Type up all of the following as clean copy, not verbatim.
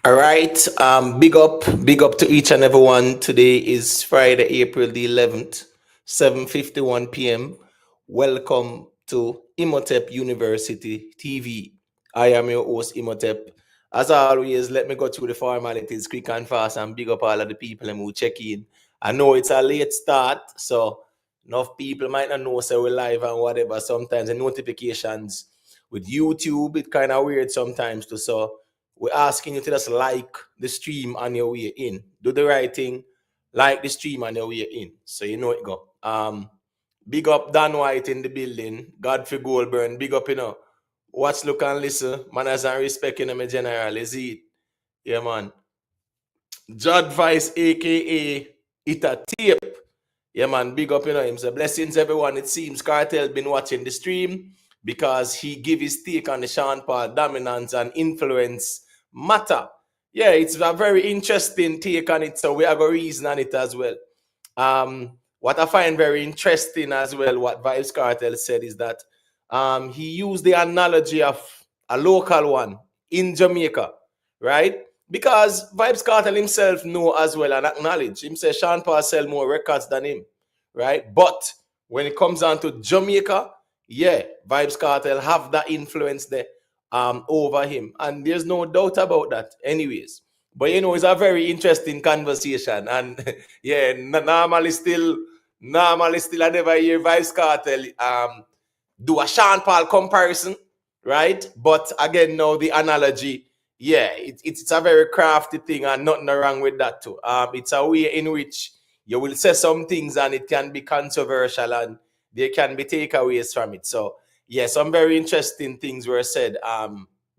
All right. Big up to each and everyone. Today is Friday, April the 11th, 7:51 p.m. Welcome to Imhotep University TV. I am your host, Imhotep. As always, let me go through the formalities quick and fast and big up all of the people who check in. I know it's a late start, so enough people might not know so we're live and whatever. Sometimes the notifications with YouTube, it kind of weird sometimes too. So we're asking you to just like the stream on your way in. Do the right thing, like the stream on your way in. So you know it go. Big up Dan White in the building. Godfrey Goldburn, big up, Watch, look, and listen. Manners and respect in my general. Is it? Yeah, man. Judd Vice, aka Ita Tape. Yeah, man, big up, him. So blessings, everyone. It seems Cartel been watching the stream because he give his take on the Sean Paul dominance and influence matter. Yeah, it's a very interesting take on it, so we have a reason on it as well. What I find very interesting as well, what Vybz Cartel said is that he used the analogy of a local one in Jamaica, right? Because Vybz Cartel himself know as well and acknowledge. Him say Sean Paul sell more records than him, right? But when it comes down to Jamaica, yeah, Vybz Cartel have that influence there over him. And there's no doubt about that anyways. But it's a very interesting conversation. And yeah, normally still I never hear Vybz Cartel do a Sean Paul comparison, right? But again, now the analogy, yeah, it's a very crafty thing and nothing wrong with that too. It's a way in which you will say some things and it can be controversial and there can be takeaways from it. So yeah, some very interesting things were said.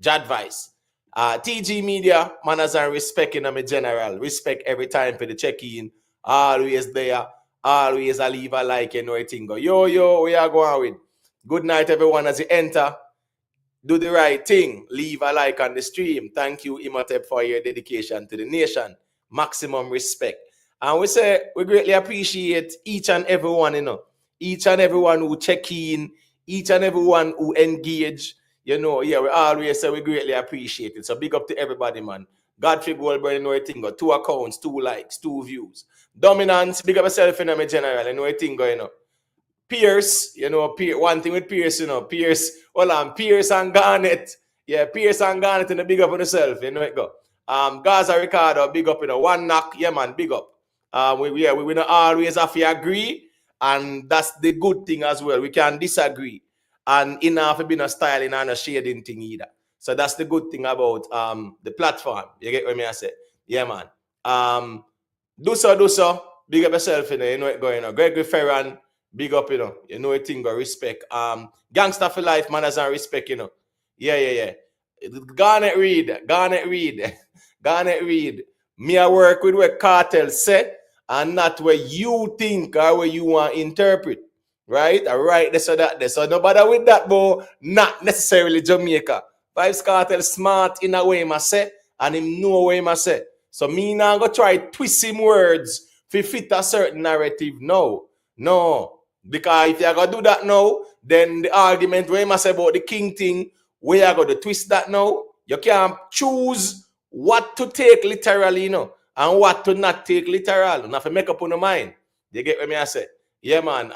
Advice. TG Media, manners and respect in a general. Respect every time for the check-in. Always there. Always a leave a like and everything. Go. Yo, we are going with. Good night, everyone, as you enter. Do the right thing. Leave a like on the stream. Thank you, Imhotep, for your dedication to the nation. Maximum respect. And we say we greatly appreciate each and everyone, each and everyone who check in, each and everyone who engage. Yeah, we always say we greatly appreciate it. So big up to everybody, man. Godfrey Goldberg, everything got 2 accounts, 2 likes, 2 views. Dominance, big up yourself in my general, everything going on. Pierce, one thing with Pierce, Pierce and Garnet. Yeah, Pierce and Garnet and the big up on yourself, it go. Gaza Ricardo, big up, one knock, yeah, man, big up. We don't always have to agree, and that's the good thing as well. We can disagree, and enough to be no styling and a shading thing either. So that's the good thing about the platform. You get what I say? Yeah, man. Do so. Big up yourself, you know it going on. Gregory Ferran. Big up, it thing got respect. Gangster for life, manners and respect, Yeah. Garnet Reed. Me I work with what Cartel say and not where you think or where you want to interpret. Right? All right, this or that. So no bother with that, boy. Not necessarily Jamaica. Vybz Cartel smart in a way, I say, and him know way, I say. So me now go try twist him words to fit a certain narrative. No. Because if you are going to do that now, then the argument we must say about the king thing, we are going to twist that now. You can't choose what to take literally, and what to not take literal. You have to make up on your mind. You get what I say? Yeah, man.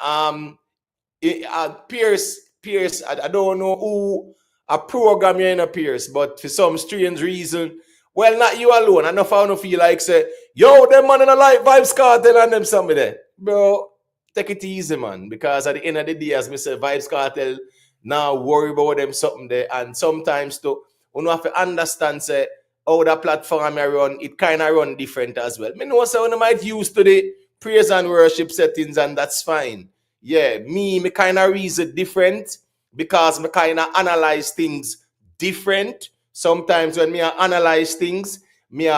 Pierce, I don't know who a program you in a Pierce, but for some strange reason, well, not you alone. I know if I don't feel like say, yo, them man in a like Vybz Cartel and them somebody there. Bro, take it easy, man. Because at the end of the day, as I say, Vybz Cartel now worry about them something there. And sometimes too, you have to understand say how the platform I run, it kind of run different as well. I know so you might use to the praise and worship settings, and that's fine. Yeah, me kind of reason different because me kind of analyze things different. Sometimes when me analyze things, me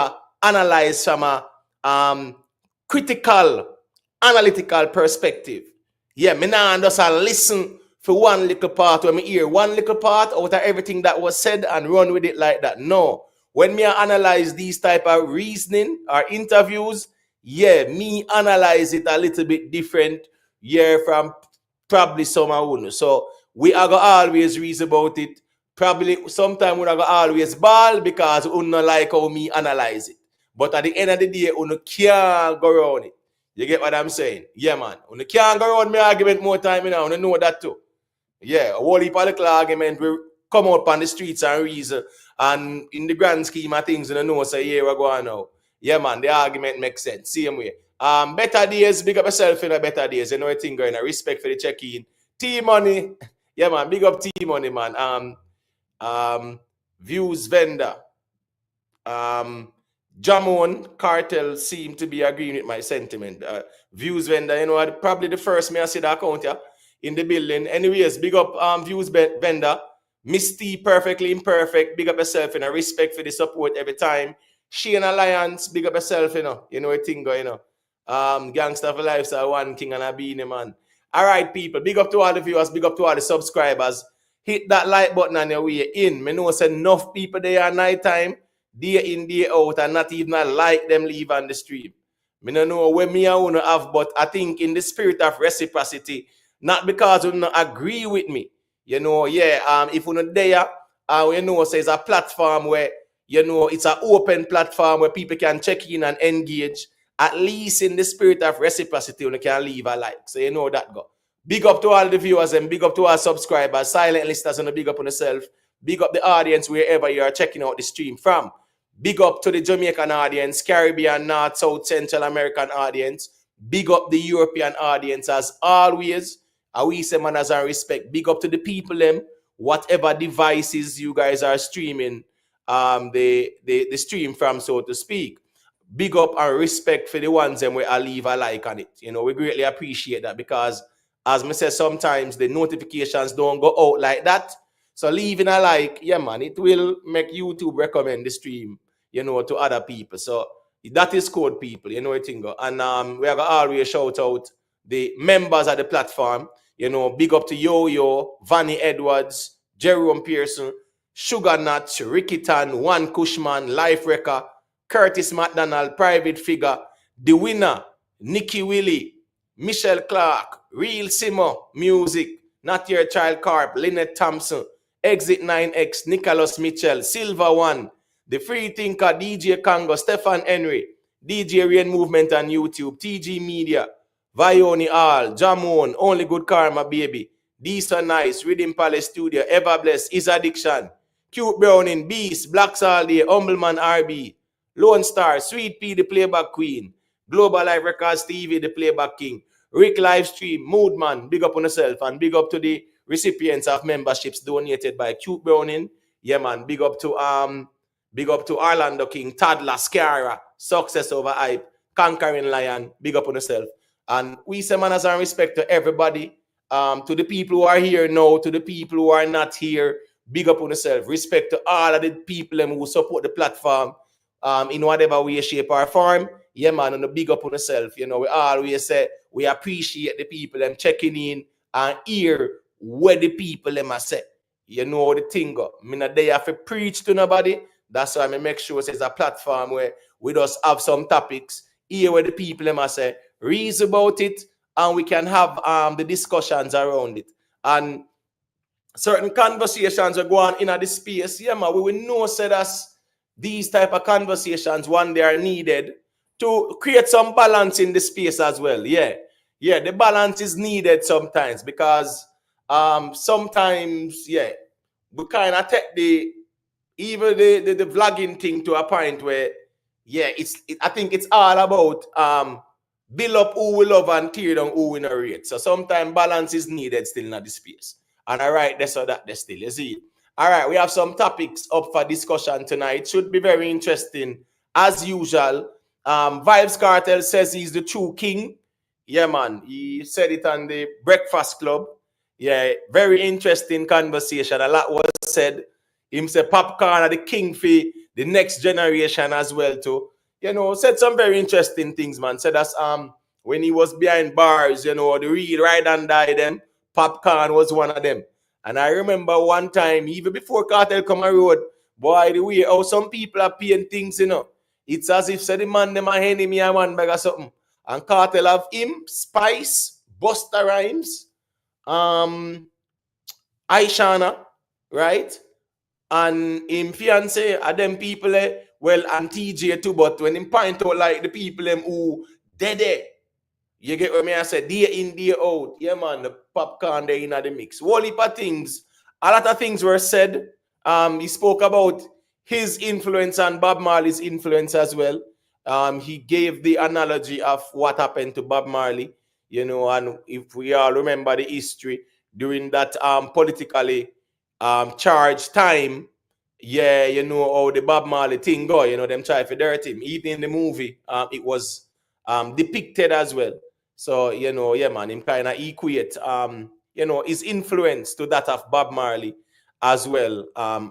analyze from a critical, analytical perspective. Yeah, me now just listen for one little part when me hear one little part out of everything that was said and run with it like that. No. When me analyze these type of reasoning or interviews, yeah, me analyze it a little bit different, yeah, from probably someone. So we are going to always reason about it Probably sometime we go always ball because we not like how me analyze it. But at the end of the day, we can't go around it. You get what I'm saying? Yeah, man. We can't go around my argument more time, you know. We know that too. Yeah, a whole heap of little argument will come out on the streets and reason. And in the grand scheme of things, you know, say, yeah, we're going now. Yeah, man, the argument makes sense. Same way. Better days, big up yourself in a better days. You know, I think going respect for the check-in. T-Money. Yeah, man, big up T-Money, man. Views vendor. Jamon Cartel seem to be agreeing with my sentiment. Views vendor, you know, probably the first me I see the account here in the building. Anyways, big up views vendor. Miss T, perfectly imperfect. Big up yourself, you know, respect for the support every time. Shane Alliance, big up yourself, you know a thing, you know. Gangster for Lifestyle, one king and a beanie, man. All right, people, big up to all the viewers, big up to all the subscribers. Hit that like button on your way in. Me know say enough people there at night time, day in, day out, and not even like them leave on the stream. Me don't know where me I want to have, but I think in the spirit of reciprocity, not because you don't agree with me. You know, yeah, if you're not there, you know, so it's a platform where, you know, it's an open platform where people can check in and engage. At least in the spirit of reciprocity, you can leave a like. So you know that go. Big up to all the viewers and big up to our subscribers, silent listeners, and big up on yourself. Big up the audience wherever you are checking out the stream from. Big up to the Jamaican audience, Caribbean, North, South, Central American audience. Big up the European audience as always. We say manners and respect. Big up to the people them, whatever devices you guys are streaming the stream from, so to speak. Big up and respect for the ones them where I leave a like on it. You know, we greatly appreciate that because as me say, sometimes the notifications don't go out like that. So leaving a like, yeah, man, it will make YouTube recommend the stream, you know, to other people. So that is code, people, you know what I think. And we are going to always shout out the members of the platform. You know, big up to Yo-Yo, Vanny Edwards, Jerome Pearson, Sugar Nut, Ricky Tan, Juan Cushman, Life Wrecker, Curtis McDonald, Private Figure, The Winner, Nikki Willie, Michelle Clark, Real Simo, Music, Not Your Child Carp, Lynette Thompson, Exit 9X, Nicholas Mitchell, Silver One, The Free Thinker, DJ Congo, Stefan Henry, DJ Rain Movement on YouTube, TG Media, Vioni All, Jamon, Only Good Karma Baby, Decent Nice, Rhythm Palace Studio, Ever Bless, Is Addiction, Cute Browning, Beast, Black All Day, Humbleman RB, Lone Star, Sweet P, the Playback Queen, Global Live Records TV, the Playback King, Rick Livestream, Moodman, big up on yourself, and big up to the recipients of memberships donated by Cute Browning. Yeah, man, big up to Orlando King, Toddler, Scara, Success Over Hype, Conquering Lion, big up on yourself. And we say manners and respect to everybody. To the people who are here now, to the people who are not here, big up on yourself. Respect to all of the people who support the platform in whatever way, shape, or form. Yeah, man, and big up on yourself. You know, we always say we appreciate the people them checking in and hear what the people them say. You know the thing go. I mean, they have to preach to nobody. That's why I make sure it's a platform where we just have some topics, hear what the people them say, reason about it, and we can have the discussions around it. And certain conversations are going in at the space. Yeah, man, we will know say that's these type of conversations when they are needed to create some balance in the space as well. Yeah, the balance is needed sometimes because sometimes, yeah, we kind of take the vlogging thing to a point where, yeah, I think it's all about build up who we love and tear down who we not rate. So sometimes balance is needed still in the space. And all right, that's so that still, you see. All right, we have some topics up for discussion tonight. Should be very interesting as usual. Vybz Kartel says he's the true king. Yeah, man. He said it on the Breakfast Club. Yeah, very interesting conversation. A lot was said. Him say Popcorn are the king for the next generation as well too. You know, said some very interesting things, man. Said that's when he was behind bars, you know, the real ride and die them, Popcorn was one of them. And I remember one time, even before Cartel come on road, boy, the way how some people are paying things, you know. It's as if said the man them a enemy and one bag or something. And Cartel have him, Spice, Busta Rhymes, Aishana, right? and him fiance are them people well, and TJ too, but when him point out like the people them who dead there, you get what me I say, day in, day out. Yeah, man, the popcorn there in the mix. Whole heap of things. A lot of things were said. He spoke about his influence and Bob Marley's influence as well. He gave the analogy of what happened to Bob Marley, and if we all remember the history during that politically charged time, yeah, how the Bob Marley thing go, them try to dirt him. Even in the movie, it was depicted as well. So, yeah, man, him kind of equate, his influence to that of Bob Marley as well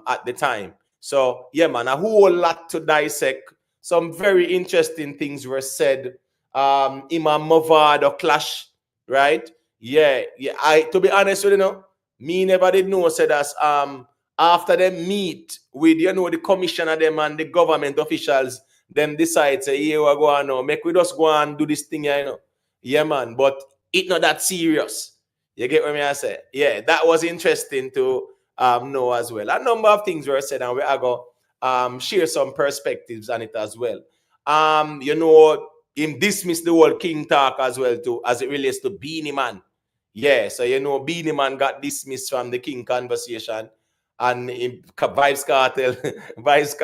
at the time. So, yeah, man, a whole lot to dissect. Some very interesting things were said. Imam Movado clash, right? Yeah. To be honest with you, me never did know said as after them meet with the commissioner them and the government officials, them decide say, yeah, we're going now. Make we just go and do this thing, Yeah, man. But it not that serious. You get what I say? Yeah, that was interesting to know as well. A number of things were said, and we are going share some perspectives on it as well. Him dismiss the whole King talk as well too, as it relates to Beenie Man. Yeah, so Beenie Man got dismissed from the King conversation, and Vybz Kartel, Vybz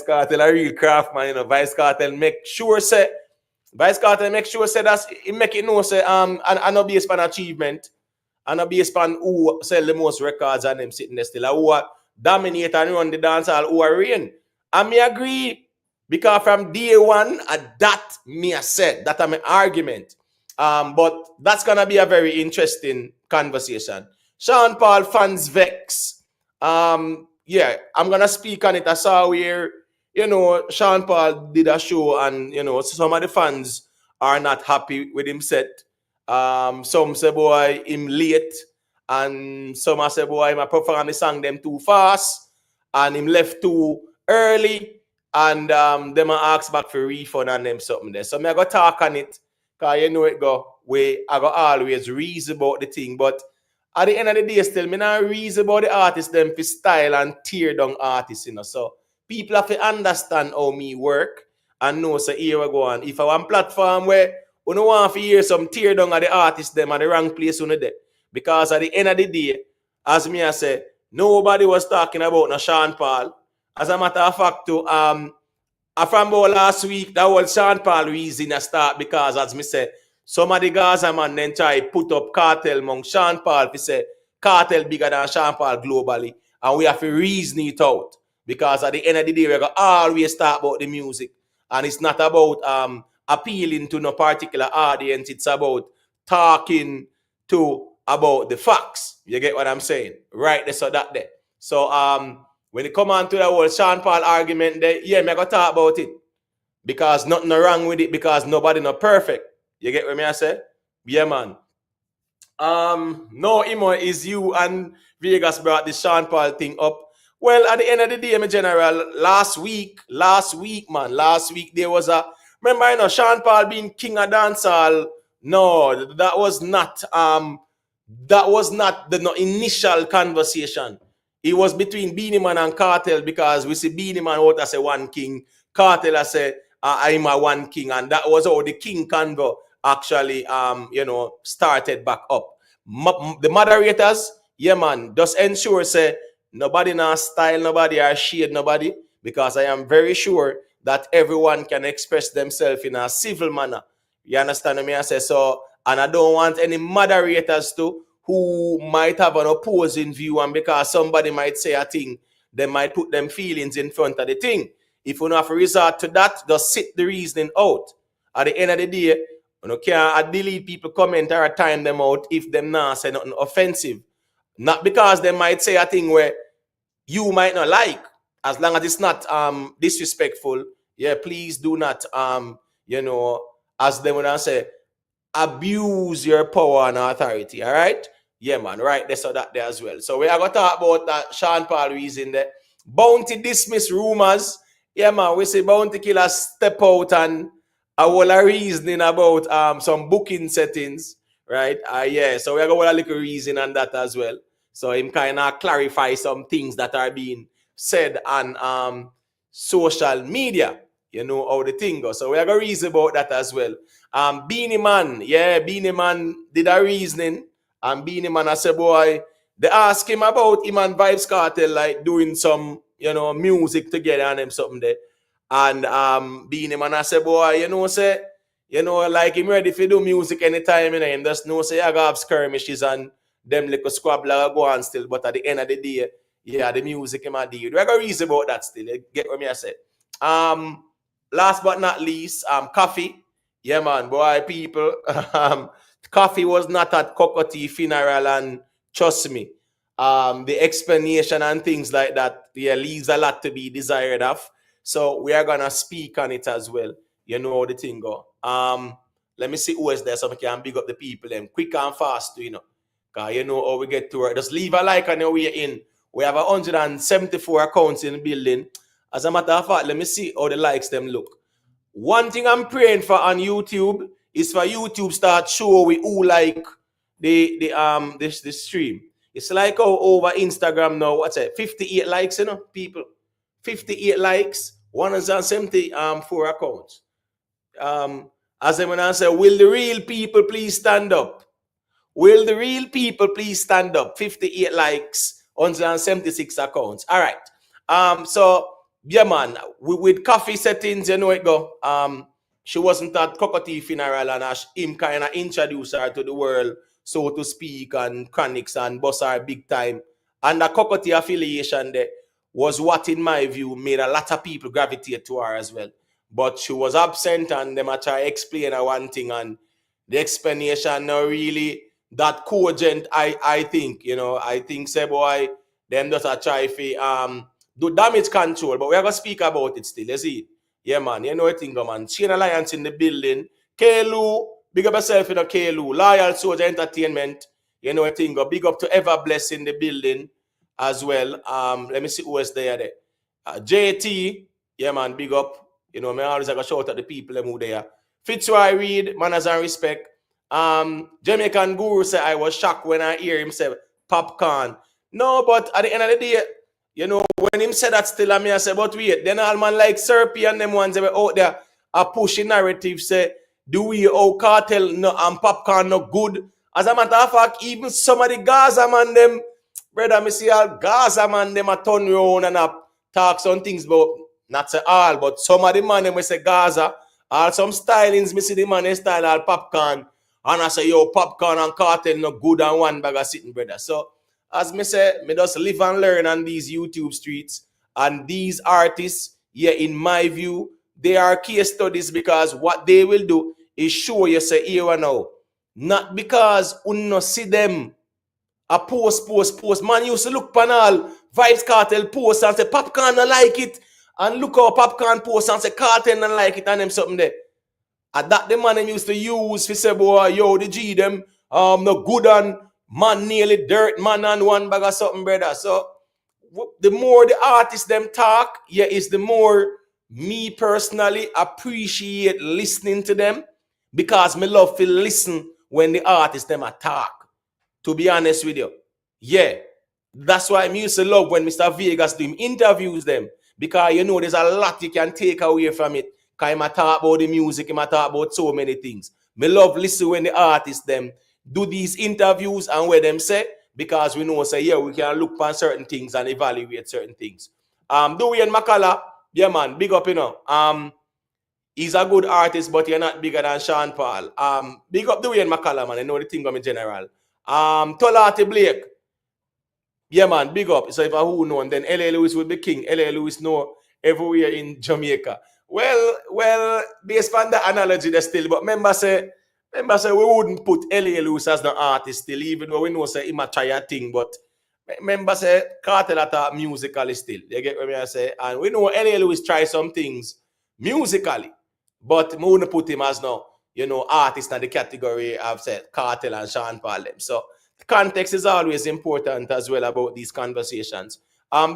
Kartel, a real craftsman, Vybz Kartel make sure say that he make it know say and not based on achievement, and not based on who sell the most records and them sitting there still, who are dominate and run the dancehall, who are reign. And me agree, because from day one, that me I said, that I'm an argument. But that's gonna be a very interesting conversation. Sean Paul fans vex. Yeah, I'm gonna speak on it. I saw where Sean Paul did a show, and some of the fans are not happy with him set. Some say boy him late, and some say boy him perform the song them too fast, and him left too early, and them ask back for refund and them something there. So me I go talk on it, cause it go way I go always reason about the thing, but at the end of the day, still, me not reason about the artists them for style and tear down artists, So people have to understand how me work and know so here we go on. If I want platform where you don't want to hear some tear down of the artists them at the wrong place on there. Because at the end of the day, as me I say, nobody was talking about no Sean Paul. As a matter of fact, from about last week, that was Sean Paul reason I start, because as me say, some of the Gaza man then try put up Cartel among Sean Paul to say Cartel bigger than Sean Paul globally, and we have to reason it out, because at the end of the day, we're going to always talk about the music, and it's not about appealing to no particular audience. It's about talking about the facts. You get what I'm saying? Right there, so that there. So when it come on to the whole Sean Paul argument there, yeah, me going to talk about it, because nothing wrong with it, because nobody not perfect. You get what me I say? Yeah, man. No, Imo, is you and Vegas brought the Sean Paul thing up. Well, at the end of the day, my general, last week, there was remember, Sean Paul being king of dancehall. No, that was not the initial conversation. It was between Beenie Man and Cartel, because we see Beenie Man out as a one king, Cartel as a I'm a one king, and that was how the king convo actually started back up. The moderators, yeah, man, just ensure say nobody now style nobody or shade nobody, because I am very sure that everyone can express themselves in a civil manner. You understand me? I say so, and I don't want any moderators who might have an opposing view, and because somebody might say a thing, they might put them feelings in front of the thing. If you don't have to resort to that, just sit the reasoning out. At the end of the day, you can't delete people comment or time them out if them not say nothing offensive. Not because they might say a thing where you might not like, as long as it's not disrespectful. Yeah, please do not as they would say, abuse your power and authority. All right? Yeah, man, right there, so that there as well. So we are going to talk about that Sean Paul reason there. Bounty dismiss rumors. Yeah, man, we say Bounty Killer step out and a whole reasoning about some booking settings, right? Yeah, so we are going to a little reason on that as well. So him kind of clarify some things that are being said on social media. You know how the thing goes. So we are going to reason about that as well. Beenie Man, yeah, Beenie Man did a reasoning. And Beenie Man, I said, boy, they ask him about him and Vybz Kartel, like doing some, you know, music together and them something there. And Beenie Man, I said, boy, you know, say, you know, like him ready to do music anytime, you know, him just know, say, I got have skirmishes and them little squabble go on still. But at the end of the day, yeah, the music him a deal. We got reason about that still. You get what me I said. Last but not least, Koffee. Yeah, man, boy, people. Koffee was not at Cockatee funeral, and trust me, the explanation and things like that, yeah, leaves a lot to be desired of. So we are gonna speak on it as well. You know how the thing go. Let me see who is there so we can big up the people them quick and fast, you know. Cause you know how we get to work. Just leave a like on your way in. We have 174 accounts in the building. As a matter of fact, let me see how the likes them look. One thing I'm praying for on YouTube is for YouTube start show we who like the stream. It's like how over Instagram now, what's it? 58 likes, you know, people. 58 likes, 174 accounts. As I when I say, will the real people please stand up? Will the real people please stand up? 58 likes, 176 accounts. All right. So yeah, man, with Koffee settings, you know it go. She wasn't at Cockatee funeral and him kind of introduced her to the world, so to speak, and chronics and boss her big time. And the Cockatee affiliation there was what, in my view, made a lot of people gravitate to her as well. But she was absent, and them I try to explain her one thing, and the explanation not really that cogent. I think, you know, I think say boy, them just a try to do damage control, but we are gonna speak about it still. You see, yeah, man, you know what thing, man. Chain Alliance in the building. Klu, big up yourself in a Klu. Loyal Soldier Entertainment. You know what thing, big up to Ever Bless in the building as well. Let me see who is there. JT, yeah, man, big up. You know, me always like a shout at the people who there. Fitzroy Reed, manners and respect. Jamaican Guru said I was shocked when I hear him say popcorn. No, but at the end of the day, you know, when him said that still, I say, but wait, then all man like Serpy and them ones they were out there are pushing narrative, say, do we Cartel no and popcorn no good? As a matter of fact, even some of the Gaza man them, brother, me see all Gaza man them a turn around and talk some things about, not say all, but some of the man them we say Gaza, all some stylings, me see the man they style all popcorn. And I say, yo, popcorn and Cartel no good and one bag of sitting, brother. So, as me say, me just live and learn on these YouTube streets. And these artists, yeah, in my view, they are case studies because what they will do is show you, say, here and now. Not because you no see them a post. Man used to look panel, Vybz Cartel post and say, popcorn no like it. And look how popcorn post and say, Cartel no like it and them something there. And that the man them used to use for say, boy, yo, the G them, no good and man nearly dirt man and one bag of something, brother. So the more the artists them talk, yeah, is the more me personally appreciate listening to them because me love to listen when the artists them talk. To be honest with you, yeah, that's why I used to love when Mr. Vegas do interviews them because you know there's a lot you can take away from it. Because he might talk about the music, he might talk about so many things. Me love listen when the artists them do these interviews and where them say, because we know say, yeah, we can look on certain things and evaluate certain things. Dewey and Makala, yeah man, big up, you know. He's a good artist, but you're not bigger than Sean Paul. Big up Dewey and Makala, man. I know the thing of in general. Tolati Blake. Yeah, man, big up. So if I who know, and then L.A. Lewis will be king. L.A. Lewis know everywhere in Jamaica. Well, based on the analogy there still, but remember say we wouldn't put L.A. Lewis as the artist still, even though we know say he might try a thing, but remember say Cartel attack musically still. You get what I say? And we know L.A. Lewis try some things musically, but we wouldn't put him as no, you know, artist in the category of said Cartel and Sean Paul them. So the context is always important as well about these conversations.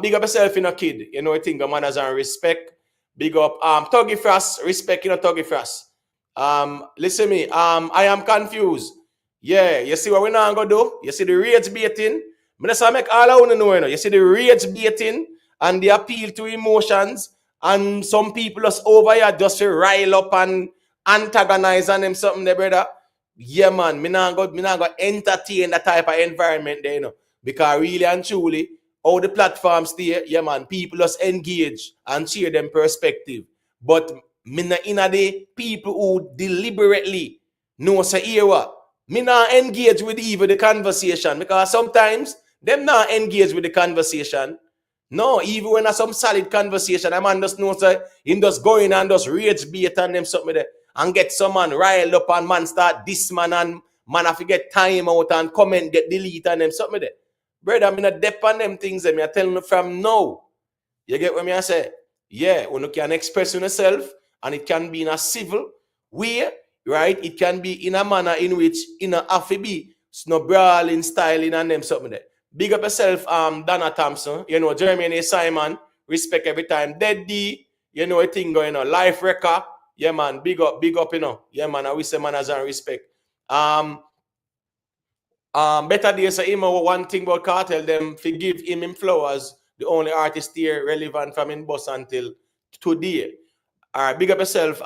Big up yourself in a kid, you know, I think the manners and respect. Big up, Tuggy Frost, respect, you know, Tuggy Frost. Listen me, I am confused. Yeah, you see what we're not gonna do? You see the rage baiting? That's I make all I want to know, you know. You see the rage baiting and the appeal to emotions, and some people just over here just to rile up and antagonize on them something there, brother. Yeah, man, me not go entertain that type of environment there, you know. Because really and truly, all the platforms there, yeah, man, people just engage and share them perspective. But me not in the people who deliberately know say here what. Me not engage with even the conversation, because sometimes them not engage with the conversation. No, even when there's some solid conversation, a man just knows that him just going and just rage bait and them something there and get some man riled up and man start this man and man have to get time out and comment, get delete and them something there. Brother, I'm not dep on them things that me I telling you from now. You get what me I say? Yeah, when you can express yourself and it can be in a civil way, right? It can be in a manner in which in a have to be no brawling, styling and them something there. Big up yourself, Donna Thompson, you know, Jeremy Simon, respect every time. Dead D, you know, a thing going on. Life Record, yeah, man, big up, you know. Yeah, man, I wish say man has and respect. Better days say him one thing about Cartel, them forgive him flowers, the only artist here relevant from in bus until today. All right, big up yourself,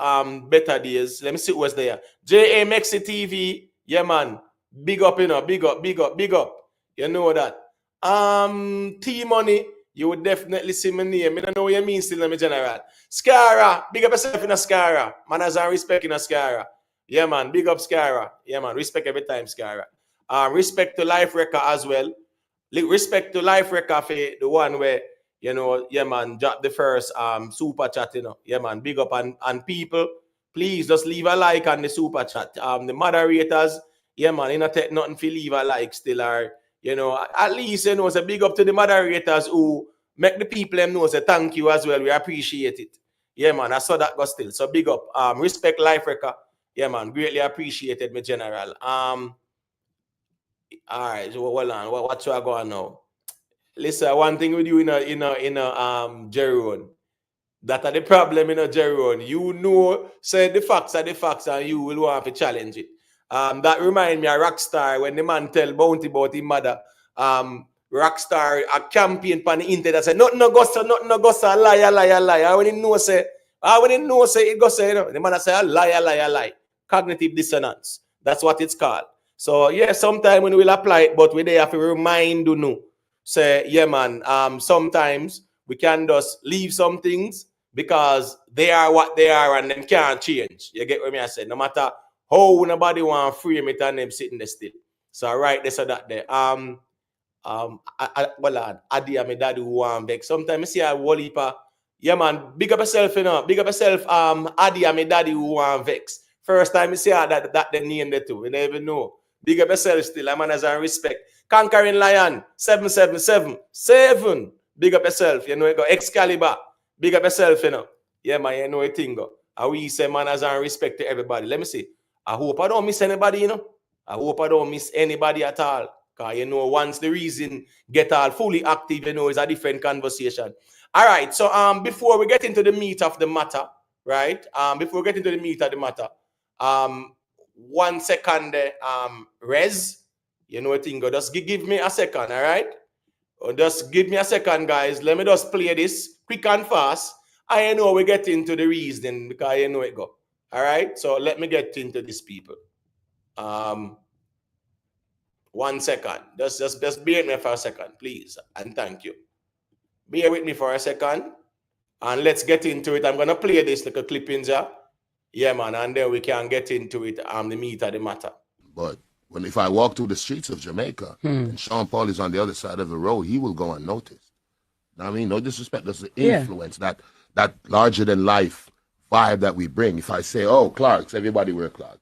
better days. Let me see what's there. JA Mexi TV, yeah, man. Big up, you know, big up. You know that. T Money, you would definitely see my name. I don't know what you mean still in my general. Scara, big up yourself in a Scara. Man has a respect in a Scara. Yeah, man, big up Scara. Yeah, man, respect every time, Scara. Respect to Life Record as well. Respect to Life Record for the one where, you know, yeah, man, drop the first super chat, you know. Yeah, man, big up and people, please just leave a like on the super chat. The moderators, yeah, man, you know, take nothing for leave a like still are, you know, at least, you know, it's a big up to the moderators who make the people them know, say thank you as well. We appreciate it. Yeah, man, I saw that go still. So big up. Respect Life Record. Yeah, man, greatly appreciated, my general. All right, so hold on. What's going on now? Listen, one thing with you in a Jeroen. That are the problem in a Jeroen. You know, say the facts are the facts, and you will want to challenge it. That remind me of Rockstar when the man tell Bounty about his mother. Rockstar a campaign pan the internet say nothing no go so, liar. When he know say it go say, you know, the man say lie. Cognitive dissonance. That's what it's called. So yeah, sometimes when we'll apply it, but we they have to remind you know. Say, yeah, man, sometimes we can just leave some things because they are what they are and them can't change. You get what I say? No matter how nobody want to frame it and them sitting there still. So I write this or that there. Adi and my daddy who want back. Sometimes I see a Walipa. Yeah, man, big up yourself, you know. Big up yourself, Adi and my daddy who want vex. First time I see that they name the two. You never even know. Big up yourself still. I'm as a respect. Conquering Lion 777. Big up yourself. You know you go Excalibur. Big up yourself, you know. Yeah, man, you know a thing go. And we say man as a respect to everybody. Let me see. I hope I don't miss anybody, you know. I hope I don't miss anybody at all. Because you know, once the reason get all fully active, you know, is a different conversation. All right. So before we get into the meat of the matter, right? Before we get into the meat of the matter, 1 second, Rez. You know what thing go? Just give me a second, all right? Just give me a second, guys. Let me just play this quick and fast. I know we get into the reasoning because you know it go. All right? So let me get into this, people. 1 second. Just bear with me for a second, please. And thank you. Bear with me for a second. And let's get into it. I'm going to play this like a clip in there. Yeah, man. And then we can get into it. The meat of the matter. But if I walk through the streets of Jamaica and Sean Paul is on the other side of the road, he will go unnoticed. I mean, no disrespect. There's the influence, that larger than life vibe that we bring. If I say, oh, Clarks, everybody wear Clarks.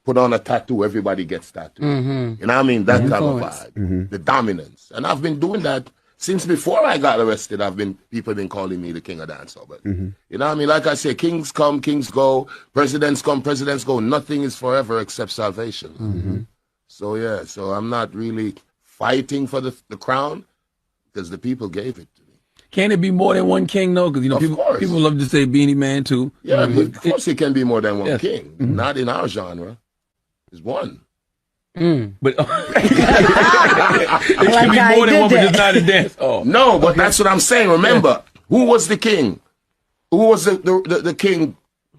Put on a tattoo, everybody gets tattooed. You know what I mean? That kind of vibe. The dominance. And I've been doing that since before I got arrested. People have been calling me the king of dancehall. But you know what I mean? Like I say, kings come, kings go, presidents come, presidents go. Nothing is forever except salvation. So yeah, so I'm not really fighting for the crown because the people gave it to me. Can it be more than one king though? Because you know people love to say Beenie Man too. Yeah, of course it can be more than one king. Not in our genre. It's one. But it can be more than one, but just not a dance. Oh. No, but that's what I'm saying. Remember, who was the king? Who was the king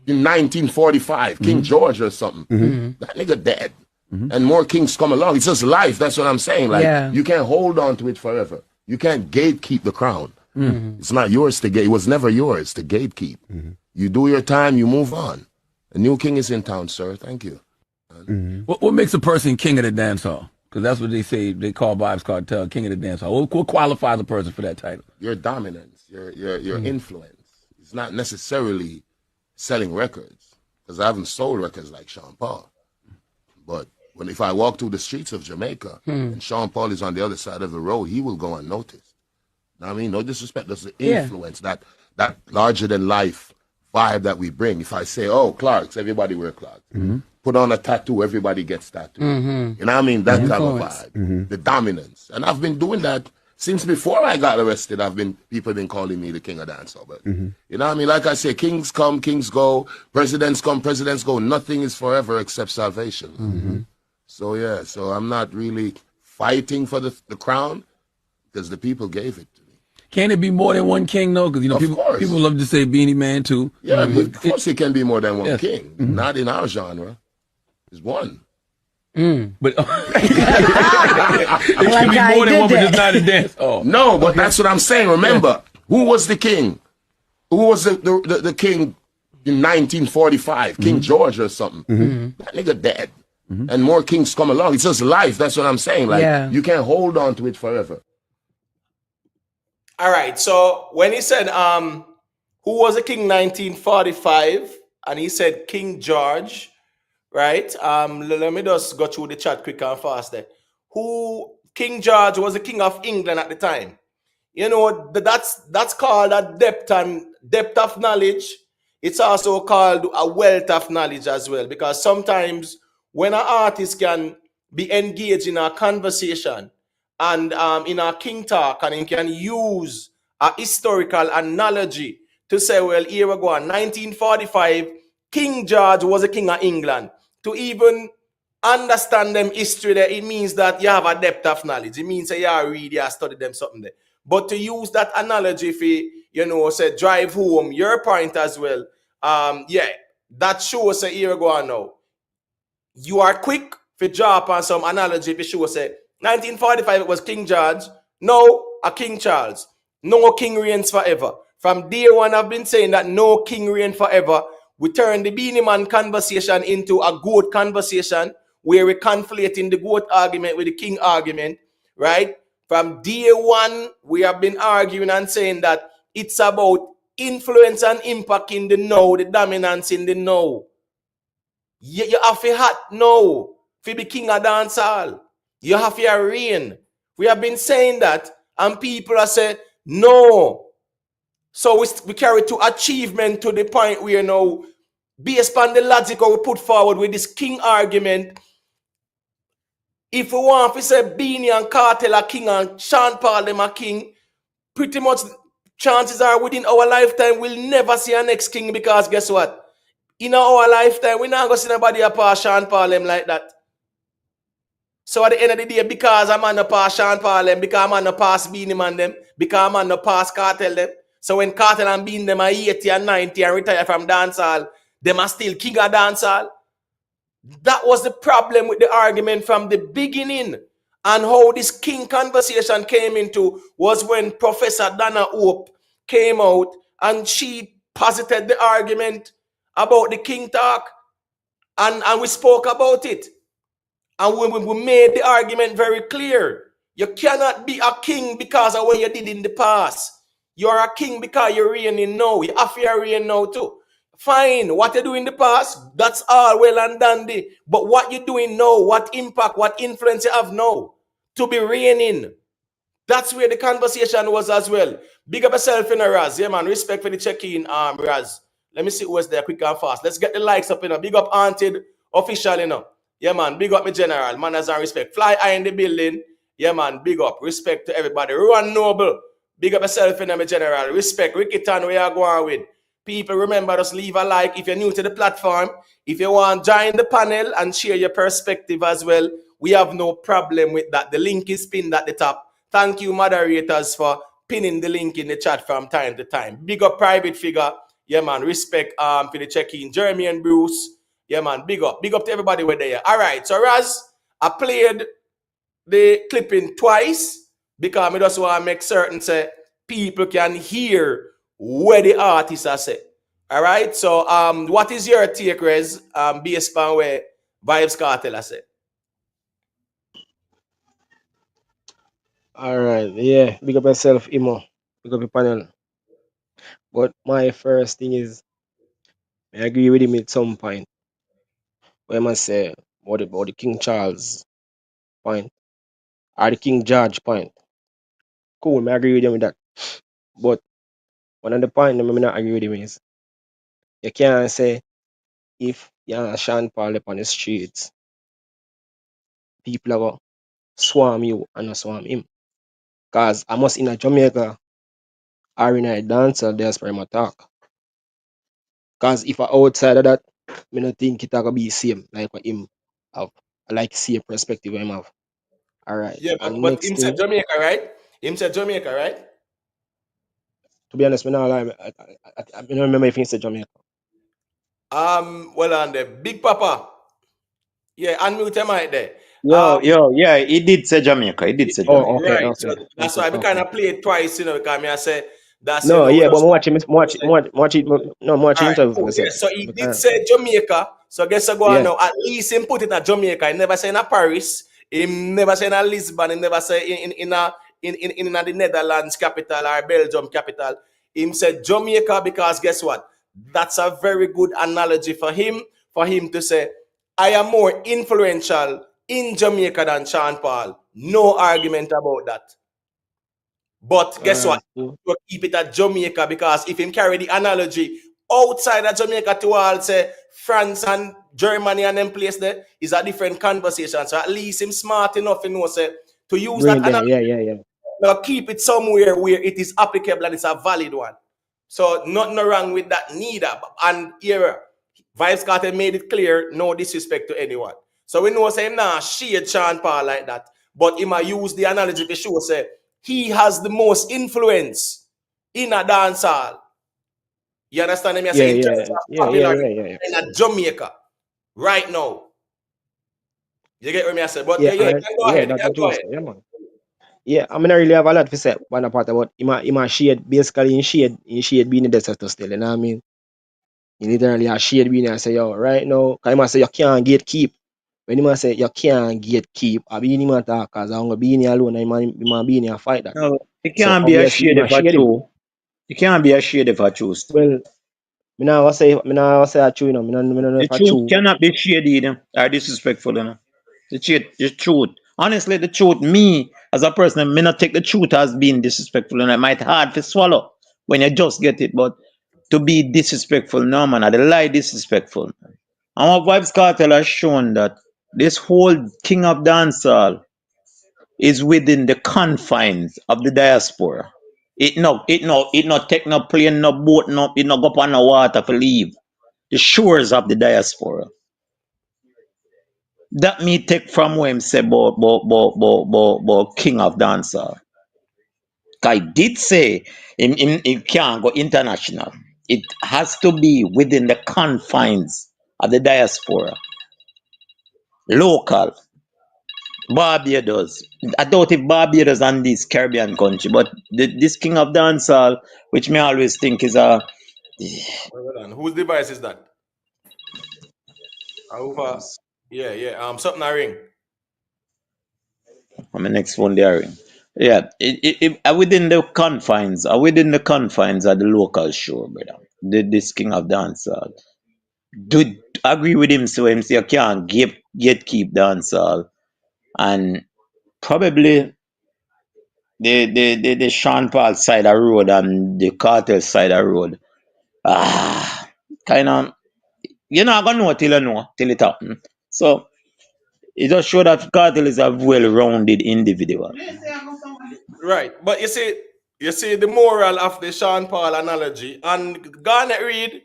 in 1945? King George or something. That nigga dead. And more kings come along. It's just life. That's what I'm saying. Like, you can't hold on to it forever. You can't gatekeep the crown. It's not yours to gate. It was never yours to gatekeep. You do your time, you move on. A new king is in town, sir. Thank you. What makes a person king of the dance hall? Because that's what they say. They call Vybz Kartel king of the dance hall. What qualifies a person for that title? Your dominance, your influence. It's not necessarily selling records, because I haven't sold records like Sean Paul. But if I walk through the streets of Jamaica and Sean Paul is on the other side of the road, he will go unnoticed. I mean, no disrespect. There's the influence, that larger than life vibe that we bring. If I say, oh, Clarks, everybody wear Clarks. Put on a tattoo, everybody gets tattoo. You know what I mean? That kind of vibe. The dominance. And I've been doing that since before I got arrested. People have been calling me the king of dancehall. But you know what I mean? Like I say, kings come, kings go, presidents come, presidents go. Nothing is forever except salvation. So yeah, so I'm not really fighting for the crown, because the people gave it to me. Can it be more than one king though? Because people love to say Beenie Man too. Yeah, but of course it can be more than one king. Not in our genre. It's one. But it can be more than one, but just not a dance. Oh. No, but that's what I'm saying. Remember, who was the king? Who was the king in 1945? King George or something. That nigga dead. And more kings come along. It's just life. That's what I'm saying. Like, you can't hold on to it forever. All right. So when he said, who was the king 1945? And he said King George, right? Let me just go through the chat quick and fast there. King George was the king of England at the time. You know, that's called a depth of knowledge. It's also called a wealth of knowledge as well, because sometimes when an artist can be engaged in a conversation and in a king talk, and he can use a historical analogy to say, well, here we go, 1945, King George was a king of England. To even understand them history there, it means that you have a depth of knowledge. It means that you read, you study them something there. But to use that analogy for, say, drive home your point as well, that shows, say, here we go now. You are quick for drop on some analogy for sure. Say 1945 it was King George, no a King Charles, no king reigns forever. From day one I've been saying that no king reign forever. We turn the Beenie Man conversation into a goat conversation where we're conflating the goat argument with the king argument, right? From day one we have been arguing and saying that it's about influence and impact in the now, the dominance in the now. You have to hat now to be king of dancehall. You have to reign. We have been saying that, and people are saying no. So we carry to achievement to the point where now, based on the logic we put forward with this king argument, if we want to say Beenie and Cartel are king and Sean Paul them are king, pretty much chances are within our lifetime we'll never see a next king, because guess what? In our lifetime, we're not going to see nobody pass Sean Paul them like that. So at the end of the day, because I'm on the pass Sean Paul them, because I'm on the pass Beenie Man them, because I'm on the pass Cartel them. So when Cartel and Beenie them are 80 and 90 and retire from dancehall, them are still king of dancehall. That was the problem with the argument from the beginning. And how this king conversation came into was when Professor Dana Hope came out and she posited the argument about the king talk, and we spoke about it, and we made the argument very clear. You cannot be a king because of what you did in the past. You're a king because you're reigning now. You have to reign now too. Fine, what you do in the past, that's all well and dandy, but what you doing now, what impact, what influence you have now to be reigning, that's where the conversation was as well. Big up yourself in a Raz. Yeah, man, respect for the check-in, Raz. Let me see who was there quick and fast. Let's get the likes up, Big up Haunted official, Yeah, man. Big up me general. Manners and respect. Fly high in the building. Yeah, man. Big up. Respect to everybody. Ruan Noble. Big up yourself, me general. Respect. Ricky Tan, where you going with. People, remember, just leave a like if you're new to the platform. If you want, join the panel and share your perspective as well. We have no problem with that. The link is pinned at the top. Thank you, moderators, for pinning the link in the chat from time to time. Big up private figure. Yeah, man. Respect for the check-in. Jeremy and Bruce. Yeah, man. Big up. Big up to everybody who there. All right. So, Raz, I played the clipping twice because I just want to make certain say people can hear what the artist has said. All right. So, what is your take, Rez, based on where Vybz Kartel has said? All right, yeah. Big up yourself, Imo. Big up your panel. But my first thing is, I agree with him at some point. Where I must say about the King Charles point or the King George point. Cool, I agree with him with that. But one of the point I not agree with him is you can't say if you're Sean Paul up on the streets, people are going swarm you and not swarm him. Cause I must in a Jamaica or in a dancer, there's for him talk. Cause if I outside of that, I don't think it gonna be same like what him have. I like see a perspective him have. Alright. Yeah, And but next him said thing, Jamaica, right? Him said Jamaica, right? to be honest, I don't remember if he said Jamaica. Well on the Big Papa. Yeah, unmute him right there. Yeah, he did say Jamaica. He did say Oh, Jamaica. okay, Right. So okay, that's okay, why we kind okay. of play it twice, because I say that's No, we yeah, but just I'm watching watch all right, interview for cool. Yeah, myself. so he did Because, say Jamaica. So guess what go on yeah, now? At least him put it in Jamaica. He never say in Paris. He never say in Lisbon. He never say in the Netherlands capital or Belgium capital. Him said Jamaica because guess what? That's a very good analogy for him to say, I am more influential in Jamaica than Sean Paul. No argument about that. But guess what? alright, cool. To keep it at Jamaica because if him carry the analogy outside of Jamaica to all say France and Germany and them place there is a different conversation. So at least him smart enough to know say to use Bring that it there, analogy, yeah. now keep it somewhere where it is applicable and it's a valid one. So nothing wrong with that neither. And here, Vybz Kartel made it clear, no disrespect to anyone. So we know say him nah shade Sean Paul like that. But he might use the analogy to show say he has the most influence in a dance hall. You understand me? I say in terms of popularity Yeah. in a Jamaica right now. You get what I say? But Yeah, yeah, and can go yeah, ahead. that's Can what go you ahead. say, yeah, man. Yeah, I mean, I really have a lot to say on the part about him a shade, basically in shade being the desert still, you know what I mean? He literally a shade being and say, yo, right now, cause him a say you can't gatekeep. When him a say you can't gatekeep, I be him a talk, cause I'm gonna be in alone, and him a be in a fight that. No, it So can't be a obviously him shade a if I shade him. true. It can't be a shade if I choose. Well, me now gonna say a true, you know, me no know The if a truth true. cannot be shady, you know, or disrespectful, you know. The truth. Honestly, the truth, me as a person, me not take the truth as being disrespectful, and it might hard to swallow when you just get it, but to be disrespectful, no man, I lie disrespectful. And what Vybz Cartel has shown that this whole king of dancehall is within the confines of the diaspora. It no take no plane, no boat, no it no go up on the water to leave. The shores of the diaspora. That me take from where him say about king of dancehall. I did say him can't go international. It has to be within the confines of the diaspora. Local. Barbados. I doubt if Barbados and this Caribbean country, but this king of dancehall, which me always think is a Hold on. Whose device is that? Over. Yeah. Something I ring. on my next one there. Yeah, within the confines of the local show, brother. This king of dancehall. Do agree with him so him say you can't get keep dancehall and probably the Sean Paul side of road and the Cartel side of road. Kind of you're not gonna know till it happen. So it just show that Cartel is a well-rounded individual. Right. But you see the moral of the Sean Paul analogy and Garnet Reed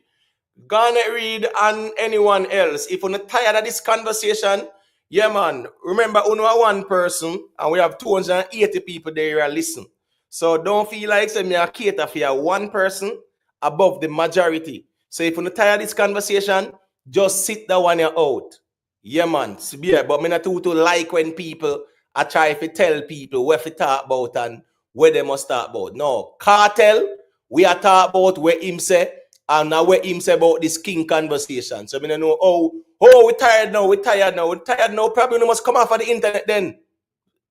and anyone else, if you're not tired of this conversation, Yeah, man. Remember, only one person, and we have 280 people there who listen. So don't feel like say me a cater for your one person above the majority. So if you're tired of this conversation, just sit that one out. Yeah, man. Yeah, but me not too like when people I try to tell people what to talk about and where they must talk about. No, Cartel, we are talk about where him say, and now where him say about this king conversation. So I mean, know, we tired now, we tired now. Probably you must come off of the internet then.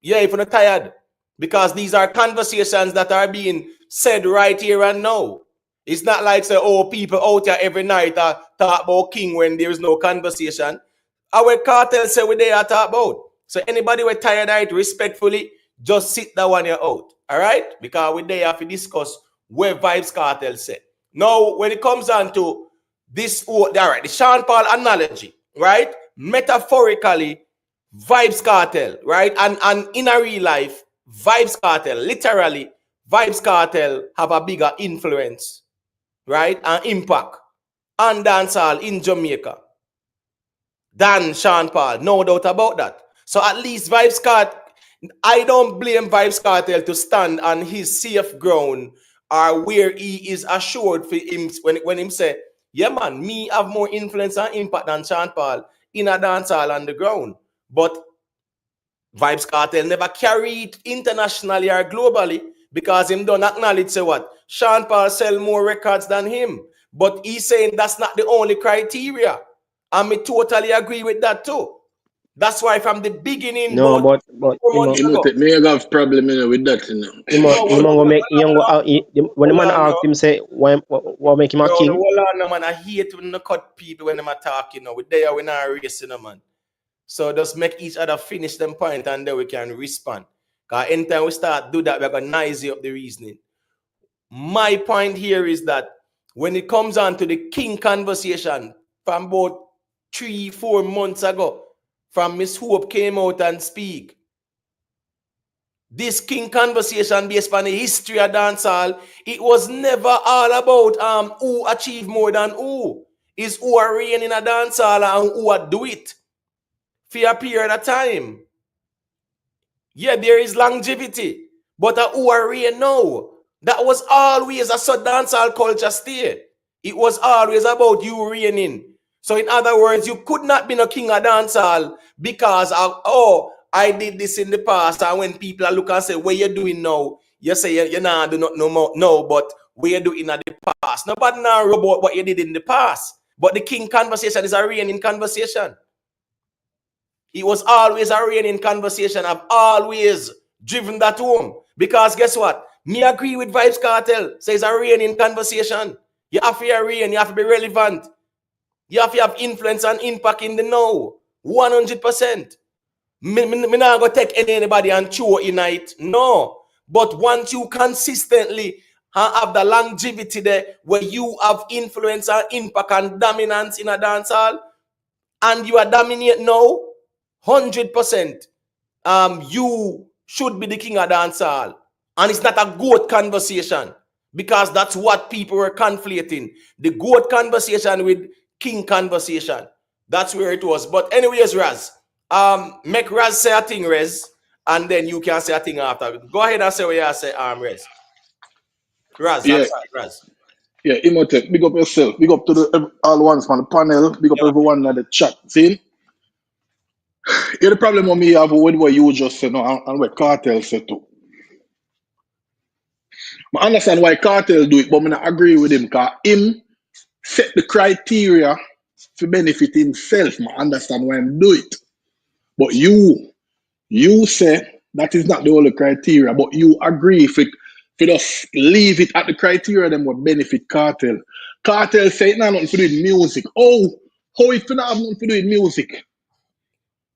Yeah, if you're not tired. Because these are conversations that are being said right here and now. It's not like say, people out here every night are talk about king when there is no conversation. Our cartel say we they are talk about. So anybody we tired of it respectfully, just sit that one here out. All right? Because we there have to discuss where Vybz Cartel say. Now, when it comes down to this, all right, the Sean Paul analogy, right? Metaphorically, Vybz Cartel, right? And in a real life, Vybz Cartel, literally, Vybz Cartel have a bigger influence, right? And impact on dancehall in Jamaica than Sean Paul. No doubt about that. So at least Vybz Cartel, I don't blame Vybz Cartel to stand on his safe ground or where he is assured for him when him say, yeah man, me have more influence and impact than Sean Paul in a dancehall on the ground. But Vybz Cartel never carried internationally or globally because him don't acknowledge say what? Sean Paul sell more records than him. But he's saying that's not the only criteria. And me totally agree with that too. That's why from the beginning, No, about but 4 months ago. Me have problem with that, you know. Go make when the man hold on, asked him say why make him a king. hold on, no, man. I hate when they cut people when they're talking. We there, we're not racing, man. So just make each other finish them point and then we can respond. Because anytime we start do that, we're going to noisy up the reasoning. My point here is that when it comes on to the king conversation from about 3-4 months ago, from Miss Hope came out and speak. This king conversation based on the history of dancehall, it was never all about who achieved more than who. It's who are reigning in a dancehall and who are do it for a period of time. Yeah, there is longevity, but who are reigning now? That was always a sort dancehall culture stay. It was always about you reigning. So in other words, you could not be no king of dancehall because of, I did this in the past. And when people are looking and say, what you doing now? You say, you nah, do not know more. No, but what you doing in the past. Nobody now about what you did in the past. But the king conversation is a reigning conversation. It was always a reigning conversation. I've always driven that home. Because guess what? Me agree with Vybz Cartel. Says a reigning conversation. You have to reign. You have to be relevant. You have to have influence and impact in the now. 100%. Me not going to take anybody and chew in it. No. But once you consistently have the longevity there where you have influence and impact and dominance in a dancehall and you are dominating now, 100%, you should be the king of dancehall. And it's not a goat conversation because that's what people were conflating. The goat conversation with king conversation. That's where it was. But anyways, Raz, make Raz say a thing, Rez, and then you can say a thing after. Go ahead and say what you say, Rez. Raz, Yeah, Raz. yeah, Imhotep, big up yourself. Big up to the all ones from the panel. Big up everyone in the chat. See? Yeah, the problem with me have with what you just said no, and what Cartel said too. I understand why Cartel do it, but I not agree with him because him set the criteria to benefit himself. I understand why him do it. But you say that is not the only criteria, but you agree if just leave it at the criteria, then will benefit Cartel. Cartel say it not nothing to do with music. How it not have nothing to do with music?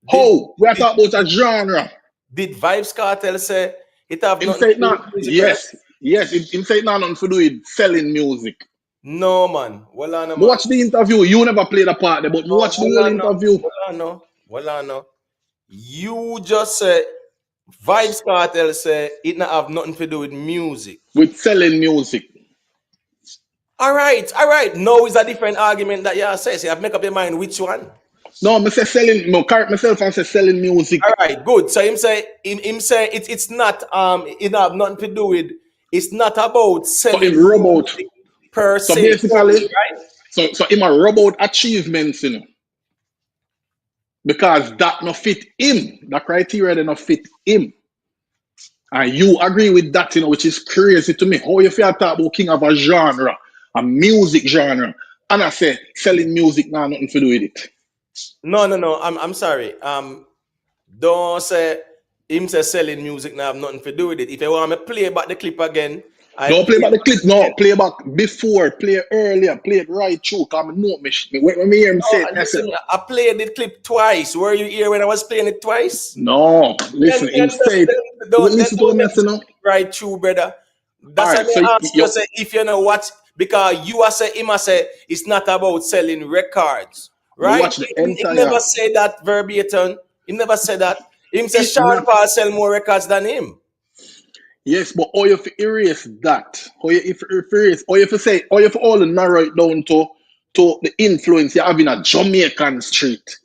How? We are talking about a genre. Did Vybz Cartel say it have Him nothing say to it do with not. music? Yes. Him say it not nothing to do with selling music. No, man. Well, I know, Me man. watch the interview. You never played a part there, but me watch the whole interview. Well, I know. You just said Vybz Cartel say it not have nothing to do with music. With selling music. All right. Now is a different argument that you say. So you have to make up your mind which one. No, me say selling. No, correct myself and say selling music. All right, good. So him say it's not it have nothing to do with. It's not about So him selling rub out. music per So se, basically, right? so him a rub out achievements, because that no fit him. The criteria they no fit him. And you agree with that, which is crazy to me. How you feel talk about king of a genre, a music genre, and I say selling music now nothing to do with it. No. I'm sorry. Don't say him say selling music now have nothing to do with it. If you want me play back the clip again, I Don't play play back the clip. again. No, play back before, play earlier, play it right through. Cause I know me. When me hear him say No, it, I say, listen, I played the clip twice. Were you here when I was playing it twice? no, listen, him say it. Listen to Don't what I make say now. right through, brother. All That's why right, so I ask you say if you know what, because you are say him I say it's not about selling records, you right? watch the He never entire. said that verbatim. He never said that. Him say It Sean not. Paul sell more records than him. Yes, but how you erase that? How you erase? How you say? How you all narrow it down to the influence you have in a Jamaican street?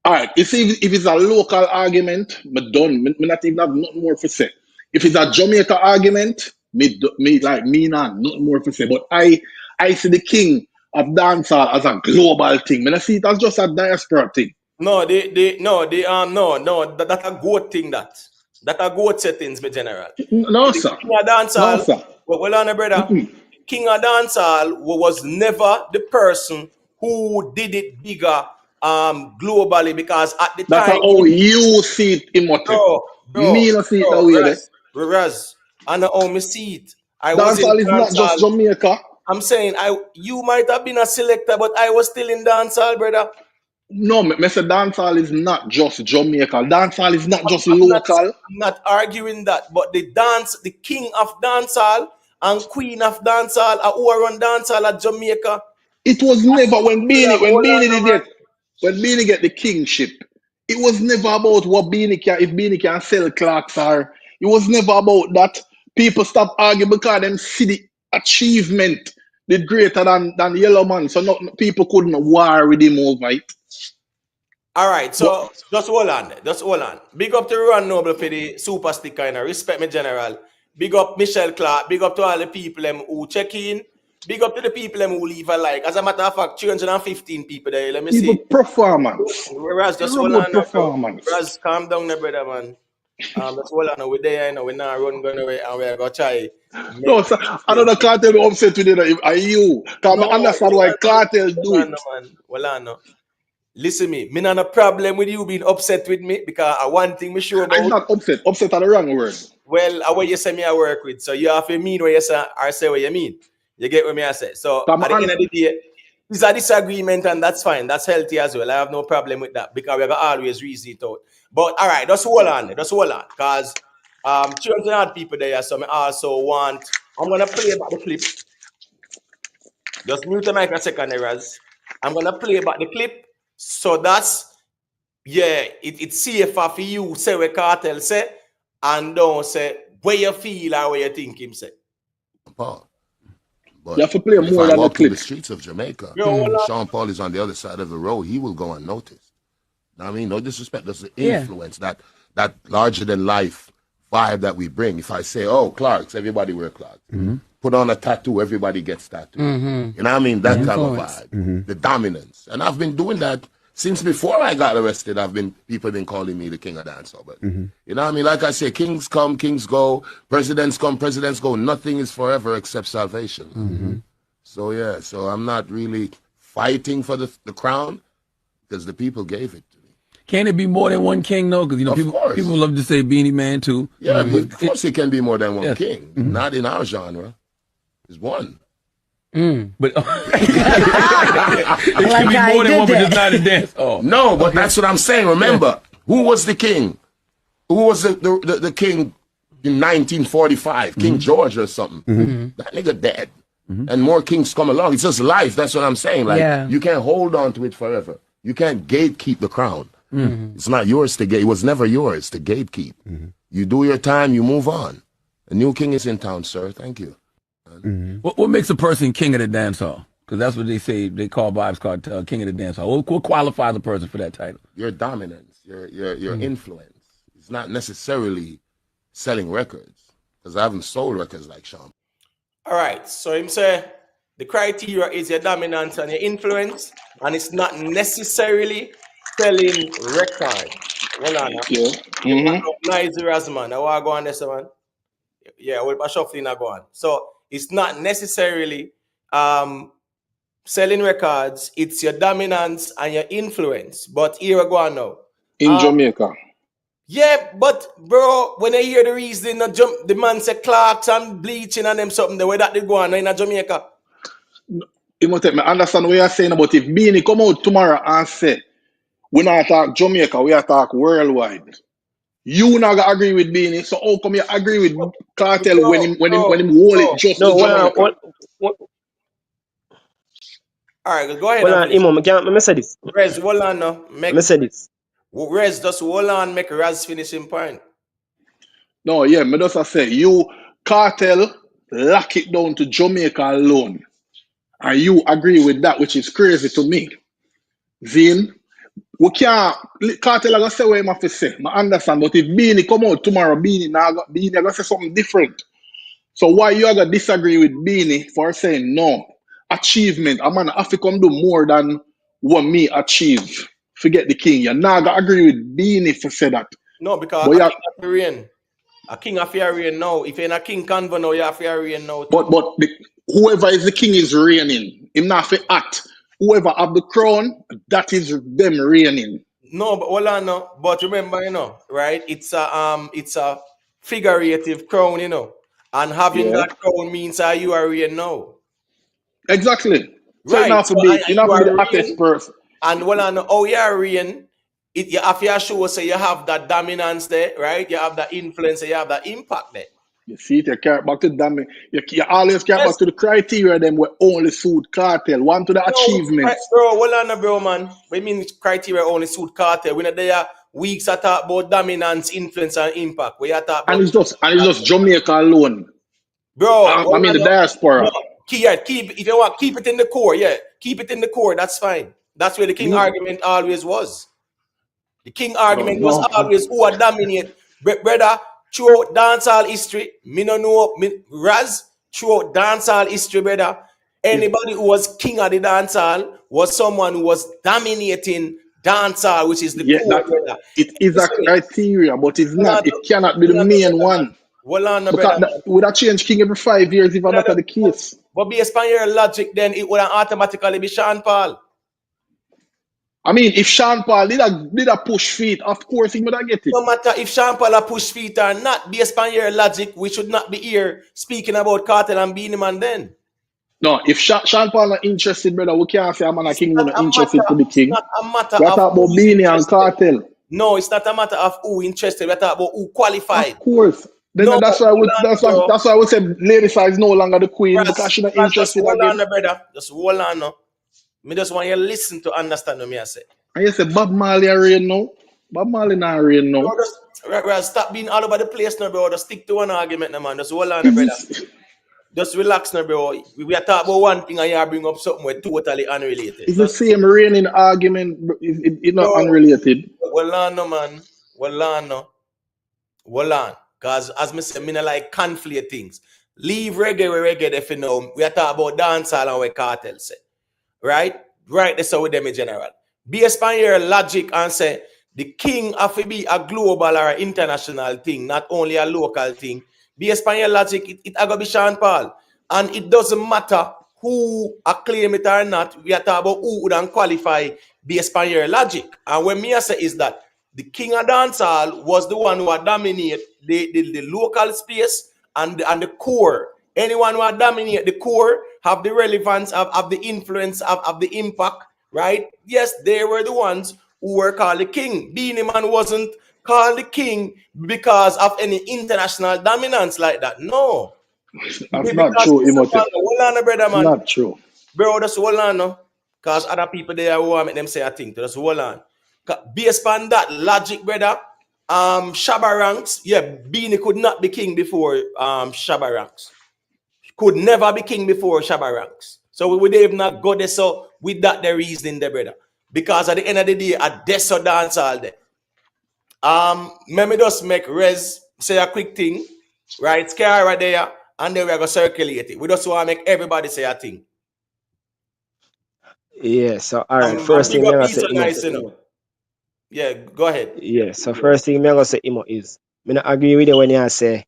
All right, you see, if it's a local argument, me done. Me not even have nothing more to say. If it's a Jamaica argument, me not nothing more to say. But I see the king of dancehall as a global thing. Me not see it as just a diaspora thing. No, that a goat thing that a goat settings, me general. No, The sir. king of No, dancehall, sir. well on brother, the king of dancehall was never the person who did it bigger globally because at the That's time, how you see it, Imhotep. bro, Me not see it that way there. Raz, I know how me see it. I was in Dancehall is not just dancehall. Jamaica. I'm saying you might have been a selector, but I was still in dancehall, brother. No, me say dancehall is not just Jamaica. Dancehall is not just I'm not local. I'm not arguing that, but the king of dancehall and queen of dancehall are who run dancehall at Jamaica. It was never when Hold on, Beenie no, did man. get when Beenie get the kingship. It was never about what Beenie can if Beenie can sell clocks or it was never about that. People stop arguing because them see the achievement did greater than Yellow Man. So not people couldn't war with him over it. All right, But so just hold on. Just hold on. Big up to Ron Noble for the super sticker, respect me, General. Big up Michelle Clark. Big up to all the people who check in. Big up to the people who leave a like. As a matter of fact, 315 people there. Let me even see. performance. Raz, just It's hold about on now, bro. performance. Raz, calm down, now, brother, man. Just hold on. We're there, we're not run going away, and we're going to try make No, sir, another cartel will upset with it. Are you? Because No, I understand why cartel do hold on, it. man. Hold on, no. Listen me not a problem with you being upset with me because one thing me sure I'm about. not upset. Upset are the wrong word. Well, what you say me I work with. So you have to mean what you say or say what you mean. You get what me I say. So Come at the on. end of the day, it's a disagreement and that's fine. That's healthy as well. I have no problem with that because we're gonna always reason it out. But all right, just hold on. Just hold on. Because 200 people there, so I also I'm gonna play back the clip. Just mute the mic a second, Eras. I'm gonna play back the clip. So that's it's safer for you say what Cartel say and don't say where you feel or where you think him say. Paul. You But have to play if more I than the walk through clip. the streets of Jamaica Yo, hold and on. Sean Paul is on the other side of the road, he will go unnoticed. I mean, no disrespect, there's the influence, that larger than life vibe that we bring. If I say, oh, Clarks, everybody wear Clarks. Put on a tattoo, everybody gets tattoo. You know what I mean? That kind of vibe. The dominance. And I've been doing that since before I got arrested. People have been calling me the king of dancehall. But you know what I mean? Like I say, kings come, kings go, presidents come, presidents go. Nothing is forever except salvation. So yeah, so I'm not really fighting for the crown because the people gave it to me. Can it be more than one king though? Because Of course. people love to say Beenie Man too. Yeah, of course it can be more than one Yes. king. Not in our genre. There's one. But it Like can be I more than did one, but that. just not a dance. Oh. No, but that's what I'm saying. Remember, who was the king? Who was the king in 1945? King George or something. That nigga dead. And more kings come along. It's just life. That's what I'm saying. Like, Yeah. you can't hold on to it forever. You can't gatekeep the crown. It's not yours to gate. It was never yours to gatekeep. You do your time, you move on. A new king is in town, sir. Thank you. What makes a person king of the dance hall? Because that's what they say. They call Vybz Cartel king of the dance hall. What qualifies a person for that title? Your dominance, your influence. It's not necessarily selling records, because I haven't sold records like Sean. All right. So him say the criteria is your dominance and your influence, and it's not necessarily selling records. Hold on. Yeah. You nice Razman. I want to go on this one. Yeah, we'll shuffling go on. So it's not necessarily selling records, it's your dominance and your influence. But here we go on now. In Jamaica. Yeah, but bro, when I hear the reason, the man say Clarks and bleaching and them something, the way that they go on in Jamaica. You must me understand what you're saying about if Beenie come out tomorrow and say, we not talk Jamaica, we are talk worldwide. You not gonna agree with Beenie, so how come you agree with Cartel when him hold it just to Jamaica? All right, go ahead. Hold on, Imo, me say this. Rez, hold on now. Me say this. Rez, just hold on, make Raz finishing point. No, yeah, me just say, you, Cartel, lock it down to Jamaica alone. And you agree with that, which is crazy to me. Then, we can't, Cartel are gonna say what him have to say. I understand, but if Beenie come out tomorrow, Beenie gonna say something different. So why you are gonna disagree with Beenie for saying no? Achievement, a man have to come do more than what me achieve. Forget the king. You're not gonna agree with Beenie for say that. No, because but a king have to reign. A king have to reign now. If you're in a king convo now, you have to reign now. But whoever is the king is reigning. Him not for act. Whoever have the crown, that is them reigning. No, but hold on now. But remember, you know, right? It's a figurative crown, you know. And having that crown means that you are reign now. Exactly. So right. you have to be the hottest person. And hold on, oh you are reign. You have to show so you have that dominance there, right? You have that influence, you have that impact there. You see it, you carry back to dominance. You always carry back to the criteria them where only suit Cartel. One to the achievements. Bro, hold on, bro, man. What do you mean criteria only suit Cartel? When they are weeks I talk about dominance, influence, and impact. We are talk about and it's just Jamaica alone. Bro, I mean the diaspora. No, keep if you want, keep it in the core, yeah. Keep it in the core, that's fine. That's where the king argument always was. The king argument was always who are dominate. Brother, throughout dancehall history, me no know, Raz, throughout dancehall history, brother, anybody who was king of the dancehall was someone who was dominating dancehall, which is the core, brother. It is a criteria, but it's not. It cannot be the main one. Well on, would have changed king every 5 years if not the case. But based on your logic, then it would automatically be Sean Paul. I mean, if Sean Paul did a push feet, of course he would have get it. No matter if Sean Paul push feet or not, based on your logic, we should not be here speaking about Cartel and Beenie Man then. No, if Sean Paul not interested, brother, we can't say I'm not a king who not interested to be king. It's not a matter we're talking about Beenie and Cartel. No, it's not a matter of who interested. We're talking about who qualified. Of course. Then no, that's why I would say Lady Side is no longer the queen because she's not interested again. Brother. Just hold on now. Me just want you to listen to understand what I say. And you say Bob Marley are reign now. Bob Marley not reign now. Stop being all over the place now, bro. Just stick to one argument now, man. Just hold on, brother. Just relax now, bro. We are talking about one thing and you bring up something with totally unrelated. It's the same reigning argument. It's not unrelated. Hold on, no, man. Hold on, no. Hold on. Because as I say, I like conflate things. Leave reggae where reggae if you know. We are talking about dancehall and what Cartel say. Right? Right, that's how we them in general. Based on your logic and say the king have to be a global or an international thing, not only a local thing. Based on your logic, it going to be Sean Paul. And it doesn't matter who claim it or not. We are talking about who would qualify based on your logic. And what me I say is that the king of dancehall was the one who had dominate the local space and the core. Anyone who had dominate the core have the relevance, have the influence, have the impact, right? Yes, they were the ones who were called the king. Beenie Man wasn't called the king because of any international dominance like that. No. That's not true, Imhotep. Not true. Bro, just hold on now. Because other people there who want make them say a thing. Just hold on. Based on that logic, brother, Shabba Ranks, yeah, Beenie could not be king before Shabba Ranks. Could never be king before Shabba Ranks. So we did not go there. So with that, the reasoning there, brother. Because at the end of the day, at this so dance all day. Let me just make Rez say a quick thing, right? Scar right there, and then we're gonna circulate it. We just want to make everybody say a thing. Yeah, so all right. And First big thing me up gonna piece say so nice, you know. Yeah, go ahead. Yeah, so first thing me gonna say is me not agree with you when you say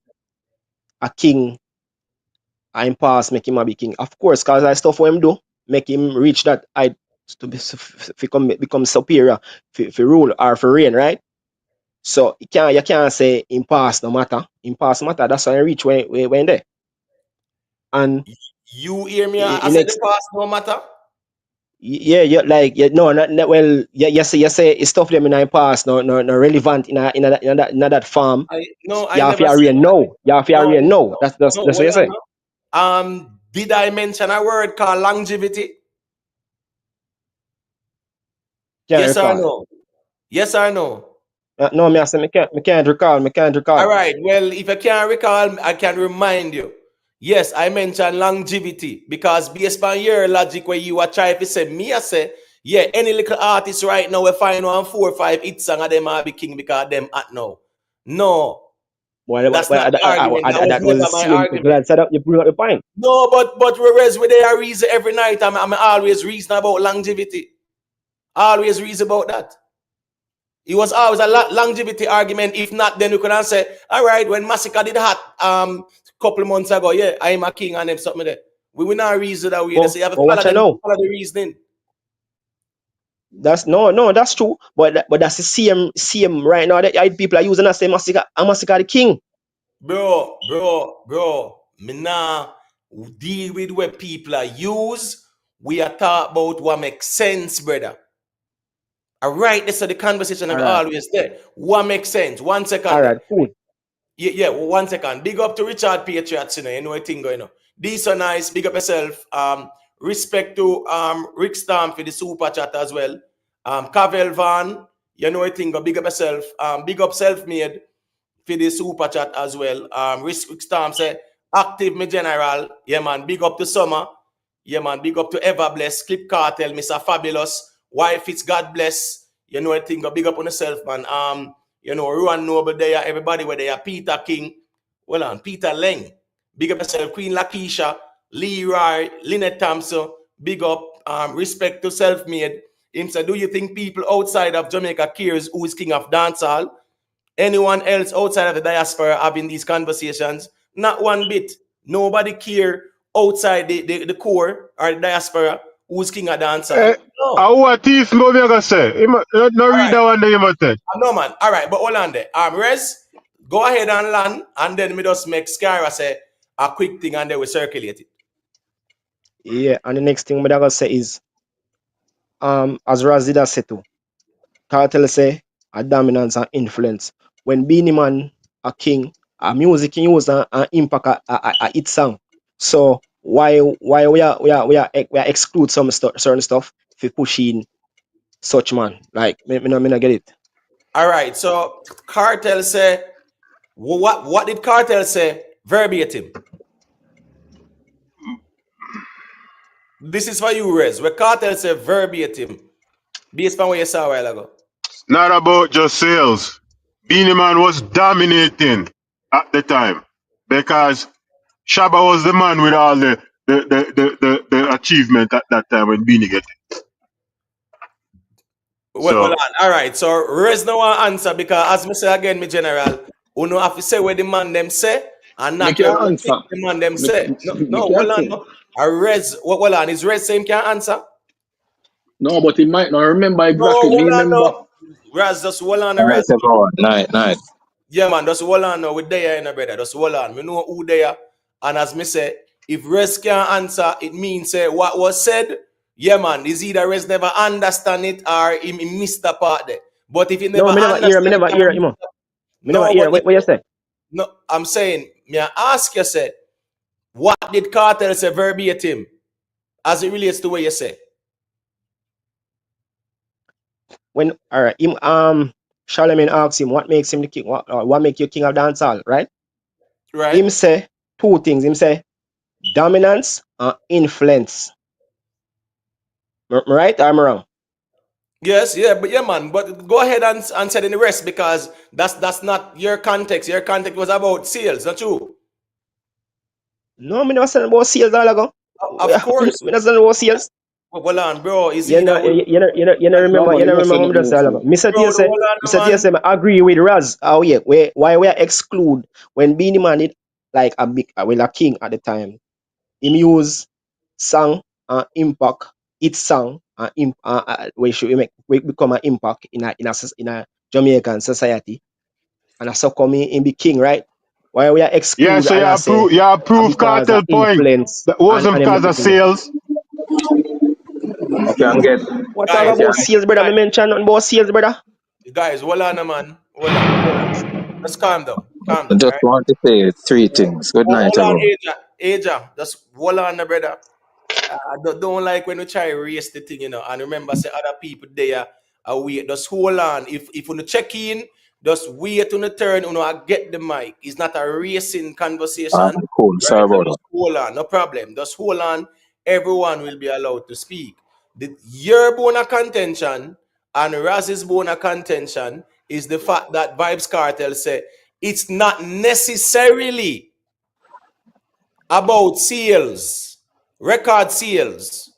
a king I'm pass make him a big king. Of course, cause that stuff what him do make him reach that height to become superior for rule or for reign, right? So you can't say him pass no matter. Him pass matter. That's why he reach when there. And You hear me? I in said the next past no matter. yeah, like no, not well. Yeah, you say it's stuff them in him pass no relevant in that farm. I You have to never said arena that. no. You have to No, arena no. That's no, what hold you on say. now. Did I mention a word called longevity? Can't Yes or recall. no? Yes or no? No, me I say me can't recall. Me can't All recall. right. Well, if I can't recall, I can remind you. Yes, I mentioned longevity because based on your logic where you are trying to say me, I say, yeah, any little artist right now we find 1 4 5 hit song of them are be king because them at now. No, that's not the argument. That was That was the never my same. argument. Glad said up. You bring up the point. No, but whereas we there reason every night, I'm always reason about longevity. Always reason about that. It was always a longevity argument. If not, then we could answer, all right, when Massacre did that couple of months ago, yeah, I'm a king and them something there. We will not reason that way. They say you have to But follow watch I them, know. follow the reasoning. That's no, that's true. But that's the same right now. That people are using that same massacre the king. Bro, me nah deal with what people are use. We are talk about what makes sense, brother. All right, this is the conversation All I'm right, always there. What makes sense? 1 second all there. right, cool. Yeah, 1 second. Big up to Richard Patriots, you know what thing going on. These are nice. Big up yourself. Respect to Rick Stam for the super chat as well. Cavel Van, you know what thing go. Big up yourself. Big up self-made for the super chat as well. Rick Stam say active me general. Yeah man. Big up to Summer. Yeah man. Big up to Everbless. Clip Cartel, Mr. Fabulous. Wife it's God bless. You know what thing go. Big up on yourself, man. You know, Ruan Noble there, everybody where they are Peter King, well on Peter Leng, big up yourself, Queen Lakeisha, Leroy, Lynette Thompson, big up, respect to self-made. Him said, do you think people outside of Jamaica cares who is king of dancehall? Anyone else outside of the diaspora having these conversations? Not one bit. Nobody care outside the core or the diaspora who's king of dancehall. No. What is me gonna say? No All read right. that one day you must say. No, man. All right, but hold on there. Rez, go ahead and land, and then we just make Skyra say a quick thing, and then we circulate it. Yeah, and the next thing I'm gonna say is as Razida said too, Cartel say a dominance and influence. When Beenie Man a king, a music can use and impact a hit song. So why we are exclude some certain stuff for pushing such man? Like me not get it. All right. So Cartel say what did Cartel say verbatim? This is for you, Rez. Where Cartel say verbatim, based on what you saw a while ago. Not about just sales. Beenie Man was dominating at the time because Shabba was the man with all the achievement at that time when Beanie get it. Well, So all right. So Rez no one answer because as me say again, me general, you know have to say what the man them say and Me not where can't we think answer. the man them Me, say. me No, can't hold on. say. No. A Rez, hold on. Is Rez same can answer? No, but he might not remember No, exactly. Me hold on. remember. No. Raz, just hold on, Raz. Nice, everyone. Nice. Yeah, man, just hold on now. We're there, brother. Just hold on. We know who there. And as me say, if Rez can answer, it means what was said. Yeah, man, is either Rez never understand it or he missed the part there. But if he never No, me never hear, me understand never it, hear, Imo. Me never no, hear. but What you say? no, I'm saying, me I ask you, say, what did Cartel say verbatim as it relates to what you say? When all right, him Charlemagne asks him what makes him the king, what make you king of dancehall, right? Right? Him say two things. Him say dominance and influence. Right or am I wrong? Yes, yeah, but yeah, man. But go ahead and say the rest because that's not your context. Your context was about sales, not you. No, me never said about sales all ago. Of course. Me never said about sales. Hold on, bro. Is You know, either way. you know No, remember, man, you he know not say remember what nothing I'm just about saying. you. Mr. Bro, TSM, hold Mr. on, man. TSM, I agree with Raz. Oh yeah, why we exclude when Beenie Man did like a big, well a king at the time. Him use song and impact, its song and we should make we become an impact in a Jamaican society, and that's how come him be king, right? Why we are Yeah, exclude so and I say you approve because of cartel point. influence That and wasn't them because little of thing. sales. Okay, I'm get. What talk Guys, Okay, about I'm, sales, brother? guys, Me mention nothing about sales, brother. guys, hold on, man. Hold on, hold on. Let's calm down. Calm I down, all just right? want to say three things. Good night, Hold on, everyone. Aja. Just hold on, brother. I don't like when we try to race the thing, and remember, say other people there are wait. Just hold on. If you check in, just wait on the turn, I get the mic. It's not a racing conversation, Cool. right? Sorry So about that. just hold on, no problem. Just hold on. Everyone will be allowed to speak. Your bone of contention and Raz's bone of contention is the fact that Vybz Cartel say it's not necessarily about sales, record sales.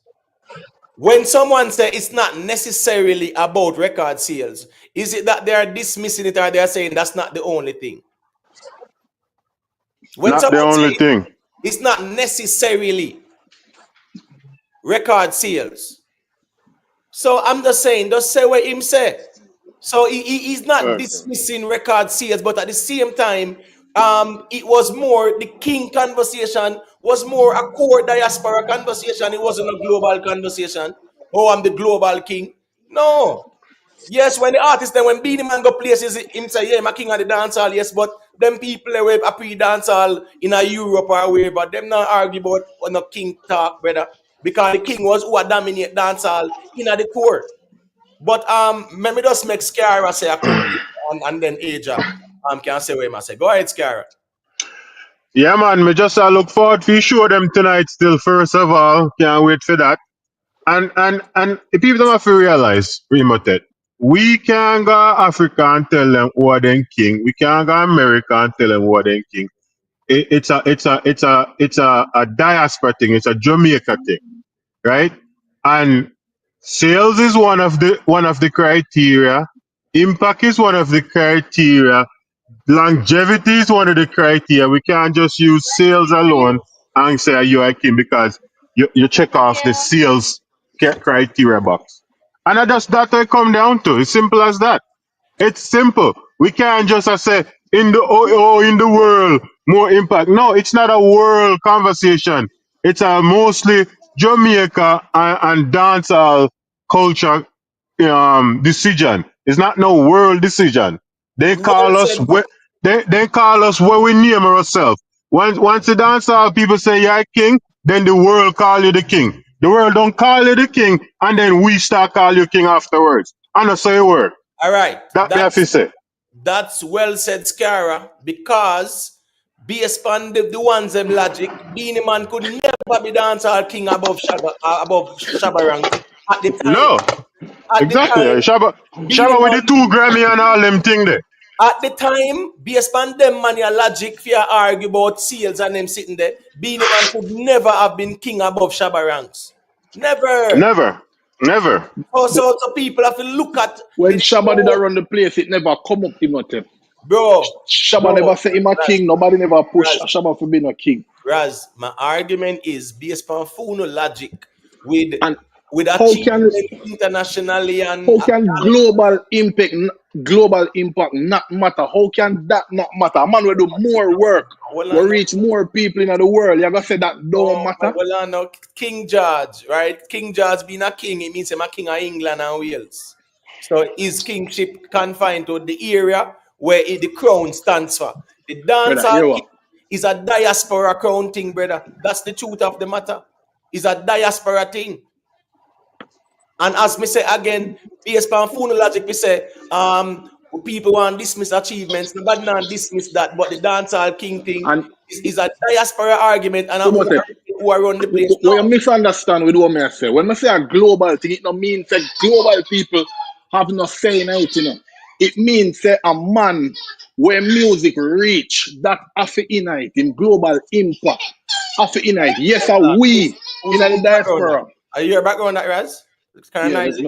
When someone says it's not necessarily about record sales, is it that they are dismissing it or they are saying that's not the only thing? When Not the someone only says thing. it's not necessarily record sales, so I'm just saying, just say what him say. So he's not Okay. dismissing record sales, but at the same time, it was more the king conversation was more a core diaspora conversation. It wasn't a global conversation. Oh, I'm the global king. No. Yes, when the artist then when Beenie Man go places, him say, yeah, my king of the dancehall, yes, but them people away a pre-dancehall in a Europe or away, but them not argue about when the king talk, brother. Because the king was who dominate dancehall in the core. But let me just make Scara say a couple and then Aja can say what I say. Go ahead, Scara. Yeah, man, me just look forward to show them tonight still, first of all. Can't wait for that. And the people don't have to realize, remote, we can go Africa and tell them who are them king. We can go America and tell them who are them king. It's a diaspora thing. It's a Jamaica thing, right? And sales is one of the criteria. Impact is one of the criteria. Longevity is one of the criteria. We can't just use sales alone and say you are king because you check off the sales criteria box. And that's that I come down to. It's simple as that. It's simple. We can't just say in the world more impact. No, it's not a world conversation. It's a mostly Jamaica and dancehall culture decision. It's not no world decision. They Well call us said, man. they call us what we name ourselves. Once the dancehall people say you're a king, then the world call you the king. The world don't call you the king, and then we start call you king afterwards. And that's how it work. All right. That me have to say. That's well said, Scara, because based on the ones them logic, Beenie Man could never be dancehall king above Shabba ranks at the time. No, At the exactly. time, Beenie Shabba with the Man 2 Grammy and all them thing there. at the time, based on them man your logic for argue about sales and them sitting there, Beenie Man could never have been king above Shabba ranks. Never. Never, never. So people have to look at When the Shabba did whole, run the place, it never come up him not bro, Shabba bro, never say him a Raz, king. Nobody never push Raz, Shabba for being a king. Raz, my argument is based on full logic with And with how can achievement internationally and how can global impact not matter? How can that not matter? A man will do more work, well, will no, reach more people in the world. You gonna say that don't no, matter? well, no, King George, right? King George being a king, it means I'm a king of England and Wales. So his kingship confined to the area where the crown stands for. The Brother, dancehall hear king what? is a diaspora crown thing, brother. That's the truth of the matter. It's a diaspora thing. And as me say again, based on phone logic, we say people want dismiss achievements, nobody not dismiss that, but the dancehall king thing And is a diaspora argument and a whole Timothy, argument who are run the place. What you No. misunderstand with what I say. When I say a global thing, it don't mean that global people have no say in it, you know. It means say a man where music reach that have in it in global impact. Have in it. Yes, are we in the Who's background that? diaspora. Are you your background that, Raz? It's kind of Yeah, nice.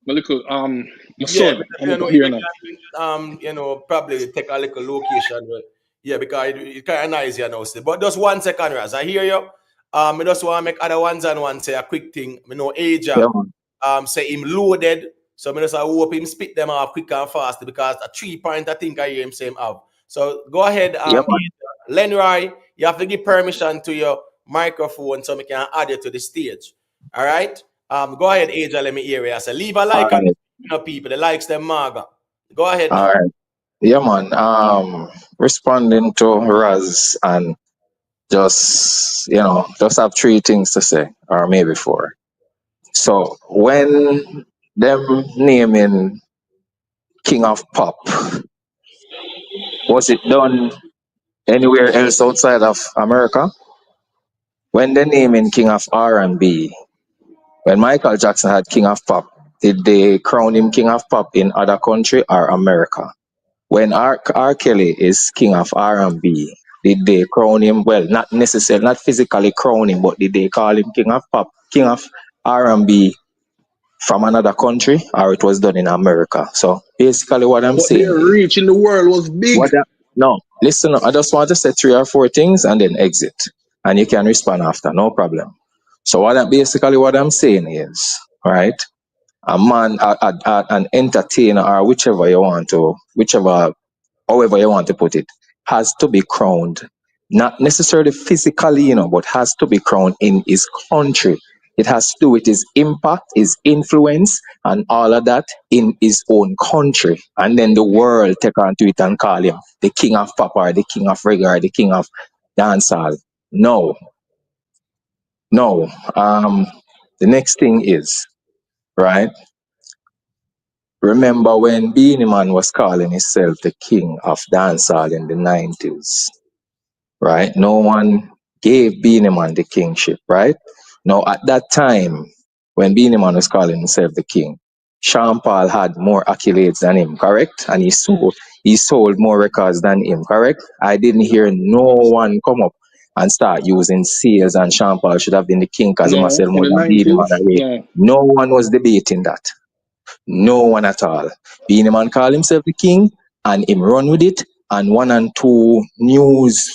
my little my Yeah, son, I'm you know, up if here you now. can, probably take a little location. But yeah, because it's kind of nice, you know. Still. But just 1 second, Raz. I hear you. I just want to make other ones and one say a quick thing. I know Aja, Yeah, man. say him loaded. So I just hope him spit them off quick and fast because a 3 point I think I hear him say him have. So go ahead, Yeah, man. Lenroy, you have to give permission to your microphone so we can add you to the stage. All right? Go ahead, Aja, let me hear you. So leave a All like on right. the people, the likes them maga. Go ahead All now. right. Yeah, man. Responding to Raz and just have three things to say, or maybe four. So when them naming King of Pop, was it done anywhere else outside of America? When they naming King of R&B, when Michael Jackson had King of Pop, did they crown him King of Pop in other country or America? When R. Kelly is King of R&B, did they crown him? Well, not necessarily, not physically crown him, but did they call him King of Pop, King of R&B from another country, or it was done in America? So basically, what I'm But their saying is, reach in the world was big. no, listen, I just want to say three or four things and then exit, and you can respond after, no problem. So basically what I'm saying is, right? A man, an entertainer, or however you want to put it, has to be crowned, not necessarily physically, but has to be crowned in his country. It has to do with his impact, his influence, and all of that in his own country. And then the world take on to it and call him the king of pop or the king of reggae or the king of dancehall. No, no. The next thing is, right? Remember when Beenie Man was calling himself the king of dancehall in the 90s, right? No one gave Beenie Man the kingship, right? Now, at that time, when Beenie Man was calling himself the king, Sean Paul had more accolades than him, correct? And he sold more records than him, correct? I didn't hear no one come up and start using sales and Sean Paul should have been the king because he must No, sell in more the than Beenie Man 90s, away. no. No one was debating that. No one at all. Beenie Man call himself the king and him run with it, and one and two news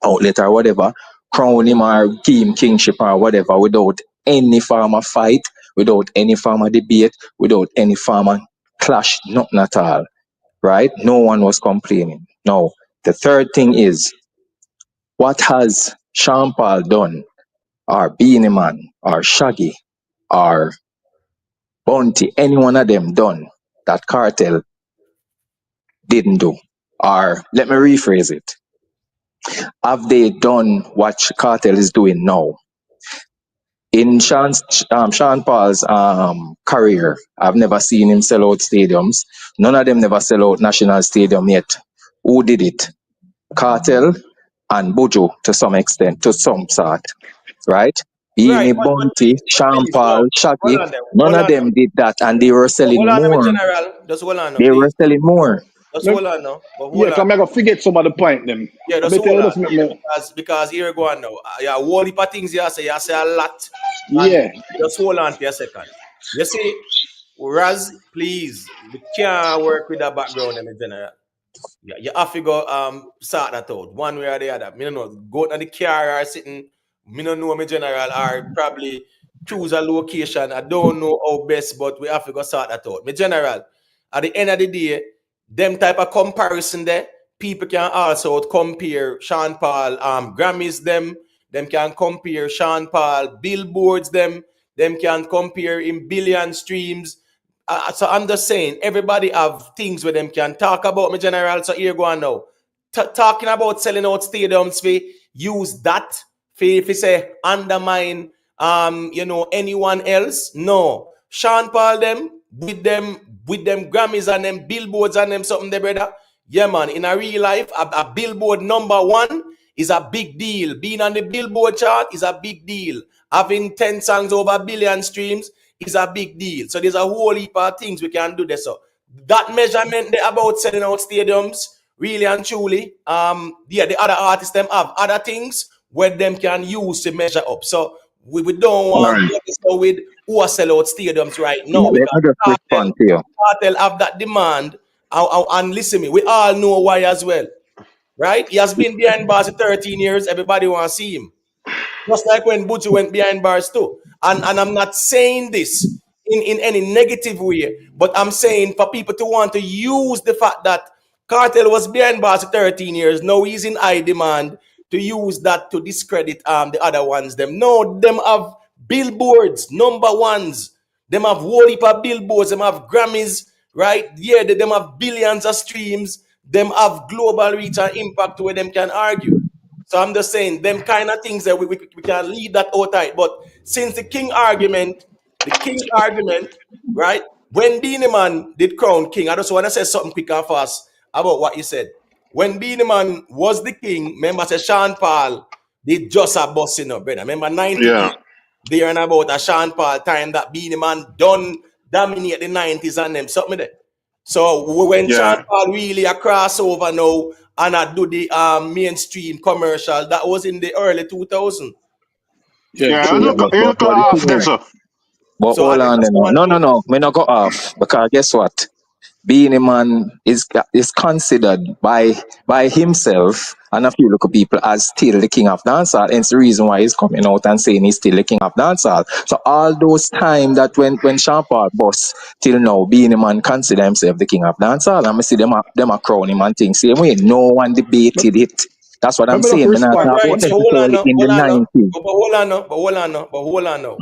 outlet or whatever crown him or give him kingship or whatever without any form of fight, without any form of debate, without any form of clash, nothing at all. Right? No one was complaining. Now, the third thing is, what has Sean Paul done, or Beenie Man, or Shaggy, or Bounty, any one of them done that Cartel didn't do? Or let me rephrase it. Have they done what Cartel is doing now? In Sean Paul's career, I've never seen him sell out stadiums. None of them never sell out national stadium yet. Who did it? Cartel and Bojo to some extent, to some sort, right? Right, Beanie, Bounty, Sean please, no. Paul, Hold Shaggy, on there. none of them did that, and they were selling Hold on, my more. general. Just hold on, now, They were please. selling more. Just hold on now. But Yeah, hold on. come I go forget some of the point them. Yeah, I just better hold you on. just make Yeah, me, because here we go on now. Yeah, whole heap of things you say a lot. And yeah. just hold on for a second. You see, Raz, please, we can't work with that background in the general. Yeah, you have to go sort that out one way or the other. Me don't know. Go to the car or sitting. Me don't know me general or probably choose a location. I don't know how best, but we have to go sort that out. Me general. At the end of the day, them type of comparison there, people can also compare Sean Paul Grammys them can compare Sean Paul billboards them can compare in billion streams. So I'm just saying, everybody have things where them can talk about me general. So here go on now. Talking about selling out stadiums, for use that for say undermine anyone else. No. Sean Paul them Grammys and them billboards and them something there, brother. Yeah, man. In a real life, a billboard number one is a big deal. Being on the Billboard chart is a big deal. Having 10 songs over 1 billion streams is a big deal. So there's a whole heap of things we can do there. So that measurement there about selling out stadiums, really and truly, the other artists them have other things where them can use to measure up. So we don't want to go with who are sell out stadiums right now. Let me just respond to you. Cartel have that demand. And listen me, we all know why as well. Right? He has been behind bars for 13 years. Everybody want to see him. Just like when Butchie went behind bars too. And I'm not saying this in any negative way, but I'm saying for people to want to use the fact that Cartel was behind bars for 13 years. Now he's in high demand to use that to discredit the other ones. No, them have billboards, number ones. Them have whole heap of billboards. Them have Grammys, right? Yeah, them have billions of streams. Them have global reach and impact where them can argue. So I'm just saying, them kind of things that we can leave that outside. But since the king argument, right? When Beenie Man did crown king, I just want to say something quick and fast about what you said. When Beenie Man was the king, remember say Sean Paul did just a busting up, brother. Remember 90s? Yeah. They earn about a Sean Paul time that Beenie Man done dominate the 90s and them something there. So when Sean Paul really a crossover now and I do the mainstream commercial, that was in the early 2000s. Yeah, look off there, sir. But So hold on, no. Me not go off because guess what? Beenie Man is considered by himself and a few local people as still the king of dancehall. Hence the reason why he's coming out and saying he's still the king of dancehall. So all those time that when Sean Paul boss till now, Beenie Man consider himself the king of dancehall. And I see them a crown him and things. Same way, no one debated it. That's what I'm saying. Right, so hold on now.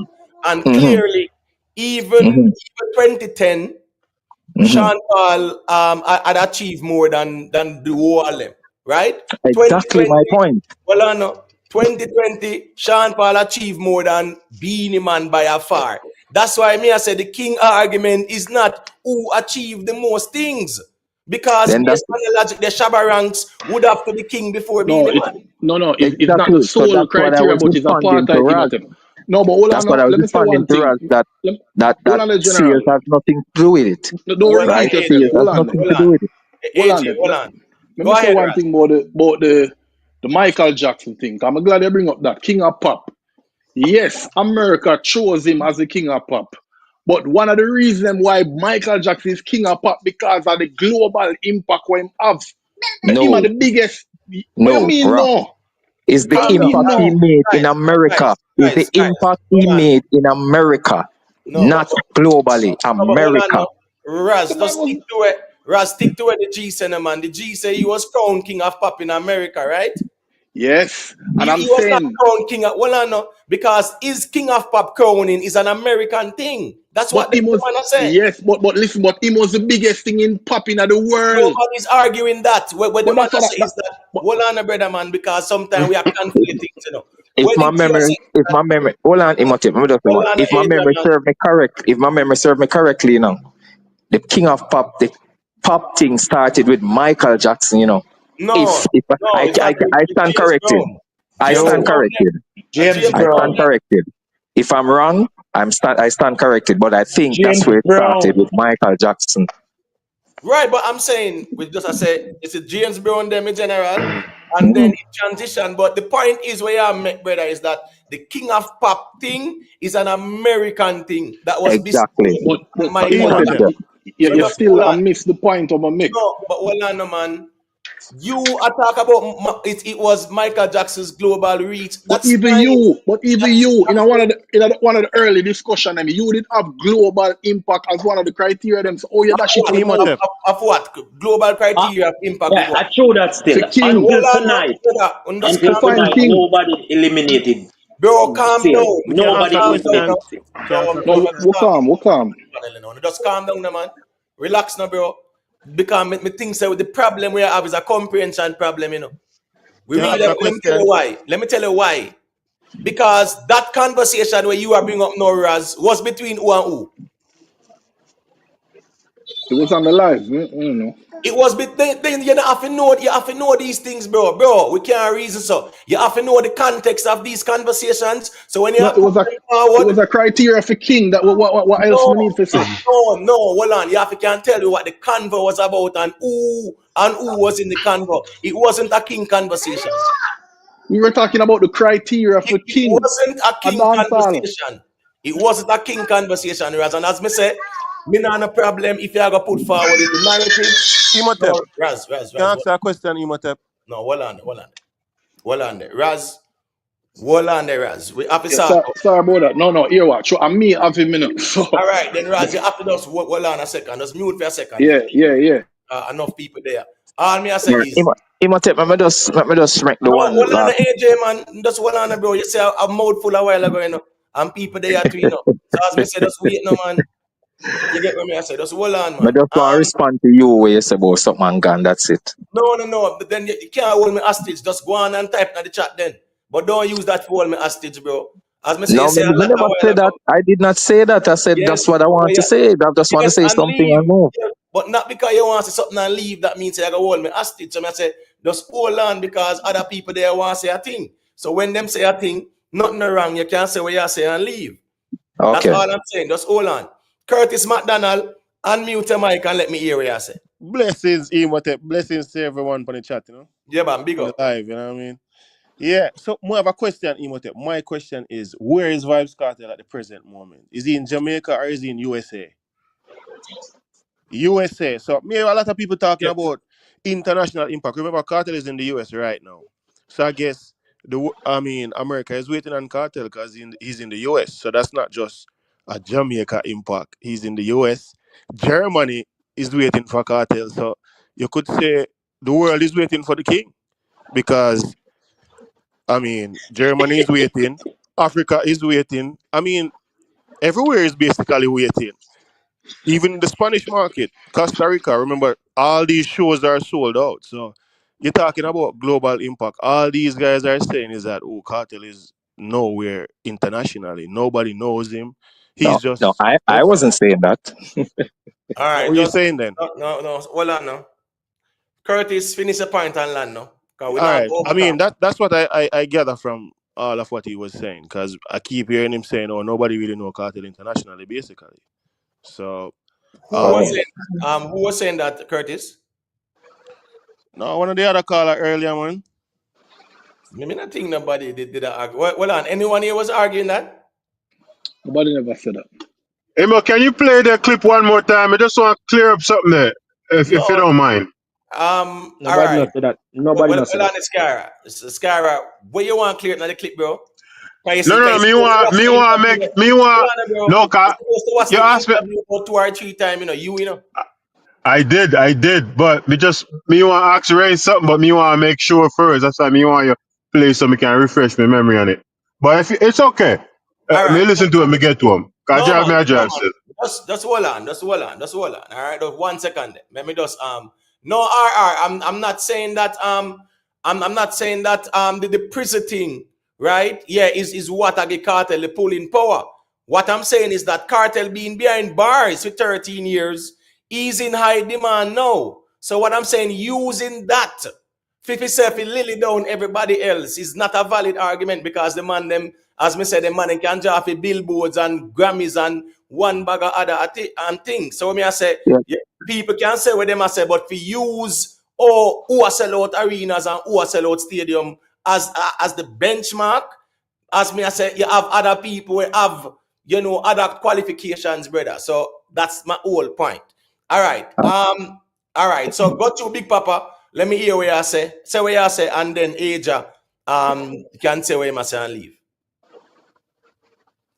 And clearly, even 2010, Sean Paul had achieved more than the whole of them, right? Exactly my point. 2020, Sean Paul achieved more than Beenie Man by a far. That's why I said the king argument is not who achieved the most things. Because based on the logic, the Shabba ranks would have to be king before Beenie Man. It's not the sole criteria, but it's a part of it. No, but hold on. Let me say one thing. That Sears has nothing to do with it. Don't repeat yourself. Hold on. Hold on. Let me say one thing about the Michael Jackson thing. I'm glad you bring up that King of Pop. Yes, America chose him as the King of Pop. But one of the reasons why Michael Jackson is King of Pop because of the global impact we have. No. Him are the biggest. No, what you mean no? It's the impact he made in America. It's the impact he made in America, not globally. America. Raz, just stick to it. Raz, stick to it. The G said, man. The G said he was crowned King of Pop in America, right? Yes, and I'm he was saying not crowned King of because his King of Pop crowning is an American thing. That's what they want to say. Yes, but listen, but he was the biggest thing in popping in the world. Nobody's arguing that. What the man say is that hold on, brother man, because sometimes we are conflicting things, you know. If my memory, hold on, Imhotep, if my memory serve me correctly, you know, the King of Pop, the pop thing started with Michael Jackson, you know. I stand corrected. I stand corrected. If I'm wrong, I stand corrected, but I think that's where it started with Michael Jackson. Right, but I'm saying, I said, it's a James Brown them in general, and then it transition. But the point is where I met, brother, is that the King of Pop thing is an American thing. That was exactly. You still miss the point of a make. No, but hold on, man. You are talking about it was Michael Jackson's global reach. But even you, in one of the early discussion, I mean, you did have global impact as one of the criteria. Them, so of what global criteria of impact? Yeah, I show that still. Until tonight, nobody eliminated. Bro, calm down. Nobody eliminated. What calm? Just calm down, man. Relax now, bro. Because me think so the problem we have is a comprehension problem, you know. Let me tell you why. Because that conversation where you are bringing up now, Raz, was between who and who? It was on the live, you know. It was then you have to know these things, bro. Bro, we can't reason so. You have to know the context of these conversations. So when you No, put them it was forward, a criteria for king. That what else we need to say? no, hold on. You have to can tell you what the convo was about and who was in the convo. It wasn't a king conversation. We were talking about the criteria for It king. wasn't a A king dancehall. conversation. It wasn't a king conversation, Raz. And as me say, me not no problem if you are gonna put forward the narrative. Imhotep, No, Raz. can I ask you a question, Imhotep? No, hold on there. Raz, hold on there, Raz. We have to Yes, start. sorry about that. No, ear watch. So I'm me having a minute. So All right, then Raz, you have to just hold on a second. Just mute for a second. yeah. Enough people there. All me I say is Imhotep, let me just make the no, one hold on last. AJ man. Just hold on, bro. You say a mouthful a while ago, you know. And people there too, you know. So as me say, just wait no man. You get what me I say? Just hold on, I man. just want to respond to you where you say about something and gone, that's it. No. But then you can't hold me hostage. Just go on and type in the chat then. But don't use that to hold me hostage, bro. As me say, you No, say a me lot a never while said that. ago. I did not say that. I said Yes, that's what I want to say. I just want to yes, say and something leave. and move. Yeah, but not because you want to say something and leave, that means you're going to hold me hostage. So I say, just hold on because other people there want to say a thing. So when them say a thing, nothing wrong. You can't say what you say and leave. That's Okay. all I'm saying. Just hold on. Curtis McDonald, unmute your mic and let me hear what you say. Blessings, Imhotep. Blessings to everyone on the chat, you know, Yeah, man, big on the up. live, you know what I mean? Yeah, so I have a question, Imhotep. My question is, where is Vybz Kartel at the present moment? Is he in Jamaica or is he in USA? USA. So me a lot of people talking Yeah. about international impact. Remember, Cartel is in the US right now. So I guess America is waiting on Cartel because he's in the US. So that's not just a Jamaica impact. He's in the US. Germany is waiting for Cartel. So you could say the world is waiting for the king because Germany is waiting. Africa is waiting. Everywhere is basically waiting. Even the Spanish market, Costa Rica, remember, all these shows are sold out. So you're talking about global impact. All these guys are saying is that, Cartel is nowhere internationally. Nobody knows him. No, He's just, I wasn't saying that. All what right, were you just saying then? no. Hold on now. Curtis, finish a point and land now. Because we All not right. go over talk. That's what I gather from all of what he was saying. Because I keep hearing him saying, nobody really know Cartel internationally, basically. So, Oh, Who was saying that, Curtis? no, one of the other caller earlier, man. Maybe not think nobody did that argue. Well on. Anyone here was arguing that? Nobody never said that. Emo, can you play the clip one more time? I just want to clear up something there, No. if you don't mind. All Nobody right. not say that. Nobody not say Well that. on the Skyra. Skyra, where you want to clear it now the clip, bro? Can you see, No, can no, you me supposed to want, watch me the want interview? make, me Hold want. on, bro. No, You're cause supposed to watch you the asked me. interview about 2 or 3 times, you know. I did, but me want to ask Ray something, but me want to make sure first. That's why me want you play so me can refresh my memory on it. But if it's okay, All me right. listen to it, me get to him. Cause No drive man, me a no drive man. still. Just hold on, All right, just 1 second. Let me just no RR. I'm not saying that I'm not saying that the prison thing, right? Yeah, is what the cartel the pulling power. What I'm saying is that cartel being behind bars for 13 years is in high demand now. So what I'm saying, using that 57 lily down everybody else is not a valid argument because the man them, as me said, the man them can draw for billboards and Grammys and one bag of other and things. So me I say, yeah. yeah, people can say what them I say, but for use or who are sell out arenas and who are sell out stadium as the benchmark, as me I say, you have other people who have other qualifications, brother. So that's my whole point. All right. All right. So go to Big Papa. Let me hear what you say. Say what you say, and then Aja you can say what you must say and leave.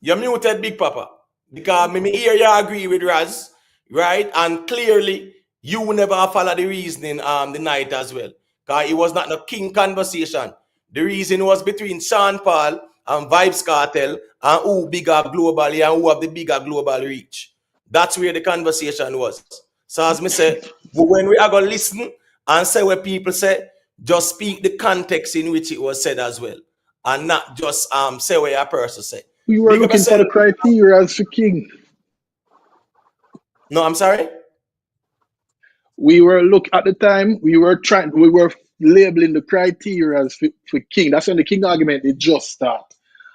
You're muted, Big Papa. Because me hear you agree with Raz, right? And clearly you never follow the reasoning the night as well. Because it was not a king conversation. The reason was between Sean Paul and Vybz Cartel and who bigger globally and who have the bigger global reach. That's where the conversation was. So as me say, when we are going to listen and say what people say, just speak the context in which it was said as well. And not just say what a person say. We were Big up looking for yourself. the criteria for king. No, I'm sorry. we were at the time we were labeling the criteria for King. That's when the King argument did just start.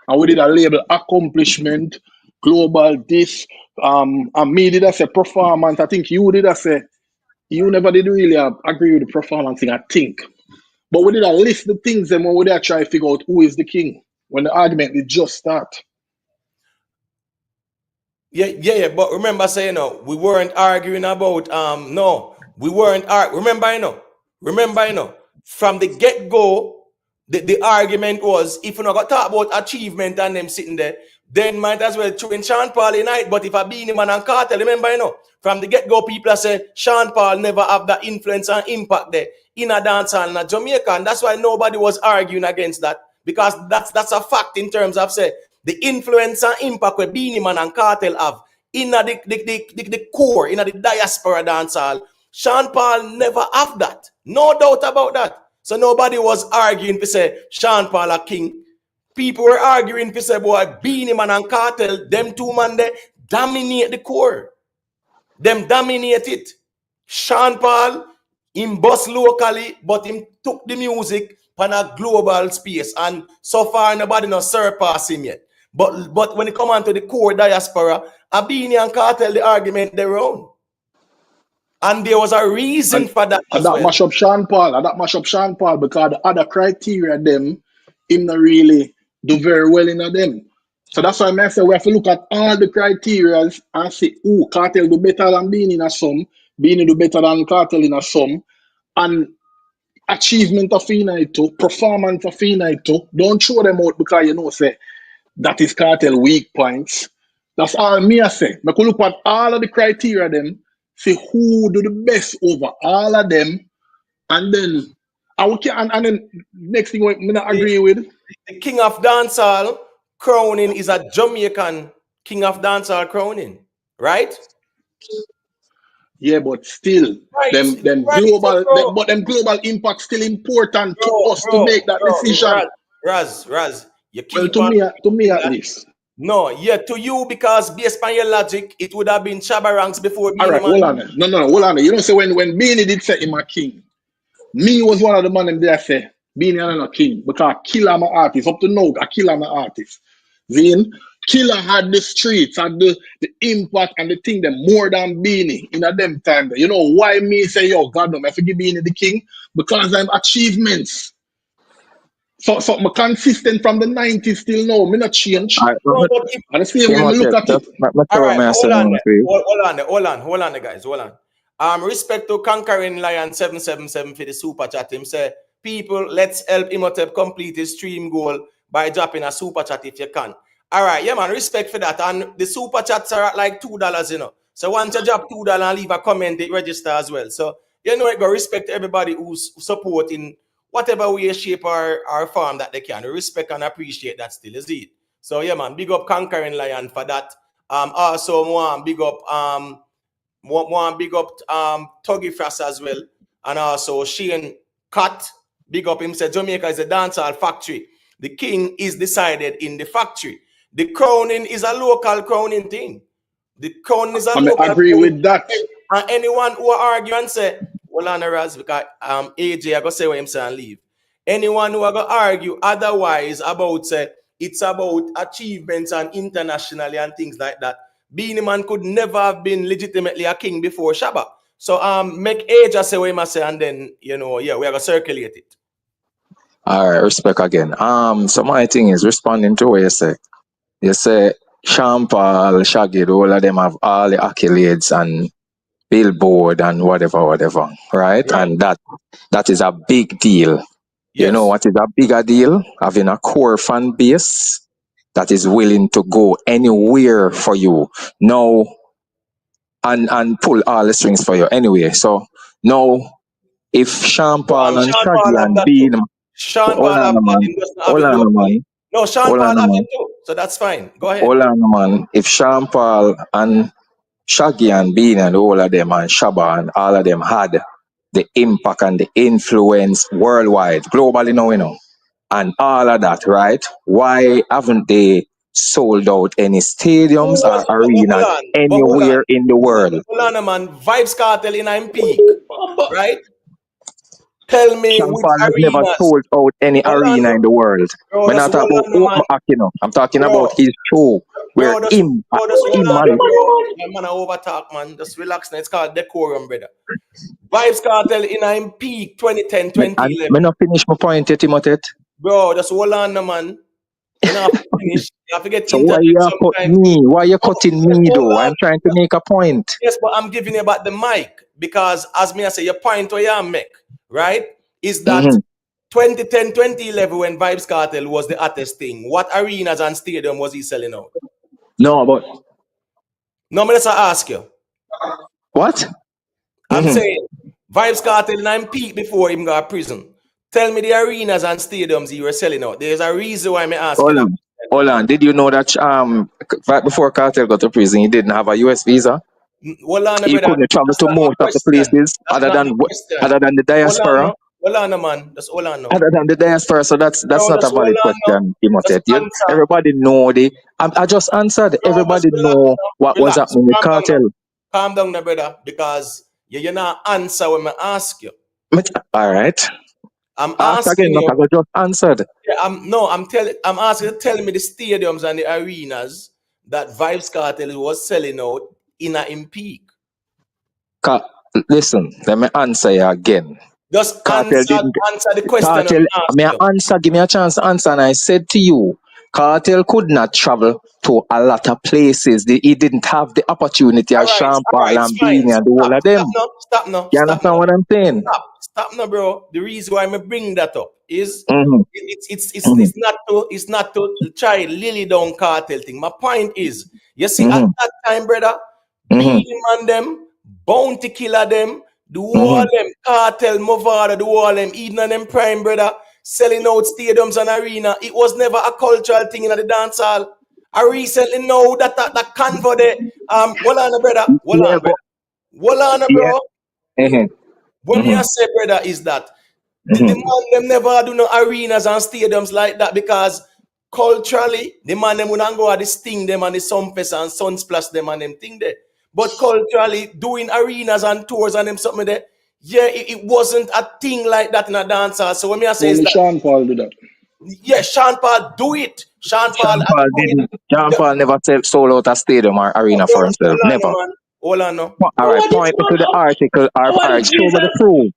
And we did a label accomplishment, global this, and me did I say performance. I think you did I say you never did really agree with the performance thing, I think. But we did a list the things and when we did try to figure out who is the king when the argument did just start. Yeah. But remember, say, we weren't arguing about no, we weren't remember, from the get-go, the argument was if you not got talk about achievement and them sitting there, then might as well throw in Sean Paul in night. But if I Beenie Man and Cartel, remember, from the get-go, people say Sean Paul never have that influence and impact there in a dancehall in a Jamaica, and that's why nobody was arguing against that, because that's a fact in terms of say the influence and impact where Beenie Man and Cartel have in the core, in the diaspora dancehall. Sean Paul never have that. No doubt about that. So nobody was arguing to say Sean Paul a king. People were arguing to say, boy, Beenie Man and Cartel, them two man they dominate the core. Them dominate it. Sean Paul, him bust locally, but him took the music on a global space. And so far, nobody no surpass him yet. But when it come on to the core diaspora, Beenie and Cartel, the argument their own. And there was a reason for that as well. Mash up Sean Paul because the other criteria them him not really do very well in them. So that's why I say we have to look at all the criteria and see who Cartel do better than Beenie in a some, Beenie do better than Cartel in a some, and achievement of finite, performance of finite. Don't throw them out because say that is Cartel weak points. That's all me I say. I could look at all of the criteria them, see who do the best over all of them, and then and then next thing we not agree with. The king of dancehall crowning is a Jamaican king of dancehall crowning, right? Yeah, but still, right. them global impact still important to us to make that decision. Raz, you keep to me at least. No, yeah, to you, because based on your logic, it would have been Shabba ranks before Beenie. All right, hold on. No, hold on. You know, say when Beenie did say him a king, me was one of the men there say Beenie and a king because Killer my artist. Up to now, I Killer my artist. Then Killer had the streets, had the impact and the thing them more than Beenie in a them time. You know why me say yo God no, I forgive Beenie the king because I'm achievements. So I'm consistent from the 90s till now. Me not change. Right, and the same way me look at it. All right, hold on, guys, hold on. Respect to Conquering Lion 777 for the super chat. Him say, people, let's help Imhotep complete his stream goal by dropping a super chat if you can. All right, yeah, man, respect for that. And the super chats are at like $2, So once you drop $2 and leave a comment, it register as well. So, it go respect everybody who's supporting whatever way, shape, or form that they can. Respect and appreciate that still, is it? So, yeah, man, big up Conquering Lion for that. Also, one big up Tuggy Frost as well. And also Shane Cut, big up him, said Jamaica is a dancehall factory. The king is decided in the factory. The crowning is a local crowning thing. The crowning is a local. I agree with that. And anyone who argue and say, well, on the Raz, because AJ, I go say what him say and leave. Anyone who are going to argue otherwise about say it's about achievements and internationally and things like that, Beenie Man could never have been legitimately a king before Shabba. So make AJ say what him say, and then we are gonna circulate it. All right, respect again. So my thing is responding to what you say. You say Sean Paul, Shaggy, all of them have all the accolades and Billboard and whatever, right? And that is a big deal. Yes. You know what is a bigger deal? Having a core fan base that is willing to go anywhere for you. Now, and pull all the strings for you anyway. So now, if Sean Paul and Shaggy and Beenie, Sean Paul have that, man. No, Sean Paul have it too. So that's fine. Go ahead. Hold on, man. If Sean Paul and Shaggy and Beenie and all of them and Shabba and all of them had the impact and the influence worldwide, globally now, and all of that, right? Why haven't they sold out any stadiums or arenas anywhere in the world? Hold on, man. Vybz Kartel in peak. right? Tell me Sean which Paul has never arenas. sold out any Hold on, arena in the world. bro. We're Just not hold talking about on, open man. act, you know. I'm talking Bro, about his show where bro, just him hold on, and bro. My man, I overtalk, man. Just relax. Now. It's called decorum, brother. Vybz Cartel in a peak 2010, and 2011. me not finish my point yet, Timothy. Bro, just hold on, man. You know, finish. You have to get So why interject you cut sometimes. me? Why you Oh, cutting just me hold though? on. I'm trying to make a point. Yes, but I'm giving you about the mic because, as me I say, your point where you make, right, is that Mm-hmm. 2010, 2011 when Vybz Cartel was the hottest thing. What arenas and stadium was he selling out? No, but No, me just ask you. what? I'm Mm-hmm. saying Vybz Cartel and I'm peak before him got prison. Tell me the arenas and stadiums he were selling out. There's a reason why I'm asking Hold that. on. Hold on. Did you know that right before Cartel got to prison, he didn't have a US visa? Hold on, He brother. couldn't travel That's to not my most of the question. places That's not my question. other than the Hold on, diaspora. no. Hold on, man. Just hold on, no. Other than the diaspora, so that's Bro, not a just hold valid on, no. question, Timothy. Just answer. Everybody know I just answered. Bro, just Everybody relax, know no. what was Relax. happening with Calm down, no. Cartel. Calm down, no, brother. Because you're not answer when I ask you. All right. I'm Ask again, asking not you. I got just answered. Yeah, I'm asking you to tell me the stadiums and the arenas that Vybz Cartel was selling out in a peak. Listen, let me answer you again. Just Cartel didn't. answer the question Cartel, I'm may I asking you. answer? Give me a chance to answer. And I said to you, Cartel could not travel to a lot of places. He didn't have the opportunity as Sean All Paul right, and fine. Beenie and the whole of them. Stop now. You understand what I'm saying? Stop now, bro. The reason why I bring that up is Mm-hmm. it's not to try lily down cartel thing. My point is, you see, at Mm-hmm. that time, brother, Mm-hmm. Beenie Man them, Bounty Killer them, the wall Mm-hmm. them, Cartel, Movada, the wall them, even on them prime, brother, selling out stadiums and arena. It was never a cultural thing in the dance hall. I recently know that convo there. Hold on, brother. Hold Yeah, on, but brother. Hold on, yeah. bro. Mm-hmm. When me I Mm-hmm. say, brother, is that the Mm-hmm. man them never do no arenas and stadiums like that because culturally, the man them wouldn't go at the Sting them and the Sunfest and Sunsplash them and them thing there. But culturally, doing arenas and tours and them something there, yeah, it wasn't a thing like that in a dancer. So when me I say is Only that, Sean Paul do that. yeah, Sean Paul do it. Sean Paul Sean at the Paul point. didn't. Sean Yeah, Paul never sold out a stadium or bro, arena for himself. hold on, Never. no, man. Hold on, no. All right. Point me to the article. Or show me the proof.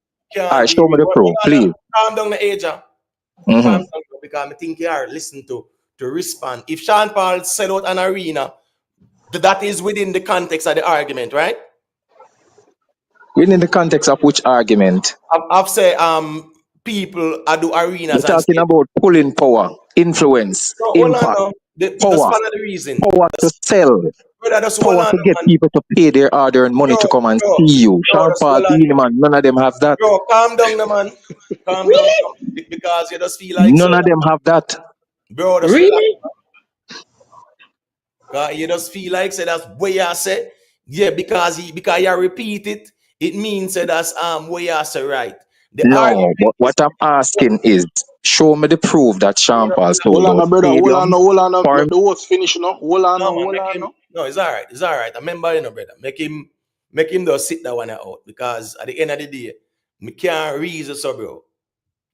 All Can't right. be. Show me the Hold proof, on, no. please. Calm down the age. Calm Mm-hmm. down because I think you are listening to respond. If Sean Paul sell out an arena, that is within the context of the argument, right? Within the context of which argument? I've said people do We're arenas and talking stadiums. about pulling power, influence, So hold on impact, now. Just power, follow the reason. power to sell, Brother, just hold power on, to get man. people to pay their hard-earned money to come and see you. Sean Just Paul, hold on. Beenie Man, none of them have that. Bro, calm down, no, man. Calm down, no. Because you just feel like None say, of them have that. bro, just relax. You just feel like say that's what you say. Yeah, because you repeat it, it means that that's what you say, right. The No, argument but is what I'm asking is, show me the proof that Sean Paul Hold sold on, out no, brother. Hold on, stadium no, hold on, no. for Let the host finish, no. Hold on, no no, man, hold on, no. no, it's all right. It's all right. I remember, brother. Make him just sit that one out because at the end of the day, me can't reason so, bro.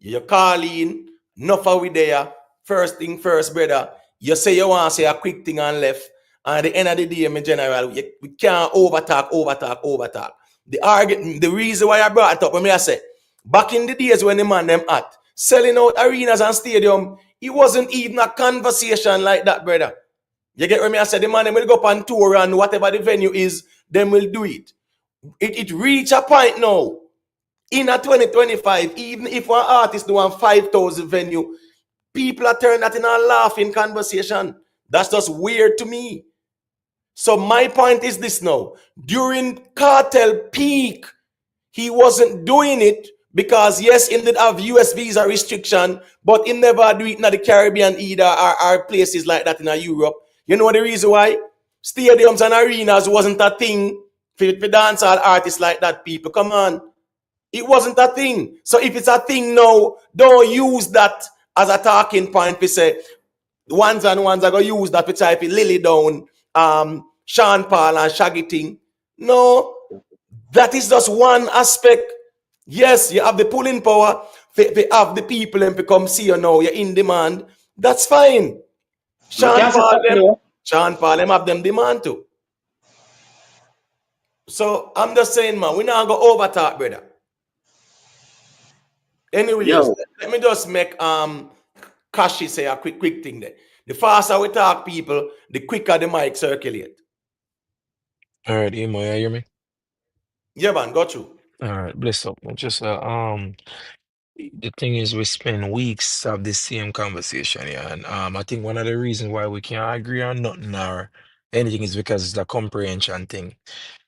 You call in, enough of we there. First thing first, brother. You say you want to say a quick thing and left. And at the end of the day, my general, we can't overtalk. The reason why I brought it up, when me I say, back in the days when the man them at selling out arenas and stadium, it wasn't even a conversation like that, brother. You get what me I said? The man them will go up on tour and whatever the venue is, them will do it. It reach a point now in a 2025, even if one artist do a 5,000 venue, people are turning that in a laughing conversation. That's just weird to me. So my point is this now. During Cartel peak, he wasn't doing it because yes, he did have US visa restriction, but he never do it in the Caribbean either or places like that in Europe. You know the reason why? Stadiums and arenas wasn't a thing for dancehall artists like that, people. Come on. It wasn't a thing. So if it's a thing now, don't use that as a talking point. We say ones and ones are gonna use that to type it Lily down, Sean Paul and Shaggy thing. No, that is just one aspect. Yes, you have the pulling power. They have the people and become see you now. You're in demand. That's fine. You can't say that though. Sean Paul them have them demand too. So I'm just saying, man, we not go over talk, brother. Anyways, Yo, let me just make Kashi say a quick thing there. The faster we talk, people, the quicker the mic circulate. All right, Emo, you hear me? Yeah, man, got you. All right, bless up. Just the thing is, we spend weeks of the same conversation, yeah, and I think one of the reasons why we can't agree on nothing or anything is because it's the comprehension thing.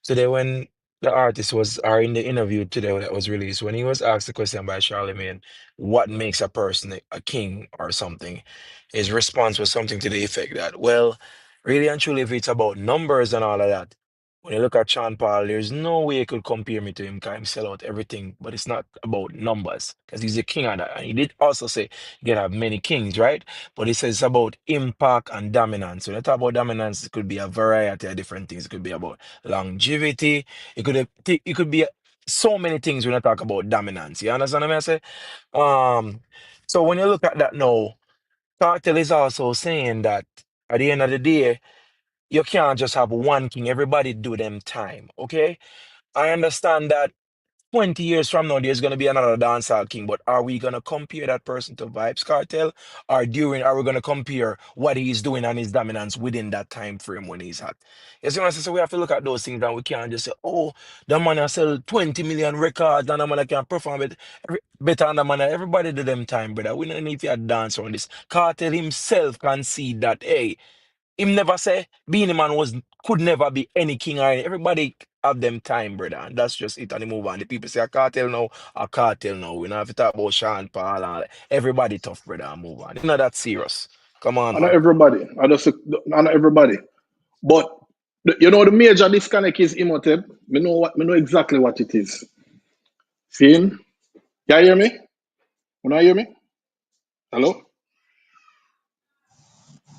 Today, when the artist was, or in the interview today that was released, when he was asked the question by Charlemagne, what makes a person a king or something, his response was something to the effect that, well, really and truly, if it's about numbers and all of that. When you look at Sean Paul, there's no way you could compare me to him because him sell out everything, but it's not about numbers because he's a king of that. And he did also say you can have many kings, right? But he says it's about impact and dominance. When you talk about dominance, it could be a variety of different things. It could be about longevity. It could be so many things when I talk about dominance. You understand what I say? Um, so when you look at that now, Cartel is also saying that at the end of the day, you can't just have one king. Everybody do them time. Okay. I understand that 20 years from now there's gonna be another dancehall king, but are we gonna compare that person to Vybz Cartel? Or during are we gonna compare what he's doing and his dominance within that time frame when he's hot? You see what I'm saying? So we have to look at those things and we can't just say, oh, the man has sell 20 million records and the man can perform it better than the man. Everybody do them time, brother. We don't need to dance on this. Cartel himself can see that, hey, him never say Beenie Man could never be any king or any. Everybody have them time, brother. And that's just it and the move on. The people say a cartel now, a cartel now. We don't have to talk about Sean Paul and all that. Everybody tough, brother, and move on. It's not that serious. Come on, I know man. everybody. I know everybody. But the major disconnect is Imhotep. Me know exactly what it is. See him? Can you hear me? Can you hear me? Hello?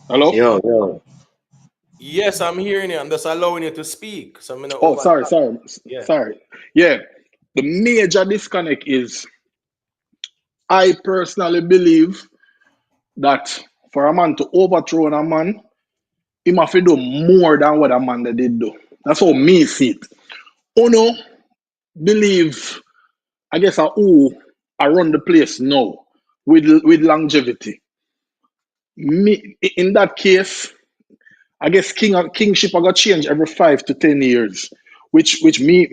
Hello? yo. Yes, I'm hearing you. I'm just allowing you to speak. So I'm gonna Oh, over. Yeah. sorry. Yeah. The major disconnect is I personally believe that for a man to overthrow a man, he must do more than what a man that did do. That's how me see it. Uno believe, I guess, who I run the place now with longevity. Me in that case, I guess kingship I got change every 5 to 10 years, which me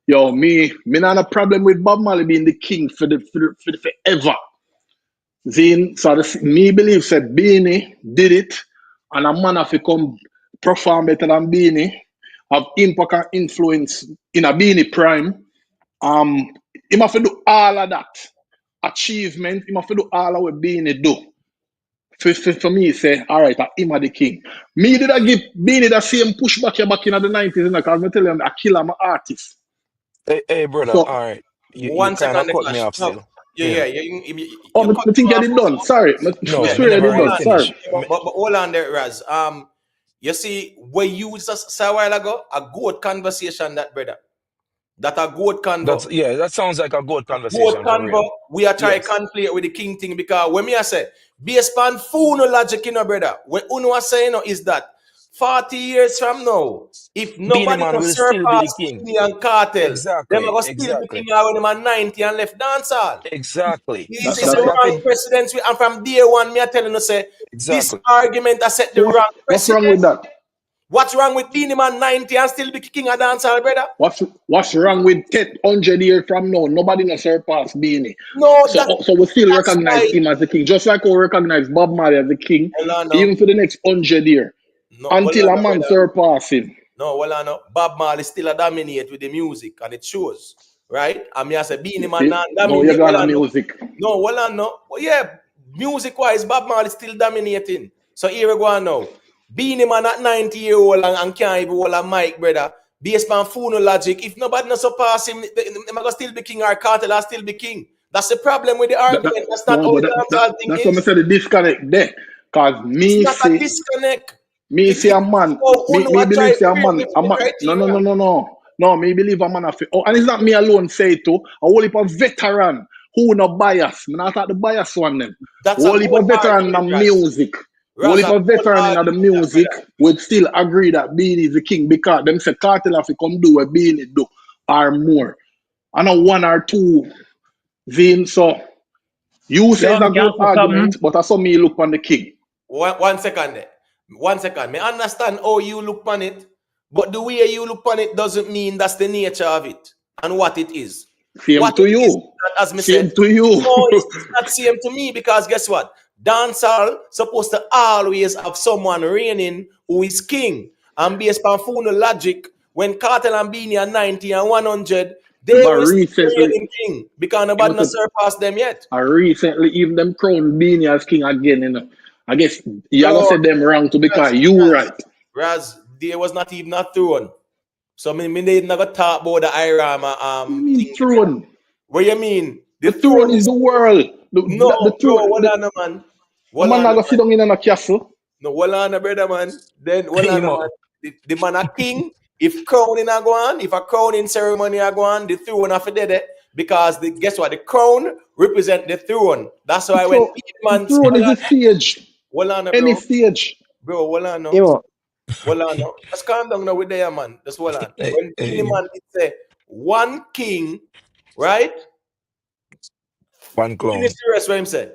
me not a problem with Bob Marley being the king for the forever. Then so me believe said Beenie did it, and a man have to come perform better than Beenie, have impact and influence in a Beenie prime. He have to do all of that achievement. He have to do all of what Beenie do. For me, say, all right, him are the king. Me did I give Beenie the same pushback here back in the 90s, because I tell him I kill him artist. Hey, brother. So, All right. You One kind of second, the cut me clash. off No, still. yeah. Yeah. oh, You cut I me think I off. did done. Sorry, I No, me swear I never did really done. Sorry. finish. But hold on there, Raz. You see, we used us a while ago a good conversation, that brother. That a good convo. That sounds like a good Good conversation for convo. real. We are trying to Yes. conflict with the king thing, because when me I say based on full no logic, brother. What Uno are saying is that 40 years from now, if Beenie nobody Man can will still be the surpass king. Beenie and Cartel, them are Exactly. gonna still be Exactly. king out when them are 90 and left dancehall. Exactly. He That, said So the that, we that, have wrong to precedence, and from day one, me I telling you say this exactly. argument I set the so wrong what's wrong with precedent. that? What's wrong with Beenie Man 90 and still be king of dancehall, brother? What's wrong with 100 years from now? Nobody no surpass Beanie. No, So we still that's recognize why. him as the king, just like we recognize Bob Marley as the king, Hold on, no. even for the next 100 years, No, hold until on, a no, man brother. surpass him. No, well, I know. Bob Marley still a dominate with the music, and it shows, right? I mean, I say Beenie You Man see? not No, you're dominate. Well, gonna I know. music. No, well, I know. Well, yeah, music-wise, Bob Marley still dominating. So here we go on now. Beenie Man at 90-year-old and can't even hold a mic, brother. Based on phone logic, if nobody not surpass him, they might still be king, or Cartel will still be king. That's the problem with the argument. That's not No, how but the dancehall thing that's what I is. said the disconnect there. Cause It's not a disconnect. me It, see it, a man, oh, me I try believe to say a create man, the no, criteria. no. No, me believe a man of it. Oh, and it's not me alone say it too. A whole heap of veteran who no bias. Me not talk the bias one them. That's a Whole heap good of veteran in the argument, Raz. music. Whole Raz, heap a of good veteran in the argument, that music brother. would still agree that Beenie is the king because them say Cartel have to come do what Beenie do or more. I know one or two Vin. So you say Yo, it's me a can good say argument, something. but I saw me look on the king. One second there. 1 second. Me understand how you look on it, but the way you look on it doesn't mean that's the nature of it and what it is. Same What to it is, you. as me Same said, to you. no, it's not same to me because guess what? Dancehall supposed to always have someone reigning who is king. And based on phone logic, when Cartel and Beenie are 90 and 100, they But will still recently, reigning king because you know, nobody not surpassed them yet. recently even them crown Beanie as king again, you know. I guess you gonna Bro, say them wrong too because Raz, you Raz, right. Raz, there was not even a throne. So me need not go talk about the Irama What do you mean thing. throne? What you mean? The The throne throne is is the world. The no, bro. throne. Hold on, man. A Hold man on, not gonna man. sit down in a castle. No, hold on, brother, man. Then hold on, man. Emo. The man a king. If crowning a go on, if a crowning ceremony a go on, the throne have to dead it because guess what? The crown represent the throne. That's why when The man throne is the stage. hold on, Any bro, stage. hold on, no. Emo, Hold on now. Just calm down now with there, man. Just hold on. Hey, When Beenie hey, Man did say one king, right? One clone. Finish the rest what him said.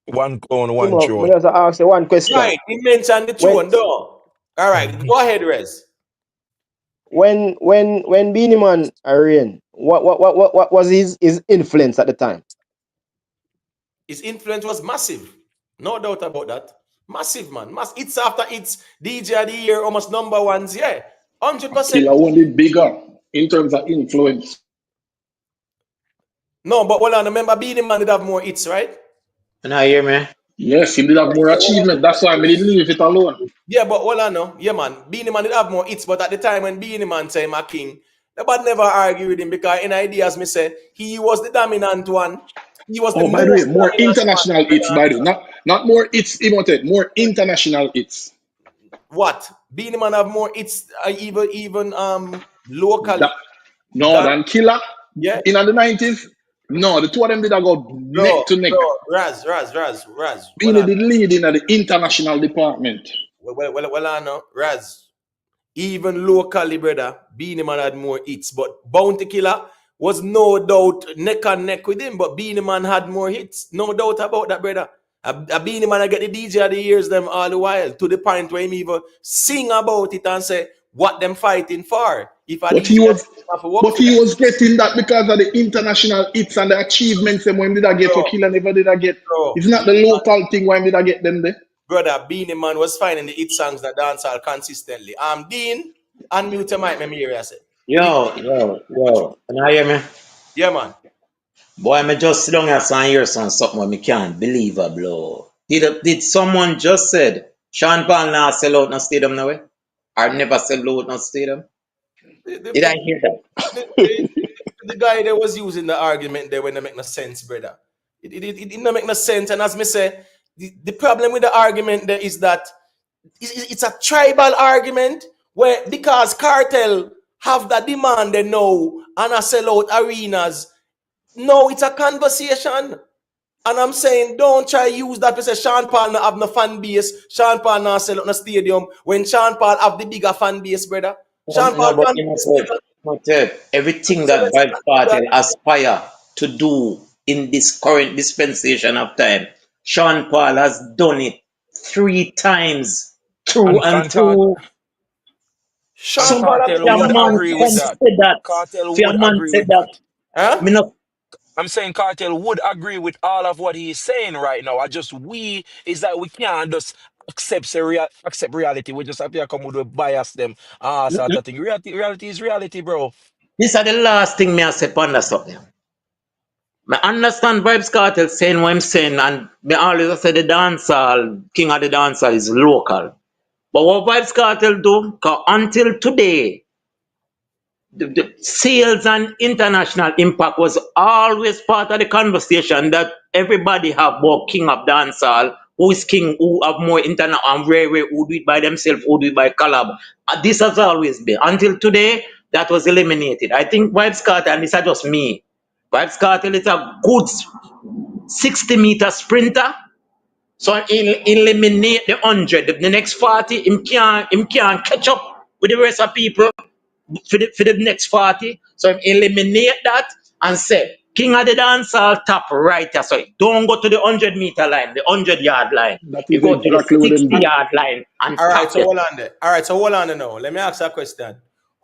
One clone, one Emo, me throne. just ask you one question. Right. He mentioned the When throne, though. All right. Go ahead, Rez. when Beenie Man reign, what was his influence at the time? His influence was massive. No doubt about that. Massive, man. It's after it's DJ of the year, almost number ones. Yeah. 100%. Killer only bigger in terms of influence. No, but hold on. Remember, Beenie Man did have more hits, right? Can I hear me? Yes, he did have more Yeah, hold on. achievement. That's why I didn't leave it alone. Yeah, but hold on now. Yeah, man. Beenie Man did have more hits, but at the time when Beenie Man say my king, nobody never argue with him because in ideas me say he was the dominant one. He was the Oh, by the way, most more dominant one. international hits, by the way. Not more hits, emoted, more international hits. What? Beenie Man have more hits even locally That no, than than Killer yeah. in the 90s. No, the two of them did go neck to neck. Raz. Being the lead in the international department. I know. Raz. Even locally, brother, Beenie Man had more hits. But Bounty Killer was no doubt neck and neck with him. But Beenie Man had more hits. No doubt about that, brother. A Beenie Man I get the DJ of the years them all the while to the point where him even sing about it and say what them fighting for. If a But DJ he was have to work but for he them. was getting that because of the international hits and the achievements and when did I get Bro, what Killer never did I get. It's not the Beenie Man, local thing when did I get them there. brother, Beenie Man was finding the hit songs that dance all consistently. Dean, unmute your mic, let me hear you say. Can I hear me? Yeah, man. Boy, me just sit down here and hear something what me can't believe a blow. Did someone just said Sean Paul now sell out no stadium now? Or never sell out no stadium? The, the, Did I the, hear that? the, the, the guy that was using the argument there when it make no sense, brother. It didn't make no sense. And as me say, the problem with the argument there is that it's a tribal argument where because cartel have that demand they know and a sell out arenas. No, it's a conversation. And I'm saying, don't try use that to say Sean Paul not have no fan base. Sean Paul not sell out no stadium when Sean Paul have the bigger fan base, brother. Sean Paul No, but can you know, everything so that let's Vybz not do that. Kartel aspire to do in this current dispensation of time, Sean Paul has done it 3 times through and And Cart through. and Sean Some Paul have the Cartel fear would bigger fan man agree with come base. that. say that. Cartel Fear would man agree say with that. that. Huh? Me no, I'm saying Cartel would agree with all of what he's saying right now. I just we is that we can't just accept reality. We just have to come with a bias them sort of thing. Reality is reality, bro. this is the last thing me I say ponder something. Me understand Vybz Kartel saying what I'm saying, and me always say the dancehall, king of the dancehall is local. But what Vybz Kartel do, 'cause until today, the sales and international impact was always part of the conversation that everybody have about king of dancehall, who is king, who have more international and who do it by themselves, who do it by collab. This has always been. Until today, that was eliminated. I think Vybz Cartel, and this is just me. Vybz Cartel is a good 60-meter sprinter. So he'll eliminate the 100. The next 40, him can't catch up with the rest of people for the next 40. So him eliminate that and say, King of the dancehall top right. So don't go to the 100-meter line, the 100-yard line. That You is go to the exactly what them do. 60-yard line and All right, tap so it. hold on there. All right, so hold on there now. Let me ask a question.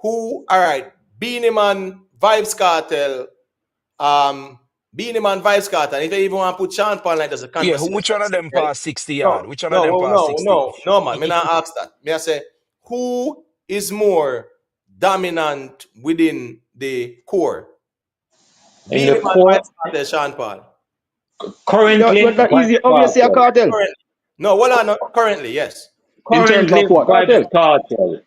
All right, Beenie Man, Vybz Cartel, Beenie Man, Vybz Cartel. If you even want to put Sean Paul like there's a Yeah, conversation, which one of them right? pass 60 No, yard? Which one of them no, pass no, 60? no, man. Me not ask that. Me I say, who is more dominant within the core? In Beenie the Man, core, Vybz Cartel, Sean Paul. currently, Not that Vybz easy. Obviously, a Cartel. cartel. Currently. No, hold on. Currently, yes. In terms Currently, of what? Vybz Cartel.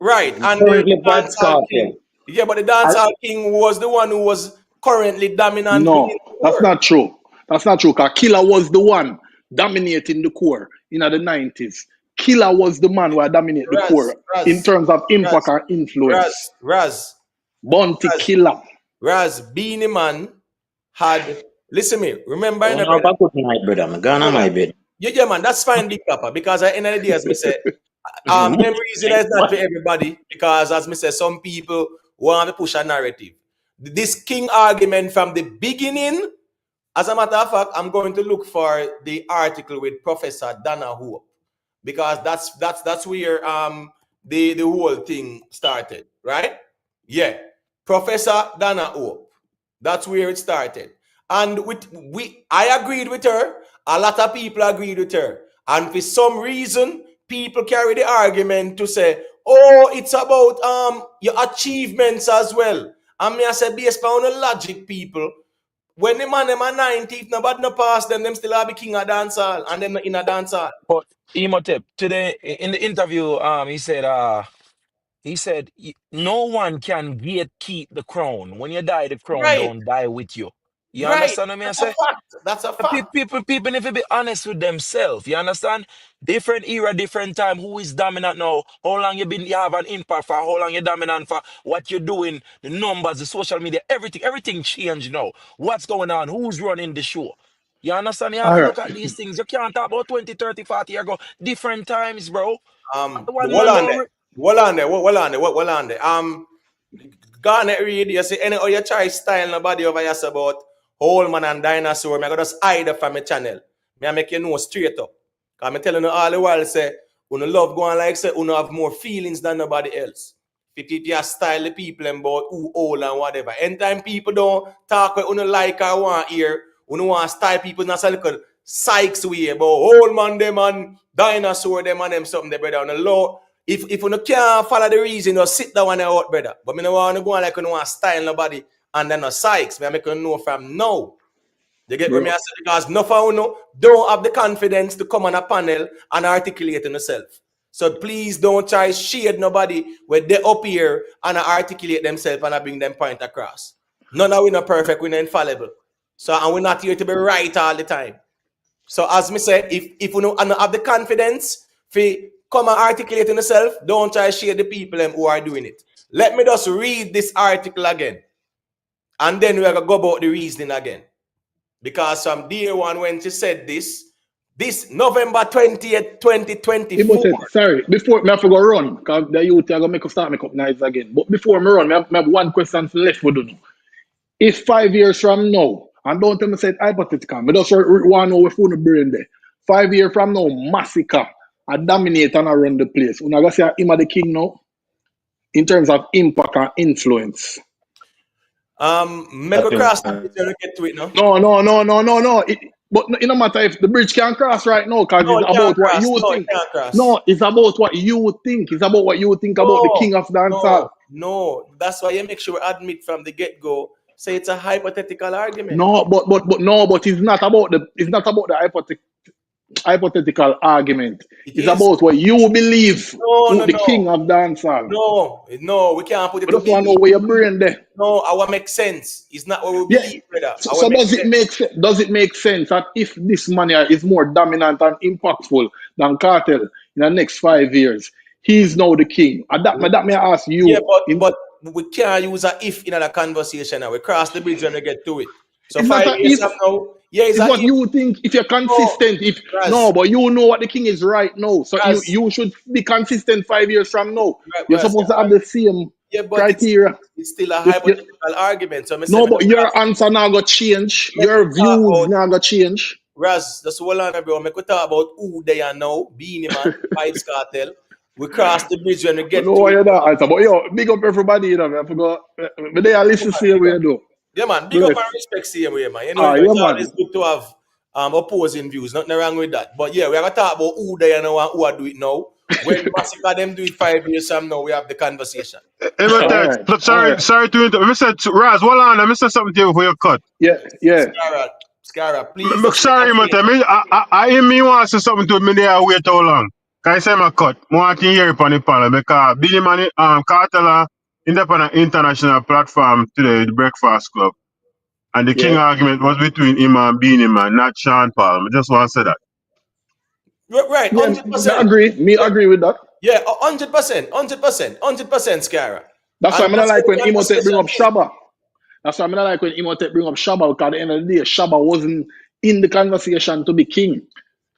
Right, and the Currently, Vybz dancehall king. Cartel. Yeah, but the dancehall king was the one who was currently dominant within No, the that's core. not true. That's not true. Because Killer was the one dominating the core in the 90s. Killer was the man who had dominated the Raz, core in Raz, terms of impact Raz, and influence. Raz, Bounty Raz, Killer. Raz, Beenie Man had, listen me, remember in Oh, the no, brother. back up my brother. I'm going No, on no. my bed. Yeah, man, that's fine, Big Papa, because at the end of the day, as me say, memories is not for everybody, because as me say, some people want to push a narrative. This king argument from the beginning. As a matter of fact, I'm going to look for the article with Professor Dana Hope, because that's where the whole thing started, right? Yeah, Professor Dana Hope. That's where it started, and I agreed with her. A lot of people agreed with her, and for some reason, people carry the argument to say, "Oh, it's about your achievements as well." And me I said, based on the logic, people. When the man them are 90, if nobody no pass them still have the king of dancehall and them not in a dancehall. But Emotep, today in the interview, he said no one can keep the crown. When you die, the crown Right, don't die with you. You right. understand what I That's a say? fact. That's a fact. People need to be honest with themselves. You understand? Different era, different time. Who is dominant now? How long you have an impact for? How long you dominant for? What you're doing? The numbers, the social media, everything changed now. What's going on? Who's running the show? You understand? You have All to right. look at these things. You can't talk about 20, 30, 40 years ago. Different times, bro. One Hold man on don't. there. Hold on there. Hold on there. Hold on there. Garnet read, you see, any you try style nobody over here say about whole man and dinosaur. Me I go just hide it from my channel. Me I make you know straight up. Cause me telling you all the while say, uno love going like say, uno have more feelings than nobody else. If you style the people and about who old and whatever. Anytime people don't talk what uno like or want hear, uno want style people not so little sykes way about old man them and dinosaur them and them something they brother on the low. If you can't follow the reason, you sit down and out, brother. But me no want to go on like you no want style nobody and then no sykes. Me I make you know from now. You get what me I say? Because no for you don't have the confidence to come on a panel and articulate yourself. So please don't try shade nobody when they up here and articulate themselves and bring them point across. None of we not perfect, we're not infallible. So and we're not here to be right all the time. So as me say, if you don't have the confidence to come and articulate yourself, don't try to share the people who are doing it. Let me just read this article again. And then we're gonna go about the reasoning again. Because from day one when she said this November 20th, 2024. Sorry, before me have to go run, because the youth are going to make us start make up nice again. But before me run, me have one question for left for you. If 5 years from now, and don't tell me say it hypothetical, me just want to know if you brain there. 5 years from now, massacre, I dominate and I run the place. Una gonna say him are the king now in terms of impact and influence. Make a cross and get to it now. No. But it no matter if the bridge can cross right now, because No, it's it can't about what cross. you No, it think. can't cross. No, it's about what you think. It's about what you think about the king of dancehall. No. That's why you make sure we admit from the get-go. Say it's a hypothetical argument. No, but it's not about the hypothetical argument. It's is. about what you believe who the No. king of dancehall. No, we can't put it I to just want to believe. know where your brain there. No, our make sense. It's not what we Yeah. believe, brother. So does it make sense that if this man here is more dominant and impactful than Cartel in the next 5 years, he's now the king? And that may I ask you. Yeah, we can't use a if in a conversation now. We cross the bridge when we get to it. So It's not 5 a years from if. now, yeah, it's It's a what if. you think if you're No, consistent. If Raz, no, but you know what the king is right now. So Raz, you should be consistent 5 years from now. You're Raz, supposed to have the same yeah, but criteria. it's still a You, hypothetical argument. So I say, no, but your answer now got change. make we Your talk views about now got change. Raz, just hold on, bro. Make we talk about who they are now, Beenie Man, Vybz Cartel. We cross the bridge when we I get know to why it. you're that answer. But yo, big up everybody, you know. I forgot. But they are listening to you where you do. Yeah, man. Big up Bless. and respect same way, man. Ah, yeah, It's always man. good to have opposing views. Nothing wrong with that. But yeah, we have to talk about who they are now and who are do it now. When Massacre them do it 5 years from now, we have the conversation. All right. All right. Sorry to interrupt. Mr. Raz, hold on. I missed something to you before you cut. Yeah, yeah. Scara, please. Just Sorry, Mate. I hear me want to say something to me there. Wait how long? Can I say my cut? I want to hear it on the panel because Billy Man, Cartel, independent international platform today, the Breakfast Club. And the king Yeah. argument was between him and Beenie Man, not Sean Paul. I just want to say that. Right, Yeah, me 100%. agree. Me Yeah, agree with that. yeah, 100%, 100%, 100%, Scara. That's why And I'm not that's like what when the Imhotep bring conversation up is. Shabba. That's why I'm not like when Imhotep bring up Shabba, because at the end of the day, Shabba wasn't in the conversation to be king.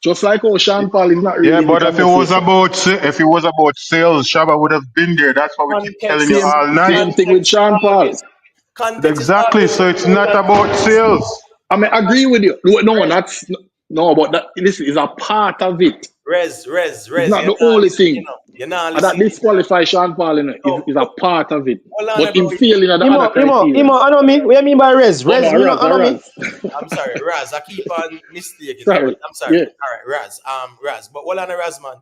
Just like how Sean Paul is not really Yeah, in the but conversation. if it was about sales, Shabba would have been there. That's what we keep telling you Context, all night. Same thing with context is Sean Paul. always, context is Exactly. always So it's not important. about sales. I mean, agree with you. No, that's no, but that this is a part of it. Res, It's not you're the not only listening, thing. You're not And that listening. disqualifies Sean Paul, No, is a part of it. hold on, But bro. in failing at the other criteria. I know me. What you mean by res? No, Res, no, me no, Raz, I know me. Raz. I'm sorry, Raz. I keep on mistaking you, but Sorry. I'm sorry. Yeah. All right, Raz. Raz. But hold on, Raz, man.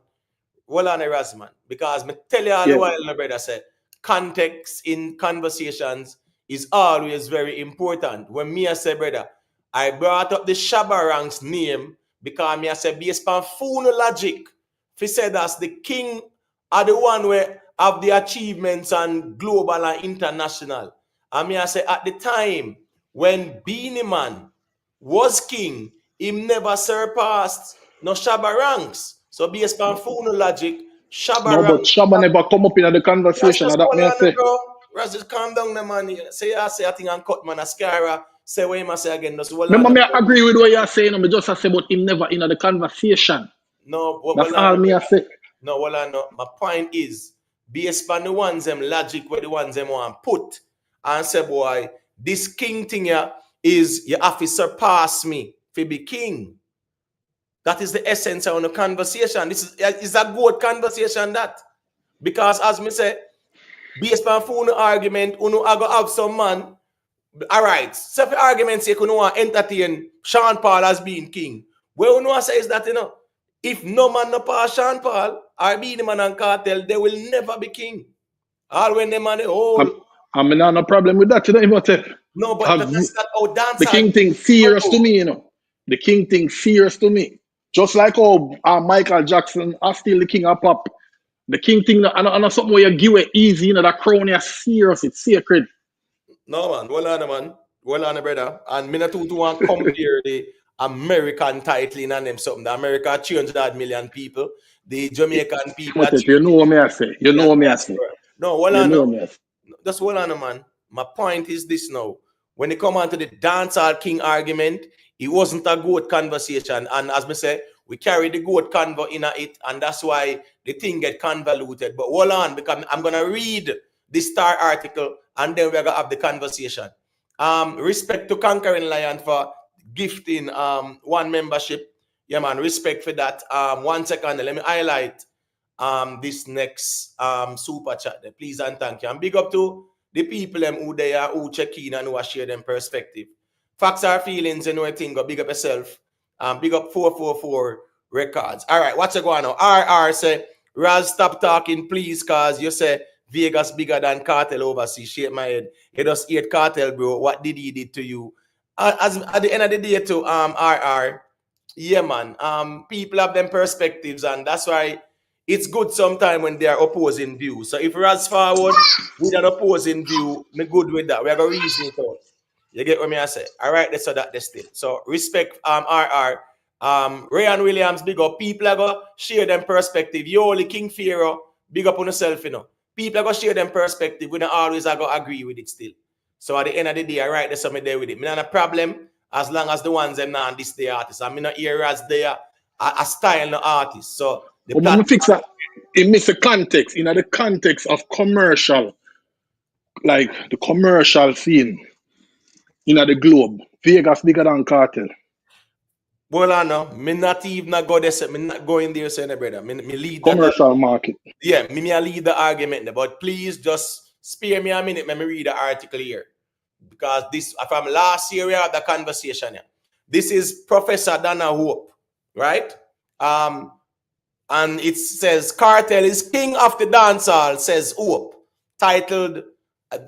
Hold on, Raz, man. Because me tell you all the Yeah. while, my brother said, context in conversations is always very important. When me I say, brother, I brought up the Shabarang's name because me I say, based on phone logic, he said that's the king are the one where have the achievements and global and international. And me I say, at the time when Beenie Man was king, him never surpassed no Shabarangs. So based on phone logic, No, but Shabarang. Shabba never come up in the That's conversation. just And that hold may I on, say. bro. Raz, just calm down, the man. Say I say I think I'm cut, man. Ascara. Say what him say again. Just hold on. Remember, me I agree with what you're saying. I just say, but him never in the conversation. No, That's hold all on, me I say. no, hold on. No. My point is, based on the ones them logic where the ones them want put, and say, boy, this king thing here is you have to surpass me to be king. That is the essence of the conversation. This is a good conversation, that. Because as me say, based on phone argument, uno I go have some man. All right, so for argument's sake, uno want entertain Sean Paul as being king. Well, uno say is that, if no man no pass Sean Paul or be the man and Cartel, they will never be king. All when them man the whole. I'm not no problem with that. Imhotep. No, but Have that's not how the dancehall king thing serious to me, The king thing serious to me. Just like how Michael Jackson are still the king of pop. The king thing, I know something where you give it easy, that crown is serious, it's sacred. No, man. Hold on, man. Hold on, brother. And me not to want to compare the American titling and them something. The America 300 million people. The Jamaican people are Imhotep, you know 3 what me I say. You know million what me I say. diaspora. No, hold You on know now. what me I say. Just hold on, man. My point is this now. When it come on to the dancehall king argument, it wasn't a good conversation. And as me say, we carry the good convo in it, and that's why the thing get convoluted. But hold on, because I'm gonna read the Star article and then we're gonna have the conversation. Respect to Conquering Lion for gifting one membership. Yeah, man, respect for that. 1 second, let me highlight this next super chat there. Please and thank you. And big up to the people who they are, who check in and who are share them perspective. Facts are feelings, you know a thing, go big up yourself. Big up 444 records. All right, what's going on? RR say, Raz, stop talking, please, cause you say Vegas bigger than Cartel overseas. Shake my head. You just hate Cartel, bro. What did he did to you? As at the end of the day, to RR, yeah, man. People have them perspectives, and that's why it's good sometimes when they are opposing views. So if Raz forward with an opposing view, me good with that. We have a reason it out. You get what me I say? All right, that's so that they still. So respect RR. Rayan Williams, big up. People are gonna share them perspective. You only King Pharaoh, big up on yourself, People are going to share them perspective. We don't always are going to agree with it still. So at the end of the day, I write there's something there with it. Me not a problem as long as the ones them not this day artists. I mean not here as they are a style no artist. So the But me fix that. It miss the context. In the context of commercial, like the commercial scene in the globe. Vegas bigger than Cartel. Well, I know. Me not even go there. Me not going there, saying brother. Me lead commercial that, market. Yeah, me I lead the argument there. But please just spare me a minute. Let me read the article here. Because this from last year we had the conversation here. This is Professor Dana Hope, right? And it says Cartel is king of the dancehall, says Hope, titled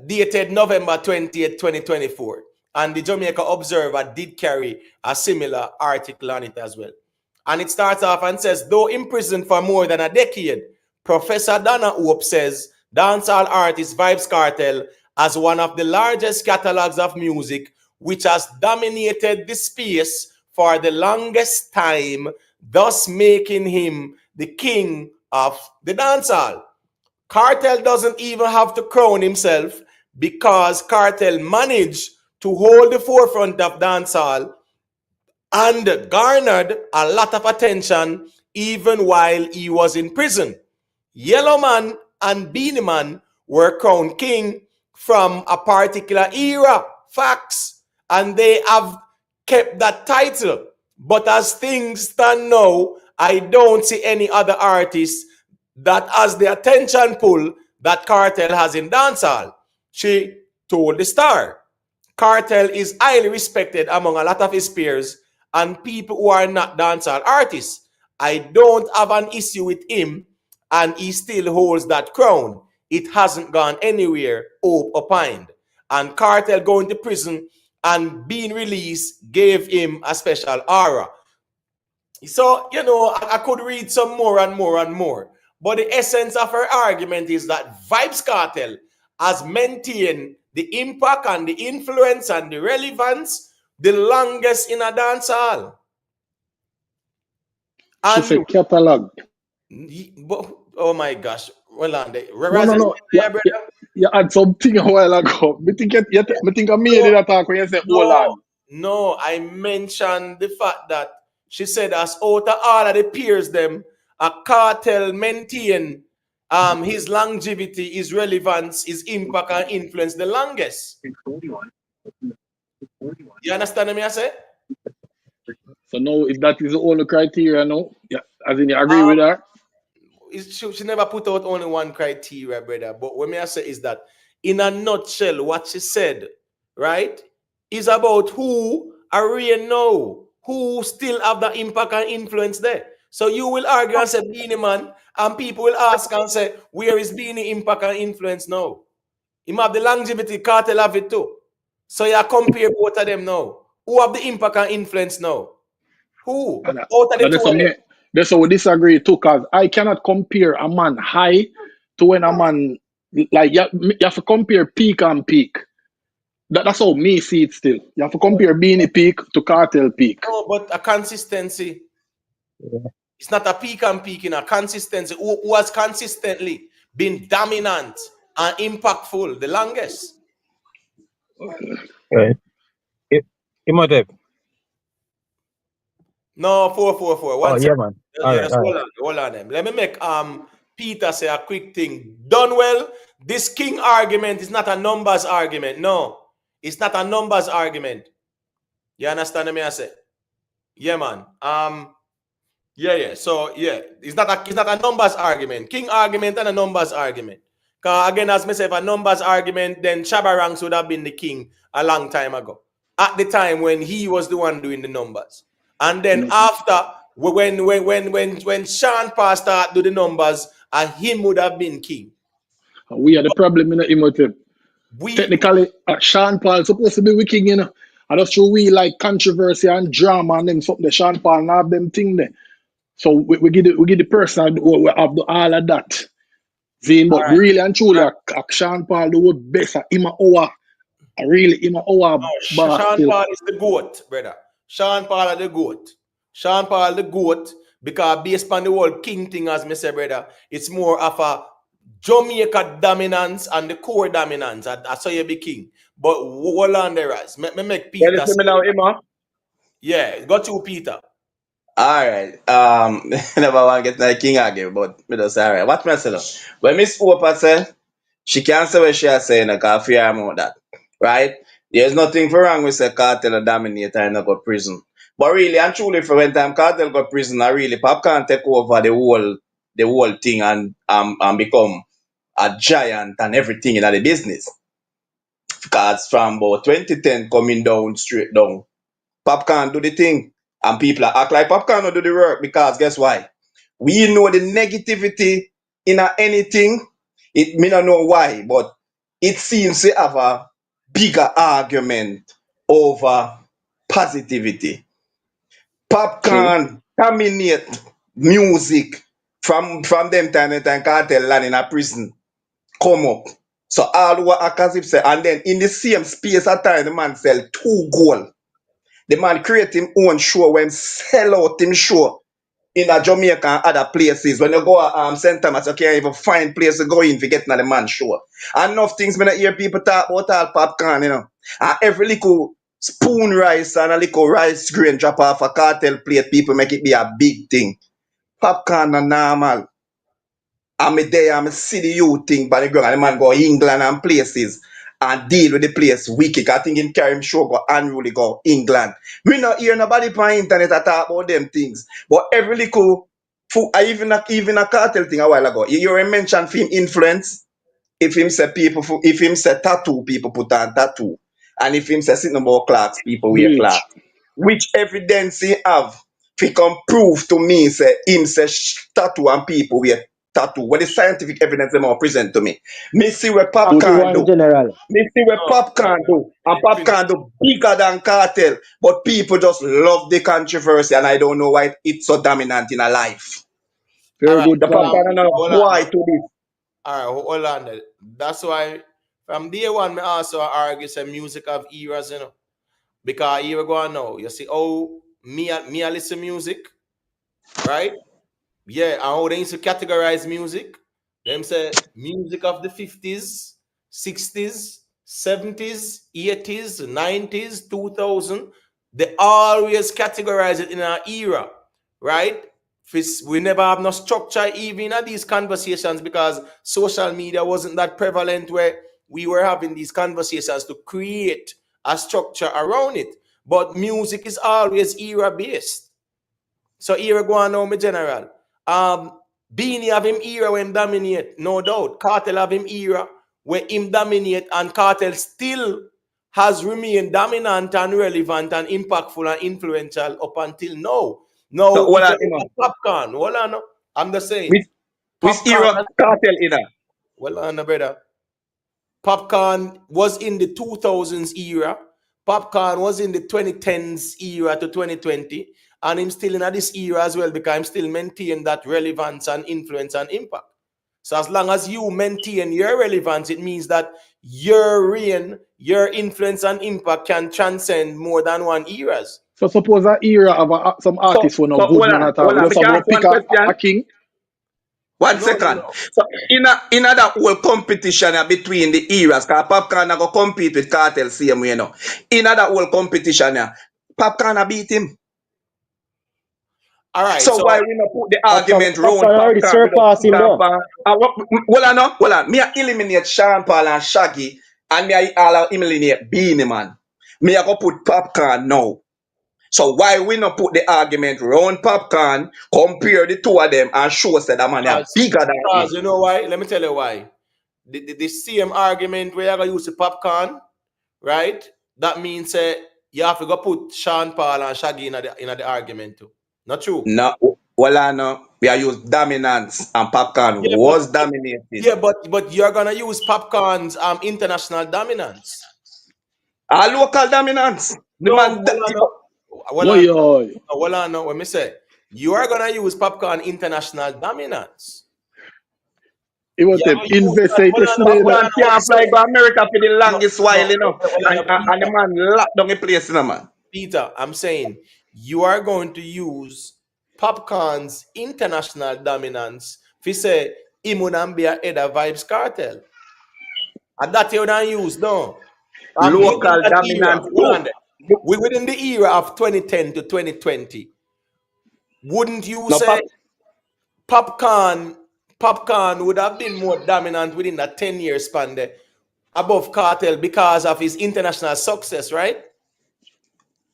dated November 20th, 2024. And the Jamaica Observer did carry a similar article on it as well. And it starts off and says, though imprisoned for more than a decade, Professor Dana Hope says dancehall artist Vybz Cartel as one of the largest catalogs of music, which has dominated the space for the longest time, thus making him the king of the dancehall. Cartel doesn't even have to crown himself because Cartel managed to hold the forefront of dancehall and garnered a lot of attention even while he was in prison. Yellow Man and Beenie Man were crowned king from a particular era, facts, and they have kept that title. But as things stand now, I don't see any other artist that has the attention pull that Cartel has in dancehall. She told the Star. Cartel is highly respected among a lot of his peers and people who are not dancehall artists. I don't have an issue with him, and he still holds that crown. It hasn't gone anywhere, Hope opined. And Cartel going to prison and being released gave him a special aura. So, you know, I could read some more and more and more. But the essence of her argument is that Vybz Cartel has maintained the impact and the influence and the relevance the longest in a dance hall. She said catalog. Oh my gosh. Well, no. You had something a while ago. I think I made it attack when you said hold on. No, I mentioned the fact that she said as out of all of the peers them, a Cartel maintain his longevity, his relevance, his impact and influence the longest. You understand what I say? So now if that is the only criteria, no? Yeah, as in you agree with that? She never put out only one criteria, brother. But what I say is that in a nutshell, what she said, right, is about who are real now, who still have the impact and influence there. So you will argue and say Beenie Man, and people will ask and say, where is Beenie impact and influence now? Him have the longevity, Cartel have it too. So you compare both of them now. Who have the impact and influence now? Who? Out of the two of them. That's how we disagree too, because I cannot compare a man high to when a man, like, you have to compare peak and peak. That's how me see it still. You have to compare Beenie peak to Cartel peak. No, but a consistency. Yeah. It's not a peak and peak in a consistency. Who has consistently been dominant and impactful the longest? Right. Imhotep. No, 444. One yeah, man. Hold on. Let me make Peter say a quick thing. Done well. This king argument is not a numbers argument. No, it's not a numbers argument. You understand me? I say, yeah, man. Yeah. So yeah, it's not a numbers argument. King argument and a numbers argument. Because again, as myself, a numbers argument, then Shabba Ranks would have been the king a long time ago. At the time when he was the one doing the numbers. And then after, when Sean Paul started do the numbers, him would have been king. We are the problem in the Imhotep. Technically, Sean Paul supposed to be with king, you know. And that's true, we like controversy and drama and them something. Sean Paul and have them thing there. So we give the person who have all of that. See, but right. Really and truly, Sean Paul do what best. Him our really him our. Sean Paul is the goat, brother. Sean Paul is the goat. Sean Paul the goat because based on the whole king thing, as me say, brother, it's more of a Jamaica dominance and the core dominance. I saw you be king. But hold on there, Raz. Me make You Peter listen say, me now, Emma? yeah, got you, Peter. Alright. Never want to get like king again, but me just say alright. What me say now? When Miss Opa say, she can't say what she has saying, I can't fear about that. Right? There's nothing for wrong with say Cartel a dominator and not go prison. But really and truly for when time Cartel go prison, I really Pop can't take over the whole thing and become a giant and everything in the business. Because from about 2010 coming down straight down, Pop can't do the thing. And people act like Pop can't do the work because guess why? We know the negativity in anything. It may not know why, but it seems to have a bigger argument over positivity. Pop True. can dominate music from them time and time Cartel land in a prison come up. So all what Akazip say, and then in the same space at time the man sell 2 goal. The man create him own show when sell out him show in a Jamaica and other places. When you go to St. Thomas, you can't even find place to go in to get in the man show. And enough things when I hear people talk about all popcorn, And every little spoon rice and a little rice grain drop off a cartel plate, people make it be a big thing. Popcorn are normal. I'm there, I'm see the youth thing by the ground, and the man go England and places and deal with the place wicked. I think him carry him show go unruly go England. We not hear nobody on internet a talk about them things. But every little even a cartel thing a while ago. You already mentioned film influence. If him say if him say tattoo, people put on tattoo. And if him say sitting about clocks, people wear Bleach. clocks. Which evidence he have? If he can prove to me, say him say tattoo and people wear tattoo. What is scientific evidence them all present to me? Me see what Pop Tattoo can in do. general. Me see what No, Pop can do. And Pop finish. can do bigger than Cartel. But people just love the controversy and I don't know why it's so dominant in a life. All Very right. good The Pop point. can know Hold on. why to this. All right, hold on there. That's why from day one, me also argue say music of eras, Because here we go on now. You see, oh, me I listen music, right? Yeah, and how they used to categorize music. Them say music of the 50s, 60s, 70s, 80s, 90s, 2000. They always categorize it in an era, right? We never have no structure even at these conversations because social media wasn't that prevalent where we were having these conversations to create a structure around it. But music is always era based. So here go on now, my general. Beenie have him era when him dominate, no doubt. Cartel have him era where him dominate, and Cartel still has remained dominant and relevant and impactful and influential up until now. So Now, hold if on, you look Imam. at Popcorn, hold on, I'm just saying, Which which Popcorn, era Cartel in that? hold on, brother. Popcorn was in the 2000s era. Popcorn was in the 2010s era to 2020. And I'm still in this era as well because I'm still maintaining that relevance and influence and impact. So as long as you maintain your relevance, it means that your reign, your influence and impact can transcend more than one eras. So suppose that era of some So artists were not so good none at all. hold We on. just Me have can to ask pick one question. a king. One No, no, second. no. So in that whole competition between the eras, cause Popcorn go compete with Cartel same way, In that whole competition, Popcorn beat him. All right. So So, why we not put the Popcorn, argument round Popcorn already Popcorn with us surpassed him Sean though. Paul? Hold on, no, hold on. Me I eliminate Sean Paul and Shaggy, and me I all eliminate Beenie Man. Me I go put Popcorn now. So why we not put the argument round Popcorn, compare the two of them, and show us that man are bigger than because him? you know why? Let me tell you why. The same argument where you're going to use the Popcorn, right? That means you have to go put Sean Paul and Shaggy in the argument too. Not true. No, well, I know we are use dominance and Popcorn Yeah, but was dominating. but you're gonna use Popcorn's international dominance. Our local dominance. The No, man, hold on, no. Hold Oi, on, oi. hold on, no. When me say you are gonna use Popcorn international dominance. It was You're them gonna use invest that. Hold on, no, yesterday. hold Popcorn on, no. What me can't say? fly to America for the No, longest while, no. Hold on, no, And the Peter. man locked down the place, man. Peter, I'm saying you are going to use Popcorn's international dominance. If you say him would be a head of Vybz Cartel. And that you don't use, no. We within Local an era, dominance hold too. on there. We within the era of 2010 to 2020. Wouldn't you No, say Popcorn would have been more dominant within that 10-year span there above Cartel because of his international success, right?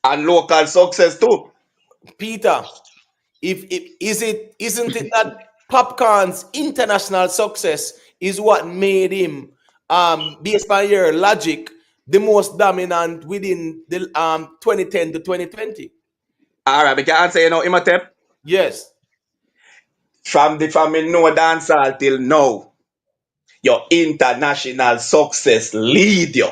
and local success too. Peter, if isn't it that Popcorn's international success is what made him based on your logic the most dominant within the 2010 to 2020? All right, we can answer Imhotep. Yes. From me know dancehall till now, your international success lead you.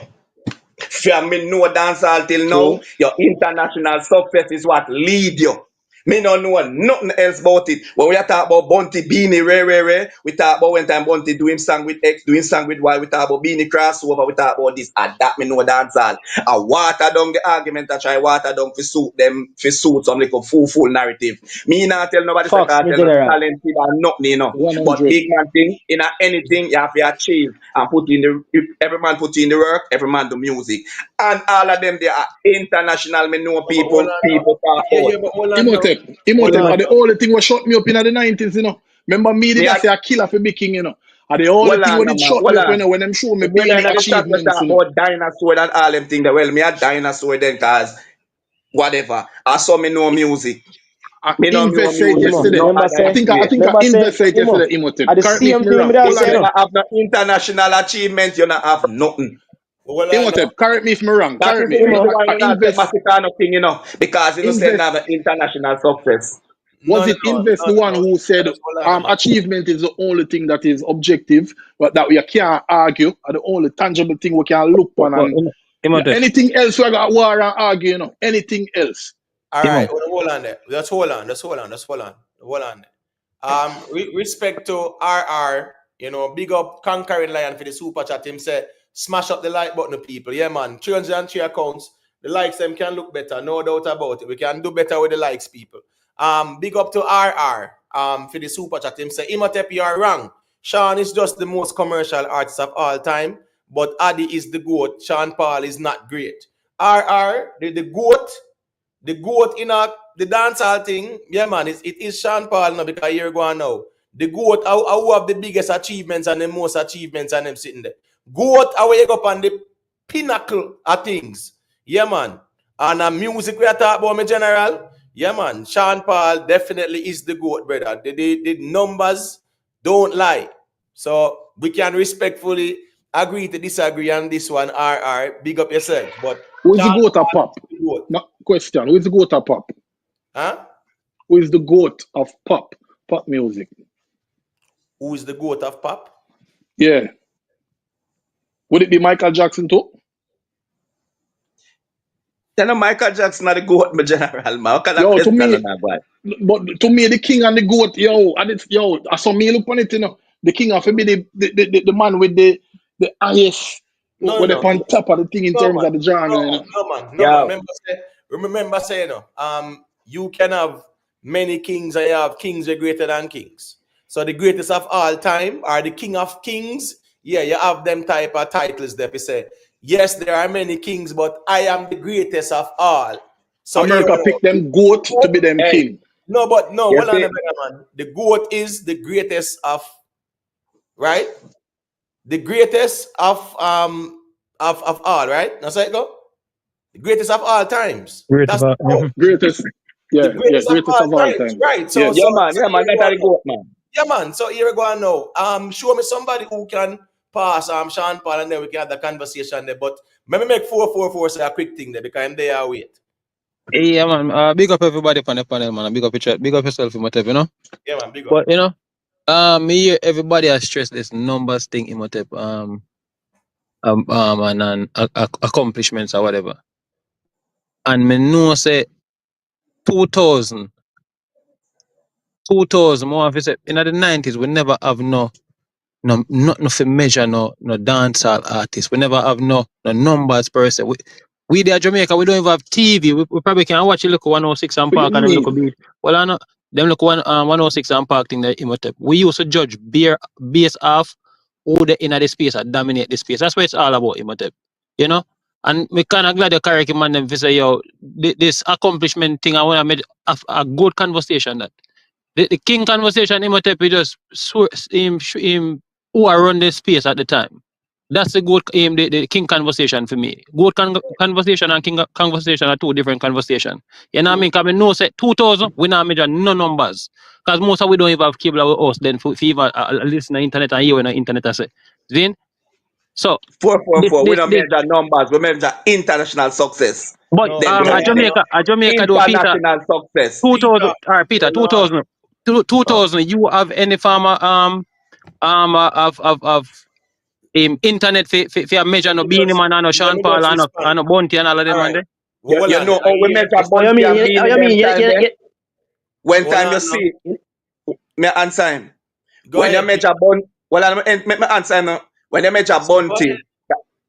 From me know dancehall till now, True. your international success is what lead you. Me no know nothing else about it. When we are talk about Bunty, Beenie, Ray, we talk about when time Bunty doing song with X, doing song with Y, we talk about Beenie crossover, we talk about this, and that me know dancehall. I water down the argument, I try water down for suit them, for suit some little full narrative. Me not tell nobody say Fox, can't me tell no general. talented or nothing, But 100. big man thing, in anything you have to achieve and put in every man put in the work, every man do music. And all of them, they are international, me know But hold on now. people talk Yeah, about. yeah, but hold on now. Imhotep, Hold Imhotep on are Imhotep. the now. only thing what shut me up in the 90s, Remember me did Me I a, say a killer for big king, Are the only hold thing on, when no, it man, shut me hold up on. when them show me The brother in beanie the chat we achievements, talk about dinosaur and all them things. Well, me a dinosaur then, cause whatever. I saw me know music. I Me no know invest say it music Imo, from yesterday. no remember other I say, think I year. think I remember say, invest say it Imo, yesterday, Imhotep. at the Correct me if same me thing me wrong. that If Hold say, on you there. not have no international achievement, you not have nothing. Hold on now. Imhotep, correct me if me wrong. That Correct is me. the reason Imo, why I you not say invest massacre nothing, because you know say invest not have international success. No, was no, it no, Invest no, the no, one no. who said Just hold on, man. achievement is the only thing that is objective, but that we can't argue, are the only tangible thing we can look on, but and Imhotep, anything else we got war and argue, anything else. All right, Imo, hold on there. Just hold on. Hold on. Respect to RR, big up Conquering Lion for the super chat. Him say, smash up the like button, people. Yeah, man. 303 accounts. The likes them can look better, no doubt about it. We can do better with the likes, people. Big up to RR for the super chat. Him say, Imhotep, you are wrong. Sean is just the most commercial artist of all time, but Adi is the GOAT. Sean Paul is not great. RR, the GOAT. The goat in the dancehall thing, yeah, man, it is Sean Paul now because you're going now. The goat, who have the biggest achievements and the most achievements and them sitting there. Goat, I wake up on the pinnacle of things. Yeah, man. And music we are talking about, my general. Yeah, man. Sean Paul definitely is the goat, brother. The numbers don't lie. So we can respectfully agree to disagree on this one, RR. Big up yourself. But Who is the Sean goat of Paul pop? is the goat. No question. Who is the goat of pop? Huh? Who is the goat of pop music? Who is the goat of pop? Yeah. Would it be Michael Jackson too? You know Michael Jackson not the goat, my general, man. How can I Yo, to question on me, that, boy? but to me, the king and the goat, I saw me look on it, The king of be the man with the highest, No, what they no, no. on top of the thing in No terms man, of the genre, no man. Yo, Remember saying, you can have many kings and you have kings are greater than kings. So the greatest of all time are the king of kings. Yeah, you have them type of titles that we say. Yes, there are many kings, but I am the greatest of all. So here, America picked them goat to be them hey, king. no, but no, you hold on see, a minute, man. The goat is the greatest of, right? The greatest of all, right? That's how it go. The greatest of all times. great That's the about. goat. Greatest, The yeah, greatest of greatest all of all times, time. right? So Yes. yeah, man, here we that's go the now. goat, man. Yeah, man. So here we go now. Show me somebody who can pass Sean Paul, and then we can have the conversation there. But let me make 444 say a quick thing there because I'm there. Wait. Yeah, man. Big up everybody on the panel, man. Big up your chat. Big up yourself, Imhotep, Yeah, man. Big up. But me hear everybody has stressed this numbers thing, Imhotep, and accomplishments or whatever. And me know say 2000, more of it say in the 90s we never have nothing for measure no dancehall artists. We never have no numbers per se. We there Jamaica, we don't even have TV. We probably can watch a look 106 and What you Park and a look mean? beat. Well, I know them look 106 and park thing that Imhotep. We used to judge based off who the inner the space and dominate the space. That's what it's all about, Imhotep. You know? And me kind of glad you correct him and them to say, yo, this accomplishment thing, I want to make a good conversation that. The king conversation, Imhotep, we just him who I run this space at the time. That's the good the king conversation for me. Good conversation and king conversation are two different conversations. You know what I mean? Because I know say 2000, we not measure no numbers. Because most of we don't even have cable with us then for even listen to the internet and hear on the internet I say. Then so 444. We this don't measure numbers. We measure international success. but No, Then no, a them say Jamaica do Peter international success. 2000 Peter. all right Peter Hold on. 2000 you have any farmer of internet for a measure no Beenie Just, Man and no let Sean me Paul just and respond. no Bounty and all of All them man right. there. Well, hold You on. know how we measure Oh, you Bunty mean, and Beanie them time there? When Hold time you on now. see, me answer him. Go When you ahead. measure Bunty, well, me answer him. When you measure So go Bunty, ahead.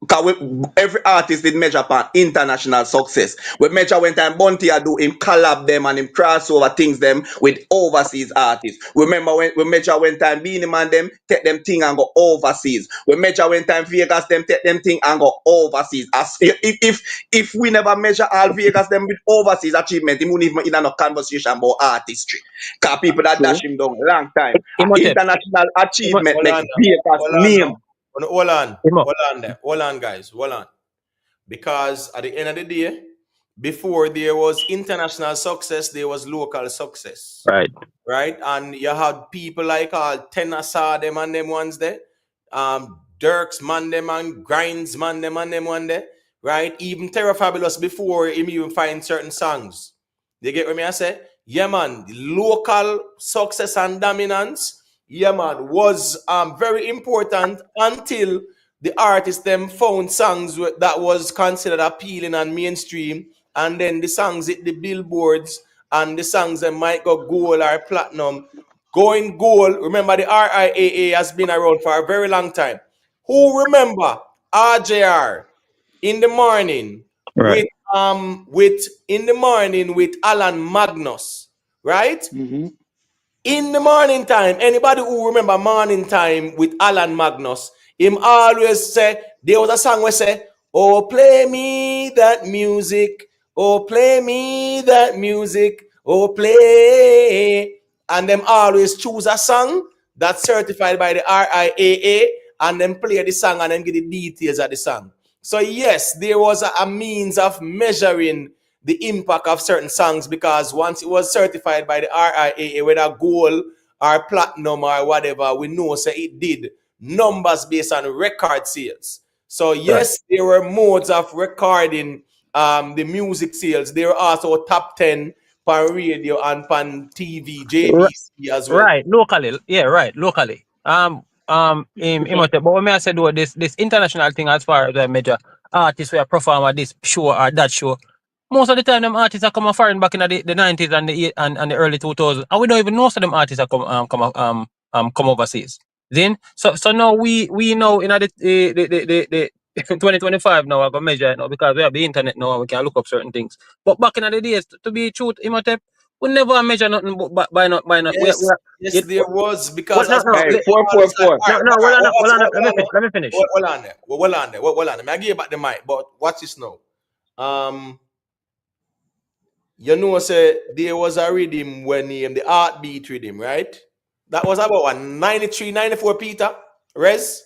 because every artist did measure upon international success. We measure when time Bunty a do him collab them and him crossover things them with overseas artists. Remember when we measure when time Beenie Man them take them thing and go overseas. We measure when time Vegas them take them thing and go overseas. As if we never measure all Vegas them with overseas achievement, he won't even in a conversation about artistry. Cause people that true. dash him down long time. Imhotep. International achievement Hold make on now. Vegas Hold on name. now. Hold on. Imo. Hold on there. Hold on, guys. Hold on. Because at the end of the day, before there was international success, there was local success. Right. Right? And you had people like Tenor saw them and them ones there. Dirks man them and Grinds man them and them one there. Right? Even Terra Fabulous before him even find certain songs. You get what me I say? Yeah, man. The local success and dominance, yeah, man, was very important until the artists them found songs that was considered appealing and mainstream, and then the songs hit the billboards, and the songs that might go gold or platinum. Going gold, remember the RIAA has been around for a very long time. Who remember RJR in the morning Right. with in the morning with Alan Magnus, right? Mm-hmm. In the morning time, anybody who remember morning time with Alan Magnus, him always say, there was a song where say, oh, play me that music, oh, play me that music, oh, play. And them always choose a song that's certified by the RIAA and then play the song and then get the details of the song. So yes, there was a means of measuring the impact of certain songs because once it was certified by the RIAA, whether gold or platinum or whatever, we know so it did numbers based on record sales. So Right. yes, there were modes of recording the music sales. There were also top 10 pan radio and pan TV, JVC as well. Right, locally, yeah, right, locally. Imhotep, but when I said this international thing as far as I major artists who perform at this show or that show, most of the time them artists are coming foreign back in the 90s and the early 2000s, and we don't even know some of them artists are come overseas. Then so now we know in the 2025 now I go measure it now because we have the internet now and we can look up certain things. But back in the days, to be truth, Imhotep, we never measure nothing by not Yes, yes, it, there was well, because no, as no, much Hey, as the artists like, 444. all right, no, all right, hold on, hold on there, let me finish. hold on there, hold on there, hold on there. I give you back the mic, but watch this now. You know, say there was a rhythm when the heartbeat rhythm, right? That was about what 93, 94, Peter, Rez.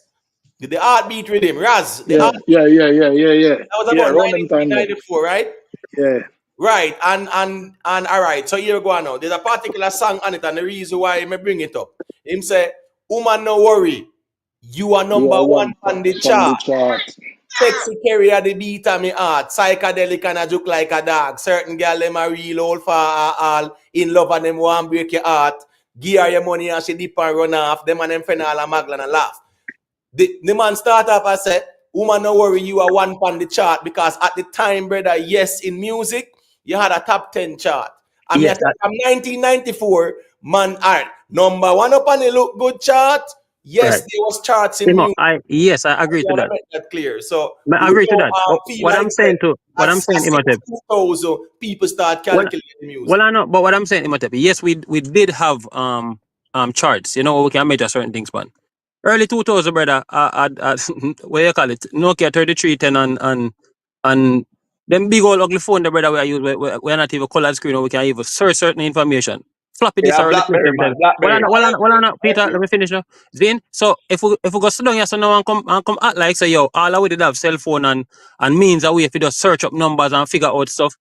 The heartbeat rhythm, Raz. Yeah, yeah, yeah, yeah, yeah, yeah. That was Yeah, about around them 93, time there. 94, right? Yeah. Right, and all right. So here we go now. There's a particular song on it, and the reason why I may bring it up. Him say, "Woman, no worry, you are You number are one one on the from the chart. chart. Sexy carry at the beat of me heart. Psychedelic and a joke like a dog. Certain girl them a real old for all. In love and them want break your heart. Give her your money and she dip and run off. Them and them friend all a maglan and laugh. The man start up and said, woman, no worry, you are one on the chart because at the time, brother, yes, in music, you had a top 10 chart. I mean, I Yes, said from 1994, man, all right, number one up on the look good chart, Yes, Right. there was charts in Imo, music. yes, I I agree to want to that. make that clear. So But I we agree to don't that. feel What like I'm that saying to what I'm saying, since Imhotep. 2000 people start Well, calculating well, music. I know, but what I'm saying, Imhotep, yes, we did have charts. You know, we can measure certain things, man. Early 2000, brother. What you call it? Nokia 3310 and them big old ugly phone, the brother we are use. We're not even colored screen, or we can even search certain information. Floppy this Yeah, already Blackberry, them. man. Well, I Blackberry. know, I Peter. agree. Let me finish now. Zin. So if we go sit down here, so now and come act like say yo, all we did have cell phone and means a way if you just search up numbers and figure out stuff.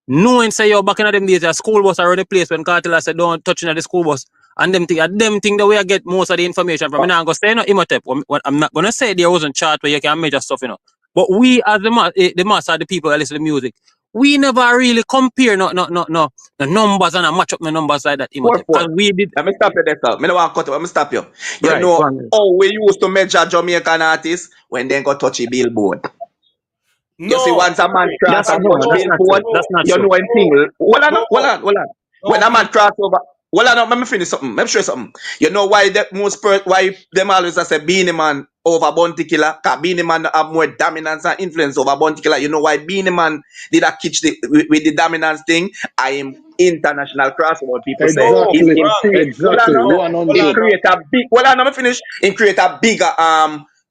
Knowing say yo back in them days, a school bus around the place when Cartel said don't touch in the school bus. And them think the way I get most of the information from. I'm not gonna say no Imhotep. I'm not gonna say there wasn't chart where you can measure stuff, you know. But we as the mass are the people that listen to music, we never really compare no the numbers and match up the numbers like that, Imhotep. Because 4-4. we did Let me stop you there, sir. Me no want cut you. Let me stop you. You right. Go know on. how we used to measure Jamaican artists when they go touch a billboard. You see, No, once a man cross That's and no, touch that's not true. billboard, no, That's not you true. know him thing. no, Hold on. When no, a man Peter. cross over, let me finish something. Let me show you something. You know why why them always say Beenie Man over Bounty Killer? Cause Beenie Man have more dominance and influence over Bounty Killer. You know why Beenie Man did a catch with the dominance thing? I am international crossover. People say No, Exactly. him wrong. create. Exactly. No, hold Him on 100. now. create a big. Let me finish. Him create a bigger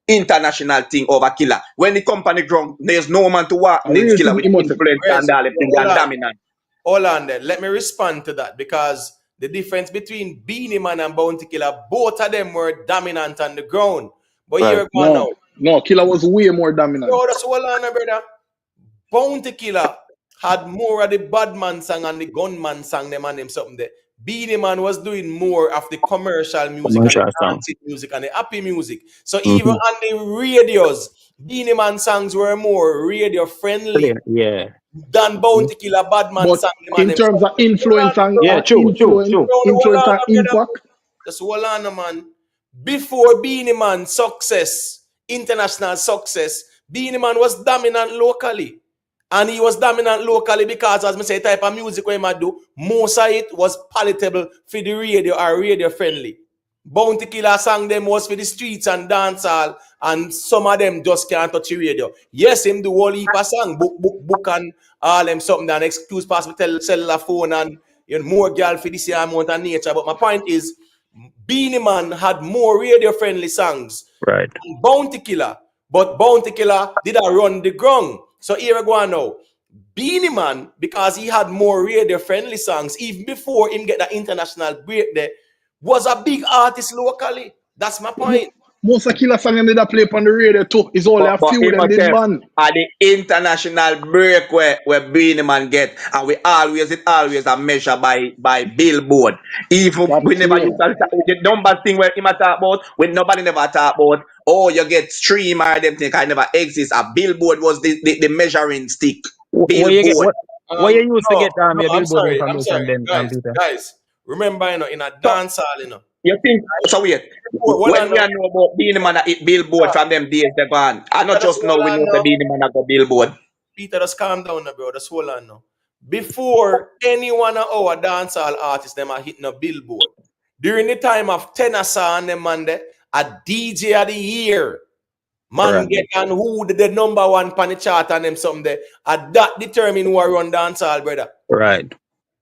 international thing over Killer. When the company ground, there's no man to walk A against real Killer thing, with Imhotep. influence Yes, and all the thing hold and on. dominance. Hold on then. Let me respond to that because the difference between Beenie Man and Bounty Killer, both of them were dominant on the ground. But Right. here go on now. No, Killer was way more dominant. Yo, that's hold on, brother. Bounty Killer had more of the Badman song and the Gunman song, them and them something there. Beenie Man was doing more of the commercial music and the Commercial song. dancing music and the happy music. So even Mm-hmm. on the radios, Beenie Man songs were more radio friendly Yeah. than Mhm. Bounty Killer Badman But song, them and in them terms of something. Hold on, influence and, bro. Yeah, and true, true, influence, true. Hold influence on, and brother. impact, Just hold on, man. Before Beenie Man success, international success, Beenie Man was dominant locally. And he was dominant locally because, as I say, type of music we might do, most of it was palatable for the radio or radio friendly. Bounty Killer sang them was for the streets and dancehall, and some of them just can't touch the radio. Yes, him do whole heap of song, book, and all them something, and excuse possible tell cellular phone and more girl for this year amount of nature. But my point is, Beenie Man had more radio friendly songs Right. than Bounty Killer, but Bounty Killer did a run the ground. So here we go on now. Beenie Man, because he had more radio friendly songs, even before him get the international break there, was a big artist locally. That's my point. most of Killer song them did a play on the radio too. It's only a But few them did Imhotep ban. are the international break where Beenie Man get, and we always a measure by Billboard. Even Top we never tier. used to the number thing where him a talk about, when nobody never talk about. Oh, you get stream or them thing. I never exist. A Billboard was the measuring stick. Where you get Billboard. where you used to No, get no, your I'm billboard sorry. information then, Peter? Guys. Remember, in a So dance hall, you think so? Wait. Before, hold When on we now. are know about Beenie Man a hit Billboard from them days they gone. I not Just just know hold we on know the now. Beenie Man a go Billboard. Peter, just calm down now, bro. Just hold on now. Before any one of our dancehall artists them are hitting a billboard. During the time of Tenasa and them man there, a DJ of the year. Man Right. get on who the number one pan the chart and them something there. And that determine who are run dancehall, brother. Right.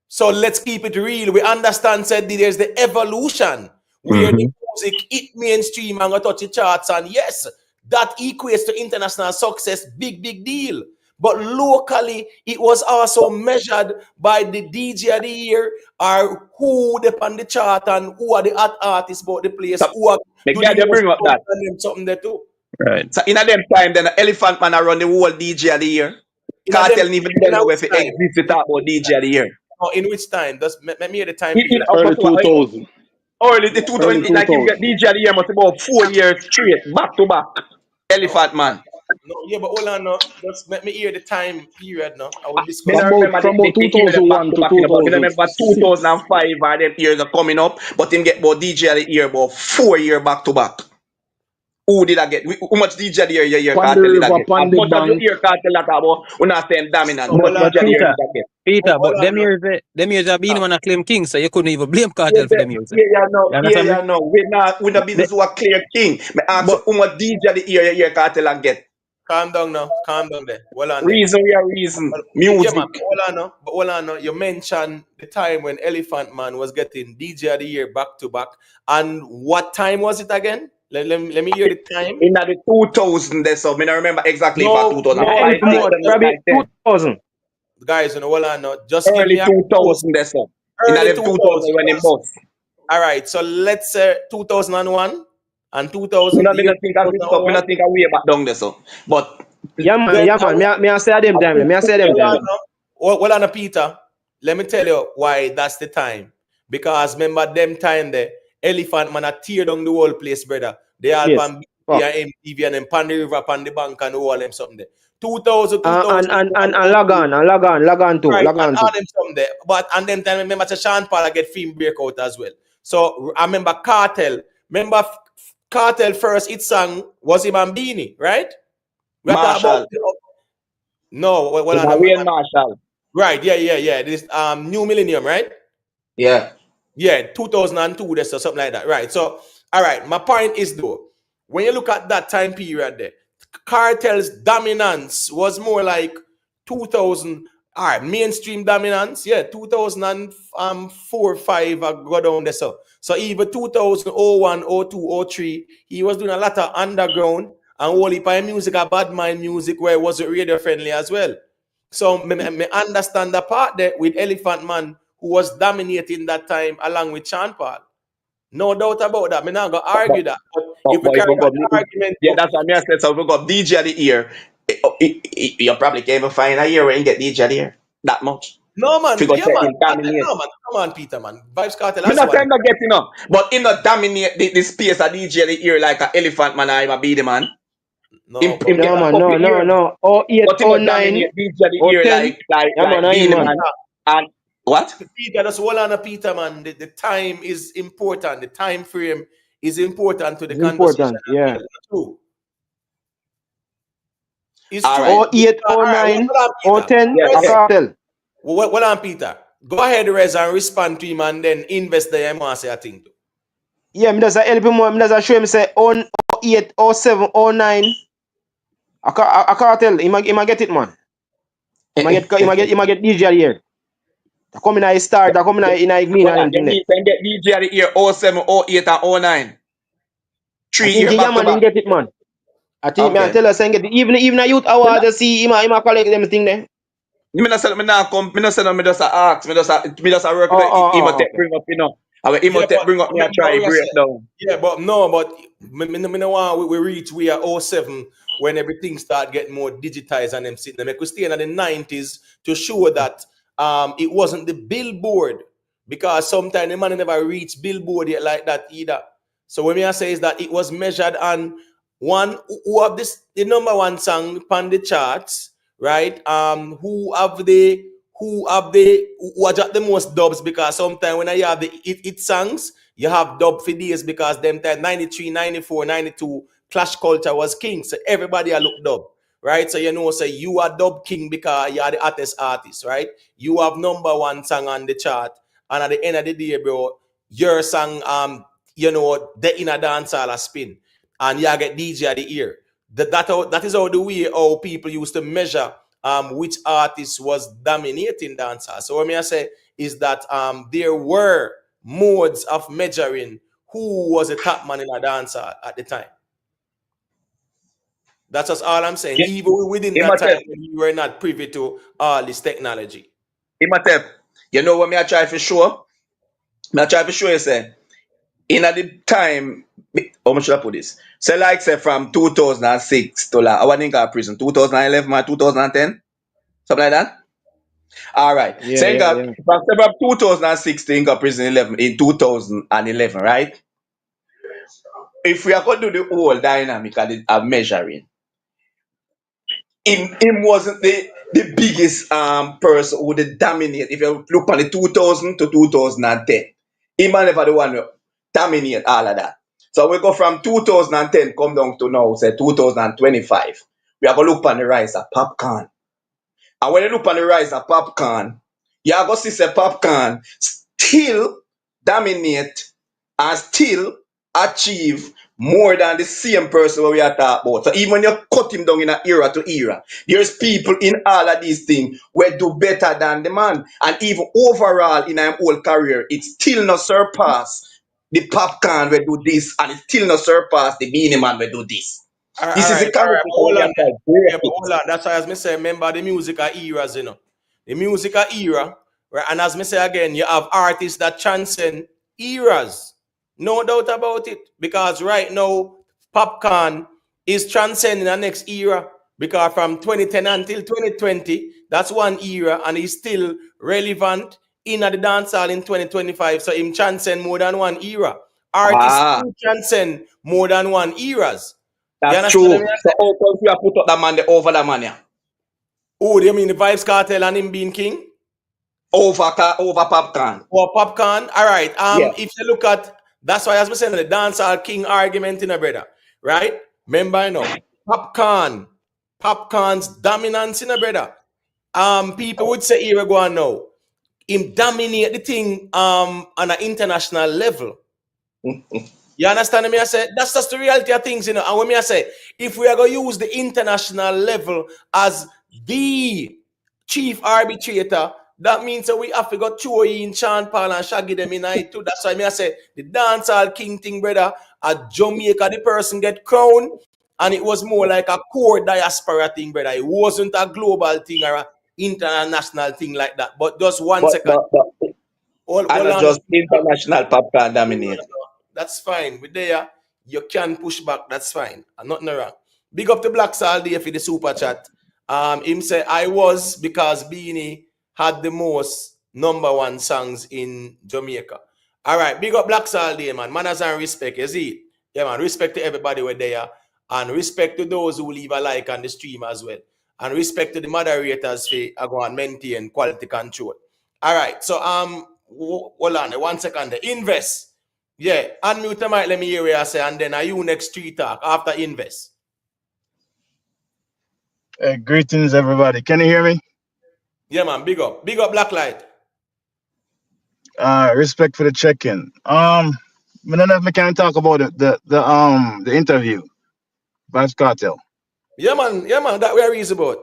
So let's keep it real. We understand said there's the evolution where the Mm-hmm. music hit mainstream and go touch the charts. And yes, that equates to international success. Big deal. But locally, it was also measured by the DJ of the year or who they on the chart and who are the hot artists about the place, So who are the do guy the they most bring up that. and them something there too. Right. So in a them time, then the Elephant Man run the whole DJ of the year. In a them Cartel even in don't a know which if it time? exists to talk about DJ of the year. In which time? Just let me hear the time period. Early 2000. Early the Early 2000, like him get 2000. DJ of the year must be about 4 years straight, back to back. No, Elephant Man. no, yeah, but hold on, no. Just let me hear the time period now. I will Me discuss don't it. remember From about the year them back 2001 to to back, but me remember 2006. 2005 are them years are coming up, but him get about DJ of the year about 4 year back to back. Who did I get? How much DJ the year you hear Pon the Cartel did I river, get? As pon the much as you bank. hear Cartel that about, we're not saying dominant. So How much hold But on DJ now. the year Peter, did I get? Peter, Hold but on now. them years have been Ah, when I claim king, so you couldn't even blame Yeah, cartel for them years. yeah, no, You yeah, understand me? no. We not business who a clear king. Me ask you But how much DJ the year you hear Cartel and get? calm down now. Calm down there. Hold on there. Reason, we are reason. Yeah, man. Music. But hold on now. But hold on now. You mentioned the time when Elephant Man was getting DJ of the year back to back. And what time was it again? Let me hear the time. In the 2000 there, so me not remember exactly if I No, 2005, no, Yeah, help 6, more. 7, guys. 8, Probably 9, 10. 2000. Guys, you know, hold on now. Just give Early me a close. 2000 there, so. In Early the 2000 when it 2000s. bust. All right. So let's say 2001 and Me 2000, not, the me year not think I fix up, me 2001. not think I way back down there, so. But Then Yeah, man. Me I say at them time. Me I say at them hold on time. now. Hold on, Peter. Let me tell you why that's the time. Because remember them time there, Elephant Man a tear down the whole place, brother. They all Yes. pan BT Fuck. and MTV and then pan the river, pan the bank and all them something there. 2000, And log on, right, log and on all too. them something there. But and them time, remember Sean Paul get film breakout as well. So I remember Cartel. Remember Cartel first hit song was him and Beenie, right? We are talking about Marshall, no, in a on. Wayne Marshall. Right, yeah. This New Millennium, right? Yeah. Yeah, 2002, that's or something like that. Right. So, all right. My point is though, when you look at that time period there, Cartel's dominance was more like 2000. All right, mainstream dominance, yeah, 2004, 5, I go down there. So even 2001, 02, 03, he was doing a lot of underground and only by music, a bad mind music where it wasn't radio friendly as well. So me understand the part there with Elephant Man who was dominating that time along with Sean Paul. No doubt about that. Me not gonna But, argue that. But if we but if carry we that go, argument yeah, to that's what I said. So if we go DJ of the year, you probably can't even find a year where you get DJ of the year. That much. no If you man, go yeah check man, in dominate. no man, come on, Peter man. Vybz Cartel Me has not one. saying not getting up, but in not dominate the space of DJ of the year like a elephant man or him a beat the man. No, Him but get No a Peter, man, couple no, years, no. Oh eight, but him oh not nine, dominate DJ of the oh year 10. Yeah man, like I Beenie man. Man. And what? Peter, just hold on, Peter man. The time is important. The time frame is important to the It's conversation important. as Yeah. well. It's true. It's All true. right. Oh eight, All oh right, nine, hold on, oh Peter. 10, Yeah, go a ahead. cartel. Hold on, Peter. Go ahead, Rez, and respond to him and then invest the MR say I think. Yeah, me does help him more. Me does show him say oh 08, oh 07, oh 09. A cartel. He might get it, man. He might get DJ here. They come in a start, they come in a green Well, and them you thing there. need to get DJ of the year 07, 08, and 09. I 3 think year yeah back to man him back. get it, man. I think me I Okay. tell us and get it. Even a youth award to see him a collect them thing there. Me not say me not come. Me not say no. Me just a ask. Me just a work with the Imotep Okay. bring up. Our Yeah, Imotep bring up. Me a try we are break saying, down. yeah, but no, but me no want we reach we are '07 when everything start getting more digitized and them sitting. Them. We stay in the '90s to show that it wasn't the billboard because sometimes the man never reached billboard yet like that either. So what me I say is that it was measured on one who have this the number one song on the charts, right? Who have the most dubs because sometimes when I have the it songs, you have dub for days because them time 93, 94, 92 Clash Culture was king. So everybody I look dub, right? So you know, say you are dub king because you are the artist, right? You have number one song on the chart, and at the end of the day, bro, your song, the in a dance hall a spin, and you get DJ at the ear. That is how the way how people used to measure which artist was dominating dancehall. So what I say is that there were modes of measuring who was the top man in a dancehall at the time. That's just all I'm saying. Yeah. Even within that time Imotep. when you were not privy to all this technology. Imotep. You know what me I try for sure. Me I try for sure. You say in at the time. How much should I put this? Say like say from 2006 to like I want to go prison 2011 or 2010 something like that. All right. So you got Yeah. from 2016 got prison 11 in 2011, right? If we are going to do the whole dynamic of measuring, him wasn't the biggest person who would dominate. If you look on the 2000 to 2010, him and never the one who dominate all of that. So we go from 2010 come down to now, say 2025. We are going to look on the rise of popcorn. And when you look on the rise of popcorn, you are going to see say popcorn still dominate and still achieve more than the same person where we are talking about. So even when you cut him down in an era to era, there's people in all of these things where do better than the man. And even overall in our whole career, it still not surpass the popcorn will do this, and it still not surpass the Beenie Man will do this. This is the All right, conversation but hold we on have there. to break Yeah, but it. hold on. That's why, as me say, remember the music are eras, The music are era, right? And as me say again, you have artists that transcend eras. No doubt about it. Because right now, popcorn is transcending the next era. Because from 2010 until 2020, that's one era, and he's still relevant in the dancehall in 2025. So him transcend more than one era. Artists Ah, do transcend more than one eras. You that's understand me? true. So how come you have put up that man the over that man yeah? Oh, do you mean the Vybz Cartel and him being king? Over popcorn. Or popcorn? All right. Yeah. If you look at that's why as we saying the dancehall king argument in a brother, right? Remember, popcorn's dominance in a brother. People would say here we go on now. Him dominate the thing on an international level. You understand me? I say that's just the reality of things, And when me I say, if we are going to use the international level as the chief arbitrator, that means that we have to go throw in Sean Paul and Shaggy them in it too. That's why me I say the dancehall king thing, brother. At Jamaica, the person get crowned, and it was more like a core diaspora thing, brother. It wasn't a global thing or an international thing like that. But just one But second. but but I Hold not on. just international popcorn dominate. That's fine. With there, you can push back. That's fine. I'm not wrong. Big up the Blacks all day for the super chat. Him say I was because Beenie had the most number one songs in Jamaica. All right, big up Blacks all day, man. Manners and respect, you see? Yeah, man. Respect to everybody where they are, and respect to those who leave a like on the stream as well, and respect to the moderators for go and maintain quality control. All right, so hold on, 1 second. Invest. Yeah, unmute the mic, let me hear what you say, and then are you next street talk after invest. Greetings, everybody. Can you hear me? Yeah, man, big up Blacklight. Respect for the check-in. I don't know if we can talk about the interview, Vybz Cartel. Yeah, man, that we are reason about.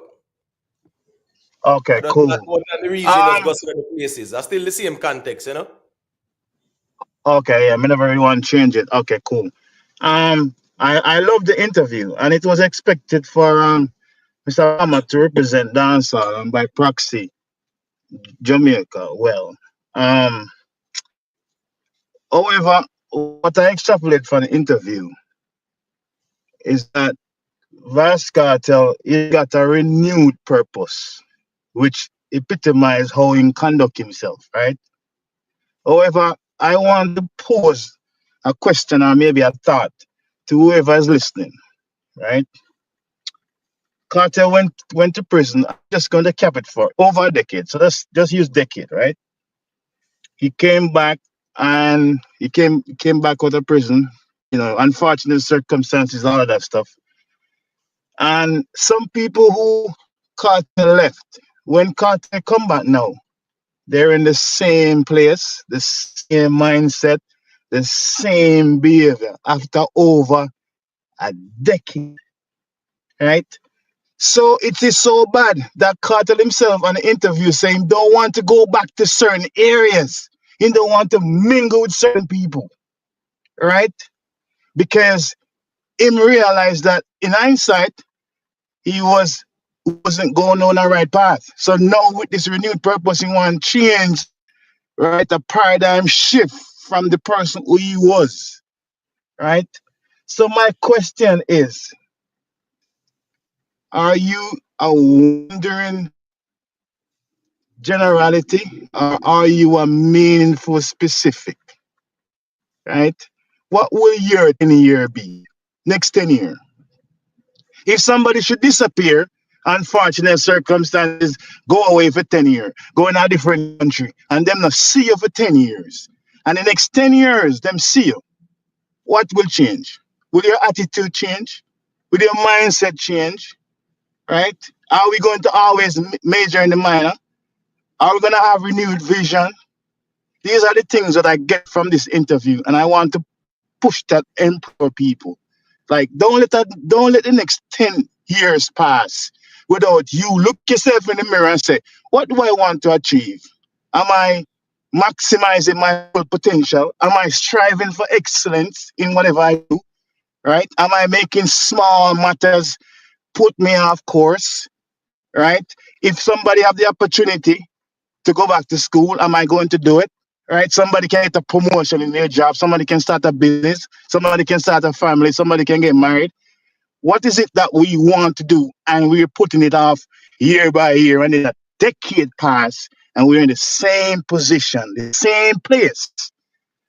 Okay, That's cool. not the reason us go to the places. That's still the same context, Okay, yeah, I never really want to change it. Okay, cool. I love the interview, and it was expected for Mr. Obama to represent dancehall and by proxy Jamaica well. However, what I extrapolate from the interview is that Vybz Cartel he got a renewed purpose, which epitomizes how he conduct himself, right? However, I want to pose a question or maybe a thought to whoever is listening, right? Cartel went to prison. I'm just going to cap it for over a decade. So let's just use decade, right? He came back and he came back out of prison, unfortunate circumstances, all of that stuff. And some people who Cartel left, when Cartel come back now, they're in the same place, the same mindset, the same behavior after over a decade, right? So it is so bad that Cartel himself on the interview saying don't want to go back to certain areas. He don't want to mingle with certain people, right? Because him realized that in hindsight, he wasn't going on the right path. So now with this renewed purpose, he want to change, right? A paradigm shift from the person who he was, right? So my question is, are you a wandering generality or are you a meaningful specific, right? What will your 10-year be? Next 10 years? If somebody should disappear, unfortunate circumstances, go away for 10 years, go in a different country, and them not see you for 10 years. And the next 10 years, them see you. what will change? Will your attitude change? Will your mindset change? Right? Are we going to always major in the minor? Are we going to have renewed vision? These are the things that I get from this interview, and I want to push that empower people. Like, don't let the next 10 years pass without you look yourself in the mirror and say, what do I want to achieve? Am I maximizing my full potential? Am I striving for excellence in whatever I do? Right? Am I making small matters put me off course? Right? If somebody have the opportunity to go back to school, am I going to do it? Right? Somebody can get a promotion in their job. Somebody can start a business. Somebody can start a family. Somebody can get married. What is it that we want to do? And we're putting it off year by year. And then a decade pass, and we're in the same position, the same place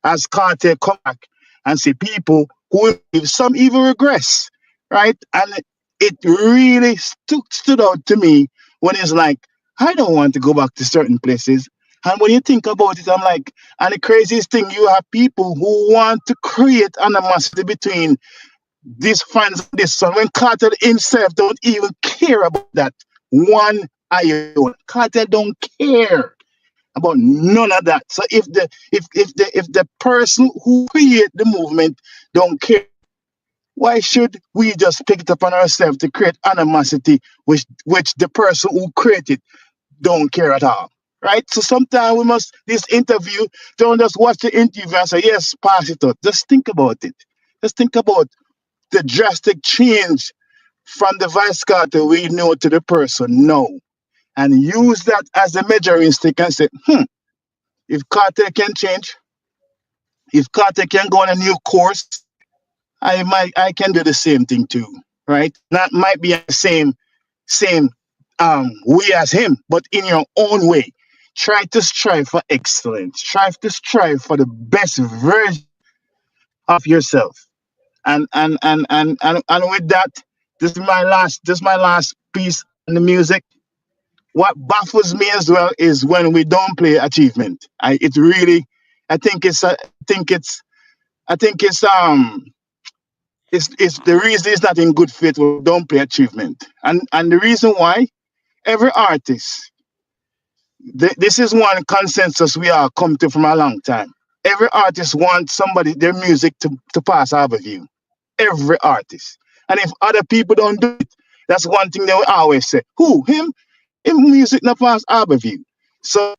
as Cartel come back and see people who some even regress, right? And it really stood out to me when it's like, I don't want to go back to certain places. And when you think about it, I'm like, and the craziest thing, you have people who want to create animosity between these fans of this song when Cartel himself don't even care about that one iota. Cartel don't care about none of that. So if the person who create the movement don't care, why should we just pick it upon ourselves to create animosity which the person who created don't care at all? Right? So sometimes we must this interview, don't just watch the interview and say, yes, pass it out. Just think about it. Just think about the drastic change from the vice cartel we know to the person now. And use that as a measuring stick and say, if Cartel can change, if Carter can go on a new course, I can do the same thing too, right? Not might be the same way as him, but in your own way. Try to strive for excellence. Try to strive for the best version of yourself. And with that, this is my last piece on the music. What baffles me as well is when we don't play achievement. I think it's the reason it's not in good faith we don't play achievement. And the reason why, every artist, this is one consensus we all come to from a long time. Every artist wants their music to pass our view. Every artist. And if other people don't do it, that's one thing they will always say. Who? Him? Him music not pass our view. So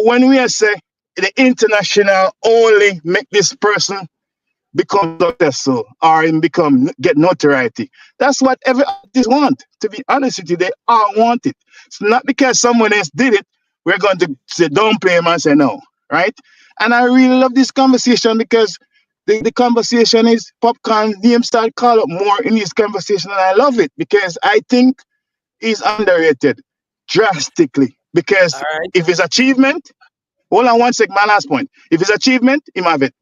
when we say the international only make this person become successful or get notoriety. That's what every artist want. To be honest with you, they all want it. It's not because someone else did it, we're going to say don't play him and say no, right? And I really love this conversation because the conversation is Popcorn name start call up more in this conversation, and I love it because I think he's underrated drastically. Because All right. if it's achievement, hold on one sec, my last point. If it's achievement, he have it.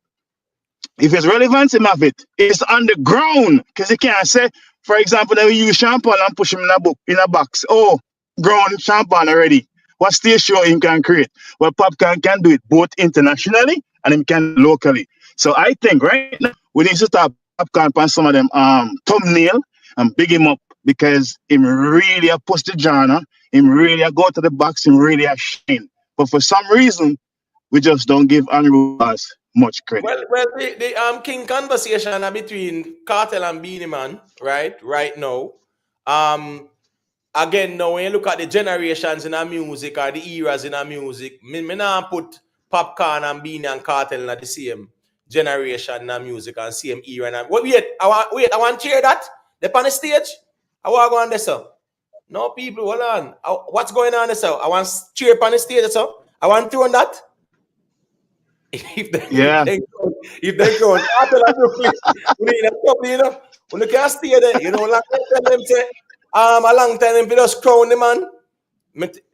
If it's relevance, him have it. It's on the ground. Because you can't say, for example, that we use champagne and push him in a box. Oh, grown champagne already. What stage show him can create? Well, Popcorn can do it both internationally and him can locally. So I think right now we need to start Popcorn on some of them thumbnail and big him up because him really a push the genre. Him really a go to the box. Him really a shine. But for some reason, we just don't give Andrew as much credit. Well, the king conversation are between Cartel and Beenie Man, right now. Again, now when you look at the generations in our music or the eras in our music, me not put Popcorn and Beenie and Cartel in the same generation in our music and same era. And wait, I want to hear that. They're on the stage. I want to go on this. No, people, hold on. What's going on this? I want to cheer up on the stage. So I want to on that. If they go on Cartel and Brooklyn, we need a couple, when you can't stay there, like them say, a long time them just crown the man.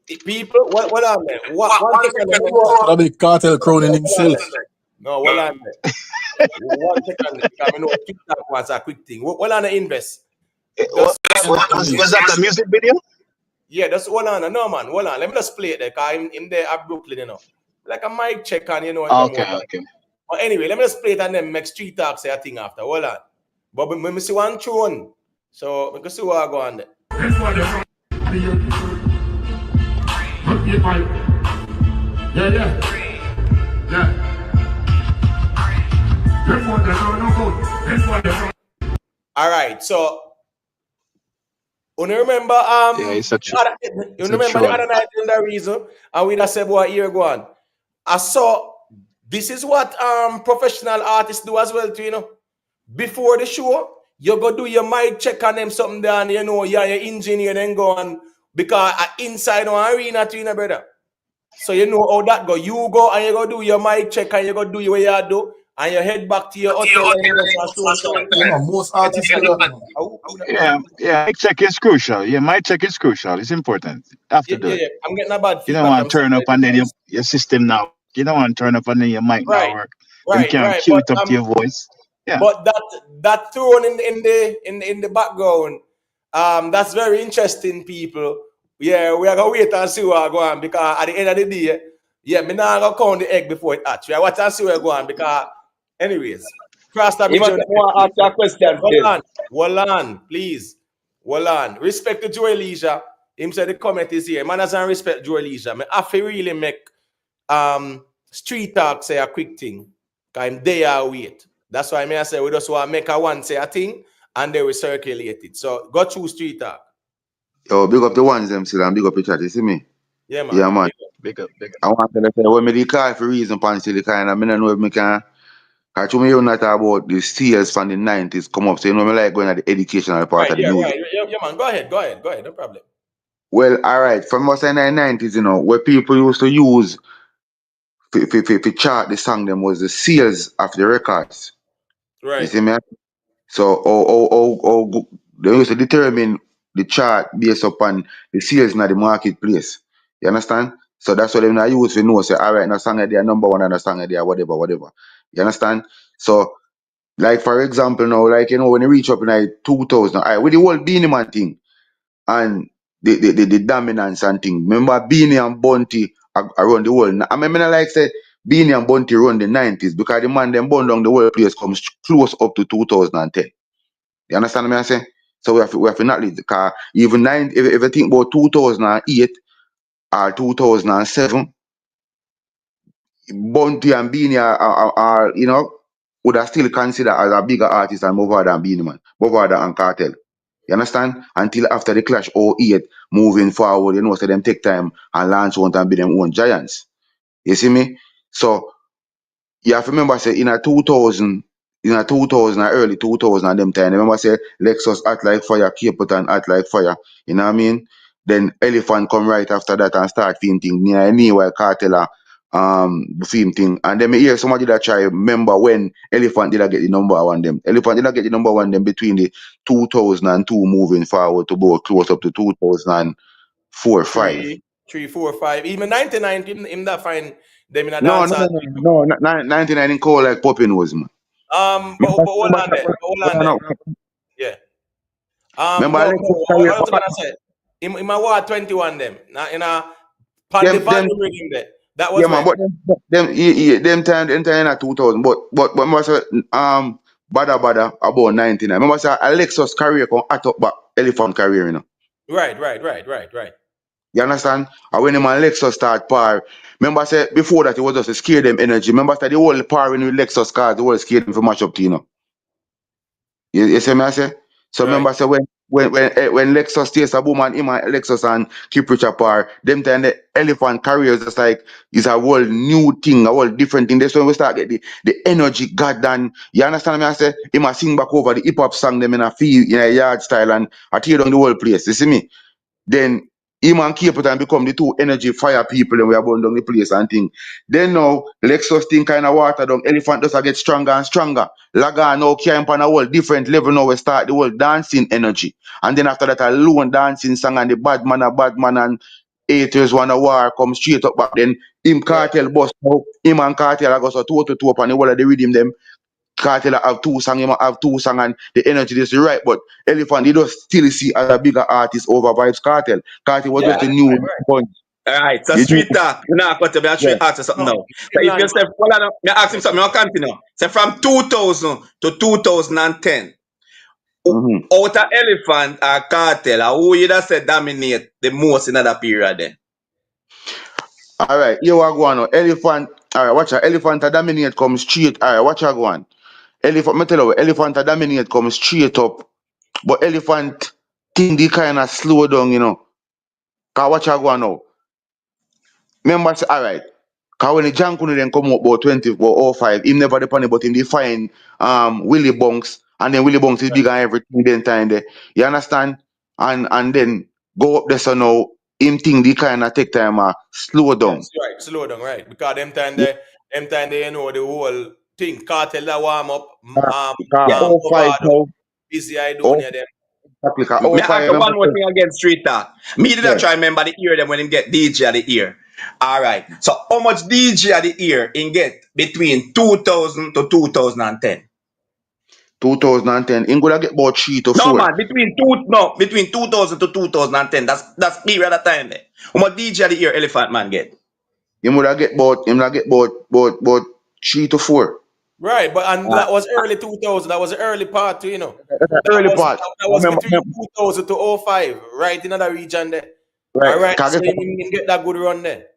People, what on there? One second. Probably Cartel crowning himself. No, what on there? 1 second, because I know TikTok was a quick thing. What on the invest? Was that a music video? Yeah, that's hold on. No, man, hold on. Let me just play it there, because I'm in there at Brooklyn, Like a mic check on, Okay. Anyway, let me just play it and then make street talk say a thing after. Hold on. But when we see one tune, so we can see what I go on there. All right, so you remember it's a you remember the other night in the reason and we just said what year go on. I saw this is what professional artists do as well too, you know. Before the show, you go do your mic check on them something down, you know, you're your engineer then go on because inside one arena too, you know, brother. So you know how that go. You go and you go do your mic check and you go do what you do and you head back to your hotel and you go for stone time. You know, most artists do that, man. Yeah, mic check is crucial. Yeah, mic check is crucial. It's important. You have to do it. I'm getting a bad You feedback. don't want to turn up and then your system now. You don't want to turn up and then your mic now work. You can't cue it up to your voice. Yeah. But that thrown in the background, that's very interesting, people. Yeah, we are gonna wait and see what go on because at the end of the day, me not gonna count the egg before it hatch. We watch and see where go on because, anyways, cross the bridge. I want to ask you a question. Hold on, please. Hold on. Respect to Joe Elijah. Him said the comment is here. Man doesn't respect Joe Elijah. Me have to really make street talk say a quick thing. Cause I'm there wait. That's why I say we just want to make a one say a thing and they will circulate it. So go through street talk. Yo, big up the ones them still and big up the chat, you see me? Yeah, man. Yeah, man. Big up. I want to say when me call for reason pan still kind of I don't know if me can. Cause to me you not about the steers from the 90s come up. So you know me like going at the educational part of the music. Right. Yeah, man. Go ahead. No problem. Well, all right. From us in the 90s, you know, where people used to use to chart the song them was the sales of the records. Right. You see me? So they used to determine the chart based upon the sales in the marketplace. You understand? So that's what they now use to know. Say, all right, now song they are number one and a song they are whatever. You understand? So, like for example, now, like you know, when you reach up in like 2000, all right, with the whole Beenie Man thing and the dominance and thing. Remember Beenie and Bunty around the world. I mean, I like say Beenie and Bunty run the 90s because the man them burn down the whole place comes close up to 2010. You understand what I'm saying? So we have to not leave the car. Even if you think about 2008 or 2007, Bunty and Beenie are you know, would have still considered as a bigger artist than Mavado and Beenie Man, Mavado and Cartel. You understand? Until after the clash 08, moving forward, you know, so them take time and launch one and be them own giants. You see me? So you have to remember say in a 2000 early 2000 and them time, remember say Lexus act like fire, Capleton act like fire. You know what I mean? Then Elephant come right after that and start film thing. Near while Cartel the film thing. And then me hear somebody that try remember when Elephant did I get the number one them. Elephant did I get the number one them between the 2002 moving forward to about close up to 2004, 5. 3, 4, 5. Even 99 in that fine them in a No, dance. no, 99 in call like popping was man. But hold on there. Yeah. Remember No, Alexis what career. I was gonna say. In my war 21 them. Now in a Pandevani reading there. That was yeah, man, but them time in 2000, but remember say Bada about 99. Remember say Alexis career come at up back Elephant career, you know. Right. You understand? And when him and Lexus start par, remember say before that it was just to scare them energy. Remember say the whole par with Lexus cars, the whole scare them for match up to you know. You see me I say? So remember say when Lexus stays a boom and him and Lexus and keep rich apart, them time the Elephant carriers just like it's a whole new thing, a whole different thing. That's when we start get the energy goddamn. You understand me I say? Him a sing back over the hip hop song them in a feel in a yard style and I tear down the whole place. You see me? Then him and Capleton become the two energy fire people and we are burn down the place and thing. Then now Lexus thing kind of water down. Elephant does get stronger and stronger. Laga now camp on a whole different level now we start the whole dancing energy. And then after that a lone dancing song and the bad man and haters wanna war come straight up back then. Him Cartel bust now. Him and Cartel are go so two to two up and the whole of the rhythm them. Cartel have two songs, him have two songs and the energy is right, but Elephant, they don't still see as a bigger artist over Vybz Cartel. Cartel was just a new punch. All right, so You do, street talk. Now, got to be a yeah. straight ask you something No, now. So him if you line, say, man. well, I ask him Let something, him I'll line. continue. So from 2000 to 2010, Mm-hmm. out of Elephant or Cartel, who you that say dominate the most in that period then? All right, here we go on. Elephant. All right, watch out. Elephant a dominate come straight. All right, watch out go on. Elephant, me tell you, elephant a dominate come straight up. But elephant thing they kind of slow down, you know. Cause watch out go on now. Remember, say, all right. Cause when the Jankunu then come up about 20 or 05, him never depend but him they find Willie Bunks, and then Willie Bunks is bigger than everything then time there. You understand? And then go up there so now him think they kind of take time slow down. Yes, right. Slow down, right? Because them time they, you know, the whole thing, cartel that warm up, Yeah. Cause 05 Movado, now, busy I doing oh, yeah them. exactly, cause Me 05, ask you remember, one more thing against street talk. Me did not yeah, try remember the ear them when him get DJ at the ear. All right. So how much DJ at the ear in get between 2000 to 2010? 2010, him gonna get about 3 to No 4. man, between 2000 to 2010. That's period of time there. How much DJ at the ear Elephant Man get? Him gonna get about 3 to 4. Right, but and Uh, that was early 2000. That was the early part too, you know. That's the That early was part. that was Remember, between 2000 to 05, right in that region there. right, All right, cause so him get that good run there.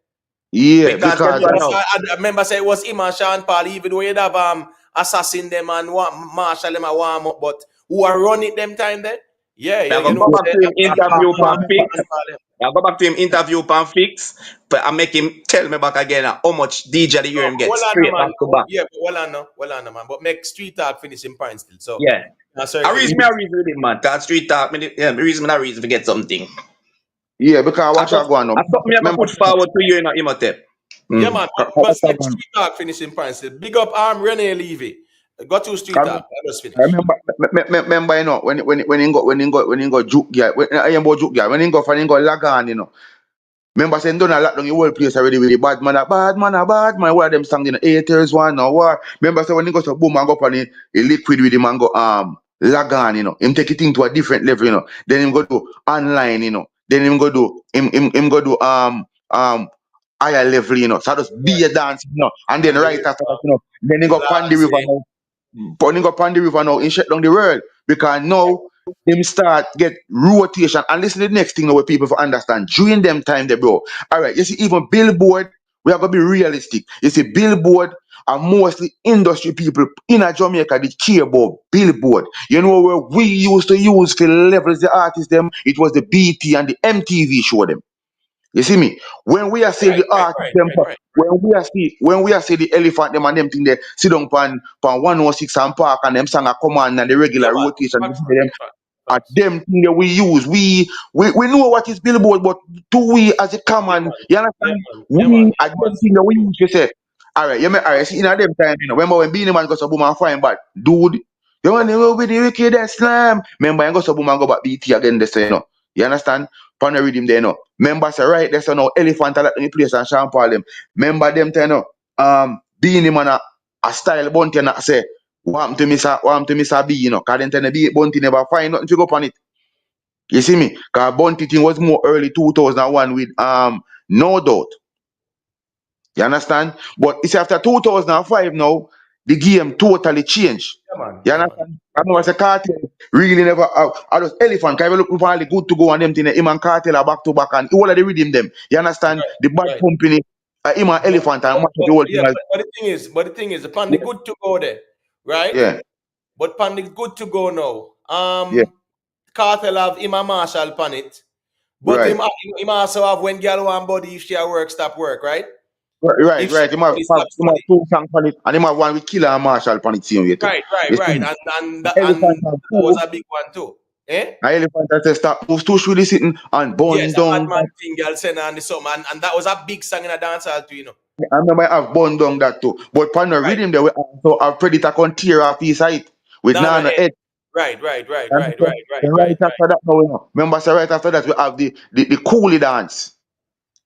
yeah, because guess because what Remember, now? I remember say it was him and Sean Paul, even though you'd have assassin them and marshal them a warm up, but who are running them time there? Yeah, I you go know, go yeah, back say to him interview Sean pan fix. Paul them. I go back to him interview pan fix. But I make him tell me back again how much DJ the No, ear him but get well on no, straight man. back to back. Yeah, but well on no, man. But make street talk finish in point still. So Yeah. I circle it. reason me a reason with him, man. Cause street talk, me reason me a reason to get something. yeah, because I watch just out go on now. I something me I go Remember, put forward to you in a Imhotep. Yeah, Mm. man. But watch out make go on. street talk finish in point still. Big up Rene Levy. Got to street talk. Let us I finish. remember, you know, when he got juke guy, when I am about juke guy, when he got lag on, you know. Remember saying done a lot on the whole place already with the bad man, what are them song in the 80s one or what? Remember say when he got to boom and go up on the liquid with him and go lag on, you know, him take it into a different level, you know. Then him go do online, you know. Then him go do him go do higher level, you know. So just be a dance, you know. And then And the right river, after that, you know, then he go pan the river Blasey. now. Burning up on the river now, he shut down the world. Because now him start get rotation. And listen to the next thing now where people for understand. During them time there, bro. Alright, you see, even Billboard, we are gonna be realistic. You see, Billboard are mostly industry people in a Jamaica that care about Billboard. You know where we used to use for levels the artists them, it was the BT and the MTV show them. You see me? When we are see Right, the right, art right, them, right, right. when we are see the elephant them and them thing they sit down pan 106 and park and them song a come on and the Yeah, regular man. rotation. You Facts, see man. them Facts. at Facts. them thing that we use. We know what is billboard, but do we as a Yeah, common, man. you Yeah, understand? man. Yeah, man. We Yeah, at them man. thing that we use to say, alright, you may alright, see in a them time, you know, remember when Beenie Man got some boom and fine, but dude, you want to go with the wicked slam. Remember I got some boom and go back BT again, they say, you know. You understand? Pan the rhythm there, you know. Remember, say right there, so now elephant a lot in the place and Sean Paul them. Remember them time, you know, Beenie Man a style bunty and I say, want to miss a B, you know, cause them time the B bunty never find nothing to go on it. You see me? Cause bunty thing was more early 2001 with no doubt. You understand? But it's after 2005 now, the game totally changed. Yeah, man. You Yeah, man. understand? I know Yeah, as a man. cartel, really never I was elephant, can you look for all the good to go and them thing, him and cartel are back to back and all of the rhythm them. You understand? Right, The bad right. company, him and But, elephant and but, much of but the whole thing yeah, as but the thing is, upon the yeah, good to go there, right? yeah, But upon the good to go now, yeah, Cartel have him a Marshall pan it, but right. him also have when girl want body if she a work stop work, right? Right, If she right. body stop Him have study. two songs on it, and him have one with Killer and Marshall on it same way too. Right, right, You see right. me? And Elephant have that was two. a big one too. Eh? And elephant has to start move too really sitting and Yes, bun a bad down. man thing, girl send on the song, and that was a big song in a dancehall too, you know. I remember I have bun down that too. But pan the Right. rhythm there we also have Predator can tear off his height with Nana Nana head. head. Right, right, right, And right, then right, right, then right right, right. after that now, you know. Remember so right after that we have the coolie dance.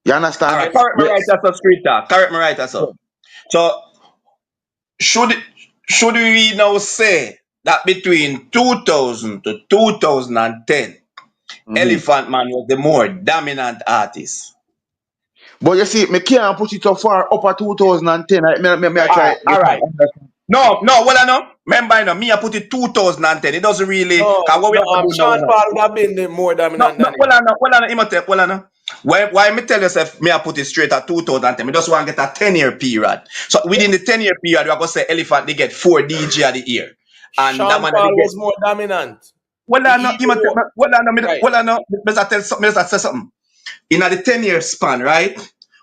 You All understand? right, Yes, correct me right Yes. yes. as a street talk. Correct me right as a. So should should we now say that between 2000 to 2010, Mm-hmm. Elephant Man was the more dominant artist? But you see, me can't put it so far upper 2010. I try. All right. No, well, I know. Remember, me, I put it 2010. It doesn't really. Cause what we have to do now, Sean Paul would have been the more dominant than him. well, I know, Imhotep, well, I know. Why me tell yourself, me, I put it straight at 2010. Me just want to get a 10-year period. So within the 10-year period, we are going to say Elephant, they get 4 DJ of the year. And that Sean man, they Paul get. was more dominant. Well, I know, He Imhotep, more, right. well, I know. Let's say something. In the 10-year span, right?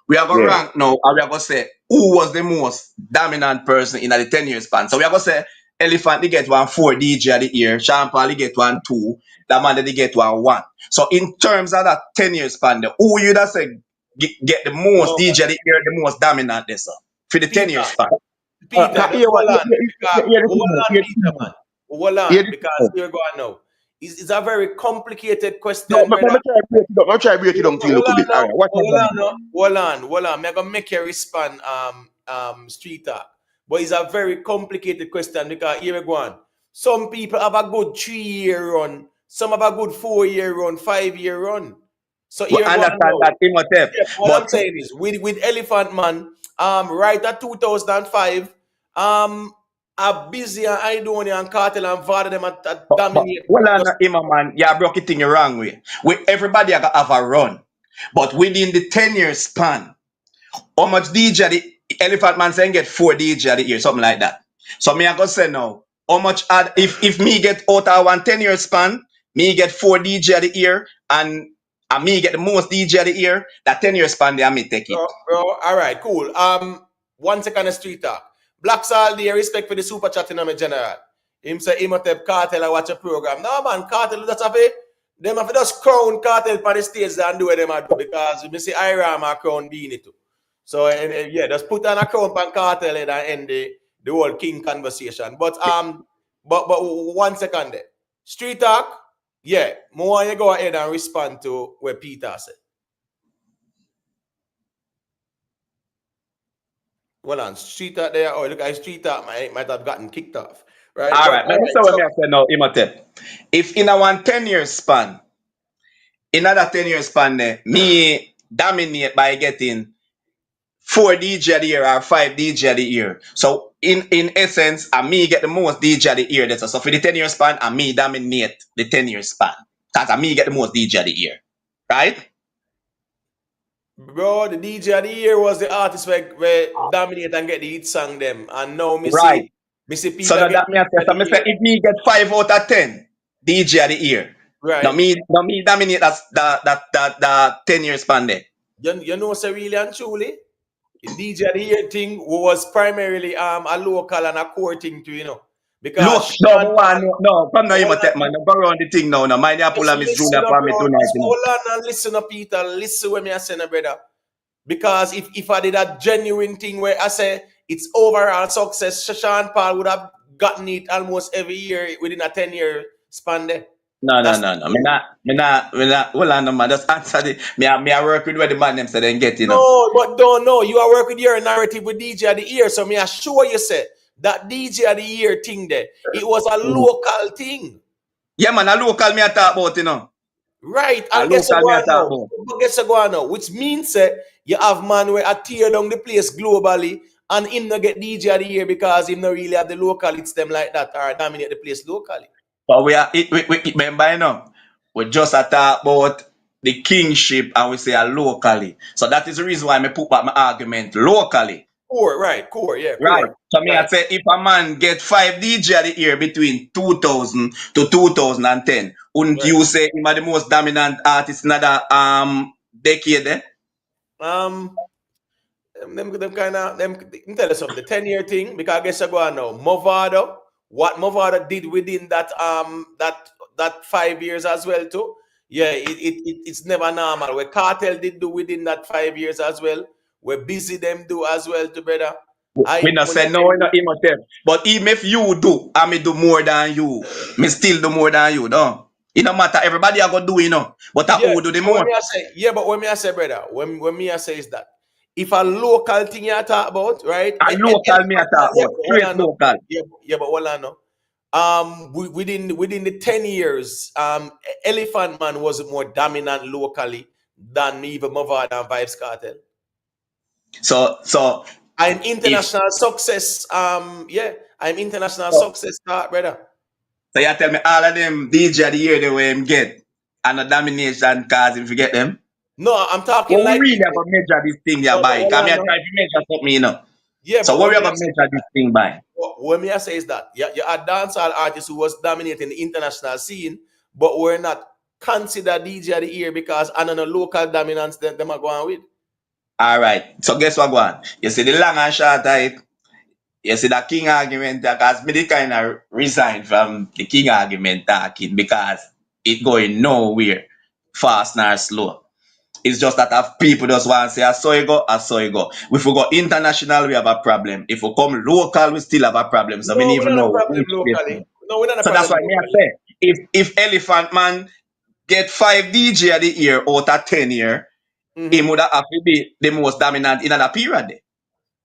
We are going to Yeah. rank now, and we are going to say who was the most dominant person in the 10-year span. So we are going to say Elephant, they get 4 DJ of the year. Sean Paul, they get 2. That man, they get 1. So in terms of that 10-year span, who you that say get the most No, DJ of the year, the most dominant this for the 10-year Peter. span? Peter, just hold on. Because, hold on, Here Peter, man. Hold the on, thing because now. here we go now. It's a very complicated No, question, but brother. me try break it down to you a Hold little on bit. All now. right, what Hold happened? on now. Hold on. I'm gonna make you respond street talk. But it's a very complicated question because here we go on. Some people have a good 3-year run, some have a good 4-year run, 5-year run. So We here we go on understand now. that, Imhotep. Yeah, what But I'm saying is with Elephant Man, right at 2005, are busy and Idonia and Cartel and Vada them at dominate. well, man, yeah, broke it in the wrong way. Everybody have a run. But within the 10-year span, how much DJ the Elephant Man saying get 4 DJ of the year, something like that. So me I go say now, how much if me get out of 10-year span, me get 4 DJ of the year, and me get the most DJ of the year, that 10-year span there me take it. Bro, all right, cool. 1 second of street talk. Blacks all day, respect for the super chat in my general. Him say Imhotep Cartel I watch a program. No man, Cartel that's a bit. Them have to just crown Cartel for the stage and do what them a do because we see Iram a crown Beenie too. So yeah, just put on a crown pan Cartel and end the whole king conversation. But 1 second there. Street talk, yeah. More want you go ahead and respond to what Peter said. Well, on street out there, or look at street out might have gotten kicked off, right? All But right, let me say what me I say now, Imhotep. If in a 10-year span, in another 10-year span there, me dominate by getting 4 DJ of the year or 5 DJ of the year. So in essence, me get the most DJ of the year. So for the 10-year span, me dominate the 10-year span. Because me get the most DJ of the year. Right? bro, the DJ of the year was the artist where dominate and get the hit song them. And now Right. Peter So now get that me I say, so me say if me get 5 out of 10 DJ of the year. right. Now me dominate that 10-year span there. You know, so really and truly, the DJ of the year thing was primarily a local and a core thing too, you know. Because Look, no, come now, Imhotep, man. Go around the thing now. Mind you pull a Miss listen Junior up, for me bro. tonight. You know. Hold on and listen up, Peter. Listen what me I say, no, brother. Because if I did a genuine thing where I say it's overall success, Sean Paul would have gotten it almost every year within a 10-year span there. No. Me not. Hold on, no, man. Just answer the. Me I work with where the man them say they get, you know. No, but don't know. You are working your narrative with DJ of the year. So me assure you say that DJ of the year thing there, it was a local thing. Yeah, man. A local me I talk about, you know. Right. A And guess local me I what talk now? about. Guess what now? Which means you have man where I tear down the place globally and him not get DJ of the year because him not really have the local hits them like that or dominate the place locally. But we remember, you know, we just a talk about the kingship and we say a locally. So that is the reason why I put back my argument locally. Core, right? Core, yeah, Right. core. So me I Right. say if a man get 5 DJ of the year between 2000 to 2010, wouldn't Right. you say him are the most dominant artist in that decade? Them kind of them tell us something. The 10-year thing, because I guess I go on now. Movado, what Movado did within that that 5 years as well too. Yeah, it's never normal. Where Cartel did do within that 5 years as well. We're busy them do as well too, brother. We not say no, we not Imhotep. But even if you do, I may do more than you. Me still do more than you, no. It don't matter. Everybody are gonna do, you know. But who do the When most? me I say, yeah, but when me I say, brother, when me I say is that if a local thing you talk about, right? A local me I talk about. Straight local. Yeah, but hold on now. Within the 10 years, Elephant Man was more dominant locally than even Mavada and Vybz Cartel. So I'm if international success. I'm international success start, brother. so you tell me all of them DJ of the year the way him get and a domination cause him forget them. No, I'm talking What we like really have to measure this thing no, yeah but by? hold Cause me on I now. try to measure something, you know. Yeah, So but what what we me have I to say is measure this that thing by? what me I say is that you're a dancehall artist who was dominating the international scene, but we're not considered DJ of the year because I don't know local dominance them are going with. Alright. So guess what go on? You see the long and short of it, you see the king argument because me the kind of resign from the king argument talking because it going nowhere fast nor slow. It's just that if people just want to say, I saw you go. If we go international, we have a problem. If we come local, we still have a problem. So we No, don't we're even not a know problem which place to locally. go. No, we're not a So that's problem why me I locally. say, if Elephant Man get 5 DJ of the year out of 10 year, he Mm-hmm. would have to be the most dominant in another period. There.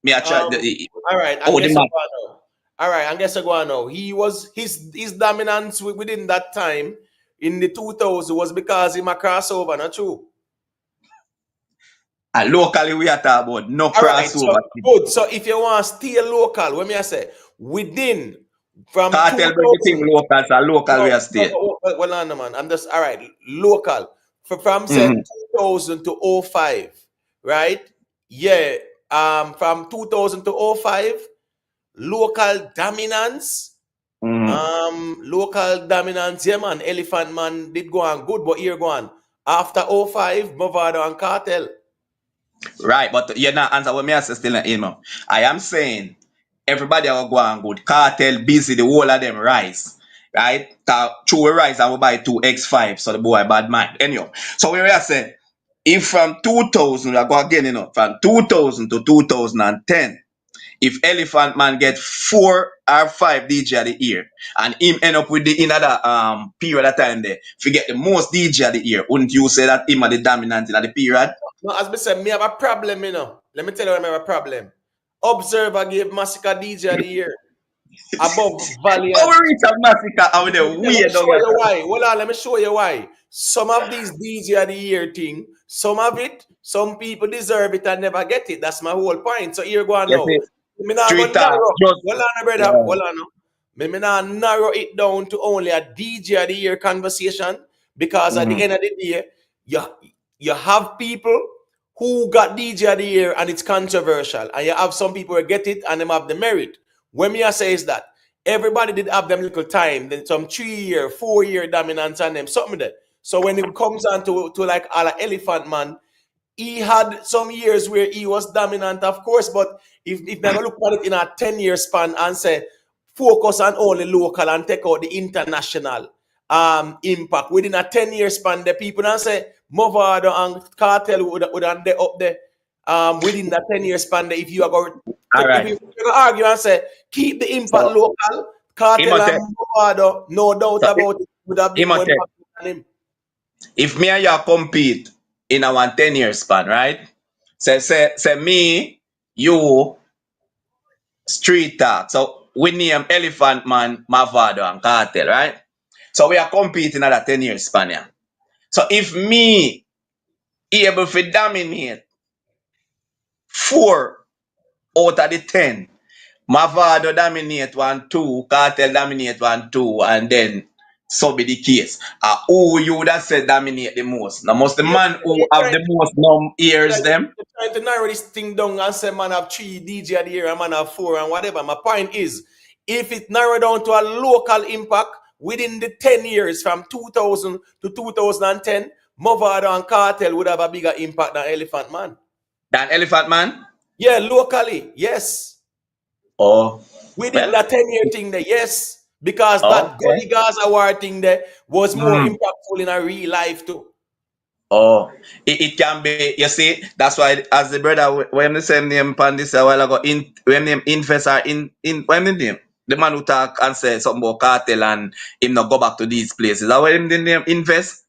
Me I try All right, and oh the guess what man. go on now? All right, and guess what go on now? He was his dominance within that time in the 2000s was because him a crossover, not true. And locally we are talking about no All right, so crossover. good. So if you want to stay local, what me I say within from Cartel bring the thing 2000. local, so local we No, are no, stay. well, no, man. I'm just all right. Local from say Mm-hmm. 2000 to '05, right? Yeah. From 2000 to '05, local dominance. Mm-hmm. Local dominance. Yeah, man. Elephant Man did go on good, but here go on after '05, Movado and Cartel. Right, but you're not answer what me I say still in email. I am saying everybody will go on good. Cartel busy, the whole of them rise. Right? True we rise and we buy 2X5, so the boy bad mind. Anyhow, so we are saying if from 2000, I go again, from 2000 to 2010, if Elephant Man get 4 or 5 DJ of the year and him end up with the another period of time there, forget the most DJ of the year, wouldn't you say that him are the dominant in the period? No, as I said, me have a problem, Let me tell you, I have a problem. Observer gave Massacre DJ of the year above How we Valiant. reach a massacre out Let there me way down show here? you why. Hold on, let me show you why. Some of these DJ of the year thing, some of it, some people deserve it and never get it. That's my whole point. So here go on You now. see, Me not go street talk, narrow. just Hold on, brother. yeah. Hold on. Now. Me not narrow it down to only a DJ of the year conversation because at the Mhm. end of the day, you, you have people who got DJ of the year and it's controversial, and you have some people who get it and them have the merit. When me I say is that everybody did have them little time, then some 3 year, 4 year dominance on them, something there. So when it comes on to like a la Elephant Man, he had some years where he was dominant, of course, but if never look at it in a 10 year span and say focus on only local and take out the international impact within a 10 year span, the people don't say Movado and Cartel would they up there within that 10 year span if you are going All if right. you argue and say keep the impact So local, Cartel Imhotep, and Movado, no doubt so about it, would have been more Imhotep, impactful than him. if me and you compete in a 10 year span, right? Say me, you, street talk. So we name Elephant Man, Mavado, and Cartel, right? So we are competing at a 10 year span, yeah. So if me able to dominate 4 out of the 10, Mavado dominate 1, 2, Cartel dominate 1, 2, and then so be the case. Who you would have said dominate the most? Now, most the Yeah, man who you're have trying the most ears like, them. you're trying to narrow this thing down and say man have 3 DJ a year and man have 4 and whatever. My point is, if it narrow down to a local impact within the 10 years from 2000 to 2010, Movado and Cartel would have a bigger impact than Elephant Man. That Elephant Man? Yeah, locally, yes. Oh, Within well, that 10 year thing there, yes. Because that okay. Gully Gas Award thing there was more Mm. impactful in a real life too. Oh, it can be, you see, that's why as the brother, when the same name pan this a while ago, when name Invest or when the name? The man who talk and say something about Cartel and him not go back to these places. That what him the name Invest?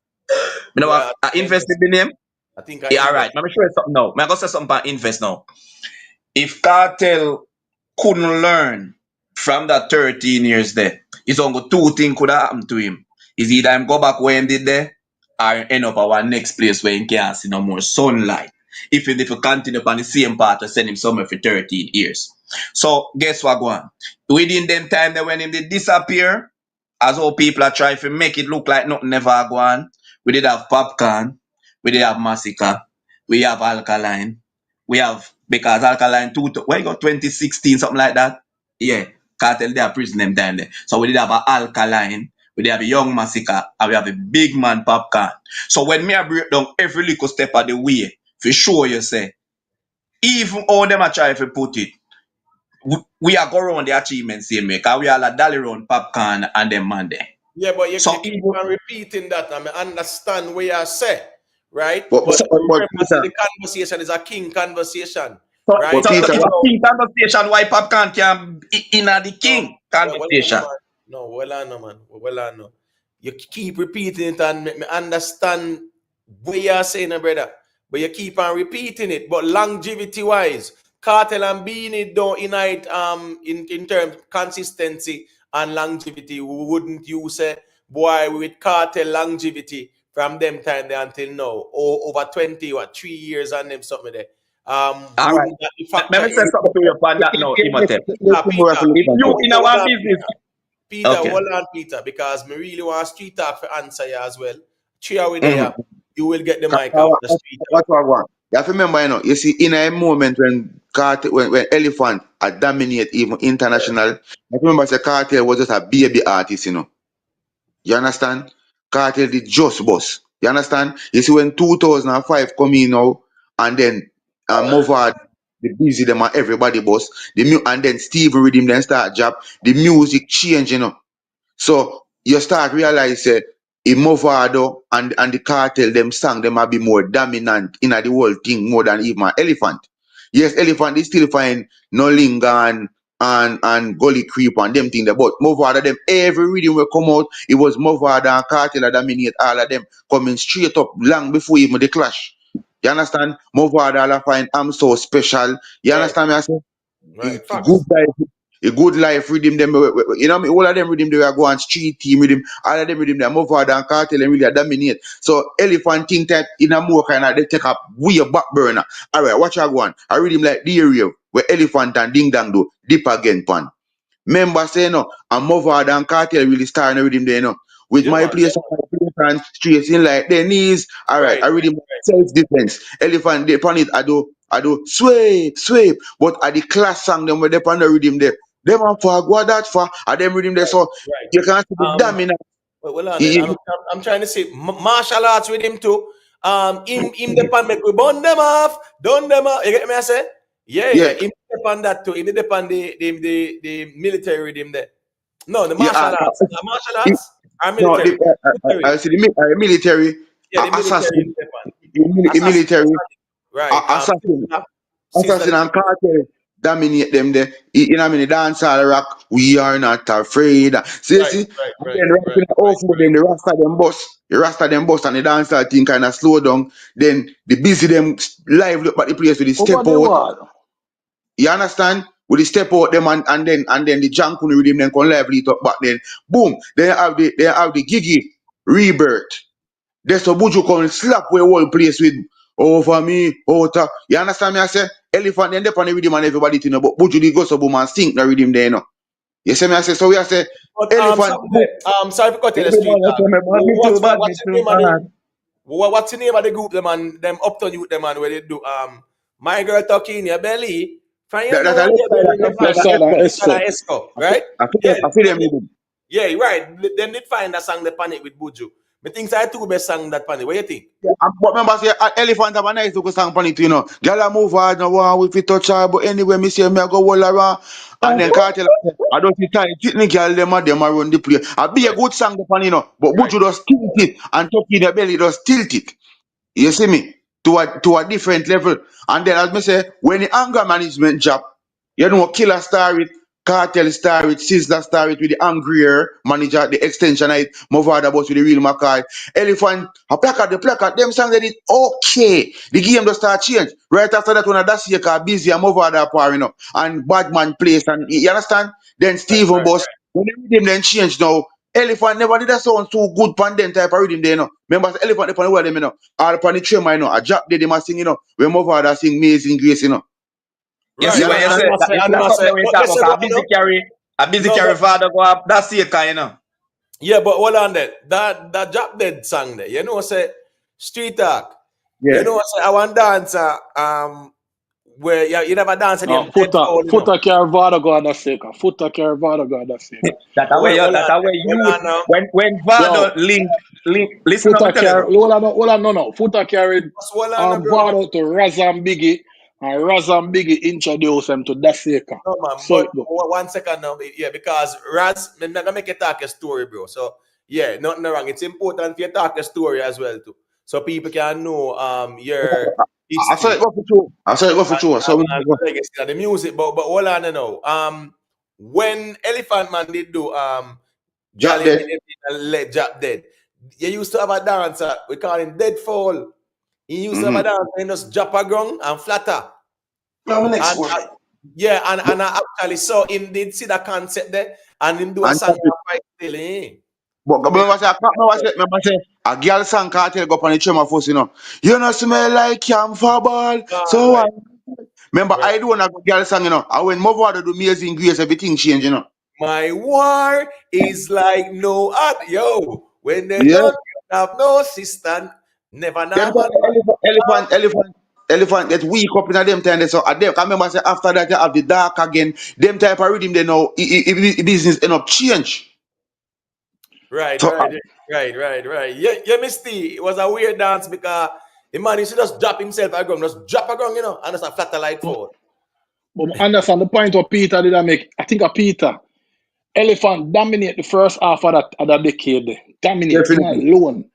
You know Yeah, what? Invest in the name? I think I Yeah, all invest. right. Let me show you something now. I'm going to say something about Invest now. If Cartel couldn't learn from that 13 years there, it's only 2 things could have happened to him. Is either him go back where he did there or end up at one next place where he can't see no more sunlight. if he continue on the same path to send him somewhere for 13 years. So guess what going on? Within them time that when him did disappear, as all people are trying to make it look like nothing never go on, we did have popcorn, we did have massacre, we have alkaline, we have because alkaline where you got 2016, something like that. Yeah, Cartel they are prison them time there. So we did have a alkaline, we did have a young massacre, and we have a big man popcorn. So when me I break down every little step of the way, for sure you say, even all them are trying to put it, we are going around the achievements same way, because we are like dolly round popcorn and them man there. Yeah, but you So keep on repeating that. I mean, understand what you say, right? But, But but remember, say Peter, the conversation is a king conversation, So, right? but so Peter, if what, a king conversation, why popcorn can in a the No, king well, I know, conversation? man. No, well, I know, man. Well, I know. You keep repeating it and make me understand what you're saying, brother. But you keep on repeating it. But longevity wise, Cartel and Beenie don't unite in terms of consistency and longevity. Wouldn't you say, boy, with Cartel longevity from them time there until now, or over 20 or 3 years and them something there. All right. Wouldn't that be Let factor me say in? something to you upon that now, Imhotep. Peter, If you in Peter, hold our on, business, Peter. Peter, okay. hold on, Peter, because me really want street talk for answer you as well. Cheer with Mm-hmm. there. You will get the mic after street talk. what I want? You have to remember, you see, in a moment when when Elephant had dominate even international, I remember the Cartel was just a baby artist, You understand? Cartel did just boss. You understand? You see, when 2005 come in now, and then Movad, the busy them and everybody boss, and then Steve Rhythm then start job, the music change, So you start realize in Movado and the Cartel them song them might be more dominant in the whole thing more than even Elephant. Yes, Elephant is still find Nolinga and Gully Creep and them thing there, but Movado them every rhythm will come out, it was Movado and Cartel that dominate all of them coming straight up long before even the clash. You understand? Movado all find I'm so special. You Right, understand me? I say? right. Good Facts. life, a good life rhythm them. All of them rhythm they are go on street team rhythm. All of them rhythm they move forward and cartel and really dominate. So elephant think that in a more kind of they take up we a back burner. All right, watch I go on. I rhythm like the area where elephant and ding dang do deep again pan. Member say and Movard and Cartel really starting with him there, With Yeah, my man. Yeah, place, and straight in like their knees. All right, right, I right, really self defense. Elephant they upon it, I do sweep. But at the class song them where they upon the rhythm there. Them are for go that far, and them rhythm there. right, So right. you can see the Um, dominant. well, on then. He- I'm trying to say martial arts with him too. Him the pan make we burn them off, done them off. You get me? I say, yeah. yeah, Him depend that too. Him depend the military with him there. No, the yeah. martial arts. The martial He- arts are no, military. I Military. see the military Yeah, the military assassin, in Japan. military Right. assassin. Sister Assassin the and Cartel dominate them there. The dance all rock. We are not afraid. See, and then right in the off of them, the rasta them bust, and the dancehall thing kind of slow down. Then the busy them lively up at the place with the Over step the out. wall. You understand? With the step out them and then the junk with them then can lively it up back then. Boom. They have the giggy rebirth. That's what Buju come slap where whole place with over me, outer. You understand me? I say elephant then depend on the rhythm and everybody to know, but Buju the go so boom and sink the rhythm there, You see me? I say so we I say But elephant. sorry for cutting the street Everybody talk. say me bad, me What's the too name of bad. what's the name of the group them uptown youth them man where they do my girl talking in your belly. From you That know a left your side belly and they left Left side find and side left and side. this Esco. kind of Esco, right? I Yeah, feel them rhythm. yeah, right. Then they find that song the panic with Buju. Me think I two best song that panic. What you think? Yeah, but remember say elephant have a nice look song on it, Girl a move hard, no one with it touch her, but anyway, me say me I go all around. And then Cartel, I don't see time. Titney girl them a run the play. I be a Right, good song upon but right. Buju just tilt it and tuck in the belly just tilt it. You see me? To a different level. And then as me say, when the anger management job, Killer star it, Cartel star it, Sizzler star it with the angrier manager, the extension of it, Movada boss with the real Mackay. Elephant, the placard, them songs they did okay. The game just start change. Right after that, when that's year busy and Movada powering up and Badman place and you understand? Then Stephen boss, when the rhythm then change now, Elephant never did a sound so good pan them type of rhythm there, you know. Remember, say Elephant upon the word them, you know. All upon the tremor, you know. A drop dead, them a sing, you know. When my father sing Amazing Grace, you know. You Right, see You what right. you And say? understand? him a say, You see and him that's a something say, we but talk you say about. what, you know? A busy No, carry but father go up. That's it, you know. yeah, but hold on there. That drop dead song there. You know, say street talk. You Yeah. know, say I want dancer. Where you never dance and No, them dead futa foul, you know. futa carvada go da seca. Futa carvada go da seca. Hold That on, way hold youth on now. when Yo, father link listen to me futa tell you car now. hold on, no. Futa carried Just hold on, now, bro. Vado to Razam Biggie and Razam Biggie introduce him to Da Seca. No man, So but it go. 1 second now, yeah, because Raz, I'm not gonna make you talk a story, bro. So yeah, nothing wrong. It's important for you talk a story as well too, so people can know your I saw history it go for two. I saw it go for two. So we and go. legacy and the music. But hold on now. When Elephant Man did do Drop Galley dead. and Let Jap Dead, you used to have a dancer. We call him Deadfall. He used to have Mm-hmm. a dancer and just drop a ground and flatter. Now, my next And one. yeah, and I actually saw him did see the concept there and him do a And song drop it. and fight still, eh? But Me remember say, remember say, a girl sang Cartel go up on the tremor first, you know. You know smell like camphor ball. all So I right, remember right. I do wanna go girl song, you know. And when mother do Amazing Grace, everything change, you know. My war is like no other. Yo, when they Yeah. don't have no sister, never Them know time man. elephant get weak up in a them time. So at them, I remember say after that you have the dark again. Them type of rhythm they know business end up change. Right, So right, right. Yeah, yeah, Misty. It was a weird dance because the man used to just drop himself a ground, just drop a ground, you know, and just a flatter like But, fall. but I understand the point what Peter did I make. I think a Peter Elephant dominate the first half of that decade. Dominate him definitely. alone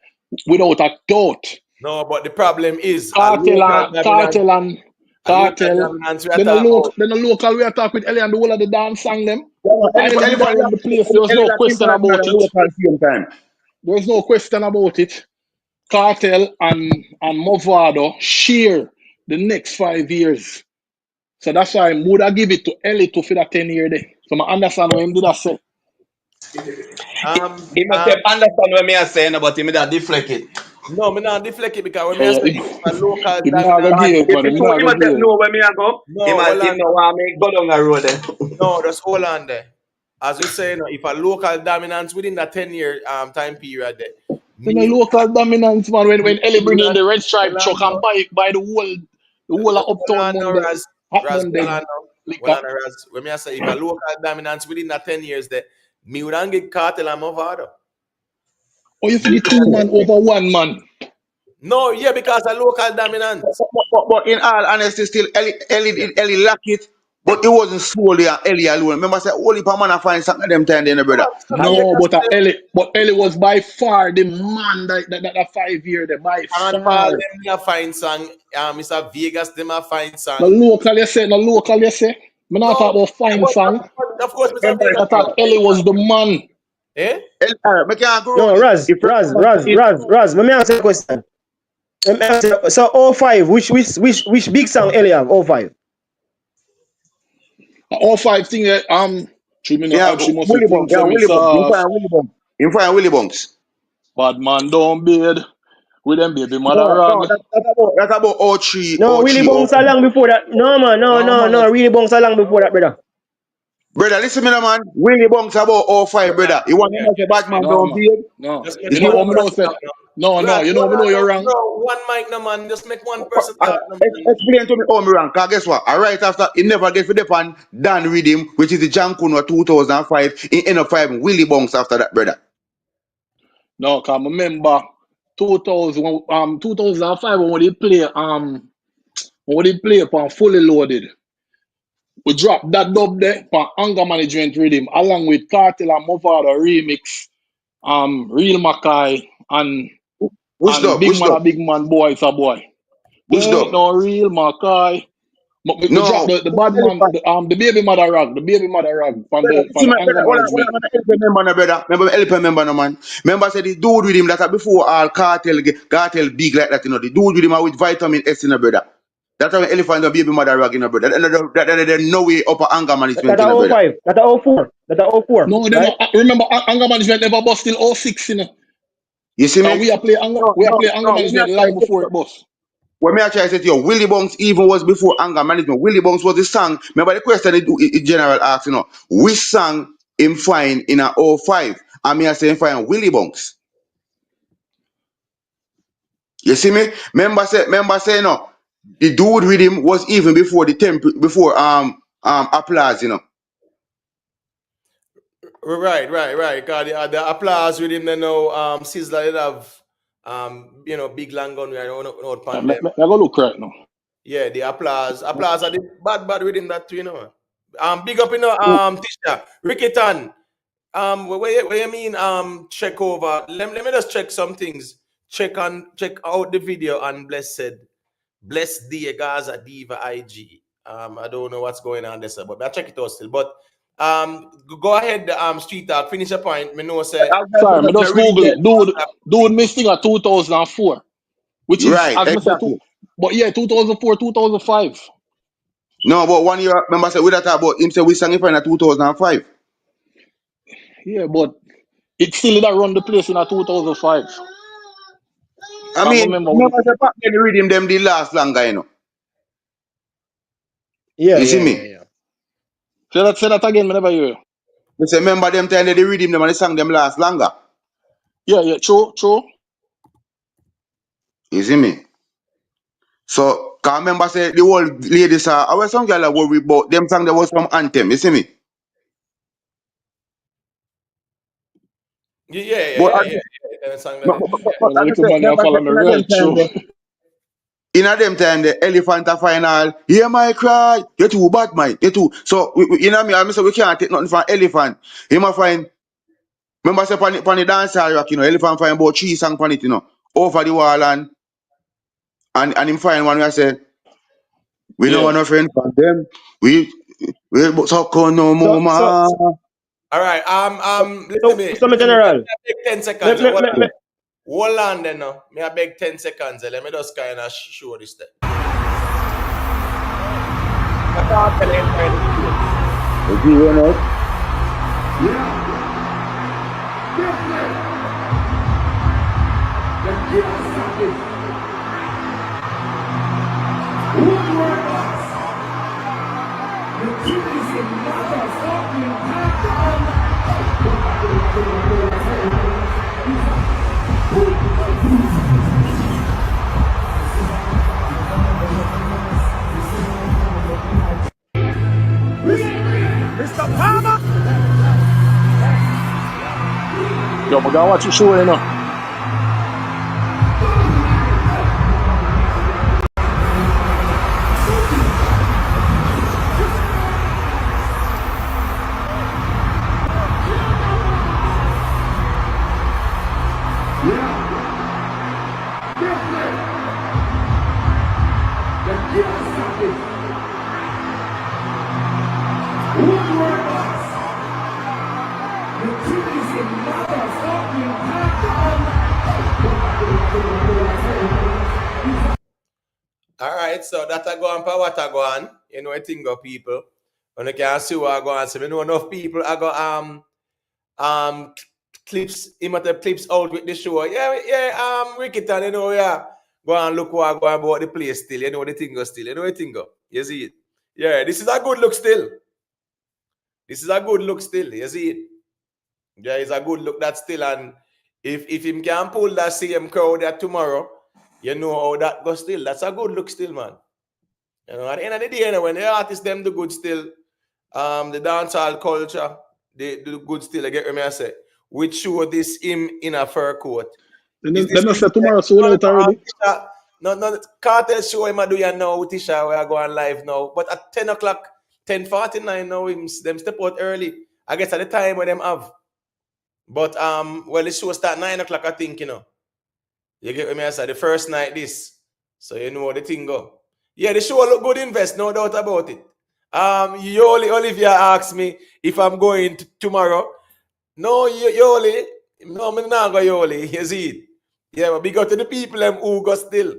without a doubt. No, but the problem is Cartel and Cartel and a local Cartel. dominance we are talking about. Then a local we attack with Ellie and the whole of the dance sang them. Yeah, man, I Ellie did I run the place. There was no elephant question international about and it. local same time. There was no question about it. Cartel and Movado share the next 5 years. So that's why I would have give it to Ellie to for that 10 year day. So I understand what him did I say. Um, He must um, have understand what me are saying about him that deflect it. no, me not deflect it because when me I Yeah, say if a local him not gonna dominant, give it, If man. it's Him true, not he gonna must have give it. know where me I go. no, hold Him on, know why me go down the road then. no, just hold on there. As we say, if a local dominance within that 10 year time period, there, You know, me, local dominance, man. When Ellie hold bring in on, the red stripe hold on, truck and no. buy the whole of Just hold Uptown on now, Monday, Hot Raz, hold Monday on now. Hold liquor. on, Raz. When me I say if a local dominance within that 10 years, there, me would not get Cartel and Movado. Or you Me forget look two at man it. over one man. No, yeah, because a local dominance. But in all honesty, still Ellie lack it. But it wasn't solely on Ellie alone. Remember, say only per man I find something at them time, then Come brother. on, so now you No, just say, But Ellie was by far the man that 5 year there by and Paul, far. them a fine song. Mr. Vegas, them a fine No song. local you say, no local you say. Me not talk No, about fine song. of course, Mr. Remember, Vegas, I them a thought fine Ellie was song. the man. Eh? Me can't go No, around it. Raz, If Raz, remember, Raz, Raz, Raz. Let me answer the question. Let me answer. So, oh 05, which big song Ellie have? Oh 05. All five thing yeah, she must Willie Bong, think yeah, say me Willie Bong. In soft. front of Willie Bong. In front of Willie Bongs. Bad man don't beard. With them baby mother No, rag. no, that's about O three, No, O Willie three, O Bongs are four. long before that. No, man, No man. no. Willie Bongs are long before that, brother. Brother, listen me now, man. Willie Bongs about O five, Hold on, brother. You want yeah, to know just bad man No don't man. beard? No. just make You It's know not one what me know person say? talk now. No, Raz, you know hold me know on you're now, wrong. bro. One mic, no man. Just make one person talk, no man. Explain to me how me wrong. Cause guess what? Right after he never get for the pan Dan Rhythm, which is the John Kuno 2005. He end up finding Willie Bongs after that, brother. No, cause I remember 2005 when we play upon fully loaded. We dropped that dub there for anger management rhythm along with Cartel and Movado remix, Real Mackay Which and dub? Big Which Man dub? a Big Man Boy is a boy. Which There ain't dub? no Real Mackay. We dropped No. the bad man, the baby mother rag, Brother, from see the my anger brother, hold on, management. help member no brother. Remember help member no man. Remember say the dude with him that before all cartel big like that, you know. The dude with him are with vitamin S in the brother. That time elephant the baby mother rag in a brother. There's no way upper anger management That in a a oh brother. 05. That a 04. That a 04. No, then Right? remember anger management never bust till '06, you know. You see me? And we are play anger When me a management try long to before it bust. when me a try to say to you, Willie Bunks even was before anger management. Willie Bunks was the song. Remember the question it general asked, which song him find in a '05? And me I say him find Willie Bunks. You see me? Remember say the dude with him was even before the before applause, Right. Cause the applause with him, they know, Sizzler did have, big long gun right out I pan them. go look right now. Yeah, the applause are the bad with him that too, big up, Tisha, Rickitan. What you mean? Check over. Let me just check some things. Check out the video on Blessed Dia Gaza Diva IG. I don't know what's going on there, sir, but I'll check it out still. But go ahead, Street Talk. Finish your point. Me know say Sorry, me just Google it. Dude missing at 2004, which is right, as me say two. exactly. But yeah, 2004, 2005. No, but 1 year, remember, say, we that about him say we sang it in 2005. Yeah, but it still did run the place in a 2005. I I mean, remember when remember, say, back then, the rhythm them the last longer. Yeah, You see yeah, yeah, me? yeah. say that again, me never hear you. We say, remember them time the rhythm them and the song them last longer. Yeah, true. You see me? So, can remember, say, the whole ladies our some girl are worried about them song that was from Anthem. You see me? But, yeah. Song but, that, but, but, but Well, the as I little say, man you remember, say, follow me right, true. in a them time, the elephant a final, hear my cry, you too bad, man, you too. So, you know me, I say we can't take nothing from elephant. He might find, remember, say, pan the dancehall rock, elephant find about 3 songs pan it, over the wall and him find one where I say, we don't Yeah. want no friend from them, we but so call no more, So man. all right. Listen me. so my Listen me. Let general. me beg 10 Me, seconds. me, me, me, Hold on then now. Me I beg 10 seconds. Let me just kind of show this thing. Is he run out? Yo, I gotta watch your show, All right, so that I go on for what I go on. I think of people. When you can see what I go on. So know enough people I go clips, clips out with the show. Yeah, Rickitan, yeah. Go and look what I go on about the place still. The thing go still. The thing go. You see it? Yeah, this is a good look still. This is a good look still. You see it? Yeah, it's a good look that still. And if him can pull that same crowd there tomorrow, you know how that goes still. That's a good look still, man. At the end of the day, when the artists them do good still, the dancehall culture, they do good still. I get what I say. Which show this him in a fur coat. Is this Then I said tomorrow sold out already. no, Cartel show him I do you now, Tisha, we are going live now. But at 10 o'clock, 10:49 now, them step out early. I guess at the time where them have. But well, the show start 9 o'clock, I think, You get what I say? The first night this. So you know the thing go. Yeah, the show look good invest, no doubt about it. Olivia asked me if I'm going tomorrow. No, Yoli. No, I'm not going Yoli. You see it? Yeah, but big up to the people who go still.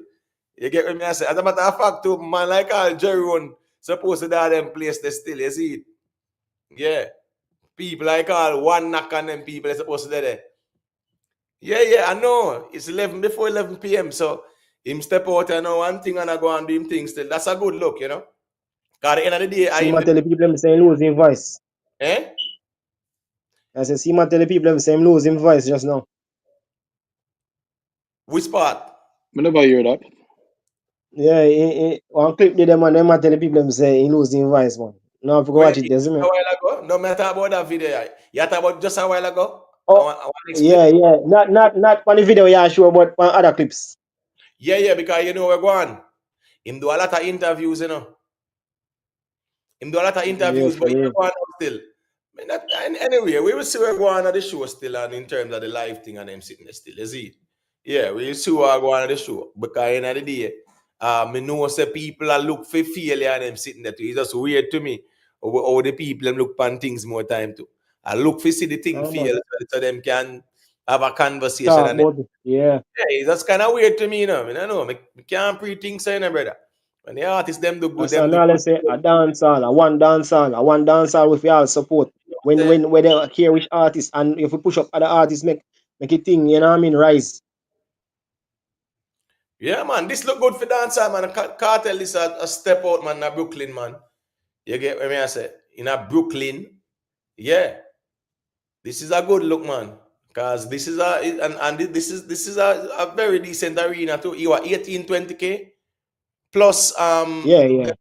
You get what I say? As a matter of fact, too, man like all Jerry Run supposed to die them place they still, you see it? Yeah. People like all one knock on them people, they're supposed to be there. Yeah, I know. It's 11 before 11 p.m. So him step out and know one thing and I go and do him things still. That's a good look, you know. Because at the end of the day, See, man, tell the people them saying losing voice. Eh? I said, see, man, tell the people them saying losing voice just now. Which part? I never hear that. Yeah, one clip did them and them tell the people them say he losing voice, man. Now I have to go watch it, doesn't A it? while ago? No matter about that video. You talk about just a while ago? Oh, I want to explain. yeah. Not on the video, yeah, sure, but on other clips. Yeah, because you know we're going. Him do a lot of interviews, you know. Him do a lot of interviews, Yeah, but for he's real. going on still. Anyway, we will see where going on the show still and in terms of the live thing and them sitting there still, you see. Yeah, we will see what going on the show. Because in the day, I know say people are look for failure and them sitting there too. It's just weird to me how the people them look on things more time too. I look for see the thing fail so them can have a conversation. Talk And about it. Yeah. it's just kind of weird to me, you know. I know. I can't pre-think so, you know, brother. When the artists them do good, That's them do all I good. say, a dancehall, a one dancehall with y'all support. When they hear which artist and if we push up other artists, make it thing, you know what I mean, rise. Yeah, man, this look good for dancer, man. Cartel is a step out, man, in Brooklyn, man. You get what I say? In a Brooklyn, yeah. This is a good look, man. Because this is this is a very decent arena too. You are 18-20K. Plus Yeah.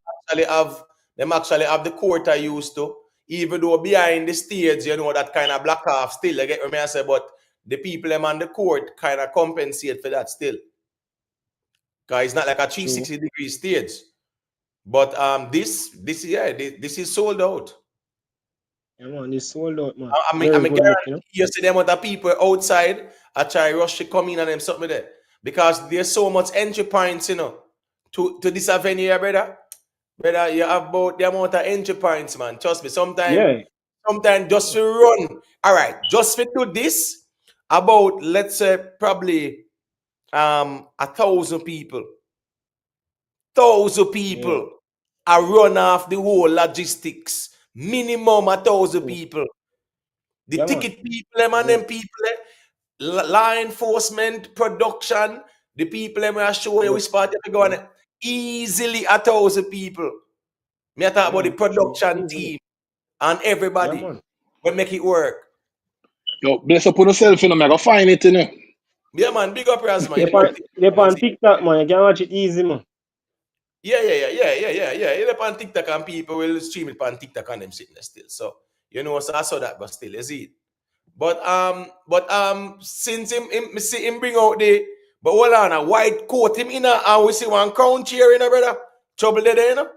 actually have the court I used to. Even though behind the stage, you know, that kind of black off still, you get what I say, but the people them on the court kind of compensate for that still. Because it's not like a 360-degree stage. But this is sold out. Yeah, man, it's sold out, man. I Very good guarantee look, you know. you see them other people outside I try rush to come in and them something there. Because there's so much entry points, you know, to this venue, brother. Brother, you have about the amount of entry points, man. Trust me. Sometimes just to run. All right, just to do this, about let's say probably 1,000 people. 1,000 people are run off the whole logistics. Minimum 1,000 people. The ticket people, them and them people, law enforcement, production, the people them are showing you which part you go on. Easily 1,000 people. Me I talk about the production team and everybody. We make it work. Yo, bless up on yourself, you know, I go find it, you know. Yeah, man, big up yours, man. They're on TikTok, man. You can watch it easy, man. Yeah. You're on TikTok and people will stream it on TikTok and them sitting there still. So, you know, so I saw that, but still, you see it. But since him see him bring out the but hold on, a white coat him in and we see one crown chair in brother. Trouble there, you know?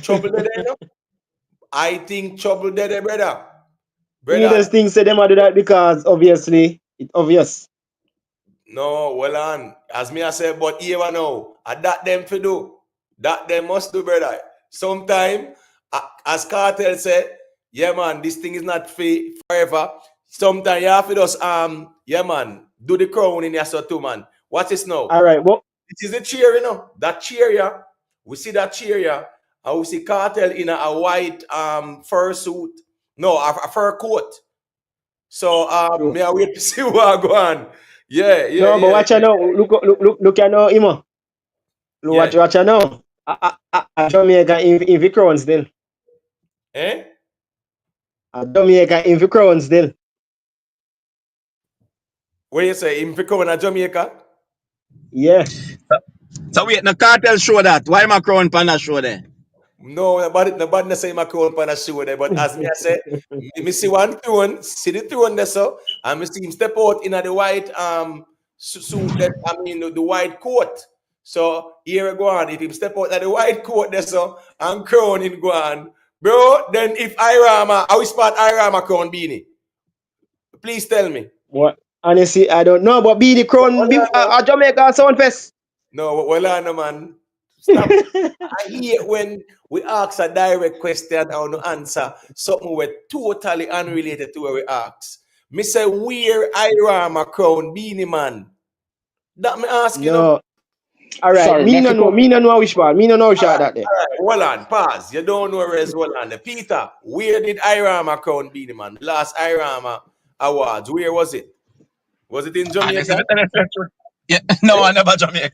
Trouble there, you know? I think trouble there, brother. You just think say them do that because obviously it's obvious. No, well on. As me I say, but even now, that them to do. That them must do, brother. Sometime, as Cartel said, yeah man, this thing is not forever. Sometimes you have to just yeah man, do the crown in your so too, man. What's this now? All right, well, this is the chair, you know. That chair, yeah. We see that chair, yeah. And we see Cartel in a white fur suit. No, a fur coat. So may I wait to see what go on. Yeah. No, but watch out now. Look at now, Imo. Watch out now. Jamaica in the crown still. Eh? Jamaica in the crown still. What you say? In Victoria in Jamaica? Yeah. So wait, the Cartel show that. Why my crown pan that show there? No, nobody not say my crown pan a show there. But as me I say, me see one throne, see the throne there so, and me see him step out in the white suit that the white coat. So here we go on. If him step out in the white coat there so and crown him go on. Bro, then if Irama, how is part Irama crown Beenie? Please tell me. What? Honestly, I don't know, but be the crown Jamaica Sound Fest. No, well, no, man. Stop. I hate when we ask a direct question or no answer something we're totally unrelated to where we ask. Me say, where Irama crown Beenie man? That me ask you. No. All right. Sorry, Me no know. Me no know which ball. Me no know which shot that there. All right, hold on, pause. You don't know where is hold on. Peter, where did Irama crown Beenie Man? The last Irama Awards, where was it? Was it in And Jamaica? yeah, no, I never Jamaica.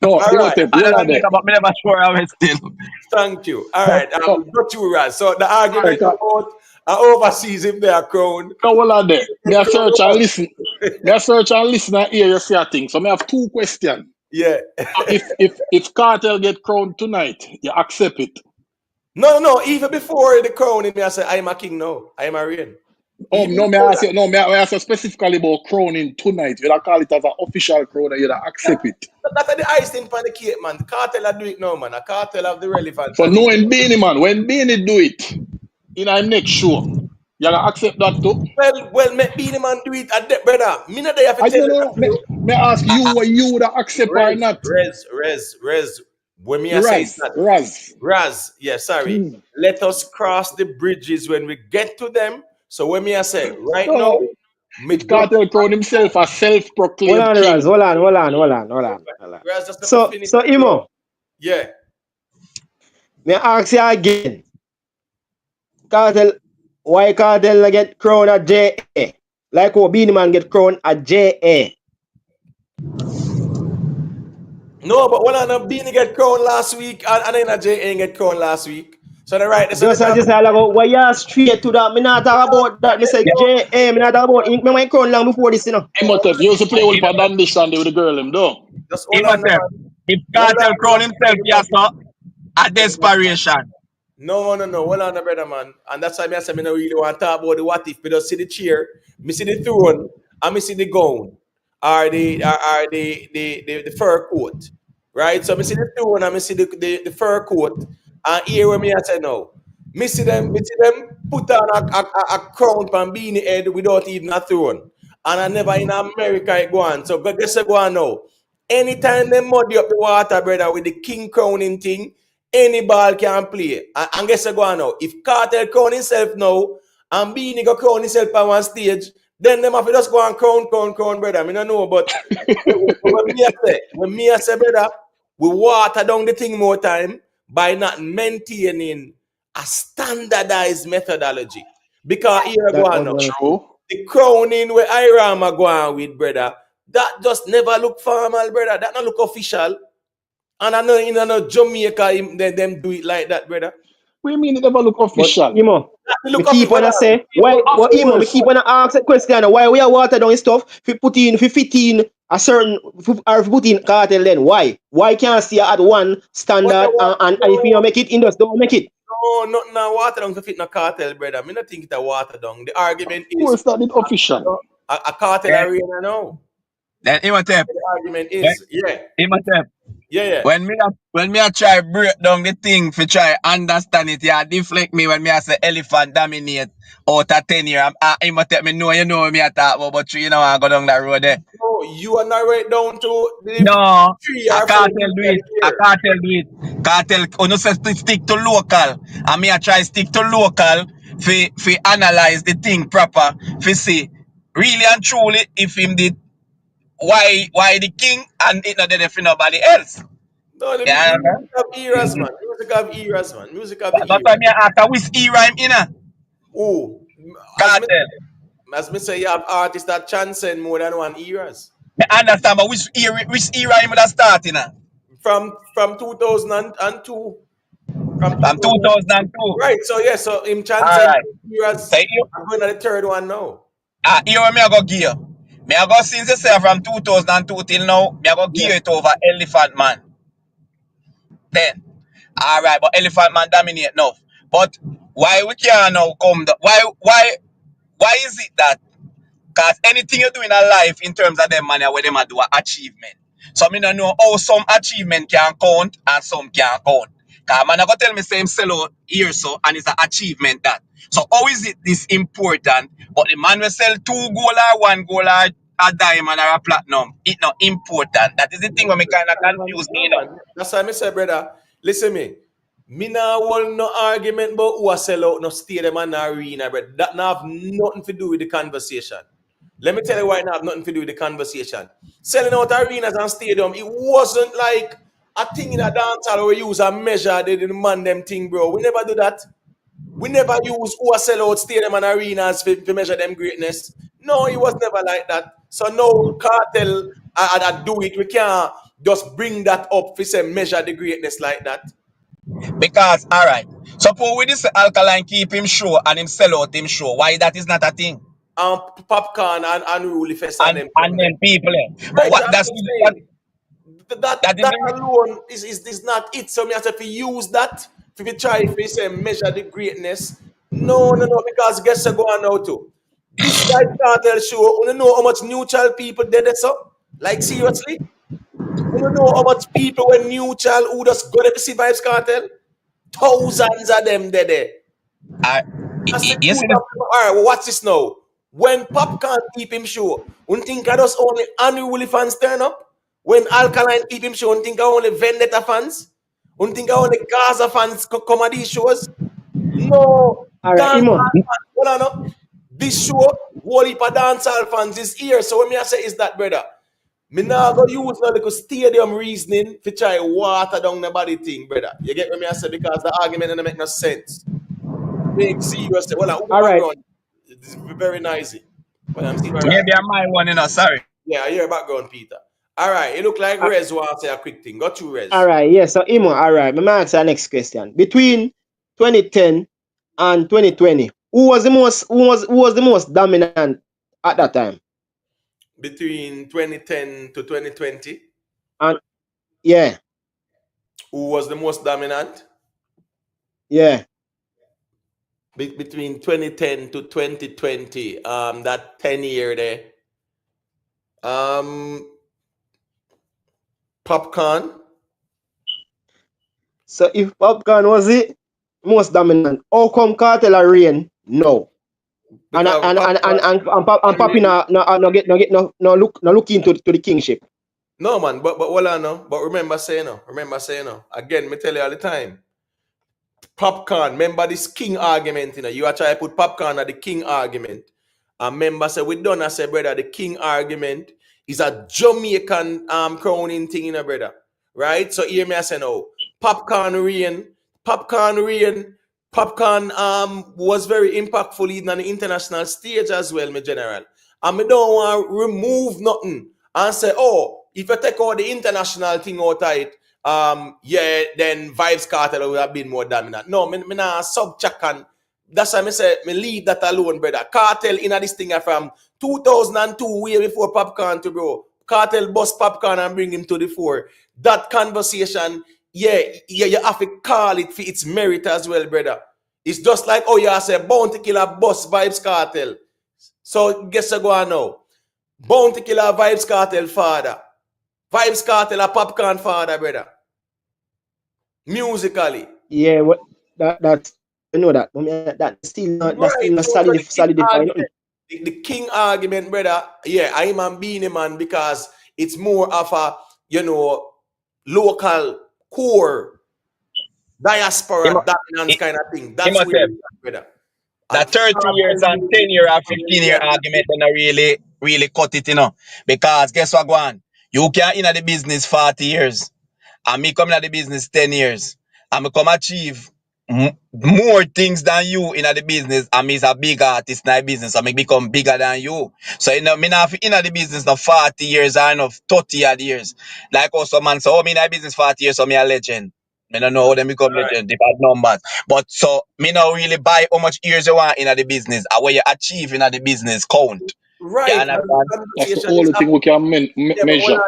no, All right, Imhotep, I hold never on there. Jamaica, but me never sure I will still. thank you. All right, No, got you, Raz. So the all right, argument about overseas if they are crowned, no, hold on there. Me get a crowned search and once. listen. Me a search and listen and hear you say a thing. So me have two questions. Yeah. So if Cartel get crowned tonight, you accept it. No. Even before the crowning, me I say I'm a king now. I'm a reign. Even No, me before ask you, no, me ask you specifically about crowning tonight. You call it as an official crown and you accept it. That's the icing on the cake, man. The cartel are do it now, man. A cartel have the relevance So and it. knowing Beanie man, when Beanie do it in our next show, you gonna accept that too? Well, make Beenie Man do it at that, brother. Me not there have to I tell don't you know. that to you. Me ask you what you would accept or not. Res. When me I say it's Raz, not Raz. Raz, yeah, sorry. Hmm. Let us cross the bridges when we get to them. So when me I say right now, No, me if just Cartel crown himself a Hold self-proclaimed on, Raz. king. Hold on. Raz just let me So finish. Imo, Yeah. me ask you again. Cartel, why Cartel not get crowned at JA? Like how Beenie Man get crowned at JA. No, but when I Beanie get crowned last week and then a J ain't get crowned last week. So the right, so Just as this all about why you straight to that. Me not talk about that. Me say JA. Me not talk about ink. Me might crown long before this, you know. Imhotep, you used to play with Padandish Sunday with the girl him, though. just hold on, Imhotep, man. if Hold Cartel crown himself, yes, on. sir, a desperation. No. Hold on, brother, man. And that's why I say I don't really want to talk about the what if. But just see the chair, me see the throne, and me see the gown, or the fur coat, right? So me see the throne and me see the fur coat, and here where me I say no. Me see them put on a crown pan beanie head without even a throne. And I never in America it go on. So guess what go on now. Anytime they muddy up the water, brother, with the king crowning thing, any ball can play. And guess what go on now. If Cartel crown himself now, and Beanie go crown himself on one stage, then them have to just go and crown, brother. I mean, I know, but when me I say, brother, we water down the thing more time by not maintaining a standardized methodology. Because here I go That on was now. one of the. True. The crowning where Iram are going with, brother, that just never look formal, brother. That not look official. And I know in Jamaica, them do it like that, brother. What do you mean it never look But official? Imo, That me look keep official. on a say why. Of But Imo, me course. keep on a ask that question. Why we are water down stuff? If we fit in a certain or if we put in Cartel, then why? Why can't see at one What I standard want, and if you don't make it, in just don't make it. no, not now water down to fit no cartel, brother. Me not think it a water down. The argument Of is course that it official. a cartel Then, arena now. then Imhotep, The argument then is, yeah. Imhotep. Yeah. When me a try break down the thing for try understand it, yeah, deflect me when me a say elephant dominate out of 10 year. Imhotep, me know you know me a talk about, but you know I go down that road there. No, you are narrate down to the No, 3 or 4 years a here. cartel do it. Cartel, no say to stick to local. And me a try stick to local for analyze the thing proper, for see really and truly if him did why the king and it not there for nobody else. No, the Yeah, music of eras, man. Music of eras, man. Music of the that's why eras. me a ask which era him in a Oh, cartel. as me say, you have artists that transcend more than one eras. Me understand, but which era him would have start in a? From 2002. From From 2002. 2002. Right, so yeah, so him transcend Alright. eras. So you I'm going to the third one now. here me I go gear. Me I go since you say from 2002 till now, me I go Yeah. gear it over Elephant Man. Then. Alright, but Elephant Man dominate enough. But why we can't now come why is it that because anything you do in a life in terms of them money where them a do a achievement. So me don't know how some achievement can count and some can't count. Cause man I go tell me same sell out here so and it's an achievement that. So how is it this important? But the man will sell 2 gold or 1 gold or a diamond or a platinum. It not important. That is the thing where me kind of confused me, No, man. That's why I say, brother, listen me. Me now want no argument about who a sell out no stadium and no arena, but that now have nothing to do with the conversation. Let me tell you why it not have nothing to do with the conversation. Selling out arenas and stadium, it wasn't like a thing in a dance hall we use a measure the man them thing, bro. We never do that. We never use who a sell out stadium and arenas to measure them greatness. No, it was never like that. So no Cartel I do it. We can't just bring that up to say measure the greatness like that. Because, all right, suppose we this alkaline keep him show and him sell out him show. Why that is not a thing? Popcorn and unruly fest and them And come there. then people, but Right, what that's that's what I'm saying. that is That alone is not it. So me have to use that if you try if you say measure the greatness. No, because guess what go on now too. This guy Cartel show, you know how much neutral people did it so? Like seriously? You know how much people were neutral who just go there to see Vybz Cartel? Thousands of them did it. I said, you see this? all right, well, watch this now. When Pop can't keep him show, one think I just only unruly fans turn up. When Alkaline keep him show, one think I only Vendetta fans. One think I only Gaza fans come at these shows. No, All right, dance Imo. fans. Hold on, no. This show, whole heap of dancehall fans is here. So what me I say is that, brother, me now go use no little stadium reasoning to try water down the body thing, brother. You get what me I say? Because the argument doesn't make no sense. Big serious. Well, All right. background. It's very noisy. Well, I'm seeing Maybe I might one, sorry. Yeah, I hear background, Peter. All right, it look like Rez wants to say a quick thing. Got you, Rez. All right, yeah. So Imo, all right. Me answer the next question. Between 2010 and 2020, who was the most dominant at that time? Between 2010 to 2020, And yeah, who was the most dominant? yeah. Between 2010 to 2020, that 10-year there. Popcorn. So if Popcorn was it most dominant, how come Cartel and Rain? No. And Papi no look into the kingship. No man, but hold on no. But remember saying no. Again, me tell you all the time. Popcorn, remember this king argument, you are trying to put Popcorn at the king argument. And remember, say we done, I say, brother, the king argument is a Jamaican crowning thing, brother. Right? So hear me, I say no. Popcorn was very impactful even on the international stage as well, my general. And me don't want to remove nothing and say, oh, if you take out the international thing out of it, then Vybz Cartel would have been more dominant. No, me nah subtract and that's why I say me leave that alone, brother. Cartel in this thing from 2002, way before Popcorn to bro. Cartel bust Popcorn and bring him to the fore. That conversation, you have to call it for its merit as well, brother. It's just like, oh, you say Bounty Killer bust Vybz Cartel. So guess what go on now? Bounty Killer Vybz Cartel father. Vybz Cartel a Popcorn father, brother. Musically. Yeah, what that's you know that. That's still not solidified. The king argument, brother, I'm a Beenie man because it's more of a, local core diaspora dominance kind of thing. That's where it's at, brother. That 30 years and 10-year and 15-year argument then really cut it, Because guess what, Gwan? You can in the business 40 years. And me come in the business 10 years. And me come achieve more things than you in the business. And me is a big artist in the business. So me become bigger than you. So me not in the business now 40 years or enough 30 odd years. Like also man, so me in the business 40 years, so me a legend. I don't know how them become legend, they bad numbers. But so me now really buy how much years you want in the business and what you achieve in the business count. Right. That's the only thing we can measure.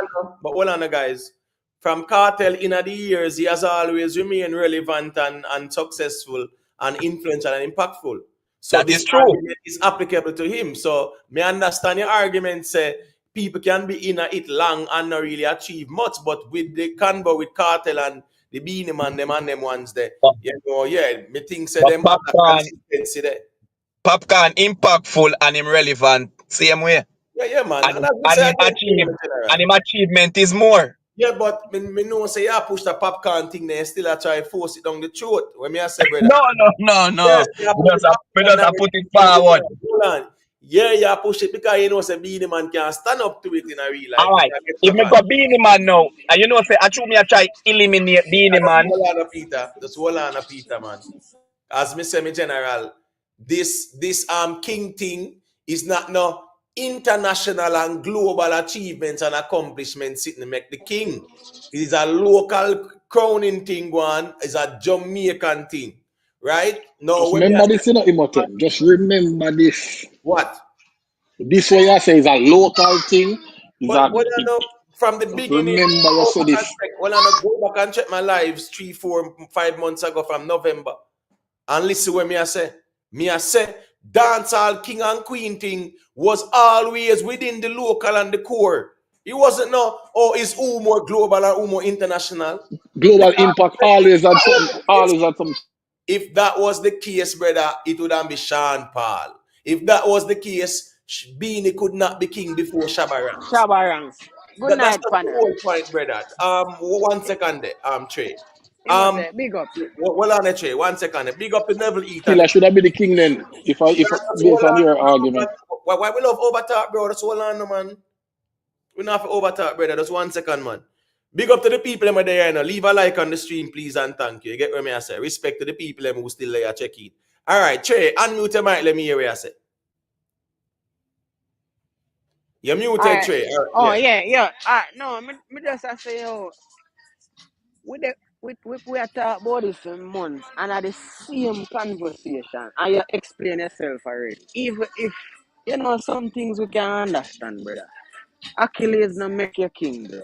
But hold on, guys. From Cartel in the years, he has always remained relevant and successful and influential and impactful. So that this is true. argument is applicable to him. So me understand your argument say people can be in it long and not really achieve much, but with the convo with Cartel and the Beenie man, them and them ones there, me think say them have consistency there. Popcorn impactful and relevant same way. Yeah, man. And him achievement is more. Yeah, but me know say you push the Popcorn thing there, still I try to force it down the throat. When me I say, brother. No. Yes, we just put it forward. Hold on. Yeah, push it because you know say Beenie Man can't stand up to it in a real life. All He right. can get If me shabbat. go Beenie Man now, and you know say I me I try eliminate Beenie Just Man. hold on, Peter. Just hold on, Peter, man. As me say, me general, this king thing is not no international and global achievements and accomplishments sitting to make the king. It is a local crowning thing, one. It's a Jamaican thing, right? No, Just when me remember ask this, you know, Imhotep. Just remember this. what? This way I say is a local thing. Is But a when I know from the just beginning, remember you go say back and this. check. When I go back and check my lives 3, 4, 5 months ago from November. And listen what me I say. Me I say, dancehall king and queen thing was always within the local and the core. It wasn't no, oh, it's who more global or who more international. Global Because impact always had something, always had some. if that was the case, brother, it would have been Sean Paul. If that was the case, Beanie could not be king before Shabba Ranks. Shabarangs. Good That's night, the panel. whole point, brother. 1 second there, Trey. Um, Imhotep, big up. well on the Trey, 1 second there. Big up the Neville Eat and Killer the should have been the king then. If Just based hold on on, your man. argument. Why we love overtalk, bro? Just hold on, no, man. We not for overtalk, brother. Just 1 second, man. Big up to the people them there, you know. Leave a like on the stream, please, and thank you. You get what me I say? Respect to the people them who still there, check it. All right, Trey, unmute your mic, let me hear what I say. You're muted, Alright. Trey. All right, Oh yeah. yeah. Alright, no, me just I say yo, we are talk about this for months and at the same conversation and you explain yourself already. Even if you know some things we can understand, brother. Achilles no make you king, bro.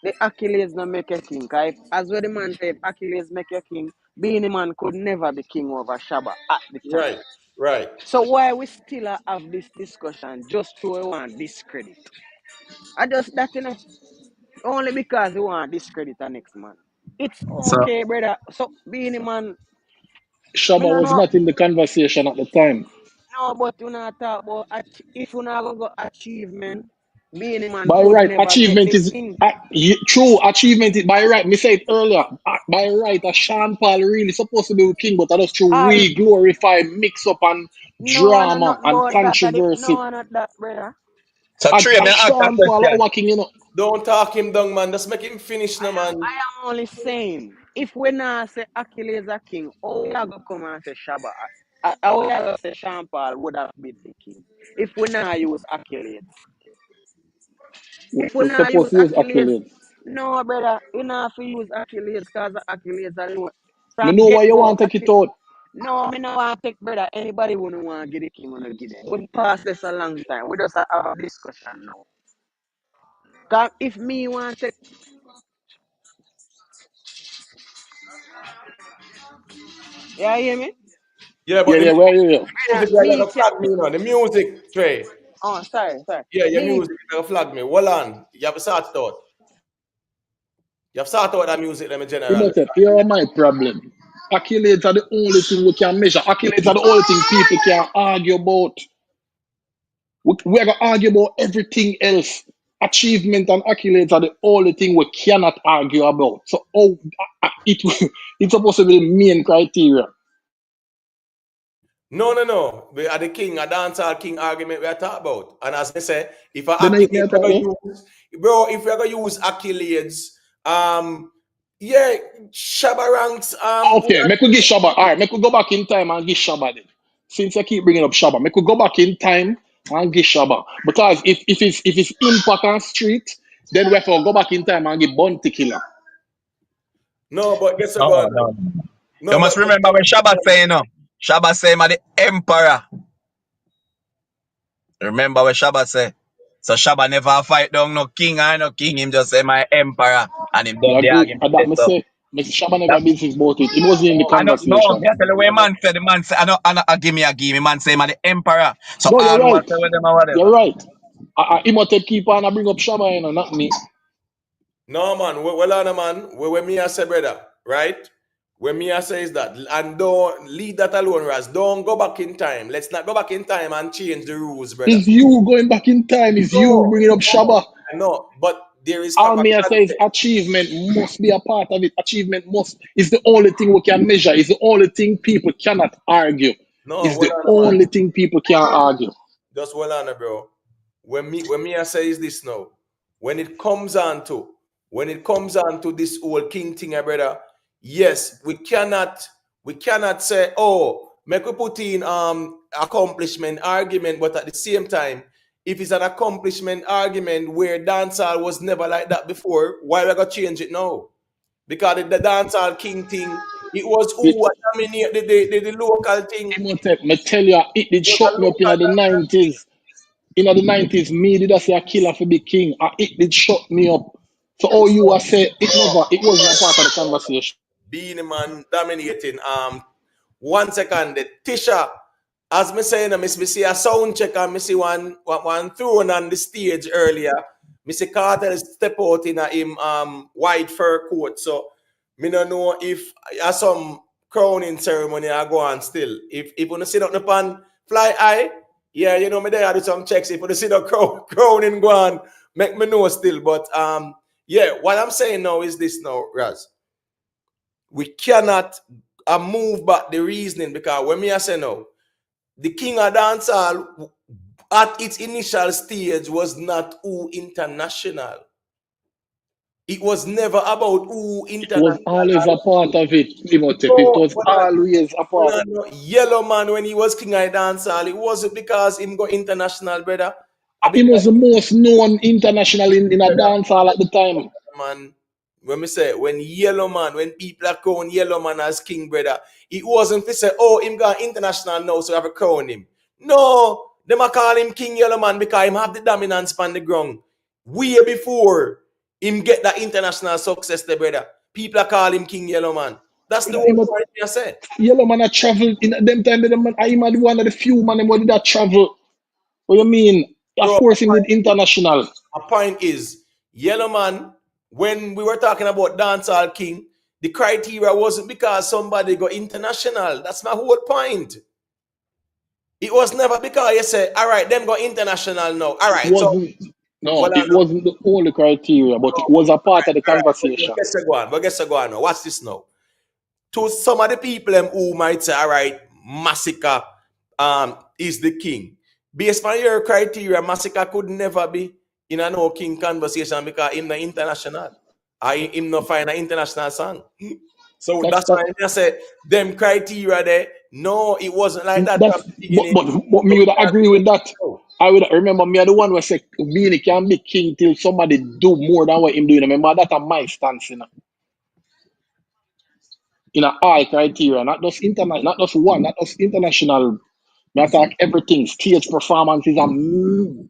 The Achilles no make you king. Cause as well the man said, Achilles make you king, Beenie Man could never be king over Shabba at the time. Right, right. So why we still have this discussion just to want discredit? I just that you know, only because we want discredit the next man. It's So okay, brother. So Beenie Man, me Shaba no was know. not in the conversation at the time. No, but we not talk about if we not go achievement, Beenie Man By could right, never get achievement the is king. true. Achievement is by right. Me said it earlier. By right, a Sean Paul really supposed to be the king, but that was through All re-glorify, mix up and no, I know drama nothing and about that. controversy. No, I not that, brother. so A, Trey, a me ask a Sean Paul, question. our king, you know. Don't talk him down, man. Just make him finish, no, man. I am only saying, if we not say Achilles a king, how we are going to come and say Shabba? How we are going to say Sean Paul would have been the king? If we not use Achilles. If we We're not supposed use to use Achilles, accolades. no, brother, we not have to use Achilles because Achilles alone. Me From know why get you go, want to take it out. no, me no want to take brother. Anybody who don't want to get the king, want to give them. We pass this a long time. We just have a discussion now. Cause if me want to, yeah, you hear me? Yeah, but Yeah, the yeah, where are you? Brother, music you me gotta can. flag me, you know. The music, Trey. Oh, sorry. Yeah, your Me, music you gotta flag me. Hold on. You have to sort it out. You have to sort out that music, let me general. Imhotep, here are my problem. Accolades are the only thing we can measure. Accolades are the only thing people can argue about. We're going to argue about everything else. Achievement and accolades are the only thing we cannot argue about. So, it it's supposed to be the main criteria. No. We are the king, a dancehall king argument we are talking about. And as I say, if I Then if I we're talk gonna about. use, bro, if we're gonna use accolades, yeah, Shabba ranks, Okay, me could give Shabba. All right, me could go back in time and give Shabba then. Since I keep bringing up Shabba, me could go back in time and give Shabba. Because if it's impact on street, then we have to go back in time and give Bounty Killer. no, but guess what No, going no. on? You No, must but remember when Shabba say, you know. Shabba say, I'm the emperor. Remember what Shabba say? So Shabba never fight down no king or no king. Him just say my emperor. And him You done the agree? argument. And that me So say, Shabba never that, business about it. It wasn't in the I don't know. conversation. Me I tell you what man said. The man say, I give me a give me. Man say, I'm the emperor. So No, you're all who a right. say with them or whatever. You're right. Imhotep keep on and bring up Shabba, not me. no man, well on man, when me I say brother, right? When me I say is that, and don't leave that alone, Raz. Don't go back in time. Let's not go back in time and change the rules, brother. It's you going back in time. It's you No, bringing up no, Shabba. no. But there is All proper me I say is context. achievement must be a part of it. Achievement must is the only thing we can measure. It's the only thing people cannot argue. No, Is hold the on, man. only thing people can't argue. Just hold on, bro. When me I say is this now. When it comes on to this whole king thing, brother, yes, we cannot say, oh, make we put in accomplishment argument, but at the same time, if it's an accomplishment argument where dancehall was never like that before, why we gotta change it now? Because the dancehall king thing, it was It, who dominate the local thing. Imhotep, me tell you, it did It was shut a me up in local the 90s. In the 90s, me did I say a killer for the king. It did shut me up. So all you are say it wasn't a part of the conversation. Beenie man dominating. 1 second, the Tisha. As me saying, me see a sound check and me see one throne on the stage earlier. Me see Cartel step out in a him white fur coat. So me don't know if some crowning ceremony I go on still. If you sit up the pan fly high, yeah, me there I do some checks. If you sit up crowning go on, make me know still. But yeah, what I'm saying now is this now, Raz. We cannot move back the reasoning because when me I say no, the king of dancehall at its initial stage was not who international. It was never about who It was international. always a part of it, Imhotep. It No, was always a part. Yellow man when he was king of dancehall, it wasn't because him go international, brother. He was Because the most known international in a dance hall at the time. man, when me say when when people are crown yellow man as king, brother, it wasn't to say, oh, him got international now, so I have to crown him. No, them a call him King Yellow Man because him have the dominance on the ground. Way before him get that international success, the brother. People are call him King Yellow Man. That's the whole point I said. Yellow man a travel in them time. I'm one of the few man who did that travel. What you mean? Of Bro, course, him did international. my point is, Yellow Man, when we were talking about Dancehall King, the criteria wasn't because somebody go international. That's my whole point. It was never because you say, all right, them go international now. All right, so No, well, I it know. wasn't the only criteria, but it was a part of the conversation. But guess go on now. Watch this now. To some of the people who might say, all right, Massacre is the king. Based on your criteria, Massacre could never be in a no king conversation because him the international. Him no find an international song. So that's why I say them criteria there. No, it wasn't like that from the beginning. But me would agree with that. I would remember me are the one who say Beenie can be king till somebody do more than what him doing. Remember that are my stance in a all criteria, not just internet, not just one, not just international. Me attack everything. Stage performance is a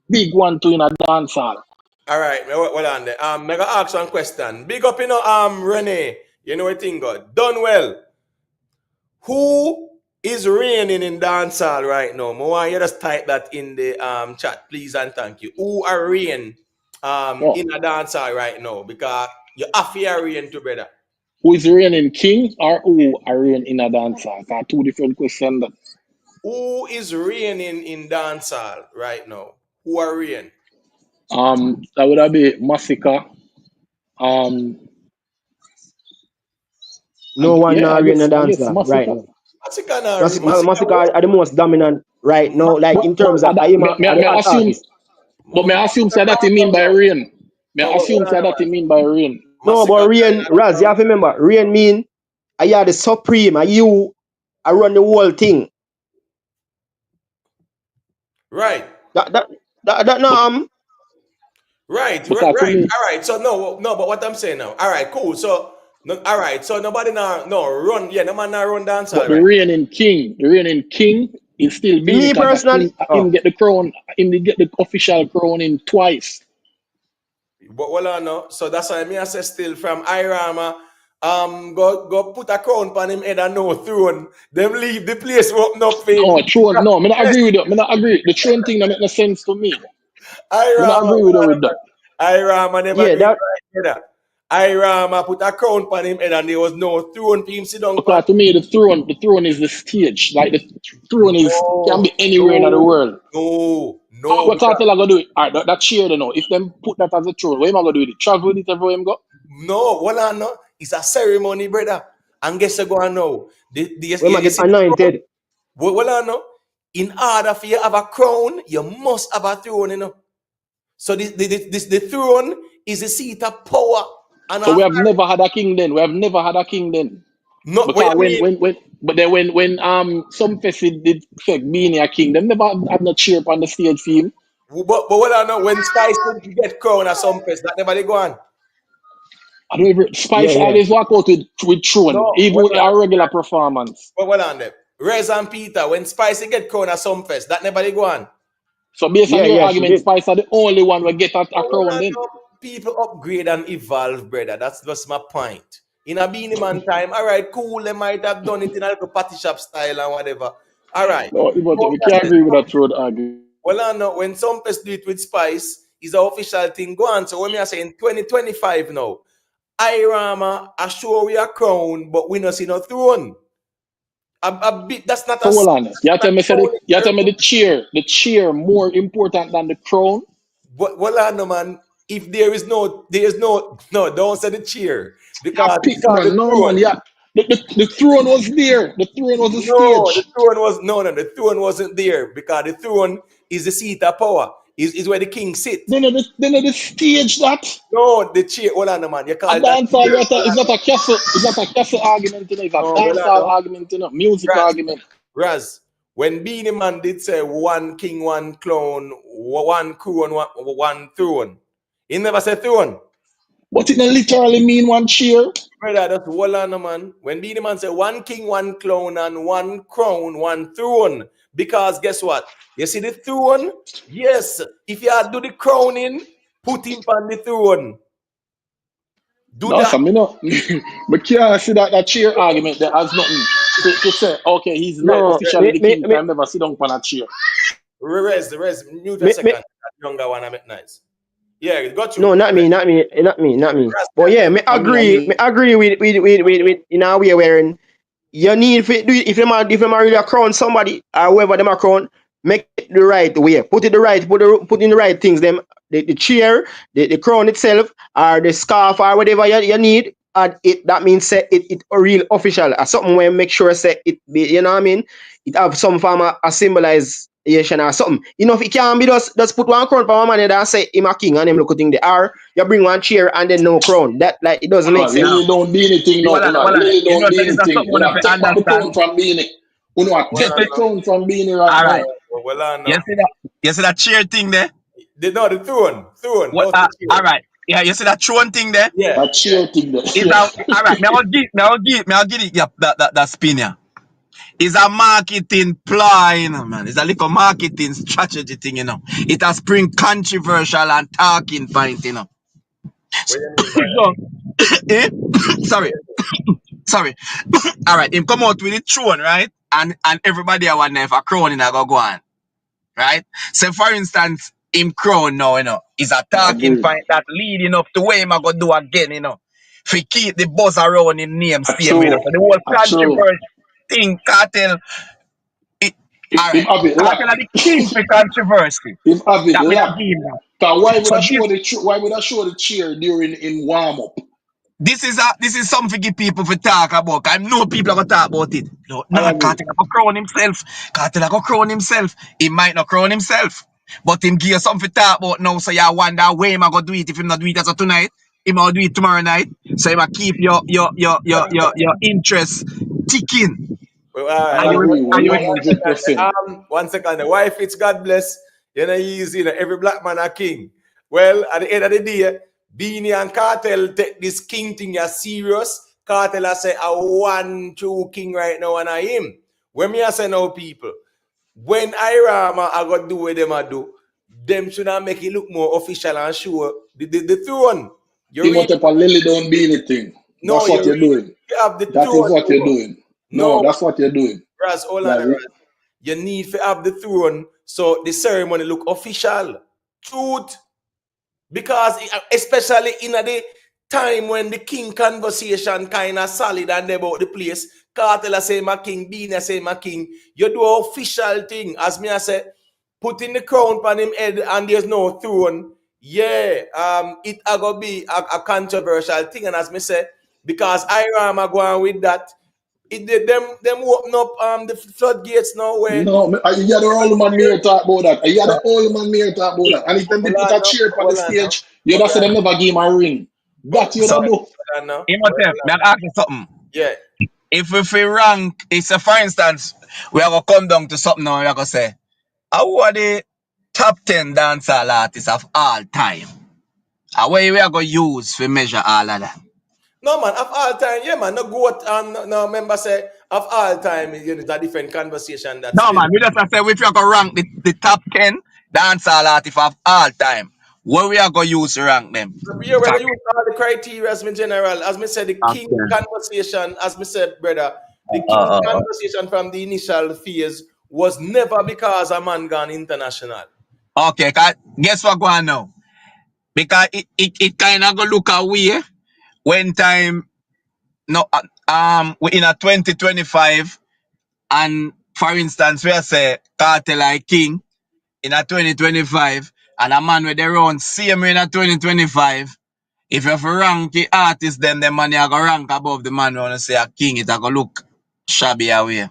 big one too in a dance hall. All right, well on there. I'm gonna ask one question. Big up, Renee. You know what thing God done well. Who is reigning in dancehall right now? I want you just type that in the chat, please and thank you. Who are reigning in a dancehall right now? Because you have to reign to brother. Who is reigning king or who are reigning in a dance hall? Two different questions. Who is reigning in dancehall right now? Who are reigning? That would have be Massacre. No one now I in the guess dancer right Massacre. now. Massacre Massacre are the most dominant right now, like in terms of I'm a the hot assume, artist. but may I assume say that he mean by rain. May I assume say that he mean by rain. No, but Rain, Raz, you have to remember, Rain mean I are the supreme, are you I run the whole thing. Right. That no Right. Because to me, All right. So no, but what I'm saying now. All right, cool. So all right. So nobody now run. Yeah, no man now run but dancehall, the right? reigning king is still being me because personally. him get the crown, him get the official crowning twice. But well, I know. So that's why me I say still from Irama, go put a crown on him head and no throne. Them leave the place open up for him. No, throne, no, I not agree with you. I not agree. The throne thing don't make no sense to me. I not Irama, agree with you with that. Irama never Yeah, do it that right, brother. Irama put a crown on him head and there was no throne for him sit down on. Because to me, the throne is the stage. Like the throne can be anywhere in the world. No, What because Cartel are gonna do it? Alright, that chair, you know. If them put that as a throne, what am I gonna do with it? Travel with it everywhere him go? no, well, I know. It's a ceremony, brother. And guess what go on now? when I You get see the crown? anointed. Well, I know. In order for you to have a crown, you must have a throne, you know. So the throne is a seat of power and So we have authority. never had a king then. We have never had a king then. No, what Because you mean? but then when some festi did fake Beenie a king, them never had no cheer up on the stage for him. But what I know, when Spice get crown or some place, that never they go on. I don't even Yeah, Spice yeah. always walk out with throne, No, even what with I a regular performance. what on them? Rez and Peter, when Spicy get crown at some fest, that never they go on. So based on Yeah, your yeah, she argument, did. Spice are the only one will get a But what crown I then. know, people upgrade and evolve, brother. That's just my point. In a Beanie Man time, all right, cool, they might have done it in a little party shop style and whatever. All right. No, but But we can't agree with that throne argument. well, I know when some people do it with Spice, is an official thing go on. So when me I say in 2025 now, I Rama, I sure we are crown, but we not see no throne. A bit that's not So a hold on. You tell me ceremony. the chair more important than the crown? But well, I know, man. If there is no, don't say the chair Yeah, because pick the man. No man, throne. yeah. The throne was there. The throne was the No, the stage. throne was no, the throne wasn't there because the throne is the seat of power. Is where the king sit. Then the stage that. No, the chair. Hold on, man. You A call that dancehall, chair? Hold it's on. not a castle. It's not a castle argument, you know. It's a No, hold on, dancehall no. argument, you know. Music Raz, argument. Raz. When Beenie Man did say one king, one clone, one crown, one throne, he never said throne. But it don't literally mean one cheer. Brother, that's hold on, man. When Beenie Man say one king, one clown, and one crown, one throne. Because guess what? You see the throne? Yes. If you do the crowning, put him on the throne. Do No, that. so me no. Me can't see that chair argument that has nothing to say, okay, he's not No, officially the king, can never sit down on a chair. Rest. Mute a me, second. That younger one, I make nice. Yeah, it got you. no, not me. Rest, But yeah, I mean, I me mean, agree with in a way wherein you need to do it if them are really a crown somebody or whoever them a crown, make it the right way. Put it the right, put in the right things. Them the chair, the crown itself, or the scarf or whatever you need. And it that means say it a real official or something where make sure say it be, you know what I mean? It have some form of a symbolization or something. You know if it can be just put one crown for one man and then say him a king and him look at the R, you bring one chair and then no crown. That like it doesn't make sense. Lily don't be anything now. Lily You know, don't be so this is anything. something Una to take back the crown understand. from Beanie. Una well, take the crown from Beanie right All now. right. well, I You know. see that? You see that chair thing there? The throne. What? Don't say All chair. right. Yeah, you see that throne thing there? Yeah. That chair thing there. Is that all right? Me I'll give it yeah, that spin yeah. It's a marketing ploy, you know, man. It's a little marketing strategy thing, you know. It has bring controversial and talking point, you know. What do you mean by that? So, eh? What Sorry, do you sorry. All right, him come out with the throne, right? And everybody I want if a crown in a go on, right? So for instance, him crown now, you know, is a I talking agree. point that leading up to where him a go do again, you know. For keep the buzz around him name A same, you know. true. So the whole A true. controversy thing, cartel. It, all Him right. have it Cartel are locked. the king for controversy. Him have it That me not locked. give him that. Cause So why would I show the chair during in warm up? this is something for people to talk about. I know people are gonna talk about it. No, I nah, agree. Cartel go crown himself. Cartel go crown himself. He might not crown himself. But him give you something to talk about now. So you wonder where him a go do it if him not do it as of tonight. Him will do it tomorrow night. So him a keep your interest ticking. Well, all right. Are I you agree are you with One me? 100%. second. 1 second. The wife, it's God bless. You know, he's every black man a king. Well, at the end of the day, Beanie and Cartel take this king thing as serious. Cartel I say a one true king right now and I him. When me I say now people, when I got do what them I do, them should not make it look more official and sure the throne. You really Imhotep and Lily don't be anything. no, That's you what you're really doing. have the That is throne. what you're doing. No, No, that's what you're doing. Raz, hold on, Like, Raz. You need to have the throne so the ceremony look official. Truth. Because especially in the time when the king conversation kind of solid and they about the place, Cartel say my king, Beenie say my king, you do an official thing. As me I say, putting the crown on him head and there's no throne. Yeah, it a go be a controversial thing. And as me say, because Iram are going with that, them open up the floodgates now where No, you had the old man here talk about that. You had the old man here talk about that. And if them did put a chair on the stage, you'd have said them never give him a ring. That you'd So, have do. Imhotep, may I ask you something? Yeah. If we feel rank, it's a for instance, we are gonna come down to something now, we are gonna say, how are the top 10 dancehall artists of all time? How we are gonna use to measure all of that? No man, of all time, yeah man. No goat no member say of all time, it's a different conversation that No still. man, we just say if we are gonna rank the top 10 dancehall artists of all time, what we are gonna use to rank them? Yeah, we're gonna use all the criteria as me general. As me said, the king conversation, as me said, brother, the king conversation from the initial phase was never because a man gone international. Okay, guess what going on now? Because it kind of go look away when time no we in a 2025 and for instance we say Cartel like king in a 2025 and a man with their own same in a 2025. If you have rank the artist, then the man you go rank above the man wanna say a king, it go look shabby away.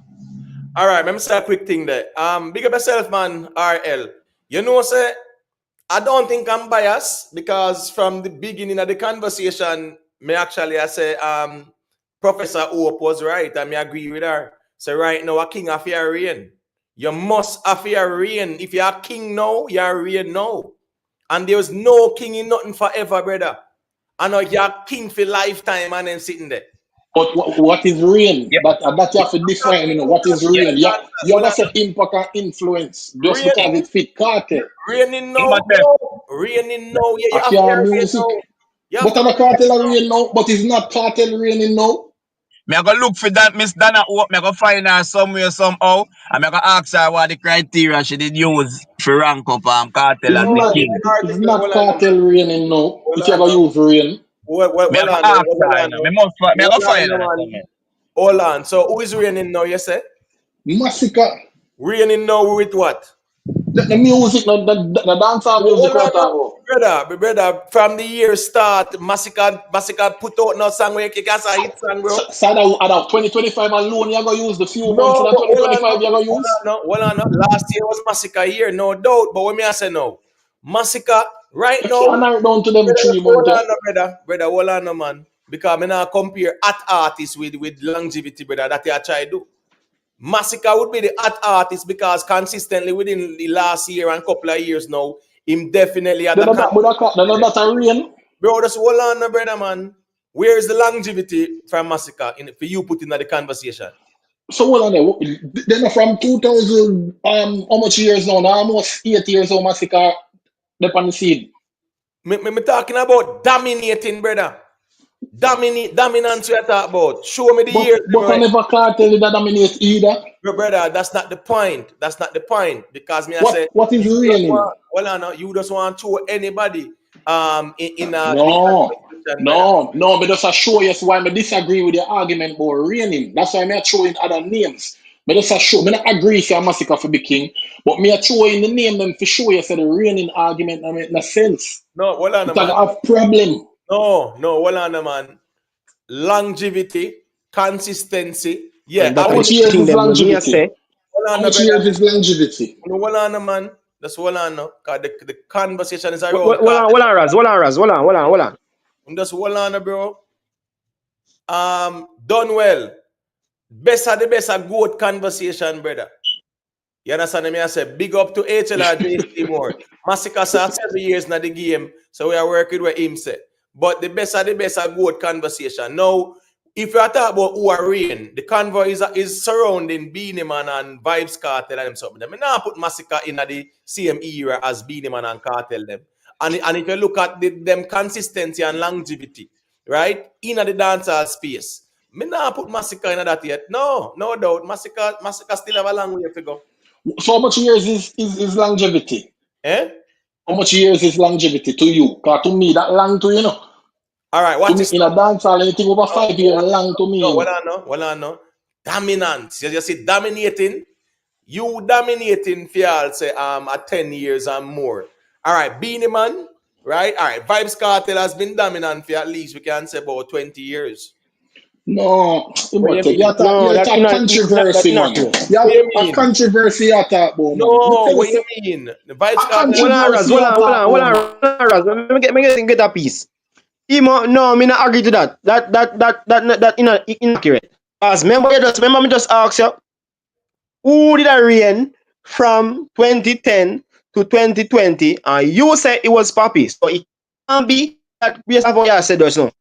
All right, let me say a quick thing there. Big up yourself, man. RL. You know, say I don't think I'm biased because from the beginning of the conversation, I say Professor Hope was right, and me agree with her. So right now, a king of your reign. You must have your reign. If you're a king now, you're reign now. And there's no king in nothing forever, brother. I know you're king for lifetime and then sitting there. But what is reign? Yeah. That you have to define, you know, what is reign? You have to say impact and influence just Reign, because it fit Cartel. reigning now, bro. Reigning now. Yeah, you I have can't your reign music. now. You have But I'm a Cartel reign now, but it's not Cartel reigning now. Me I go look for that Miss Dana Hope, me I go find her somewhere somehow, and me I go ask her what the criteria she did use for rank up Cartel as the king. It's not Cartel reigning now. If you ever use reign. Me I go ask her, you know. Me I go find her somewhere. Hold on. So who is reigning now, you say? Massacre. Reigning now with what? The music, the dancehall music what brother, from the year start, Massacre put out no song where you can say hit song, bro. So about 2025 alone, you're going to use the few months in 2025 you're going to use? Hold on. Last year was Massacre year, no doubt. But when me I say no, Massacre right now. Can't narrow down to them 3 months. Brother, hold on, no, man. Because me now compare hot artists with longevity, brother, that they are trying to do. Massacre would be the hot artist because consistently within the last year and couple of years now, him definitely at the that a reign. Bro, just hold on, brother, man. Where is the longevity from Massacre for you put in the conversation? So hold on there. Then from 2000, how much years now? Almost 8 years old Massacre up on the scene. Me talking about dominating, brother. Dominance we are talking about. Show me the years. But I never Cartel that dominate either. Brother, that's not the point. That's not the point. Because me I say what is reigning? Well, I know you just want to anybody in a No, but just a show you why I disagree with your argument about reigning. That's why I'm throwing other names. But just a show. I don't agree with your Massacre for the king, but me throwing the name them for show you the reigning argument that make no sense. No, hold on, man. I have problem. No, hold on, man. Longevity, consistency. Yeah, how much years is longevity? How much years is longevity? Hold on, man. Just hold on now. Because the conversation is around. Hold on, Raz. Hold on. Just hold on, bro. Done well. Best of the best a good conversation, brother. You understand me? I say big up to HLR JC Moore. Massacre 7 years in the game, so we are working with him say. But the best of the best a good conversation. Now, if you are talking about who are reign, the convoy is surrounding Beenie Man and Vybz Cartel and them something. Them now put Massacre in the same era as Beenie Man and Cartel them. And if you look at them consistency and longevity, right? In the dancehall space. Me not put Massacre in that yet. No doubt. Massacre still have a long way to go. So how much years is longevity? How much years is longevity to you? Because to me, that long to you know. All right, what is in a dancehall? Anything over 5 years long to me. No. Dominance. You see, dominating. You dominating for y'all say at 10 years and more. All right, Beenie Man, right? All right, Vybz Cartel has been dominant for at least we can say about 20 years. No, What you Imhotep, mean? you No, that talk that controversy, man. true. You What you have mean? controversy you talk about, man. Me No, tell you, what you say, mean? The Vibes a Cartel. Hold on, Raz. controversy Hold you on, hold talk on, hold on, about, man. hold on, Raz. Let me get a piece. Emo, no, me not agree to that. That inaccurate. Cause remember me just ask you, who did I reign from 2010 to 2020, and you say it was Papi. So it can't be that based on what you said just now.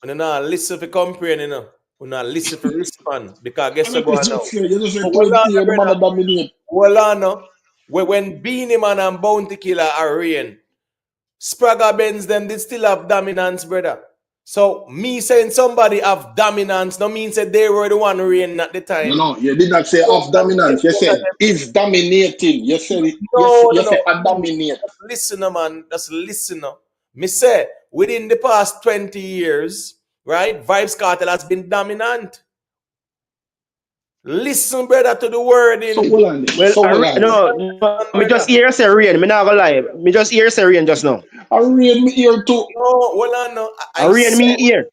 We not listen for complain, you know. We not listen for respond. Because guess And what it is going now? just say, you just say But hold 20 on, years, the man brother. that dominate. Hold on, no. When Beenie Man and Bounty Killer are reign, Spragga Benz them did still have dominance, brother. So me saying somebody have dominance no means that they were the one reigning at the No, time. no, you did not say Both of of them, dominance. You both of said them. is dominating. You said it, No, you no, said no. a dominate. Just listen, man. Just listen. Me say, within the past 20 years, right, Vybz Cartel has been dominant. Listen, brother, to the So wording. hold on there. Well, So hold on there. no, me just Brother. hear say rain. Me not gonna lie. Me just hear say rain just now. I read me here too. No, hold on, no. I I rain me said, ear.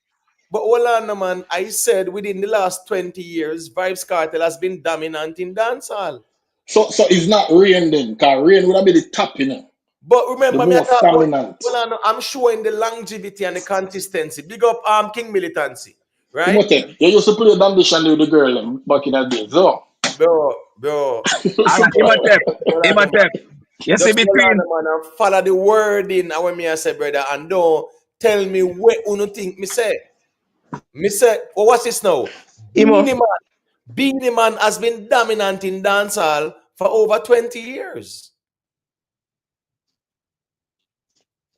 but hold on, no, man. I said within the last 20 years, Vybz Cartel has been dominant in dancehall. So it's not rain then, because rain would have been the top, you know. But The remember, me I most talk about, dominant. hold on, no, I'm showing the longevity and the consistency. Big up King Militancy, right? Imhotep, you used to play Dandition with the girl back in the days, so. Bro. All right, Imhotep, Hold on, no, man. Imhotep. You see Just hold on, between no, man, and follow the wording and when me I say, brother, and don't tell me what you think me say. Me say, well, what's this now? Emo. Beenie Man has been dominant in dancehall for over 20 years.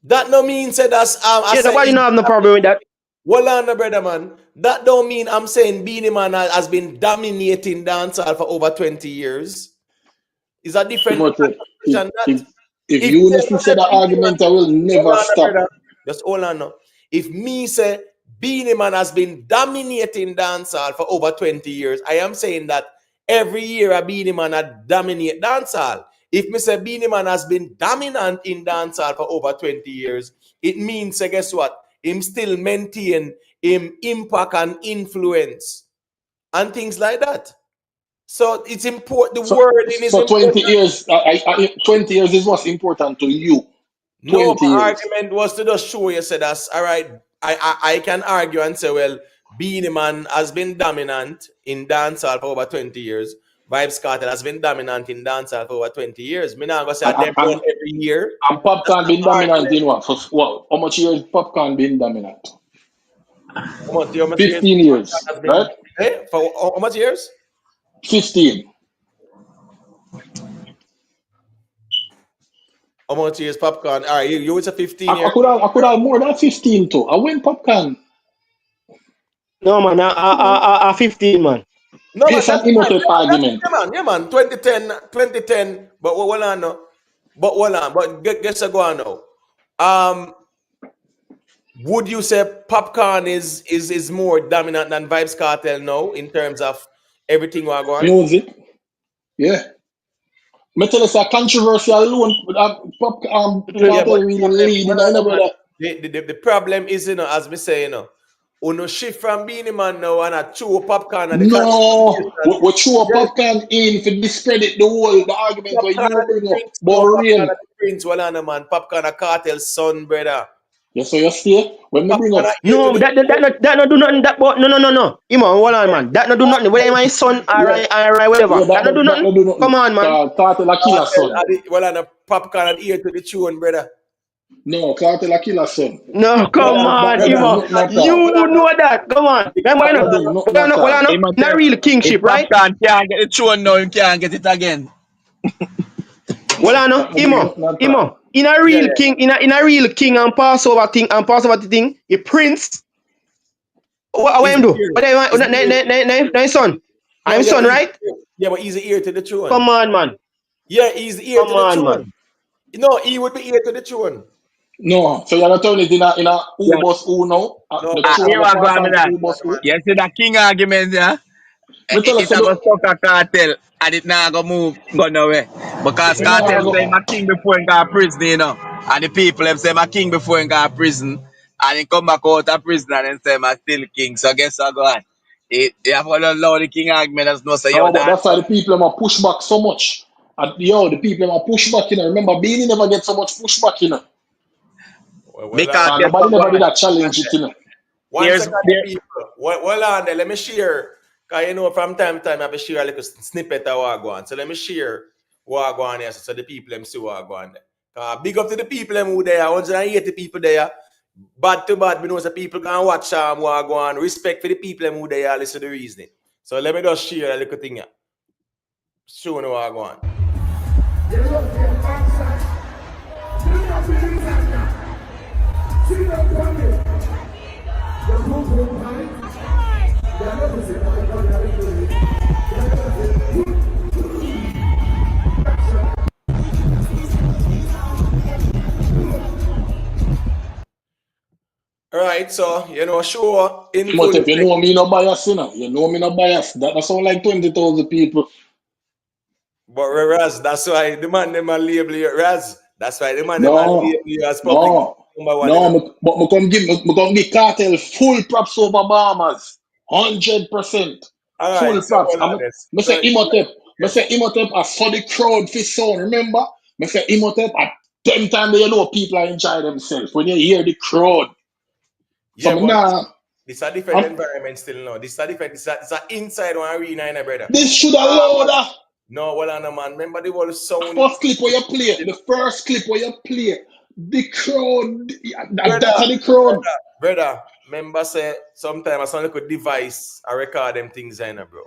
That no mean say that's I Yeah, say nobody it, not have no problem with that. well on the brother man. That don't mean I'm saying Beenie Man has been dominating dancehall for over 20 years. It's a different Imhotep, conversation that if if you me listen to say the Beenie Man, argument, I will hold never on, stop. brother. Just hold on now. If me say Beenie Man has been dominating dancehall for over 20 years, I am saying that every year a Beenie Man had dominate dancehall. If me say Beenie Man has been dominant in dancehall for over 20 years, it means, guess what? Him still maintain him impact and influence and things like that. So it's important. The wording is So 20 important. years, 20 years is what's important to you. No, 20 my years. argument was to just show you, say that's all right. I can argue and say, well, Beenie Man has been dominant in dancehall for over 20 years. Vybz Cartel has been dominant in dancehall for over 20 years. Me not gonna say And, them and, done every year. and That's Popcorn not been my dominant argument. in what? For what? How much years Popcorn been dominant? How much years 15 years, has right? been for how much years? 15. How much years popcorn? All right, you was a 15 year. I could have more than 15 too. I win Popcorn. No man, I 15 man. No man, Based on that's fine. Imhotep argument. Yeah man. 2010. But hold on no. But hold on. But guess I go on now. Would you say popcorn is more dominant than Vybz Cartel now in terms of everything we're going? Music. Yeah. Me tell us a controversy alone. Yeah, but Cartel really leading, I know, brother. the problem is, as me say, uno shift from Beenie Man now and a chew popcorn and the No, conversation. we throw a Yeah, Popcorn in for discredit the argument where popcorn you and the bring up. prince, no popcorn Boring. and the prince, well on man, popcorn a cartel son, brother. Yes, so you see, when we bring Popcorn up, a ear to No, the that not do nothing. That but no. Emo, hold on man. That not do nothing. Whether my son yeah, or whatever. yeah, That not do that nothing. no do nothing. Come on man. Cartel a killer cartel son. well on a popcorn and ear to the tune, brother. No, Cartel a killer son. No, come on, That do Brother, Emo. nothing at You all. well on know that. Come on. Remember, That do nothing at well, all. in a Imhotep. real If kingship, right? Popcorn can't get the throne now, he can't get it again. Well, I know, That do nothing at all. In a yeah, real king, in a real king and Passover thing, a prince. What he's him the do? ear. What him? He's the ear. Nine son. No, I'm yeah, but son, he's the right? ear. Yeah, but he's the ear to the tune. Come on, man. Yeah, he's the ear Come to the on, man. tune. No, he would be ear to the tune. No, so you're not turning it in a who Yeah. boss who now. No, The brother. throne Here will I go pass on with on to that. who boss who. You see that king argument, yeah? Me tell us, It so a go look, stuck a cartel and it now go move go nowhere. Because you know, cartel say my king before he got prison, you know. And the people them say my king before he got prison. And he come back out of prison and then say my still king. So guess what go on? You have to allow the king argument as no say yo No, but dance. that's why the people them are push back so much. And the people them are push back, you know. Remember, Beenie never get so much pushback, you know. Well, Because And guess nobody what go never did on? that challenge it, you know. one There's second, there people. Well, on there, let me share. Because you know, from time to time, I have to share a little snippet of what I go on. So let me share what I go on here so the people them see what I go on there. Big up to the people them who there, 180 people there. Bad to bad, we know the people can watch what I go on. Respect for the people them who there, listen to the reasoning. So let me just share a little thing here. Show you what I go on. All right, so you know, show in full Imhotep, you effect. know me no bias, you know. You know me no bias. That sound like 20,000 people. But Raz, that's why the man them a label you Raz. That's why the man them a No, label you as public no, number one, you no. know. But me come give Cartel full props over Bahamas. 100%. All right, Full so props. hold on this. Me So say Imhotep. Me yes. say Imhotep I saw the crowd for sound. Remember? Me say Imhotep at them time you know people are enjoy themselves. When you hear the crowd. So Yeah, me but nah. this a different environment still now. This a different this a inside one arena in a brother. This should have louder. No, hold on, man. Remember the whole sound. First clip where you play, the first clip where you play, the crowd, that's Brother, the crowd. brother, remember say sometimes I sound like a device I record them things in there, bro.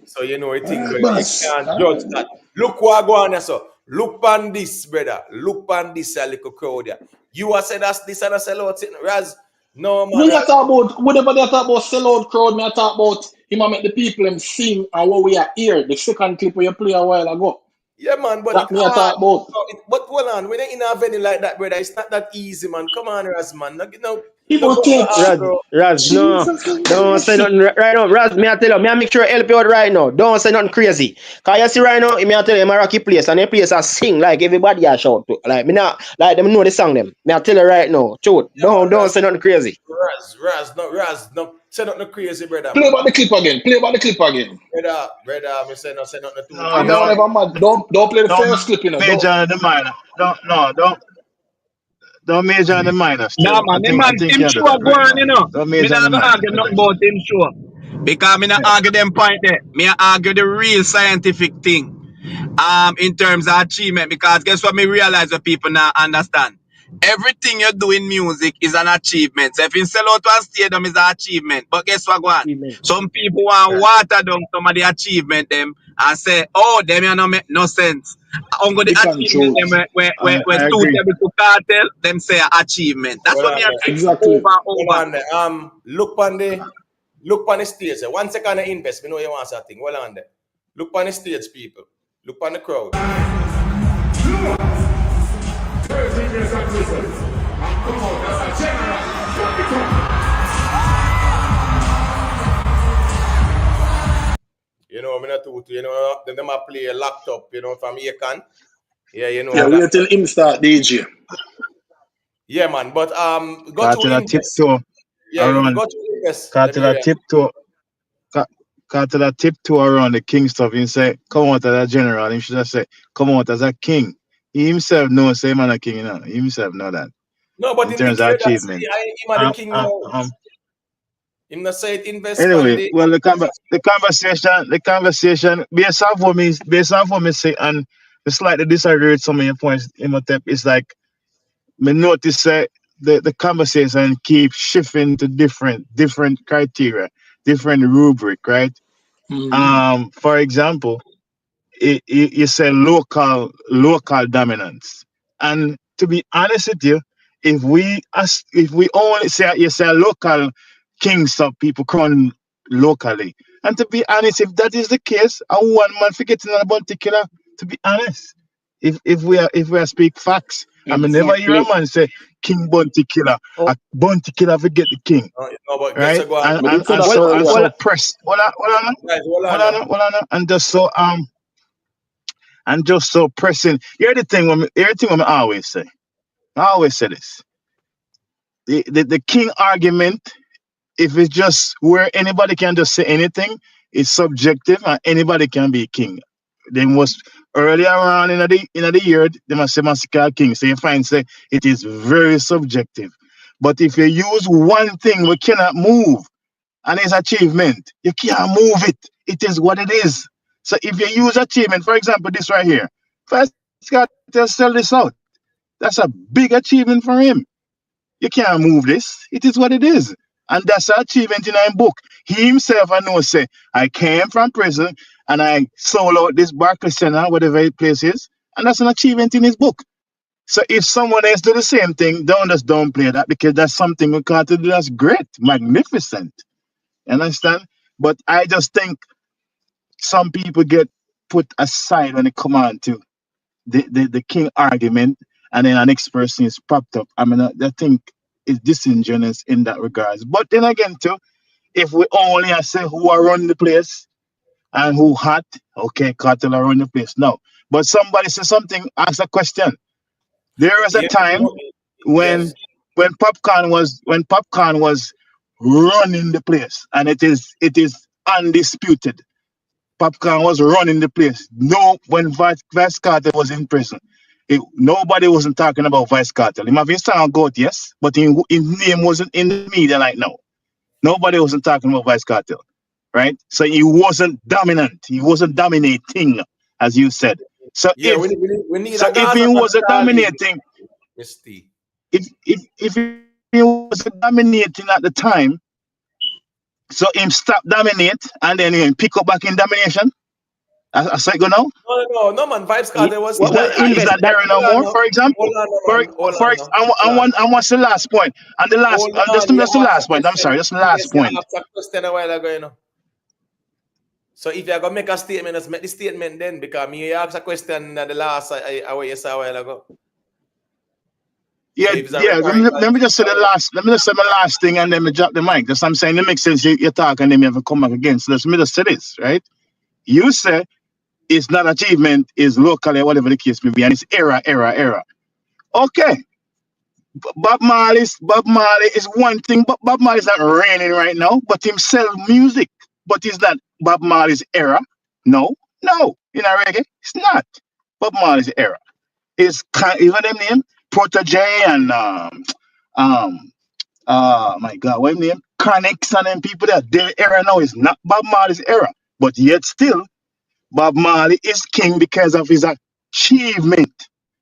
So you know a thing, Alright, brother. You boss. can't judge Alright. that. Look what go on here, so. Look on this, brother. Look on this, a little crowd here. You are said that's this and a sellout thing. Raz, no man, When you Raz. talk about, whenever they talk about sellout crowd, me I talk about him and make the people them sing and what we are here. The second clip where you play a while ago. Yeah, man, but That it's me I hard. talk about. So but hold on, when you're in a venue like that, brother, it's not that easy, man. Come on, Raz, man. No go so Imhotep. hard, Raz, bro. Raz, no. Jesus have Don't say mercy. nothing right now. Raz, me I tell you, me I make sure I help you out right now. Don't say nothing crazy. Cause you see right now, me I tell you, I'm a rocky place and the place I sing like everybody I shout to. Like me not like them know the song them. Me I tell you right now. Truth. Yeah, man, Don't say nothing crazy. Raz, no, say nothing crazy, brother, Play man. about the clip again. Play about the clip again. Brother, me say nothing too No, I crazy. know don't never mind. Don't play the don't first clip, you know. major on the minor. Don't major on the minor Nah still. man, the I man think him you do sure that go right on, now. you know. Don't Me major on not the gonna minor. argue I nothing think. about him sure. Because me not argue them point there. Me a argue the real scientific thing. In terms of achievement, because guess what me realize what people now understand. Everything you do in music is an achievement. So if you sell out to a stadium is an achievement. But guess what, go on? Amen. Some people want Right. water down some of the achievement them and say, oh, them you no make no sense. Ongo the Big and achievement them truth. where I agree. suitable to cartel, them say achievement. That's Hold what me on I there. say over Exactly. and Hold over. on there. Look on the stage. 1 second to invest. We know you want something. Hold on there. Look on the stage, people. Look on the crowd. You know, I'm not too, you know, them might play a laptop, you know, from Akan. Yeah, you know Yeah, that. wait till him start DJ. Yeah, man. But go to Cartel a invest. tiptoe Yeah, around. go to invest. Let me Cartel hear a that. tiptoe. Ca- Cartel a tiptoe around the king stuff. He say, come out as a general. He should have said, come out as a king. He himself knows, say man a king, you know. He himself know that No, but in him terms of declare that say, achievement. I him are the Um, king um, now. um, Him not say it invest Anyway, Pandy. well, the conversation, based off what me say, and I slightly disagree with some of your points, Imhotep, is like, me notice that the conversation keeps shifting to different criteria, different rubric, right? Mm-hmm. For example, you say local dominance, and to be honest with you, if we only say you say local kings of people crown locally, and to be honest, if that is the case, I one man forgetting about the killer. To be honest, if we are speak facts, I mean never hear a Exactly. man say King Bounty Killer, Oh, a Bounty Killer forget the king, No, but guess right? what go on. And I and did say and that well, so and earlier. well, so press. Guys, hold on Hold on, now. hold on, and just so and just so pressing. Here's the thing when I always say. I always say this. The king argument if it's just where anybody can just say anything, it's subjective and anybody can be king. They must earlier on in the year, they must say massacre king. So you find say it is very subjective. But if you use one thing we cannot move and it's achievement, you can't move it. It is what it is. So if you use achievement, for example, this right here, first got to sell this out. That's a big achievement for him. You can't move this. It is what it is. And that's an achievement in our book. He himself, I know, say, I came from prison and I sold out this Barclays Center, whatever the place is. And that's an achievement in his book. So if someone else do the same thing, don't just downplay that because that's something we can't do that's great, magnificent. You understand? But I just think some people get put aside when it come on to the king argument, and then the next person is popped up. I mean, I think it's disingenuous in that regards. But then again, too, if we only say who are running the place and who hot, okay, Cartel are running the place. No. But somebody say something, ask a question. There was a time when Yes. when popcorn was running the place, and it is undisputed. Popcorn was running the place. No, when Vice Carter was in prison, nobody wasn't talking about Vice Carter. He might have sound good, yes, but his name wasn't in the media like now. Nobody wasn't talking about Vice Cartel, right? So he wasn't dominant. He wasn't dominating, as you said. So Yeah, we need a if he Gaza man was a to call him. dominating, Misty. if he was a dominating at the time, so him stop dominate and then he pick up back in domination. I say go now. No, man. Vybz Kartel was Is still that there. is that there no Hold on, more? no. For example, Hold on, no, man. Hold on, no. and what's the last point? And the last, Hold just on. You the asked a last point. I'm question. sorry, just the last Yes, you point. asked a question a while ago, you know. So if you're gonna make a statement, just make the statement then, because me asked a question at the last hour you saw a while ago. Yeah, So if it's a yeah. rhetorical Let me just say the last. Let me just say my last thing, and then me drop the mic. That's what I'm saying. It makes sense. You talk, and then you have to come back again. So let me just say this, right? You say it's not achievement, is locally, whatever the case may be, and it's era. Okay. Bob Marley is one thing, but Bob Marley is not reigning right now, but him sell music. But is that Bob Marley's era? No. In a reggae, it's not. Bob Marley's era. It's even them name Protege and my God, what name? Chronics and them people that their era now is not Bob Marley's era. But yet still, Bob Marley is king because of his achievement.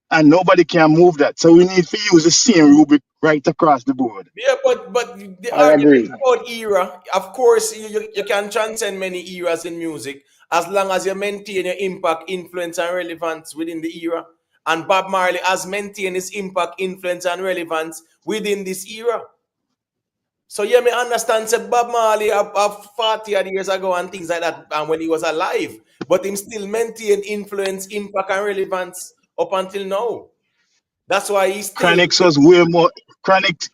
And nobody can move that. So we need to use the same rubric right across the board. Yeah, but the I argument agree. about era, of course, you can transcend many eras in music as long as you maintain your impact, influence, and relevance within the era. And Bob Marley has maintained his impact, influence, and relevance within this era. So yeah, me understand say Bob Marley of 40 odd years ago and things like that, and when he was alive, but him still maintain influence, impact, and relevance up until now. That's why he's still Chronics was way more Chronics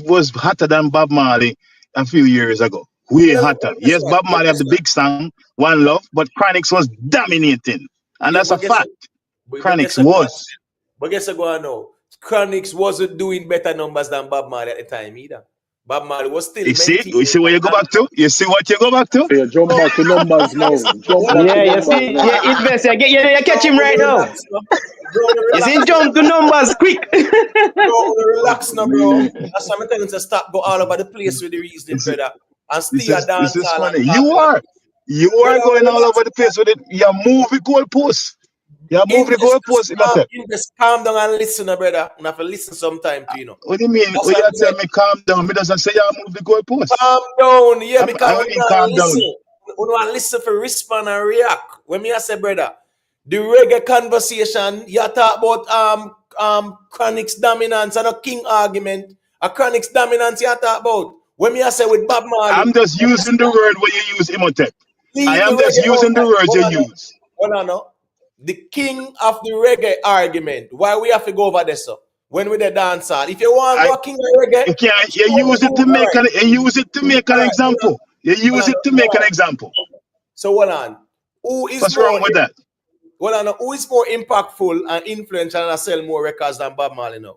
was hotter than Bob Marley a few years ago. Way well, hotter. guess Yes, what? Bob Marley have the big song, One Love, but Chronics was dominating. And Yeah, that's a but guess fact. but Chronics guess what? was. But guess what? No, Chronix wasn't doing better numbers than Bob Marley at the time either. Bob Marley was still You maintaining. see where you go back to? You see what you go back to? Yeah, jump No, back to numbers now. Jump hold back on, to Yeah, you numbers see, now. yeah, invest. You catch him right now. relax, no. Bro, You see, relax, him jump to numbers quick. relax, no, bro. That's why I'm telling you to stop go all over the place with the reasoning, This, brother, and this stay a is this dance is hall and funny. talk You are brother. going all Relax, over the place with it. You move the goalposts. You move the goalposts, Imhotep. invest, calm down and listen, no, brother. You have to listen sometime to What do you mean? That's When what you I'm tell saying. me calm down, me doesn't say you move the goalposts. Calm down, yeah, because I we mean want calm to down. listen. We want to listen for respond and react. When me I say, brother, the reggae conversation, you talk about Chronic's dominance and a king argument. A Chronic's dominance you talk about. When me I say with Bob Marley, I'm just using the word where you use Imhotep. I leave the am just reggae out. using the words you Hold on, no. use. Hold on, no. The king of the reggae argument. Why we have to go over this, so when we the dancehall. If you want to I go king of reggae, you can't you all use it to make right. an example. You use it to make an example. So hold on. Who is What's wrong more with that? hold on, who is more impactful and influential and sell more records than Bob Marley now?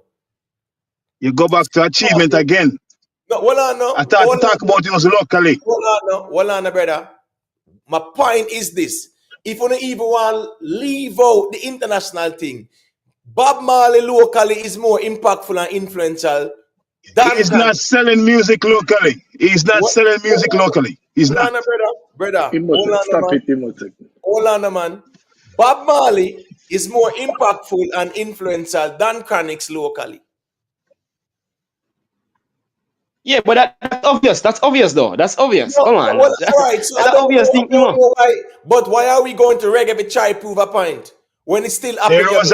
You go back to achievement again. No, hold on, no. I thought to talk about it was locally. Hold on, brother. My point is this. If you don't even want to leave out the international thing, Bob Marley locally is more impactful and influential than He's not selling music locally. He's not selling music locally. He's not. Hold on, brother. Hold Imhotep, on, stop man. it, Imhotep. Hold on, man. Bob Marley is more impactful and influential than Chronix locally. Yeah, but that's obvious. That's obvious, though. That's obvious. No, Come on. well, right. So That's an obvious thing, I don't know why. But why are we going to reggae to try prove a point when it's still There applicable? was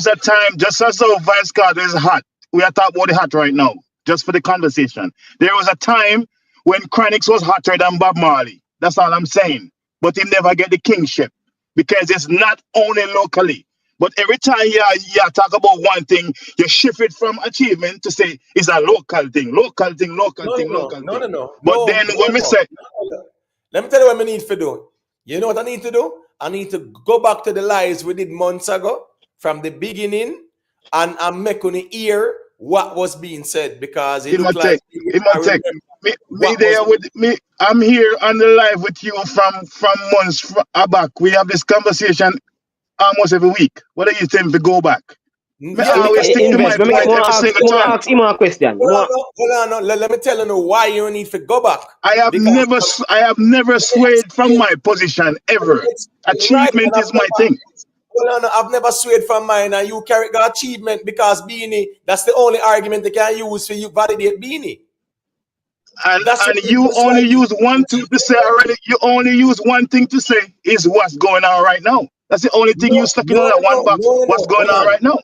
a time, just as though Vybz Kartel is hot. We are talking about the hot right now, just for the conversation. There was a time when Chronix was hotter than Bob Marley. That's all I'm saying. But he never get the kingship because it's not only locally. But every time you talk about one thing, you shift it from achievement to say it's a local thing. No. But then when we say, Let me tell you what I need to do. You know what I need to do? I need to go back to the lives we did months ago from the beginning and make on hear what was being said because it looked like me there with me. I'm here on the live with you from months back. We have this conversation almost every week. What do you think to go back? I always stick to my point every single time. Ask him a question. Hold on. Let me tell you why you need to go back. I have never swayed from my position ever. Achievement is my thing. Hold on, I've never swayed from mine, and you carry the achievement because Beenie. That's the only argument they can use for you validate Beenie. And you only use one thing to say already. You only use one thing to say is what's going on right now. That's the only thing you stuck in that one box. What's going on right now?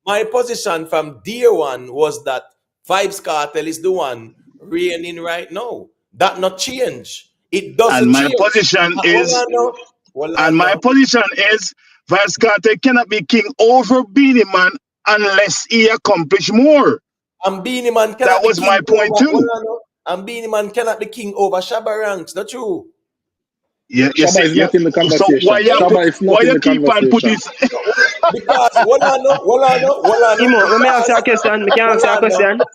My position from day one was that Vybz Kartel is the one reigning right now. That not change. It doesn't and my change. Position is, my position is Vybz Kartel cannot be king over Beenie Man unless he accomplish more. And Beenie Man cannot be king. That was my point too. And Beenie Man cannot be king over Shabba Ranks. Not true. Yeah, Shabba is not in the conversation. So why you keep on putting? Because hold on. Let me ask you a question.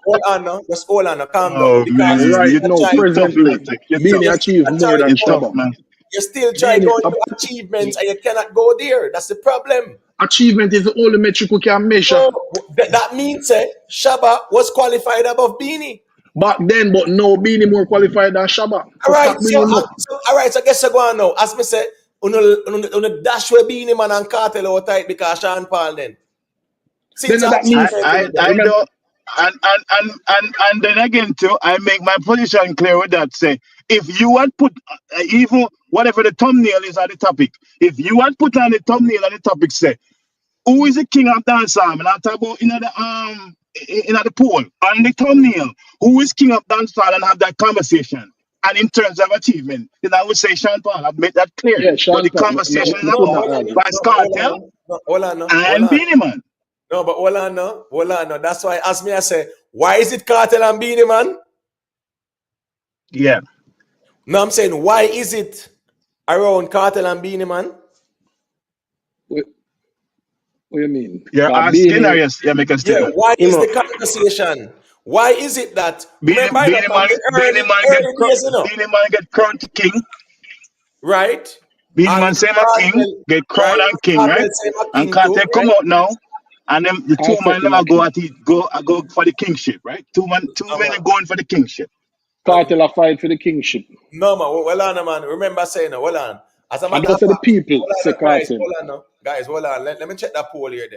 Hold on, just hold on. Calm down. Because right now, presently, Beenie achieved more than Shabba. Man. You still try going to achievements and you cannot go there. That's the problem. Achievement is the only metric we can measure. So, that means Shabba was qualified above Beenie. Back then, but no, Beenie more qualified than Shabba. All right, so guess you go on now. As me say, on the dash where Beenie Man and Cartel out tight because Sean Paul then. Since that means I don't. And then again too, I make my position clear with that. Say, if you had put even whatever the thumbnail is on the topic, if you had put on the thumbnail on the topic, say, who is the king of dancehall? And I talk about in the poll on the thumbnail, who is king of dancehall, and have that conversation. And in terms of achievement, then I would say Sean Paul. I've made that clear. Yeah, but the conversation is about Vybz Kartel and Beenie Man. No, but hold on now. That's why ask me, I say, why is it Cartel and Beenie Man? Yeah. No, I'm saying, why is it around Cartel and Beenie Man? What do you mean? You're asking or you're making a statement? Why is the conversation? Why is it that Beenie Man get crowned king? Right. Beenie Man say my king, get crowned and king, right? And Cartel come out now. And then the two men never go for the kingship, right? Two men are going for the kingship. Cartel are fight for the kingship. No man, hold on, man. Remember saying, hold on. As a matter of fact, the people say Cartel. Guys, hold on. Let me check that poll here.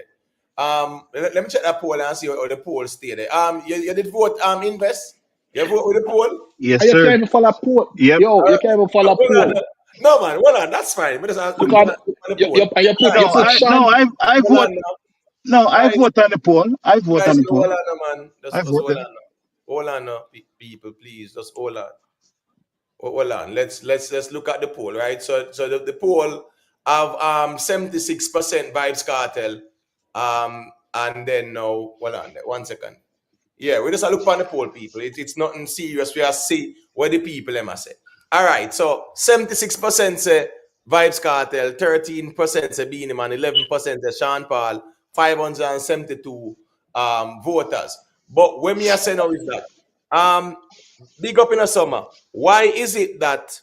Let me check that poll and see how the poll stay there. You did vote Invest? You vote with the poll? Yes, sir. You can't even follow poll. Yep. Yo, you can't even follow poll. No man, hold on. That's fine. I vote on the poll. I vote on the poll. Hold on, man. Hold on, people, please. Just hold on. Hold on. Let's look at the poll, right? So the poll have 76% Vybz Kartel. And then now, hold on, 1 second. Yeah, we just look on the poll, people. It's nothing serious. We are see what the people them say. All right, so 76% say Vybz Kartel, 13% say Beenie Man, 11% say Sean Paul, 572 voters. But when me I say now is that Big up in the summer. Why is it that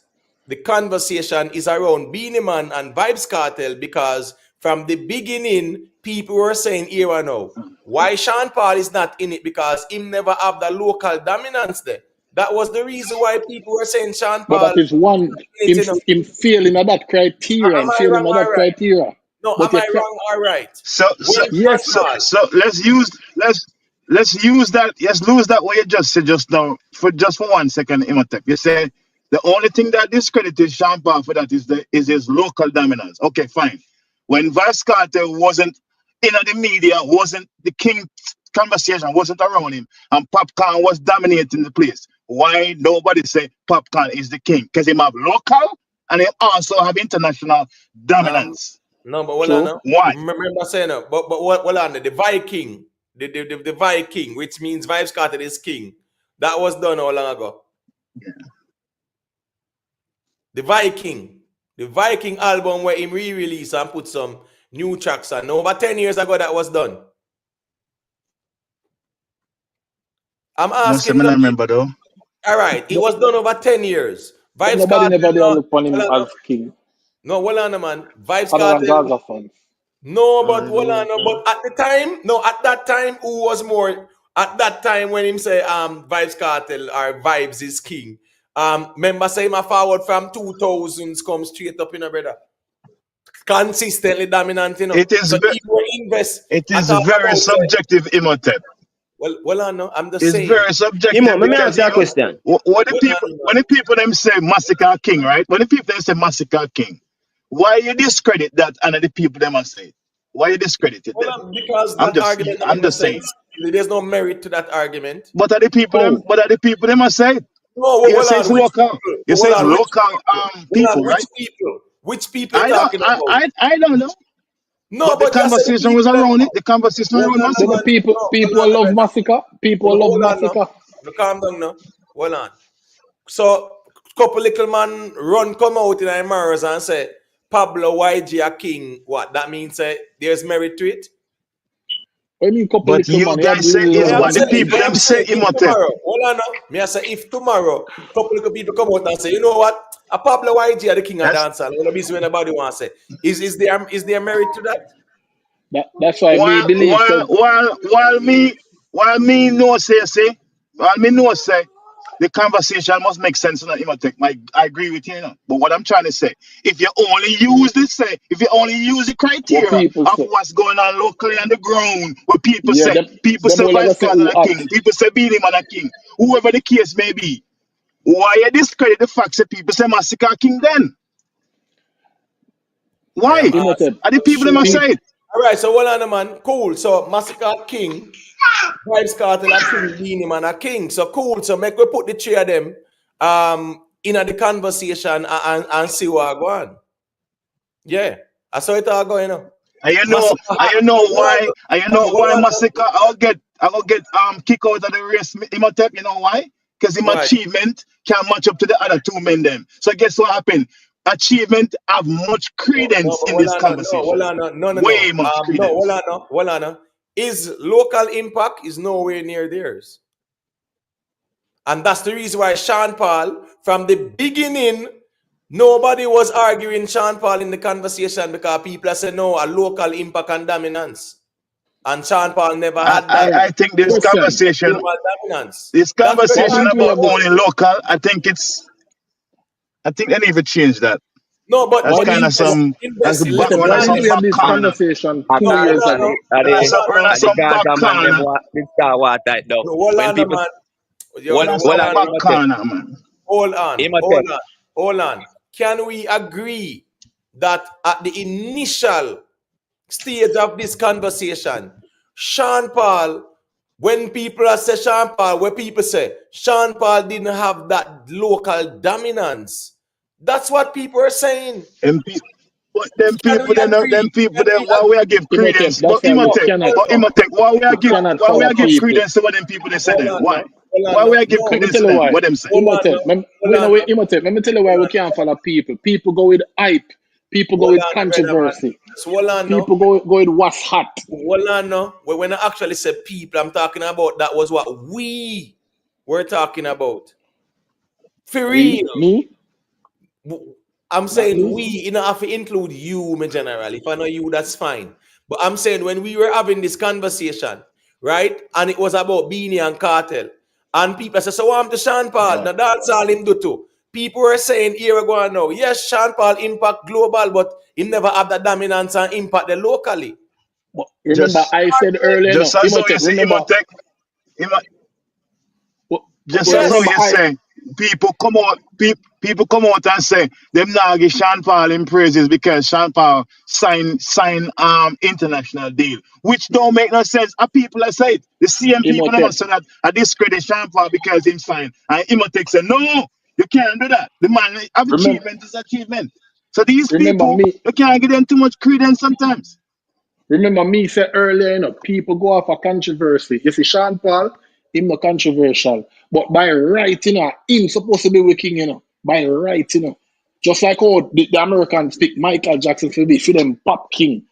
the conversation is around Beenie Man and Vybz Cartel? Because from the beginning, people were saying here and now, why Sean Paul is not in it? Because him never have the local dominance there. That was the reason why people were saying Sean But Paul that is one in it, you know. him failing at that criteria. Am Him I failing wrong at or that right? criteria. No, But am you I can wrong or right? So When so Sean yes. so Paul, so let's use that. Let's lose that what you just said just now for 1 second, Imhotep. You say the only thing that discredits Sean Paul for that is his local dominance. Okay, fine. When Vybz Cartel wasn't in the media, wasn't the king conversation, wasn't around him, and Popcorn was dominating the place. Why nobody say Popcorn is the king? Because he have local and he also have international dominance. no, but hold on True. now. Why? Remember saying no, but what hold on, the Viking, the Viking, which means Vybz Cartel is king. That was done how long ago? The Viking album where him re-release and put some new tracks on. Over 10 years ago that was done. I'm No, say asking me you not again. remember though. All right, it No, was done over 10 years. but Vybz nobody Cartel, never there no, look upon him hold on, no, as king no, hold on, man. Vybz other than Cartel, Gaza fans. no, but hold on, no, but at the time, no, at that time, who was more? At that time when him say Vybz Cartel or Vybz is king. Remember say my forward from 2000s come straight up in a brother. Consistently dominant, you know. It is So ve- if we invest, it I is talk very about say, subjective, Imhotep. well, I know, I'm the It's same. very Imo, subjective let me because ask you a even question. Well, I know, when man. the people them say massacre king, right? When the people them say massacre king, why you discredit that and the people them must say it? Why you discredit it then? Well, because that argument don't I'm make no just saying. sense. There's no merit to that argument. How? But are the people them must say it? No, You hold say it's on, which local. people? You say Hold it's on, which local people? Hold people, on, which right? people? Which people you talking about? I don't know. No, But the but you said the conversation was people them. around it. The conversation Hold around on, no, Then the massacre. man. people No, hold people on, no, love brother. massacre. People love Hold on, no. massacre. No, calm down, no. Hold on. So, couple little man run come out in the mirrors and say, Pablo YG a king. What? That means there's merit to it? What do you mean couple But little you man? You have guys say I is am millions what of the saying, people. people I them am say, saying, if Imhotep. tomorrow, hold on now. Me I say, if tomorrow, couple of people come out and say, you know what, a Pablo YG are the king of That's dancehall. All of this when anybody want to say, is there merit to that? That's why me while believe while said while while me no say while me no say the conversation must make sense. Imhotep. I agree with you, you know. But what I'm trying to say, if you only use this, say, if you only use the what criteria people of say. what's going on locally on the ground, what Yeah, people them say all gonna Vice say Carter who a hot. king, people say Beenie Man a king, whoever the case may be. Why you discredit the facts that people say Massacre king then? I am Why? asking Imhotep. Are the a people that must question. People say it? All right, so hold on, man. Cool. So Massacre king, Vybz Cartel a king, Beenie Man a king. So cool. So make we put the three of them in the conversation and see what go on. Yeah, I saw it all going on. Massacre. And you know Hold on, why? And you no, know hold why on. Massacre I will get kicked out of the race, Imhotep, you know why? Because his Why? achievement can't match up to the other two men them. So guess what happened? Achievement have much No, credence but in hold this on, no, hold conversation. on, no. Way much No, hold credence. on, hold on. His local impact is nowhere near theirs. And that's the reason why Sean Paul, from the beginning, nobody was arguing Sean Paul in the conversation because people said no, a local impact and dominance. And Sean Paul never had all that right. I think this Question. conversation global dominance. this That's where the Why conversation don't we argument about have this? was. only local, I think they need to change that. No, That's but Why kind of some invest back Imhotep, run why of less didn't some we have back this corner. conversation At, No, 2 years at ago? the at no, the That's a run of at the some back Gaza man them corner. want this guy water it down. no, hold When on, people man. Yo, hold no, That's hold hold some on, on, back Imhotep, corner, man. hold on, Imhotep. hold on. Can we agree that at the initial stage of this conversation, Sean Paul, when people say Sean Paul, where people say Sean Paul didn't have that local dominance. That's what people are saying. Them pe- but them Can people, we agree? them people, Can them we why we are give Imhotep, credence? that's But why we no, cannot no, we cannot why we follow are give people. credence to what them people they say hold then? on, Why? no, hold on, Why we no, are give Let me no, credence tell to you them? why. What them say? hold on, no, Imhotep, hold on, no, Imhotep, let me tell you why hold we on, can't follow people. People go with hype. People go hold with on, brother, man. controversy. So hold on, no. People go with what's hot. Hold on, no. When I actually say people, I'm talking about that was what we. we're talking about. For We, real. me, I'm not saying me. we, you know, have to include you, me general. If I know you, that's fine. But I'm saying when we were having this conversation, right? And it was about Beenie and Cartel. And people say, so I'm to Sean Paul. Now that's all him do too. People were saying here we go now. Yes, Sean Paul impact global, but he never have the dominance and impact the locally. But remember, Just I said earlier, just no, as how you Imhotep, say remember, just as how remember, you say, people come out and say them now give Sean Paul in praises because Sean Paul sign international deal, which don't make no sense. And people that say it, the same people that Imhotep, must say that I discredit Sean Paul because him sign. And Imotech say, no, you can't do that. The man have remember, achievement is achievement. So these remember people, me, you can't give them too much credence sometimes. remember me said earlier, people go off a controversy. You see, Sean Paul, him no controversial. But by right, him supposed to be with king, by right, Just like how the Americans pick Michael Jackson for them pop king.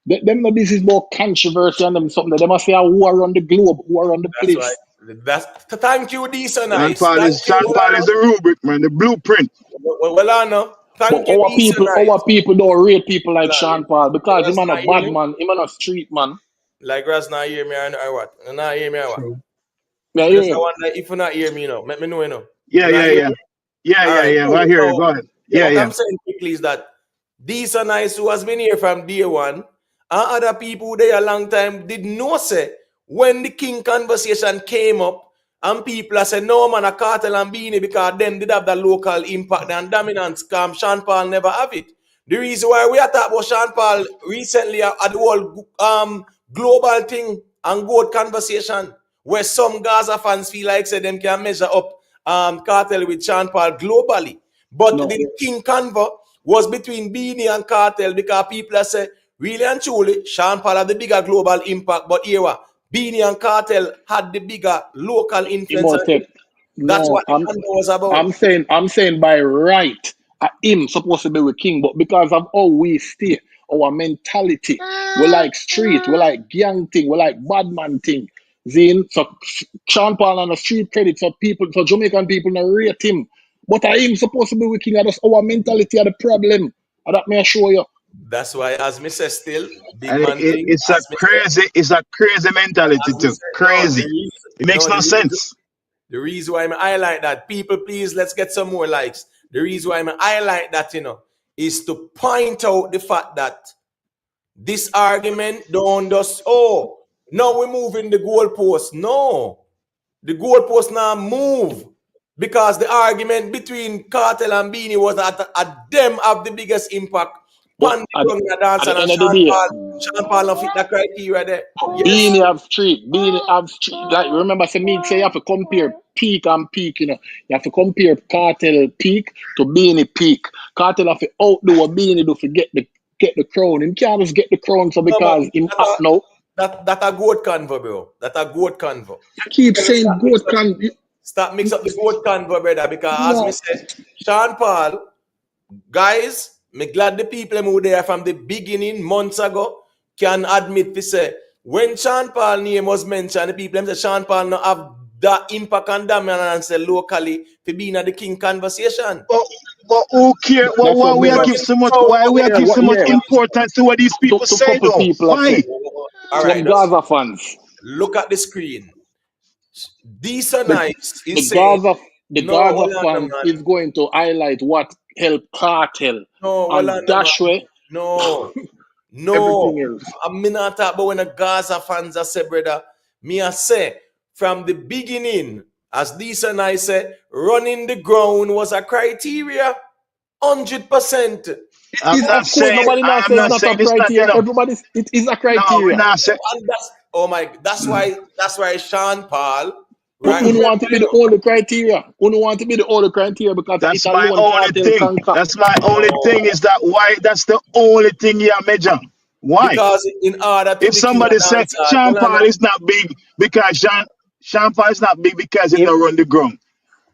Them no business about controversy and them something. They must say a war on the globe, war on the That's why. place. Thank you, D so Sean nice. Paul Thank is you, Sean Paul is the rubric, man, the blueprint. well, I know. But Thank you, D so nice. our people don't rate people like Well, Sean Paul because Ras him a not hear bad me? man, him a street man. Like Ras not hear me or what? You not hear me or what? True. Yeah, I hear just him. wonder if you not hear me, let me know, Yeah, You not yeah, hear yeah. me? Yeah, All yeah, right, yeah. cool. I hear you. So, Go ahead. yeah, Yeah, what yeah. I'm saying quickly is that these are nice who has been here from day one, and other people who there a long time did know say when the king conversation came up, and people are saying no man a Cartel and Beenie because them did have the local impact and dominance. Sean Paul never have it. The reason why we are talking about Sean Paul recently at the whole global thing and good conversation where some Gaza fans feel like say them can measure up Cartel with Sean Paul globally. But No. the king convo was between Beenie and Cartel because people are say really and truly Sean Paul had the bigger global impact, but here Beenie and Cartel had the bigger local influence. Imhotep. That's No, what the convo was about. I'm saying by right, him supposed to be with king, but because of how we stay, our mentality, we like street, we like gang thing, we like bad man thing. Zin, so Sean Paul on the street credit for people, for Jamaican people, not rate him. But him supposed to be with king, and that's our mentality are the problem. And that may I show you. That's why, as me say, still big And man thing. it's a crazy mentality As me too. say, Crazy. It makes no sense. the reason why I highlight that, people, please let's get some more likes. The reason why I highlight that, is to point out the fact that this argument don't just now we're moving the goalpost. No, the goalpost now move because the argument between Cartel and Beenie was that them have the biggest impact. But Pan the at dancer the and end of the day, Sean Paul don't fit the criteria there. Yes, Beanie have street. Like remember, me say you have to compare peak and peak. You have to compare Cartel peak to Beanie peak. Cartel have to outdo what Beanie do to get the crown. Him can't just get the crown so no, but because him up now. that a goat convo, bro. That a goat convo. You keep saying good can. Stop mix up the goat convo, brother. Because as me No, say, Sean Paul, guys, me glad the people who there from the beginning months ago can admit to say when Sean Paul name was mentioned, the people them say Sean Paul not have that impact and dominance locally for being at the king conversation. But who care? that's Why what we are Beanie. give so much? So, Why we are Yeah, give so much yeah. importance to what these people To say couple though? people I Why? say. all right, Some just Gaza fans. look at the screen. Decent The nice the is saying Gaza the no, Gaza hold on, fans man. is going to highlight what helped Cartel No, hold and on, man. Dashway No. everything No, else. I'm not talking about when the Gaza fans are say, brother. Me I say from the beginning, as Lisa and I say, running the ground was a criteria, 100%. It I'm is, not of course, saying nobody now I'm say it's not not a saying it's not, criteria. Everybody's it is a No, we're criteria. not saying. And that's why Sean Paul, right? Who want to be the only criteria? Who want to be the only criteria because it That's my alone only Cartel thing. conquer. That's my only thing No, is that why that's the only thing you measure. Why? because in order to If be king somebody of say dancehall, Sean hold on, Paul is not big because Sean Paul is not big because him Im, not run the ground.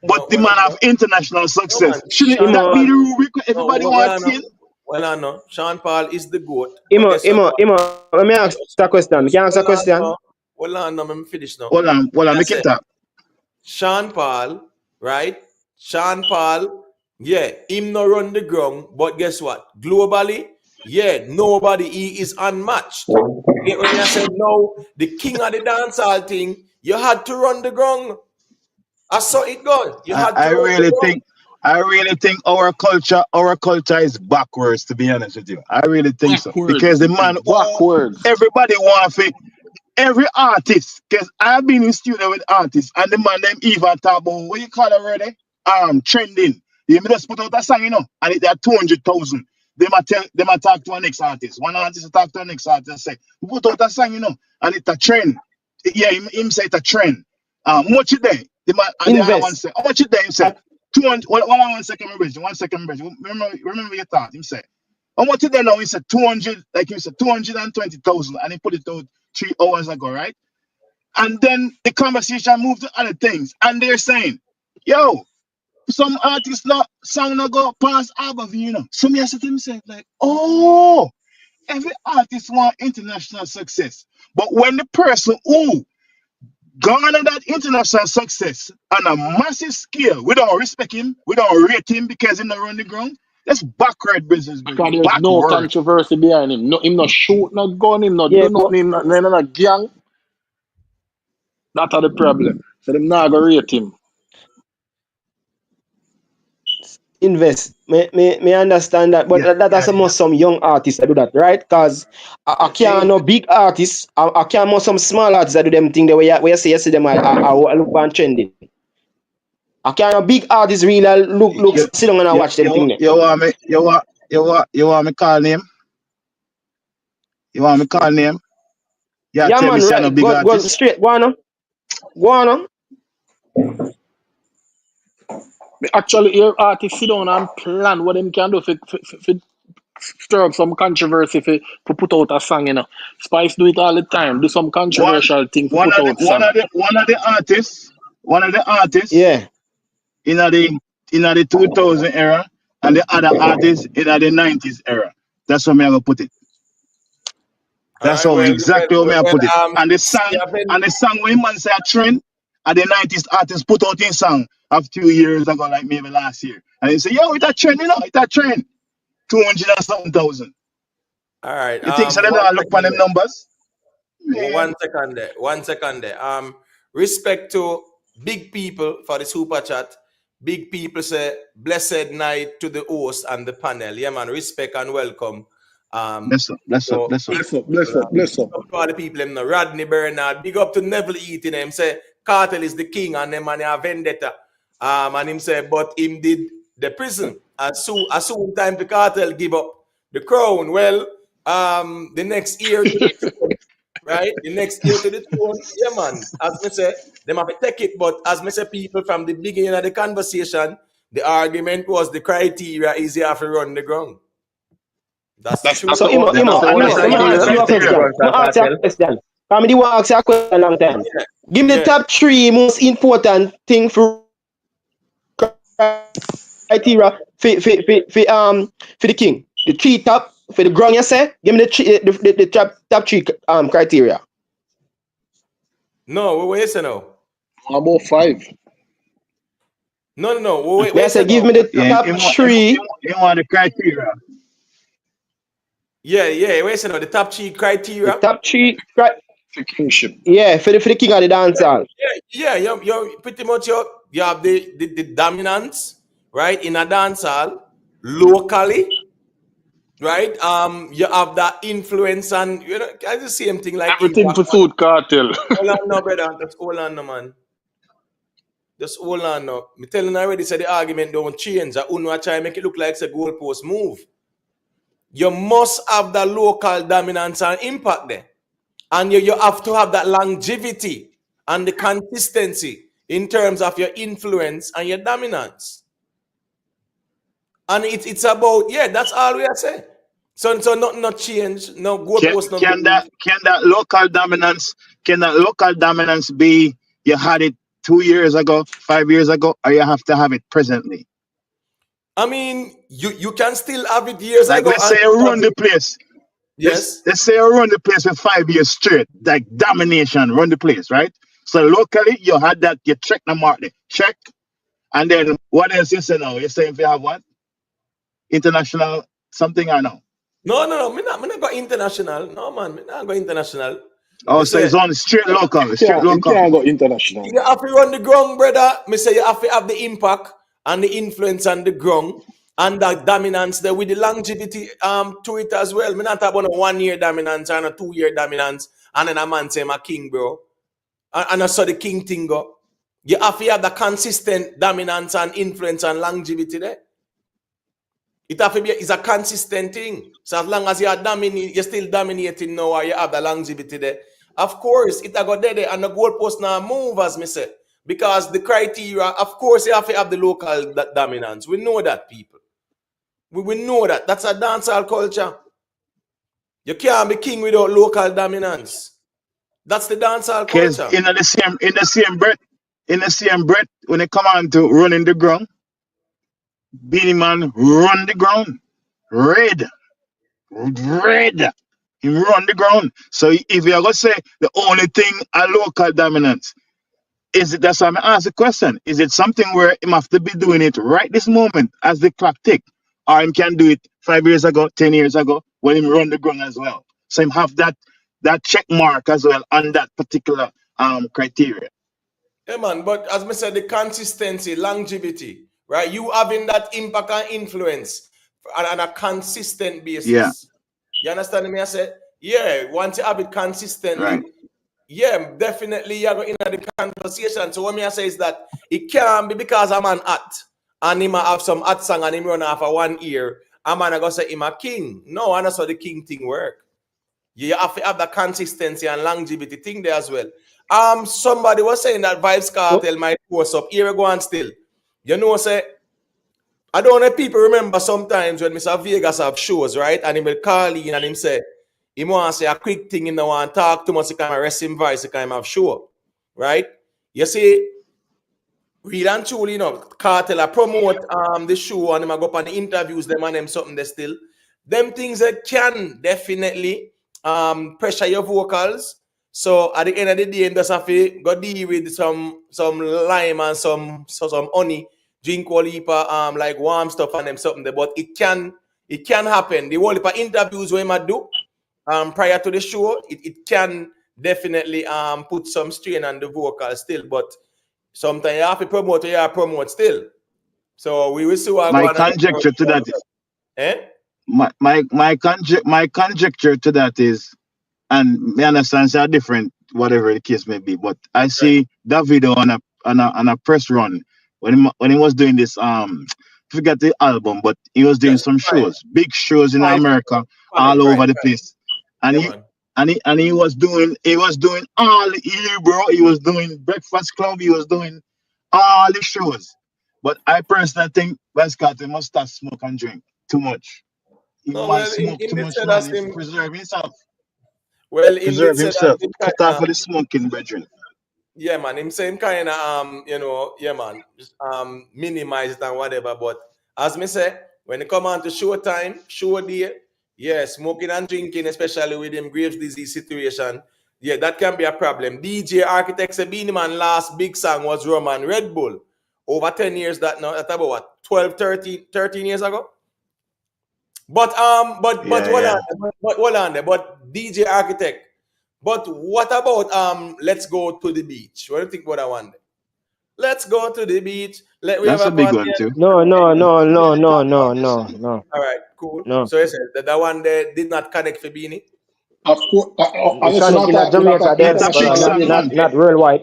no, But the man have international no, man. success. Shouldn't Sean that Imo, be Paul, the rubric no, everybody wants to see? well, I know. Sean Paul is the goat, but Imo, guess what? Let me ask Just, a question. Me can ask a hold on question. now. Hold on now, let me finish now. Hold on, I make him say, talk. Sean Paul, right? Sean Paul, yeah, him no run the ground, but guess what? Globally, yeah, nobody he is unmatched. You get when I said no, the king of the dancehall thing, you had to run the ground. I saw it go. You had to I run the really ground. think our culture is backwards, to be honest with you. I really think so. Because Backwards. the man who Backwards. everybody want to every artist, because I've been in studio with artists, and the man them even talk about what you call it already? Trending. You just put out a song, and it at 200,000. Them a talk to a next artist. One artist talk to a next artist and say, we put out a song, and it's a trend. Yeah, him say it's a trend. Much it there. The man and the other one Invest. say, how much it there? Him say, 200. One second, remember your thought. Him say, how much it there now? He said 200, like he said 220,000, and he put it out 3 hours ago, right? And then the conversation moved to other things, and they're saying, "Yo, some artists not song not go past Abbeville, So me I said to myself like, "Oh, every artist want international success, but when the person who garner that international success on a massive scale, we don't respect him, we don't rate him because he not run the ground. That's backward business, Because brother. there's no Backward. controversy behind him. No, him not shoot, not gun, him not Yeah, do but nothing, him not gang. That's the problem. So them not gonna rate him. invest. Me understand that, but Yeah, that's yeah. almost some young artists that do that, right? Cause I You can't see, no big artists. I can't most some small artists that do them thing the way you see them I look on trending. I can't no big artists really look you, sit down and I watch them thing there. you want me, you want me call name? You want me call name? Yeah, Yeah tell me man, say I'm a right. big Go artist. straight. Go on. Me actually hear artists sit down and plan what them can do for stir up some controversy for put out a song, Spice do it all the time. Do some One controversial thing for one put of the out song. one of the artists Yeah. in the 2000 era and the other artists in the 90s era. That's where me I gonna put it. All That's right, how well, exactly how me I put it. And see, I've been, the song when man say a trend, and the 90s artist put out in song a few years ago, like maybe last year. And they say, yo, it's a trend, it's a trend. 200 and something thousand. all right. You think so them One not look for second them there. numbers? Man. 1 second there. 1 second there. Respect to big people for the super chat. Big people say blessed night to the host and the panel. Yeah, man. Respect and welcome. Bless up, bless up, So bless up. big Bless up, bless people. up, bless up. Big up to all the people. Them, Rodney Bernard. Big up to Neville Eating. Him say Cartel is the king and them and a vendetta. And him say, but him did the prison. As soon time the Cartel give up the crown. Well, the next year to the throne, right? The next year to the throne, yeah, man. As me say, them have to take it. But as me say, people from the beginning of the conversation, the argument was the criteria is you have to run the ground. That's the truth. So So what Imo, so what the let me criteria ask for you you a take the question. crown, Let me ask you a Cartel? question. Come me want ask you a question a long time. Yeah. Give me the Yeah. top three most important thing for criteria for the king. The three top for the ground you say. Give me the top three criteria. No, what you say now? About 5. No. Wait, May I say say give now. me the Yeah, top three. you want the criteria. Yeah. Wait, say now. The top three The criteria. top three For kingship. yeah for the king of the dance hall. Yeah. You're pretty much you have the dominance, right, in a dance hall, locally, right? You have that influence and it's the same thing like Everything impact. for suit Cartel. Hold on no, brother. Just hold on no, man. Just hold on now. Me telling you already say the argument don't change. I want to try make it look like it's a goalpost move. You must have the local dominance and impact there. And you have to have that longevity and the consistency in terms of your influence and your dominance. And it's about, that's all we are saying. So not change, no goalpost, no Can move. that local dominance be you had it 2 years ago, 5 years ago, or you have to have it presently? I mean, you can still have it years Like ago. let's say you run the place. Yes. Let's say you run the place for 5 years straight, like domination, run the place, right? So locally, you had that, you check the mark there. Check. And then what else you say now? You say if you have what? International something or no? No. Me not go international. No man, me not go international. Oh, Me so say it's on straight local, straight You local. can't go international. you have to run the ground, brother. Me say you have to have the impact and the influence on the ground and the dominance there with the longevity to it as well. Me not talk about a 1 year dominance and a 2 year dominance and then a man say I'm a king, bro. And I saw the king thing go. You have to have the consistent dominance and influence and longevity there. It have to be it's a consistent thing. So as long as you're still dominating now or you have the longevity there. Of course, it got there and the goalpost now move as me say. Because the criteria, of course, you have to have the local dominance. We know that, people. We know that. That's a dancehall culture. You can't be king without local dominance. That's the dancehall Because culture. in the same breath, when they come on to running the ground, Beenie Man run the ground. Red. He run the ground. So if you're gonna say the only thing a local dominance, is it that's why I ask the question? Is it something where him have to be doing it right this moment as the clock tick? Or him can do it 5 years ago, 10 years ago, when him run the ground as well. So him have that check mark as well on that particular criteria. Yeah, man, but as I said, the consistency, longevity, right? You having that impact and influence on a consistent Yeah, basis. You understand me? I said, yeah, once you have it right. consistently, yeah, definitely you're going in the conversation. So what me I say is that it can't be because I'm an hot and him a have some hot song and him run off for 1 year. I'm gonna say him a king. No, and that's how the king thing work. You have to have the consistency and longevity thing there as well. Somebody was saying that Vybz So, Cartel might post up. Here we go and still. You know, say, I don't know if people remember sometimes when Mr. Vegas have shows, right? And he will call in and him say, he want to say a quick thing, he don't want to talk too much, he can rest him voice, he can have show, right? You see, real and truly, you know, Cartel I promote the show and him I go up on the interviews, them and them something they still. Them things that can definitely pressure your vocals. So at the end of the day, you just have to go deal with some lime and some honey, drink all heap of, like warm stuff and them something there. But it can happen. The whole heap of interviews we might do prior to the show, it can definitely put some strain on the vocal still. But sometimes you have to promote or you have to promote still. So we will see what My going on. conjecture to that is Eh? my conjecture to that is, and me understand are different, whatever the case may be. But I Right. see Davido on a press run when he was doing this forget the album, but he was doing Yes, some fine. shows, big shows in Fine. America, Panel, all right. over the place, and Yeah, he. man. And he was doing all here, bro. He was doing Breakfast Club. He was doing all the shows. But I personally think West Carter must stop smoke and drink too much. He No, man well, smoke in too this much, said man. as He him. preserve himself. Well, in Preserve this said as himself. him Cut kind off of. of the smoking, brethren. Yeah, man. Him saying kind of you know, yeah, man. Just minimize it and whatever. But as me say, when it come on to show time, show day, yeah, smoking and drinking, especially with him Graves disease situation, yeah, that can be a problem. DJ Architect say Beenie Man last big song was Roman Red Bull. Over 10 years that now, that's about what, 12, 13 years ago? But Yeah, hold yeah. on, but hold on there. But DJ Architect. But what about let's go to the beach? What do you think about that one? Let's go to the beach. We have That's a a big party. one too. no, no, no, no, no, no, no, no, All right, cool. no. So you said that one there did not connect for Beanie. Of course, It's honestly, connecting at we're not Jamaica talking It's a big diaspora, international not song, again. man. not worldwide.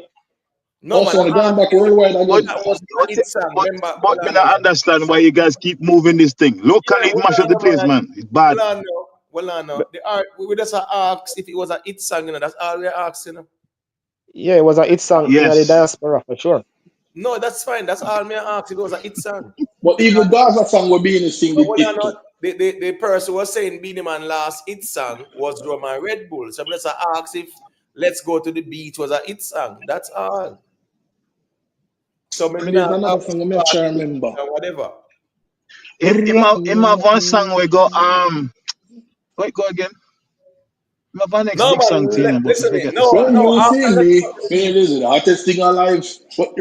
No man, Also, I'm when going back asking worldwide if But again. that was but a hit song. but Remember, but hold me on not now. understand why you guys keep moving this thing. Yeah, Locally, it hold mash up on the now, place, man. man. It's bad. Hold on now. Hold on now. But The art we just ask if it was a hit song, you know. That's all we're asking. yeah, it was a hit song in the Yes. diaspora for sure. No, that's fine. That's all me ask if it was a hit song. But Because even Gaza song will be in the sing no, did hold on, it no. too. The person was saying Beenie Man last hit song was Roman Red Bull. So let's ask if Let's Go to the Beach was a hit song. That's all. So maybe And there's not another song I try to remember. or whatever. Him have one song we go wait, go again. My for next No big man, song to you, know, but we listen me. forget the No, song. When no. you After see the me, this is the hottest thing alive.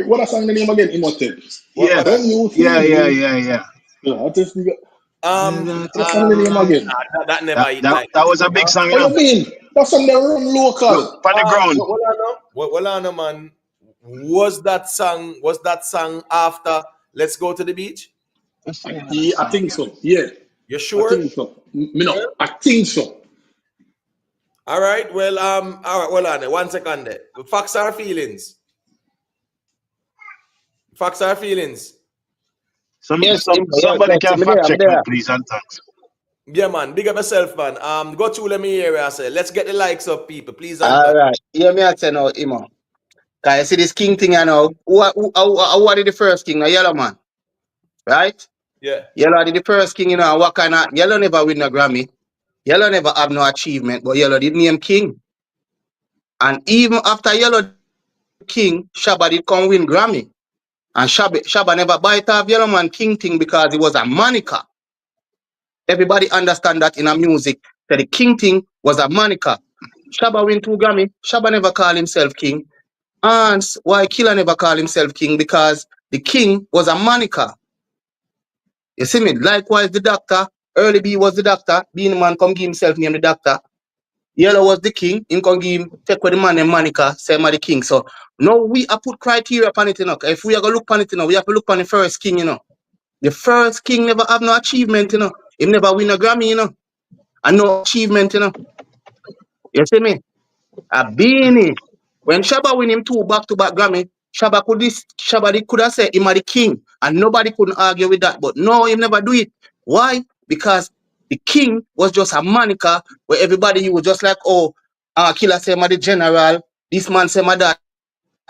What a song the name again? Imhotep. Yeah, what that? When you yeah, see yeah, me, yeah, yeah. the hottest thing. Um, What song the name again? that never That hit that like that this. was a big song, you What know. you mean? That song they run local. On the ground. Well, I know, man. Was that song after Let's Go to the Beach? What's the name of the Yeah, I song think again? so. Yeah, You I sure? think so. Me Yeah. no, I think so. All right. Well, all right. Hold on. 1 second there. Facts are feelings. Facts are feelings. Yes, Somebody yes, can I'm fact there, I'm check that, there. please, and thanks. Yeah, man. Big up yourself, man. Go through let me hear. I say, let's get the likes up, people, please and All thank. right. Hear me I say now, Imo. Can you see this king thing I know? Who did the first king? The yellow man, right? Yeah. Yellow did the first king, you know, and what kind of yellow never win a Grammy. Yellow never have no achievement, but yellow did name king. And even after yellow king, Shabba did come win Grammy. And Shabba never bite off yellow man king thing because it was a moniker. Everybody understand that in a music that the king thing was a moniker. Shabba win 2 Grammy. Shabba never call himself king. And why Killer never call himself king? Because the king was a moniker. You see me? Likewise, the doctor. Early B was the doctor. Beenie man come give himself name the doctor. Yellow was the king. Him come give him, take with the man and moniker, say him the king. So now we are put criteria upon it, you know. If we are going to look upon it, you know, we have to look upon the first king, you know. The first king never have no achievement, you know. He never win a Grammy, you know. And no achievement, you know. You see me? A Beenie. When Shabba win him 2 back-to-back Grammy, Shabba could have said him are the king, and nobody couldn't argue with that. But no, he never do it. Why? Because the king was just a moniker where everybody he was just like, oh, Killer say him are the general, this man say him are that.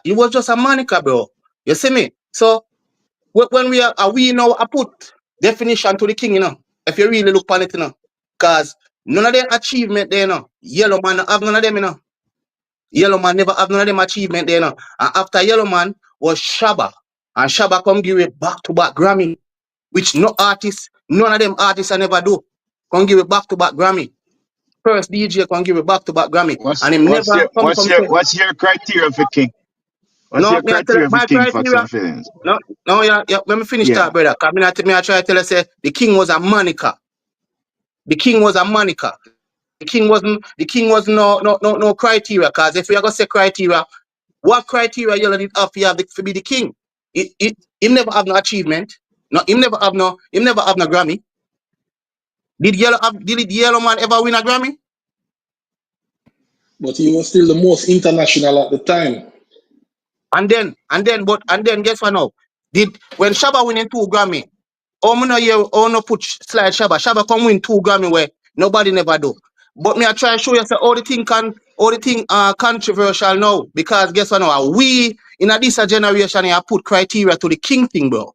He was just a moniker, bro. You see me? So when we now I put definition to the king, you know, if you really look on it, you know, because none of them achievement there, you know. Yellow man have none of them, you know. Yellow man never have none of them achievement there, you know. And after Yellow man was Shabba. And Shabba come give it back-to-back Grammy, which none of them artists I never do. Come give it back-to-back Grammy. First DJ come give it back-to-back Grammy. What's And him what's never your come what's your say, what's your criteria for king? What's no, your me I tell you, criteria for my king facts criteria. and feelings? No, yeah, let me finish Yeah. that, brother. Because I try to tell you, say, the king was a moniker. The king was a moniker. The king wasn't no criteria. Because if we are gonna say criteria, what criteria you did have to be the king? Him never have no achievement. No, him never have no Grammy. Did Yellow Man ever win a Grammy? But he was still the most international at the time. And then guess what now? Did when Shabba winning 2 Grammy, me no hear no put slide Shabba. Shabba come win 2 Grammy where nobody never do. But me I try to show you say all the thing controversial now because guess what now? We in a this generation here put criteria to the king thing, bro.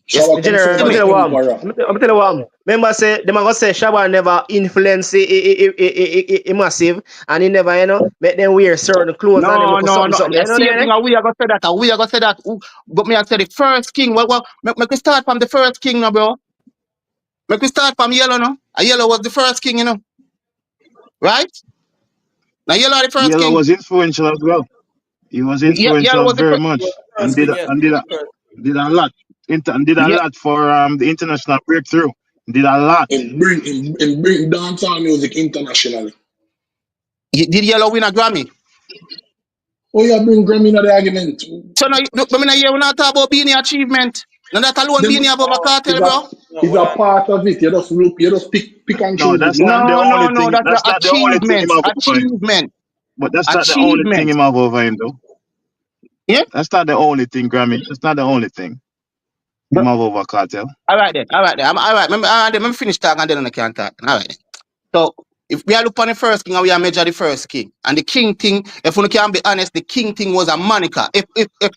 Yes, Shabba you come see from me? the Me? emperor. I'm tell you what. Remember say them gonna say Shabba never influence massive and he never, make them wear certain clothes and them No, look no, no. something. The same There, thing we are gonna say that. We are gonna say that. But me I say the first king. Well, make we start from the first king now, bro. Make we start from Yellow now. Yellow was the first king, right? Now Yellow the first Yellow king. was influential as well. He was Yellow influential was the very first. He was much the first king, yes. He was the first king. did a lot. And did a Yeah. lot for the international breakthrough. Did a lot. And bring dancehall music internationally. Did Yellow win a Grammy? Oh yeah, bring Grammy into the argument. So now, look, I mean, here we not talk about Beenie achievement. Now that alone Them Beenie above a Cartel, is bro. Hold a on. part of it. You just pick and No, choose which that's one. not the No, only no, no. thing. That's the That's not the only thing him achievements. have over him. Achievement. But that's not the only thing Achievement. him have over him though. Yeah. That's not the only thing, Grammy. That's not the only thing him But, have over Cartel. all right then. All right then. All right. Let me finish talking and then I can talk. All right. Then. So if we are looking on the first king and we are measure the first king and the king thing, if we can be honest, the king thing was a moniker. If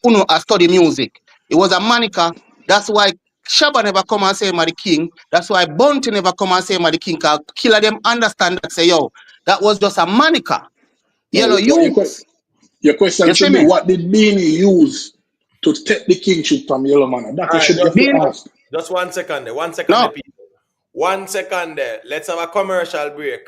you know study music, it was a moniker. That's why Shabba never come and say him are the king. That's why Bounty never come and say him are the king. Cause killer them understand that say yo, that was just a moniker. No, Yellow youths. your question You see should be me? what did Beanie use to take the kingship from Yellow Man? That All right, you have to Being ask. just 1 second there. 1 second there, no. people. 1 second there. Let's have a commercial break.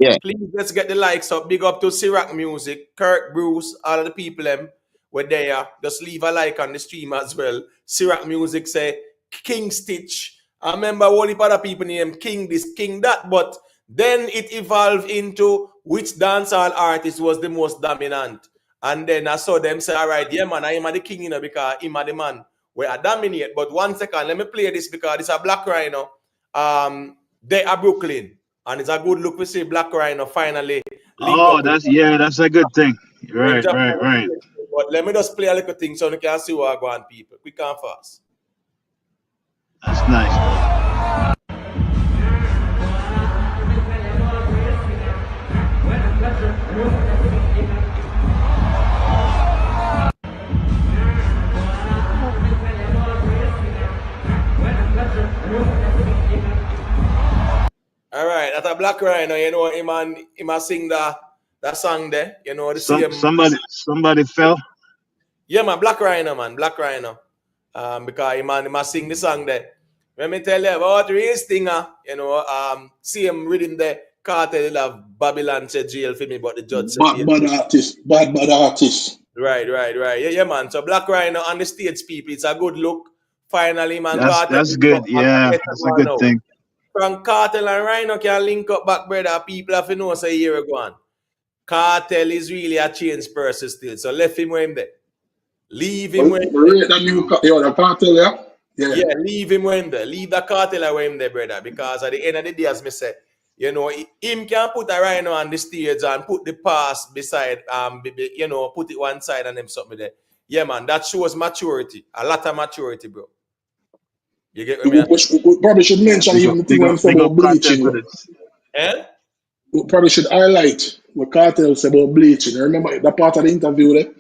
Yeah. Please let's get the likes up. Big up to Sirac Music, Kirk, Bruce, all of the people them were there. Just leave a like on the stream as well. Sirac Music say King Stitch. I remember all the other people named King this, King that, but then it evolved into which dancehall artist was the most dominant. And then I saw them say, all right, yeah, man, I am the king, because I'm the man where I dominate. But 1 second, let me play this because it's a Black Rhino. They are Brooklyn. And it's a good look to see Black Rhino finally link Oh, up with that's a good thing. when Right, Japan. right, right. But let me just play a little thing so you can see what I go on, people. Quick and fast. That's nice. All right, that's a Black Rhino, him a sing that song there, the same. Somebody fell. Yeah, man, Black Rhino, man, Black Rhino. Because he must sing the song there. Let me tell you about real stinger, same rhythm there. Cartel of Babylon said jail for me, but the judge said bail. Bad artist. Right. Yeah, man. So Black Rhino on the stage, people, it's a good look. Finally, man, Cartel That's good. Yeah, that's a good thing. From Cartel and Rhino can link up back, brother. People have to know say a year ago on. Cartel is really a changed person still. So left him where him there. Leave him where him there. The Cartel, yeah? Yeah, leave him where him there. Leave the Cartel where him there, brother. Because at the end of the day, as me say, him can put a Rhino on the stage and put the past beside, put it one side and them something there. Yeah, man, that shows maturity. A lot of maturity, bro. You get what We probably should mention even the thing when said about bleaching. Eh? We probably should highlight what Cartel said about bleaching. Remember that part of the interview there?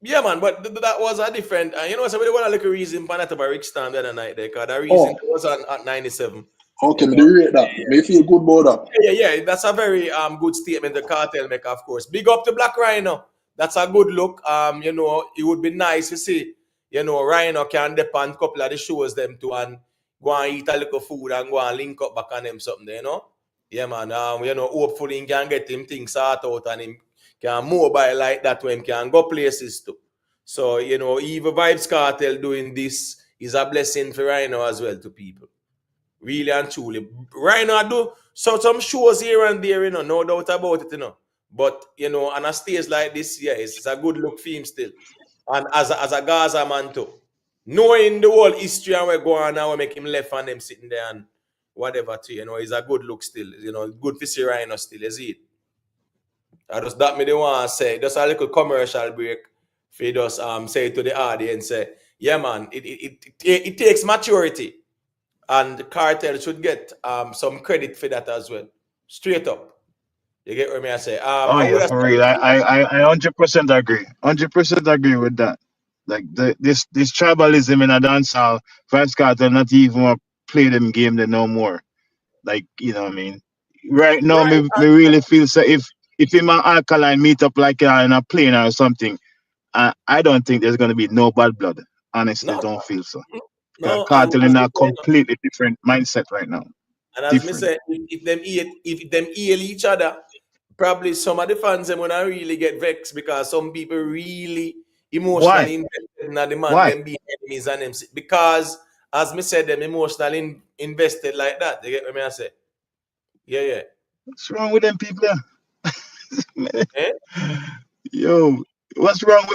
Yeah, man, but that was a different. Somebody want to look a reason for that about Rick Stam the other night there, because that reason was at 97. Okay, me rate that. Me feel good about that. Yeah, that's a very good statement the Cartel make, of course. Big up to Black Rhino. That's a good look. It would be nice to see, Rhino can depend a couple of the shows them to and go and eat a little food and go and link up back on them something, Yeah, man. Hopefully he can get him things sorted out and him can mobile like that when he can go places too. So, even Vybz Cartel doing this is a blessing for Rhino as well to people. Really and truly. Rhino do some shows here and there, no doubt about it, But, on a stage like this, yeah, it's a good look for him still. And as a Gaza man too. Knowing the whole history and we're going now, we make him left and them sitting there and whatever too, it's a good look still. Good to see Rhino still, is it? That me the want to say, just a little commercial break for just say to the audience, say, yeah, man, it takes maturity. And the Cartel should get some credit for that as well. Straight up. You get what I say? For real. I 100% agree. 100% agree with that. Like this tribalism in a dancehall, Vybz Kartel not even want to play them game there no more. Like, you know what I mean? Right now, me really feel so if him and Alkaline meet up like in a plane or something, I don't think there's gonna be no bad blood. Honestly, don't feel so. No, Cartel in a completely different mindset right now. And as me say, if them heal each other, probably some of the fans them gonna really get vexed because some people really emotionally invested in the man them being enemies and them because as me said, them emotionally invested like that. You get what I say? Yeah. What's wrong with them people? Yo, what's wrong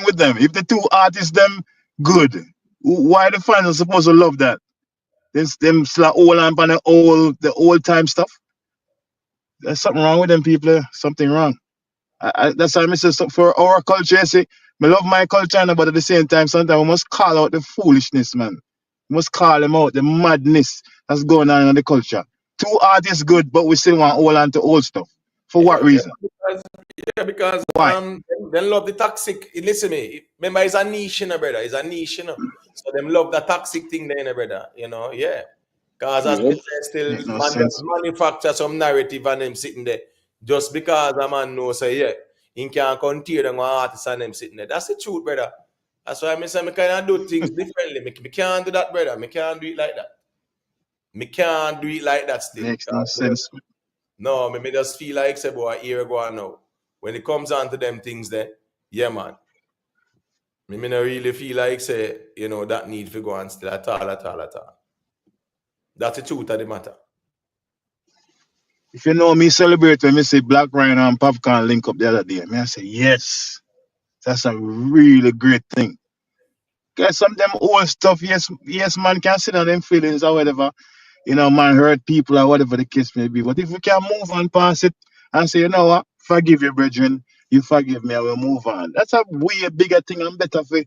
with them? If the two artists them good, why the fans supposed to love that? Them slap all on the old time stuff. There's something wrong with them people. Something wrong. That's why I say for our culture. I say, I love my culture, but at the same time, sometimes we must call out the foolishness, man. We must call them out, the madness that's going on in the culture. Two artists good, but we still want to hold on to old stuff. For what reason? Because they love the toxic. Listen to me. Remember, it's a niche, brother. It's a niche, So them love the toxic thing there, brother. Yeah. Because as they still manufacture some narrative and them sitting there. Just because a man knows, say, yeah, he can continue them artists and them sitting there. That's the truth, brother. That's why I say I kind of do things differently. Me can't do that, brother. Me can't do it like that. Me can't do it like that still. Makes no sense. No, me just feel like say boy, a year ago and now. When it comes on to them things there, yeah man. Me not really feel like say, you know, that need to go on still at all. That's the truth of the matter. If you know me celebrate when me say Black Rhino and Popcorn link up the other day, I say yes. That's a really great thing. Cause some of them old stuff, yes, man can sit on them feelings or whatever. You know, man hurt people or whatever the case may be. But if we can move on past it and say, you know what, forgive your brethren, you forgive me, I will move on. That's a way bigger thing and better for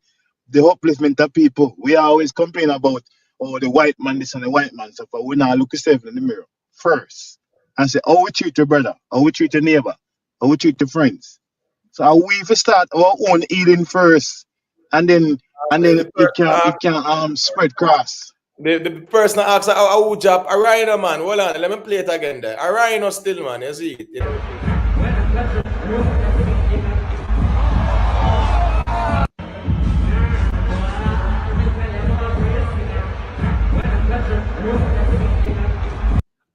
the upliftment of people. We always complain about, oh, the white man this and the white man stuff, but we now look ourselves in the mirror first and say, how we treat your brother, how we treat your neighbor, how we treat your friends. So we have to start our own healing first, and then it can spread across. The person that asks how would job a rhino man. Hold on, let me play it again there. A rhino still man, you see it.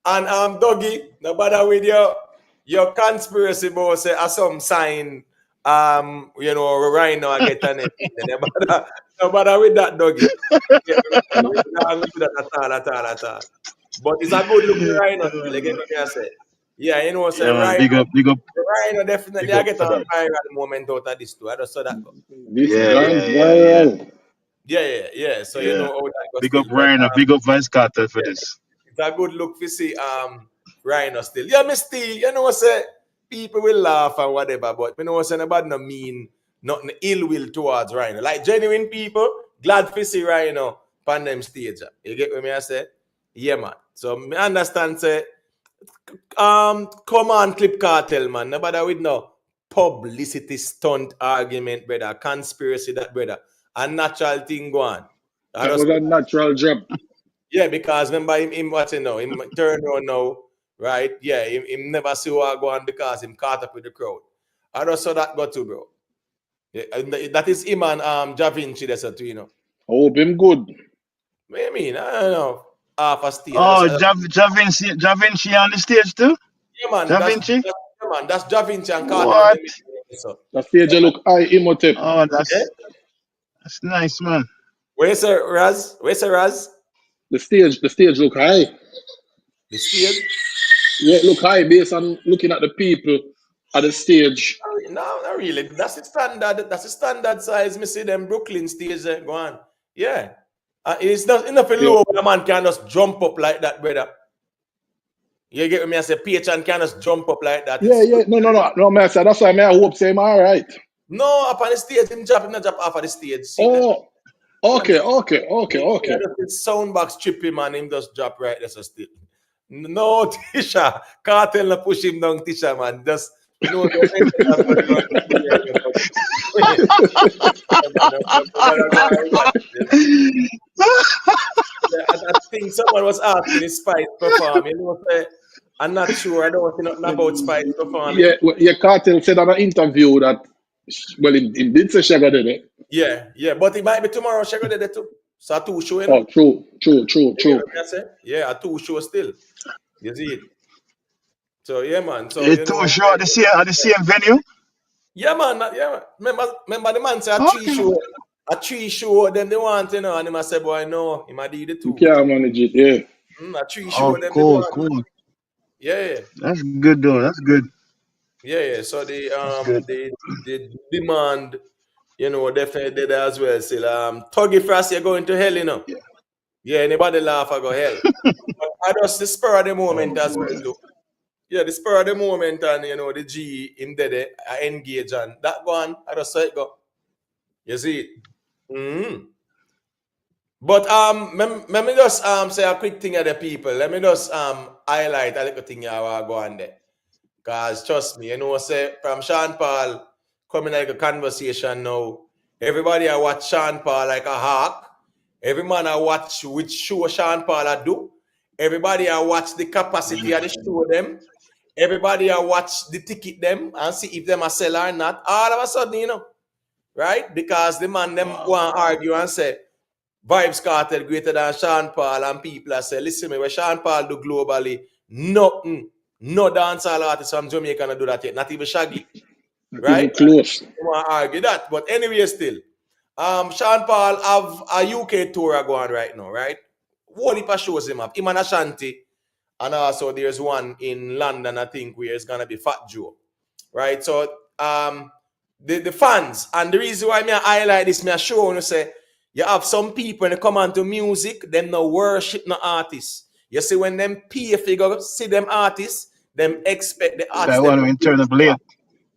And Dougie, no bother with your conspiracy about say some sign you know rhino I get an no bother with that Dougie. At all. But it's a good looking rhino still, again what I say. Yeah, you know what I'm saying? Big up. Rhino definitely I get a viral moment out of this too. I just saw that go. This gone viral. Yeah. So you know how that goes. Big up Rhino, big up Vybz Cartel for this. It's a good look to see Rhino still. Yeah, me still, you know what say people will laugh and whatever, but you know what say nobody no mean nothing ill will towards Rhino. Like genuine people, glad to see Rhino on them stage. You get what me I say? Yeah, man. So me understand say come on, clip Cartel, man. Nobody with no publicity stunt argument, brother. Conspiracy, that brother. A natural thing go on. That was a natural job. Yeah, because remember him watching now, him turn around now, right? Yeah, him never see what go on because him caught up with the crowd. I just saw that go too, bro. Yeah, that is him and Da Vinci, that's a two, you know. I hope him good. What do you mean? I don't know. Half a stage. Oh, Da Vinci on the stage too? Yeah, man. Da Vinci? That's Da Vinci and Cartel. What? The stage look high, Imhotep. Oh, that's nice, man. Where's Raz? The stage look high. The stage? Yeah, it look high based on looking at the people at the stage. No, not really. That's the standard. That's the standard size. Me see them Brooklyn stage there. Go on. Yeah. It's not enough low where a man can just jump up like that, brother. You get me? I say Piachan can just jump up like that. Yeah. No, man. So that's why I hope say I'm all right. No, up on the stage, him not drop off of the stage. Oh, okay. The sound box tripping, man. Him just drop right there, so still. No, Tisha. Cartel not push him down, Tisha, man. Just, you know, I think someone was asking if Spice perform. You know, I'm not sure. I don't know nothing about Spice performing. Yeah, Cartel said on an interview that, well, he did say Shagga did it. Yeah, but it might be tomorrow Shagga did it too. So a two show. Oh, true. Yeah, a two show still. You see it. So yeah, man. So it's two show at the same venue. Yeah, man. Remember the man say a three show. Then they want, you know, and he must say, boy, no, he might do the two. You can't manage it, yeah. A three show. Then Cool. Yeah. That's good though. That's good. Yeah. So they demand, you know, definitely did as well. Still, Tuggy Frost, you're going to hell, you know. Yeah, anybody laugh, I go hell. But I just the spur of the moment as well, too. Yeah, the spur of the moment and, you know, the G in there, I engage and that go on, I just saw it go. You see it? Mm-hmm. But let me just say a quick thing of the people. Let me just highlight a little thing I go on there. Because trust me, you know, say from Sean Paul coming like a conversation now. Everybody I watch Sean Paul like a hawk. Every man I watch which show Sean Paul I do. Everybody I watch the capacity of the show them. Everybody I watch the ticket them and see if them are sell or not. All of a sudden, you know, right? Because the man them go and argue and say Vybz Cartel greater than Sean Paul, and people are say, listen me, what Sean Paul do globally, nothing No dancehall artist from Jamaica can do that yet. Not even Shaggy. Not even Right? close. I want to argue that. But anyway, still. Sean Paul have a UK tour going right now, right? What if I shows him up? Him and Ashanti. And also there's one in London, I think, where it's gonna be Fat Joe. Right? So the fans, and the reason why me I highlight this, me I show you say you have some people when they come on to music, them no worship no artists. You see, when them pay figure see them artists, them expect the I artists them want to turn up late.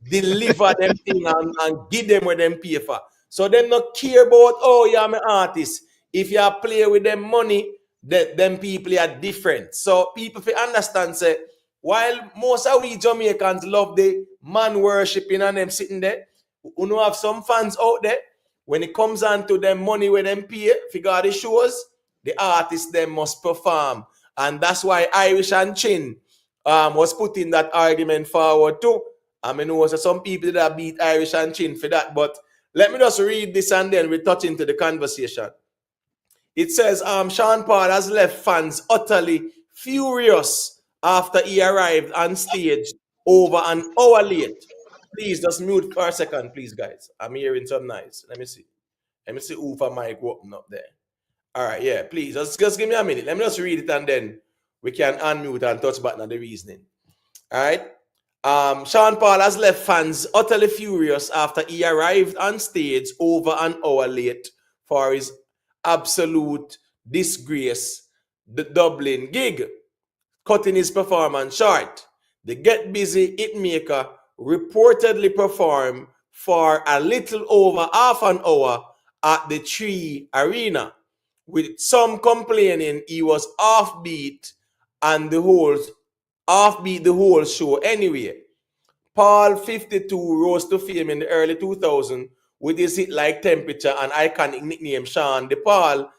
deliver them thing and give them what them pay for. So them not care about, oh, yeah, I'm an artist. If you play with them money, them people are different. So people fi understand, say, while most of we Jamaicans love the man worshiping and them sitting there, you know have some fans out there, when it comes on to them money where them pay, figure the shows, the artists them must perform. And that's why Irish and Chin was putting that argument forward too. I mean, know some people that beat Irish and Chin for that, but let me just read this and then we touch into the conversation. It says, Sean Paul has left fans utterly furious after he arrived on stage over an hour late. Please just mute for a second, please, guys. I'm hearing some noise. Let me see. Let me see who for mic open up there. All right, yeah, please. Just give me a minute. Let me just read it and then we can unmute and touch button on the reasoning. All right. Sean Paul has left fans utterly furious after he arrived on stage over an hour late for his absolute disgrace, the Dublin gig, cutting his performance short. The Get Busy hitmaker reportedly performed for a little over half an hour at the Tree Arena, with some complaining he was offbeat and the whole show anyway. Paul 52 rose to fame in the early 2000s with his hit like Temperature and iconic nickname Sean the Paul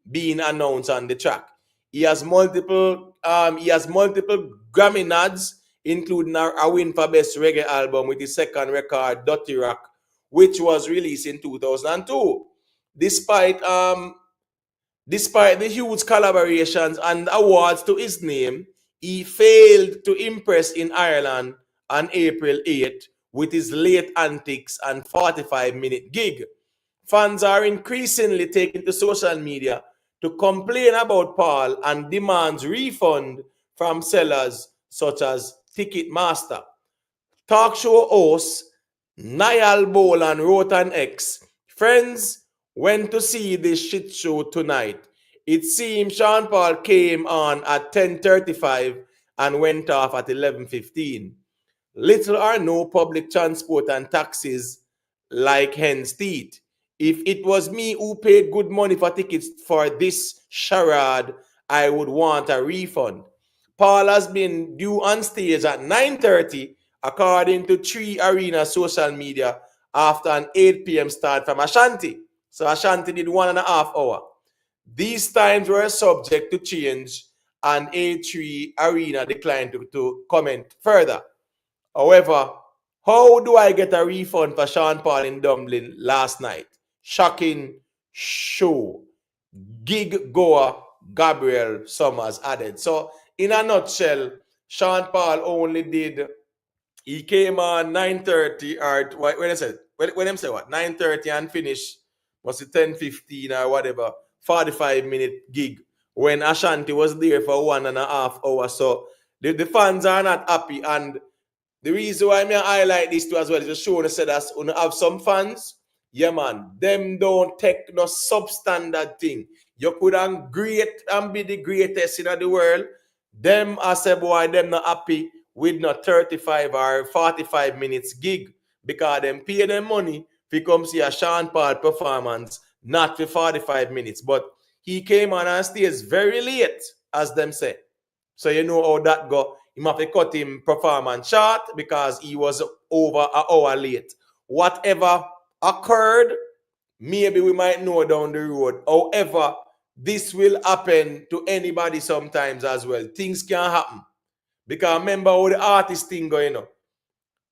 being announced on the track. He has multiple Grammy nods, including a win for Best Reggae Album with his second record, Dirty Rock, which was released in 2002. Despite the huge collaborations and awards to his name, he failed to impress in Ireland on April 8 with his late antics and 45-minute gig. Fans are increasingly taking to social media to complain about Paul and demands refund from sellers such as Ticketmaster. Talk show host Niall Bolan wrote on X, "Friends went to see this shit show tonight. It seems Sean Paul came on at 10:35 and went off at 11:15. Little or no public transport and taxis like hen's teeth. If it was me who paid good money for tickets for this charade, I would want a refund." Paul has been due on stage at 9:30, according to Tree Arena social media, after an 8 p.m. start from Ashanti. So Ashanti did 1.5 hours. These times were subject to change, and A3 Arena declined to comment further. However, how do I get a refund for Sean Paul in Dublin last night? Shocking show. Gig goer Gabriel Summers added. So, in a nutshell, Sean Paul he came on 9:30 or when I said when them say what 9:30 and finish was it 10:15 or whatever 45-minute gig when Ashanti was there for 1.5 hours. So the fans are not happy, and the reason why I highlight this too as well is just showing us that when you have some fans, yeah man, them don't take no substandard thing. You could great and be the greatest in the world. Them as a boy, them not happy with no 35 or 45 minutes gig because them pay them money to come see a Sean Paul performance, not for 45 minutes. But he came on stage very late, as them say. So you know how that go. He have to cut him performance short because he was over an hour late. Whatever occurred, maybe we might know down the road. However, this will happen to anybody sometimes as well. Things can happen. Because remember how the artist thing going on.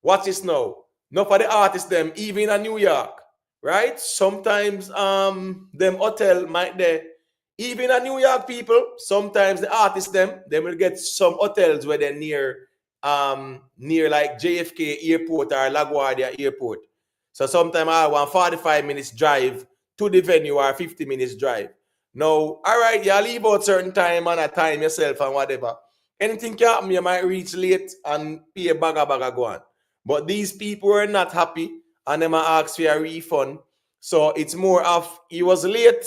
Watch this now. Not for the artists them, even in New York, right? Sometimes them hotel might there. Even in New York people, sometimes the artists them, they will get some hotels where they're near near like JFK Airport or LaGuardia Airport. So sometimes I want 45 minutes drive to the venue or 50 minutes drive. Now, all right, you leave out certain time and a time yourself and whatever. Anything can happen, you might reach late and pay a bagger go on. But these people were not happy and they might ask for a refund. So it's more of he was late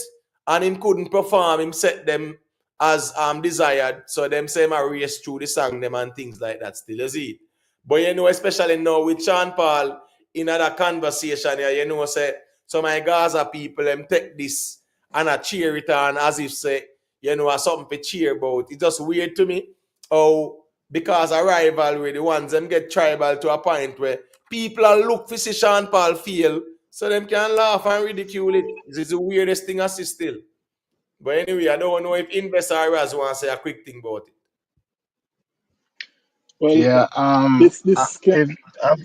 and him couldn't perform, him set them as desired. So them say my race through the song them and things like that still, you see. But you know, especially now with Sean Paul in that conversation here, you know, say so my Gaza people them take this and a cheer it on as if say, you know, something to cheer about. It's just weird to me. Oh, because a rivalry, the ones them get tribal to a point where people are look for see Sean Paul feel, so them can laugh and ridicule it. It's the weirdest thing I see still. But anyway, I don't know if investors want to say a quick thing about it. Well, Yeah. this can, If I've,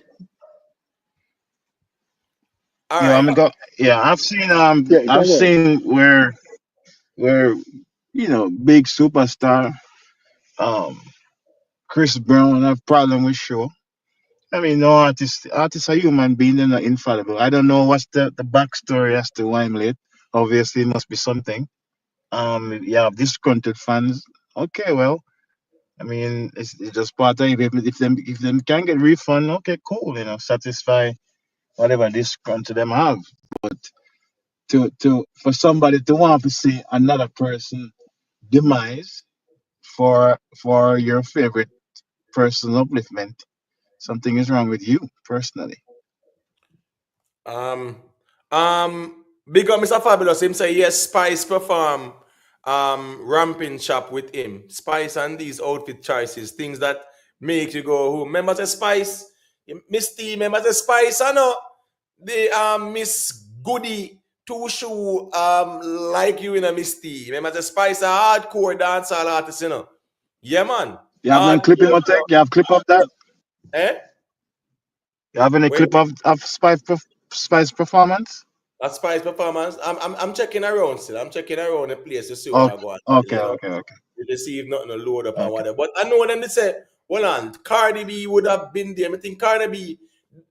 All you want me right. to go? Yeah, I've seen yeah, you can I've go ahead. seen where big superstar Chris Brown have problem with show. I mean, no artists are human being, they're not infallible. I don't know what's the backstory as to why I'm late. Obviously, it must be something. You have disgruntled fans. Okay, well, I mean, it's just part of it. If them can get refund, okay, cool. Satisfy whatever disgruntled them have. But for somebody to want to see another person demise for your favorite person's upliftment, something is wrong with you personally. Um, Big up Mr. Fabulous. Him say yes, Spice perform ramping shop with him. Spice and these outfit choices, things that make you go, who remember the Spice? Miss T, remember the Spice? I know the Miss Goody two shoe like you in a Miss T. Remember the Spice a hardcore dancehall artist, you know. Yeah man. You have any clip in my tech? You have clip of that? Eh? You have any Wait. clip of Spice performance? That Spice performance, I'm checking around still. I'm checking around the place to see what Okay, I go on. okay, You know, okay. to see if nothing will load up and Okay. whatever. But I know them they say, hold on, Cardi B would have been there. I think Cardi B,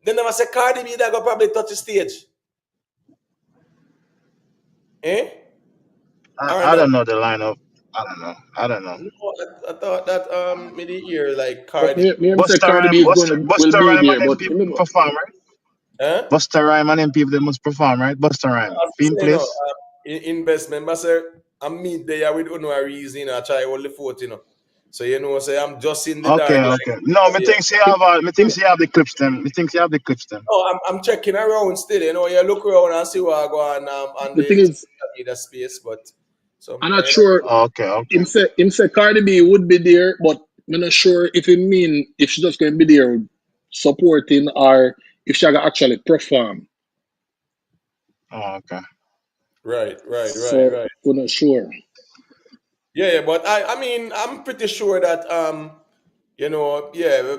they never say Cardi B that go probably touch the stage. Eh? Or I not? don't know the lineup. I don't know. No, I thought that maybe here like But Cardi. me say Buster Cardi Rhyme, B is Buster, will Buster be Rhyme there, and them but people remember, perform, right? Huh? Buster Rhyme and them people they must perform, right? Buster Rhyme. As Film I say no, place. investment, but sir, I'm meet there with no reason, I try all the foot, So say I'm just in the Okay, dark like okay. No, me yeah. think you have me think you have the clips them. Me think you have the clips them. Oh, I'm checking around still, you look around and see what I go on the the thing is, social media space, but some I'm not sure. Okay, okay. Him say Cardi B would be there, but I'm not sure if it mean if she just going to be there supporting or if she gonna actually perform. Oh, okay. Right. So we're not sure. Yeah, but I mean I'm pretty sure that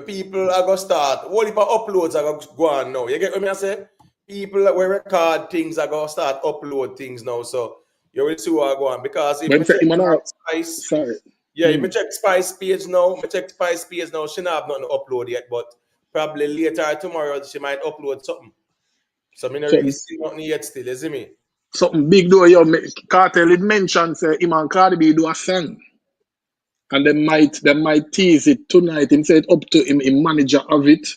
people are gonna start. What if uploads are gonna go on now? You get what I say? People that will record things are gonna start upload things now. So you will see what go on. Because if But me him say check him not. Spice, Sorry. yeah, if me check Spice page now, she not have nothing to upload yet, but probably later tomorrow she might upload something. So me not really Something see nothing yet still, you see me? something big though. Cartel had mentioned say him and Cardi B do a song, and they might tease it tonight. Him say it up to him manager of it.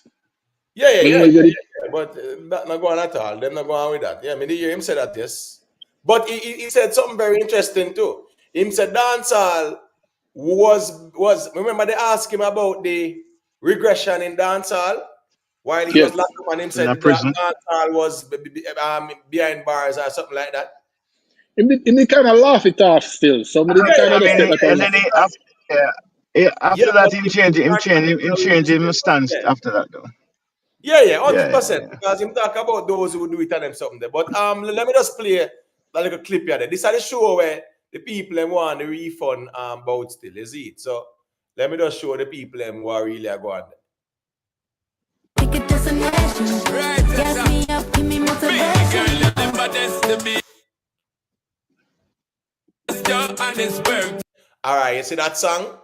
When you get it, But that not going at all. Them not going with that. Yeah, I mean, you hear him say that, yes. But he said something very interesting too. Him said dancehall was remember they asked him about the regression in dancehall while he yes. was locked up, and him In a said that prison. dancehall was behind bars or something like that. Him kind of laugh it off still. So me did kind I of just mean, take that and as then after, Yeah, after that, but him if change, him talking change, him, him about the change him reason, stance after that though. yeah, Yeah, 100%. Because him talk about those who do it and them something there. But let me just play a little clip here. This is the show where the people them want the refund about still, is it? So let me just show the people them who are really going there. Take it destination. Right, gas me up, give me motivation. All right, you see that song?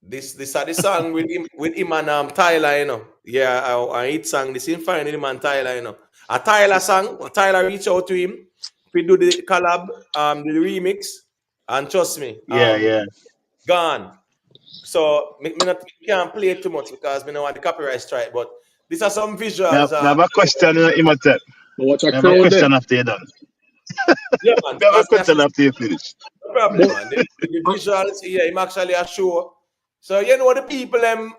This are the song with him and Tyler, you know. Yeah, I hit song this in fine with him and Tyler, you know. A Tyler song, Tyler reached out to him. We do the collab, the remix, and trust me, Yeah. gone. So me can't play it too much because me don't want the copyright strike. But these are some Now, visuals. now I have a question, Imhotep. But watch a I have a crowd there. question after you're done. Yeah, man. I have a That's question after you finish. no problem, But man. The visuals here, him actually a show. So you know the people them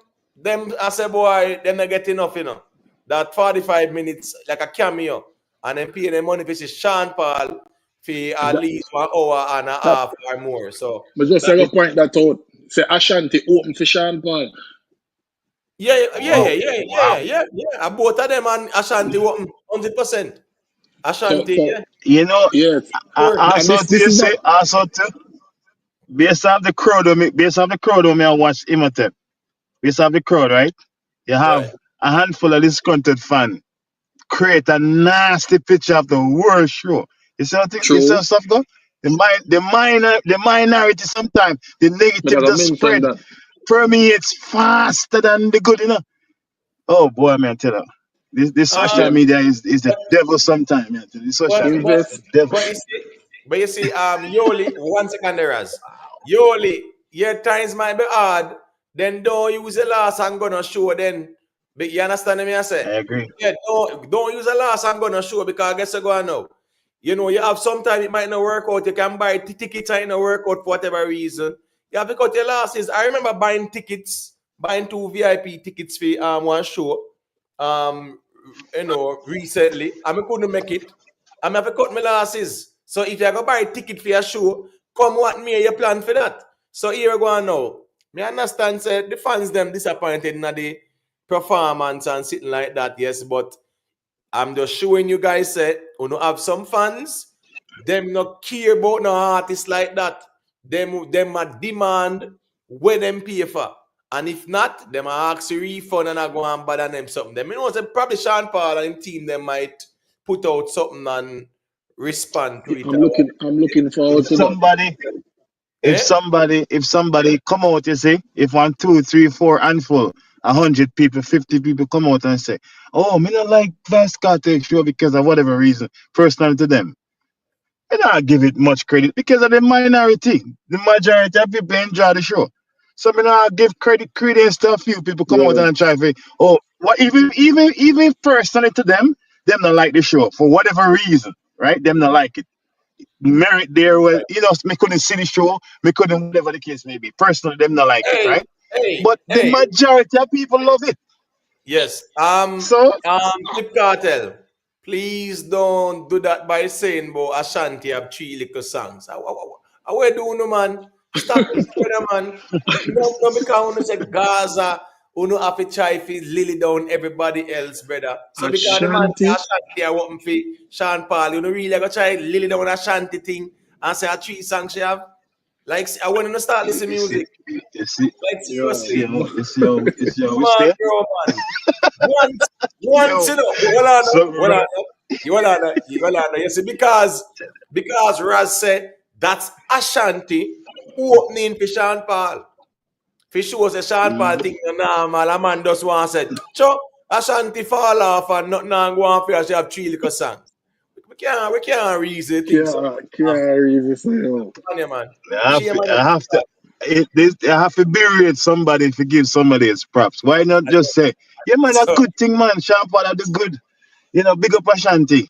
I say boy, them not get enough, you know. That 45 minutes like a cameo, and then paying them money for Sean Paul for at that, least 1 hour and a that half or more. So but just that like is a point that out. Say Ashanti open for Sean Paul. Wow. Wow. yeah. Both of them and Ashanti open 100%. Ashanti, So yeah. You know, yes. Sure. And also this you is not say also too, based off the crowd when I watch Imhotep. Based off the crowd, right? You have Right. a handful of disgruntled fan create a nasty picture of the world show. You see what you see how true. stuff go? The minority sometimes the But I negative don't just mention spread that. permeates faster than the good, you know. Oh boy, man, tell you. This social Um, Man, media is the devil sometimes, man. The social but media but is the invest. devil. but you see, Yoli, 1 second there, Raz. Yoli, your times might be hard. Then don't use the last I'm gonna show. Then, but you understand me? I I say, agree. yeah, don't use the last I'm gonna show because I guess you go on now. You know, you have sometimes it might not work out. You can buy tickets and it not work out for whatever reason. You have to cut your losses. I remember buying tickets, buying 2 VIP tickets for one show. Um, recently, I couldn't make it. I'm have to cut my losses. So if you go buy a ticket for your show, come what me you plan for that. So here we go on now. Me understand say the fans them disappointed in the performance and sitting like that, yes, but I'm just showing you guys say you know have some fans, them not care about no artists like that. Them a demand where them pay for. And if not, them a ask you refund and I go and bother them something. Them you know say probably Sean Paul and him team them might put out something and respond to it. I'm looking forward If to that. somebody Eh? if somebody come out, you see, if 1, 2, 3, 4 handful, 100 people, 50 people come out and say, "Oh, me not like Vybz Kartel show because of whatever reason," personal to them, I don't give it much credit because of the minority. The majority of people enjoy the show. So me not give credence to a few people come out Yeah. and try to, oh, what even personally to them not like the show for whatever reason, right? Them not like it. Merit there was, me couldn't see the show, me couldn't whatever the case may be. Personally, them not like it, Hey, right? hey, But the hey. majority of people love it. Yes. So Flip Cartel. Please don't do that by saying about Ashanti have 3 little songs. How we do no man? Stop it, brother, man. No, because you say Gaza, you know have to try to lily down everybody else, brother. So because the man say Ashanti. Ashanti I want for Sean Paul, you know really go try lily down Ashanti thing and say a 3 songs she have. Like I want to start listening you see, music. you see, Like Yeah. seriously. you see how Come we on, stay. bro, man. Once, Yo, you know, hold on, so hold on, hold on. You see, because Raz said that's Ashanti opening for Sean Paul. For sure, say Sean Paul think no normal. A man just want to say, Cho, Ashanti fall off and nothing go on for she have 3 little songs. We can't reason things. So, Can't really say, oh. on you, man. I have Shame to, on I have to, I have to berate somebody to give somebody his props. Why not just say, yeah, man, a so, good thing, man. Sean Paul do good. Big up Ashanti.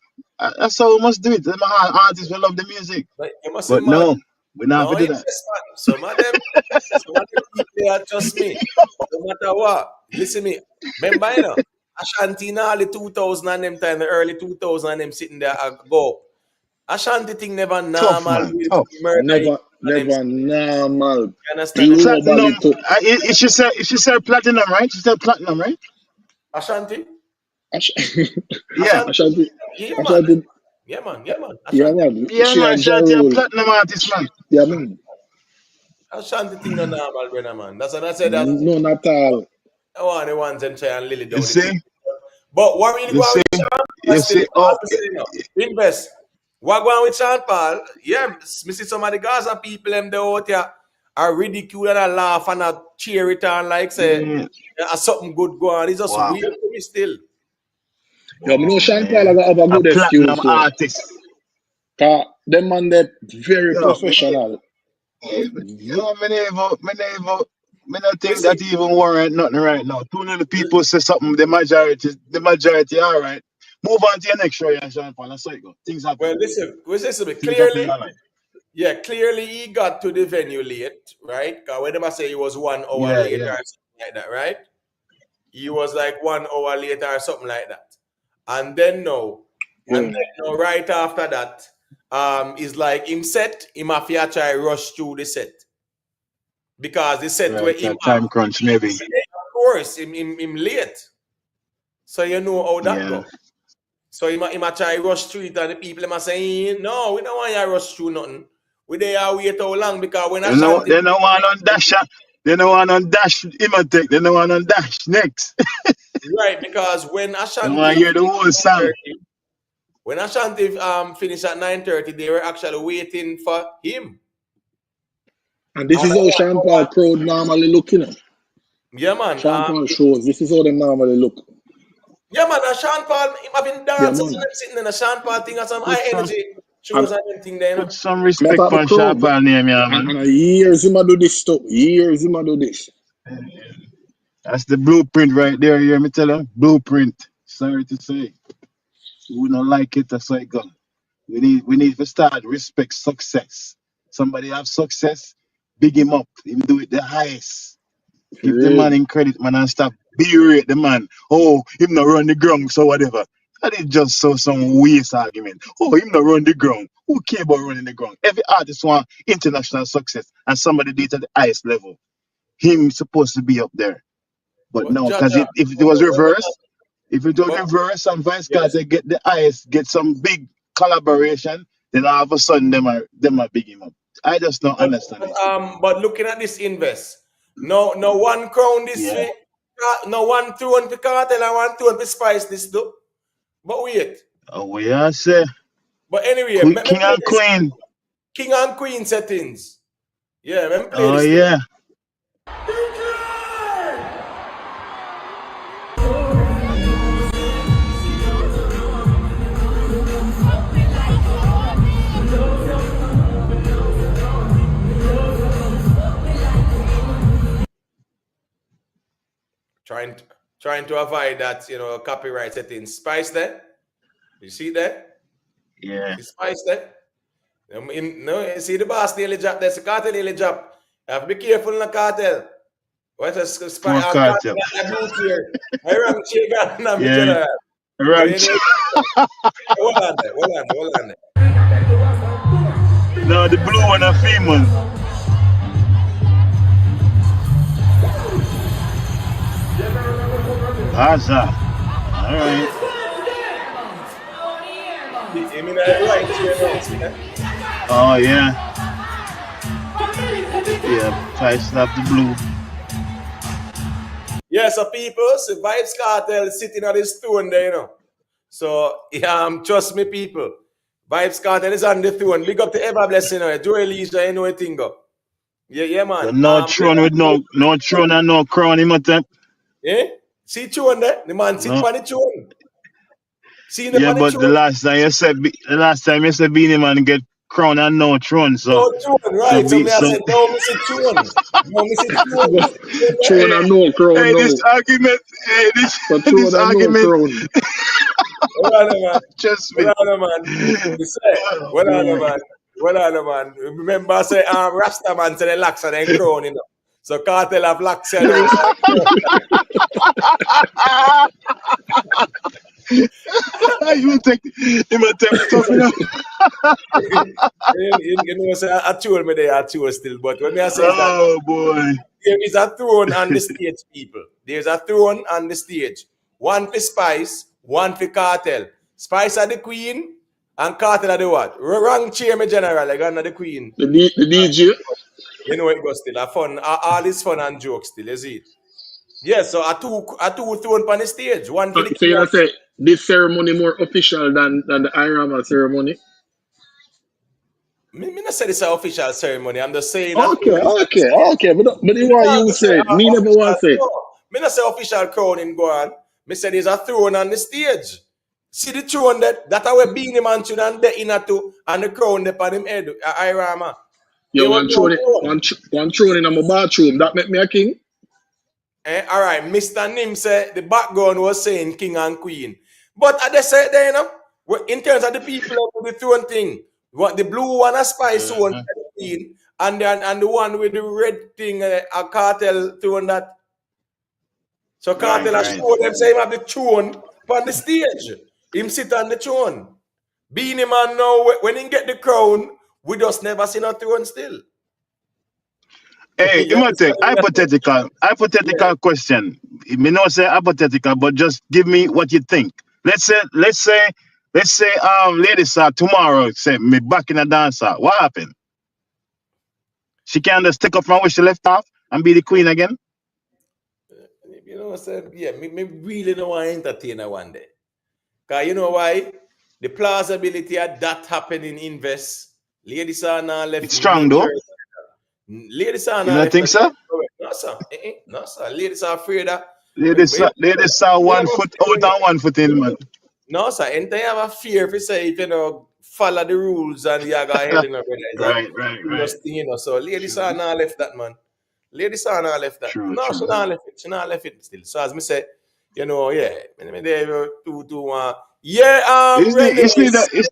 That's how we must do it. Them artists will love the music. but you must say, But man, no, we not have no, to do yes, that. man. Some of them people there, trust me. No matter what, listen me. Remember, you know, Ashanti in all the 2000 and them time, the early 2000 and them sitting there go. Ashanti thing never Tough, normal man. with Tough. murder Never, and them. never normal. You understand me? Platinum. Globally too. She said platinum, right? She said platinum, right? Ashanti? Ash- Yeah. Ashanti? Ashanti, Yeah, man. Ashanti, Yeah, man. yeah, Ashanti. man. Yeah, She man. and Ja Shanti a Rule. platinum artist, man. Yeah, man. Ashanti thing no normal, brother, man. That's what I said that No, not all. I want the ones and try and lily You down the see? thing. But what really You going see? with Sean Paul You still, see? as Oh, I say, you know, invest. What going with Sean Paul? Yeah, me see some of the Gaza people them they out here I ridicule and I laugh and I cheer it on like say something good go on. It's just Wow. weird to me still. Yeah, me know Sean Paul Man. have a A good platinum excuse though. artist. Them man they very Yo, professional. me not think Listen, that even warrant nothing right now. Too many people say something, the majority all right. Move on to your next show, yeah, Sean Paul. That's how it go. Things happen. well, listen, Things happen in clearly, our life. yeah, clearly he got to the venue late, right? Because when I say he was 1 hour Yeah, late yeah. or something like that, right? He was like 1 hour later or something like that. And then Yeah. right after that, is like him have to try rush through the set. Because the set where Right, him have, time crunch maybe. of course, him late. So you know how that Yeah. go. So he might try rush through it and the people must say, no, we don't want you to rush through nothing. We there wait how long because when They know they don't want on dash. They don't want on dash Imotech. They don't want on dash next. right, because when They want Ashanti to hear the whole song. finished at 9:30, they were actually waiting for him. And this is how Sean Paul crowd normally look, you know. Yeah, man. Sean Paul shows. This is how they normally look. Yeah, man. And Sean Paul, him have been Yeah, dancing man. and sitting in a Sean Paul thing and some Put high some energy shows And and everything there, you know. put some me respect talk the on Sean crowd. Paul name, yeah, man. And years him a do this stuff. Years him a do this. That's the blueprint right there. You hear me tell them? Blueprint. Sorry to say. We don't like it, that's how it go. We need to start respect success. Somebody have success, big him up. Him do it the highest. For Give the man real. in credit, man, and stop berate the man. Oh, him not run the ground, so whatever. That is just some waste argument. Oh, him not run the ground. Who care about running the ground? Every artist want international success, and somebody did it at the highest level. Him supposed to be up there. But But no, because Jaja, if it was reversed, if it was but reversed and Vice yes. Cartel get the highest, get some big collaboration, then all of a sudden them are big him up. I just don't understand it. But looking at this invest, no one crown this Yeah. way, no one throne to Cartel and one throne to Spice this though. But wait. Oh, we are say But anyway, me King play and this Queen. King and Queen settings. Yeah, me play Oh this thing. yeah. Trying to avoid that, copyright settings. Spice there. You see that? Yeah. See Spice there? You see the boss nearly dropped. There's a Cartel nearly dropped. You have to be careful in the Cartel. What's a Spice? Poor Cartel. I blue here. I rang check and me Yeah. general. Right. Hold on there. No, the blue one a female. Gaza. All right. You mean right here now, see that? Oh yeah. Yeah. Try slap the blue. Yeah, so people, so Vybz Cartel sitting on this throne there, So, trust me, people. Vybz Cartel is on the throne. Big up to ever blessing, Joel Leisure, you know what thing go. Yeah, man. So no throne with no throne and no crown in my temp. Eh? See throne there? The man sit on the throne. See the Yeah, on the but throne? the last time you said Beenie Man get crown and no throne, so No throne, right. So me I said, no, me see throne. Throne and no crown this now. argument, So this throne and no argument. crown. Hold on, man. Trust me. Hold on, man. You say, hold on, man. Remember, I say, Rasta man say the locks and then crown, So Cartel have locks and You take tough enough. Say I told me they are two still, but when I say that, boy, there is a throne on the stage, people. There's a throne on the stage. One for Spice, one for Cartel. Spice are the queen, and Cartel are the what? Wrong chair, my general. Like under the queen. The DJ. You know it goes still. A fun, all this fun and jokes still. You see it? Yeah. So a two throne on the stage. One for the So you say this ceremony more official than the Irama ceremony? Me not say this is an official ceremony. I'm just saying that. Okay. But you Me want not you say say it. Me never want say it. no. Me not say official crowning go on. Me say there's a throne on the stage. See the throne that our Beenie Man should and the inner two and the crown there on him head. Irama. You There was want no throw it throne. one throne in my bathroom. That make me a king. All right, Mr. Nim said the background was saying king and queen. But I just said there, in terms of the people with the throne thing, what the blue one a spice one the queen, and the one with the red thing, a cartel throne that. So cartel has show them say him have the throne on the stage. Him sit on the throne. Beenie Man now, when he get the crown, we just never see no throne still. Hey, You understand what I'm saying? hypothetical question. Me not say hypothetical, but just give me what you think. Let's say, lady saw tomorrow say me back in a dancer. What happened? She can just take up from where she left off and be the queen again? You know what I'm saying? Yeah, me really don't want to entertain her one day. Because you know why? The plausibility of that happening invest. Ladies are now left It's strong though. major. Ladies are You now don't left. think so? No, sir. No, sir. Ladies are afraid that. Ladies saw 1 foot out and 1 foot in, man. No, sir. And they have a fear if you say, if you know, follow the rules and you go ahead in Right. serious thing, you know. So ladies are now left that, man. Ladies are not left that. True. She not left it. She not left it still. So as me say, you know, yeah. Me there two. Yeah, Renee. It's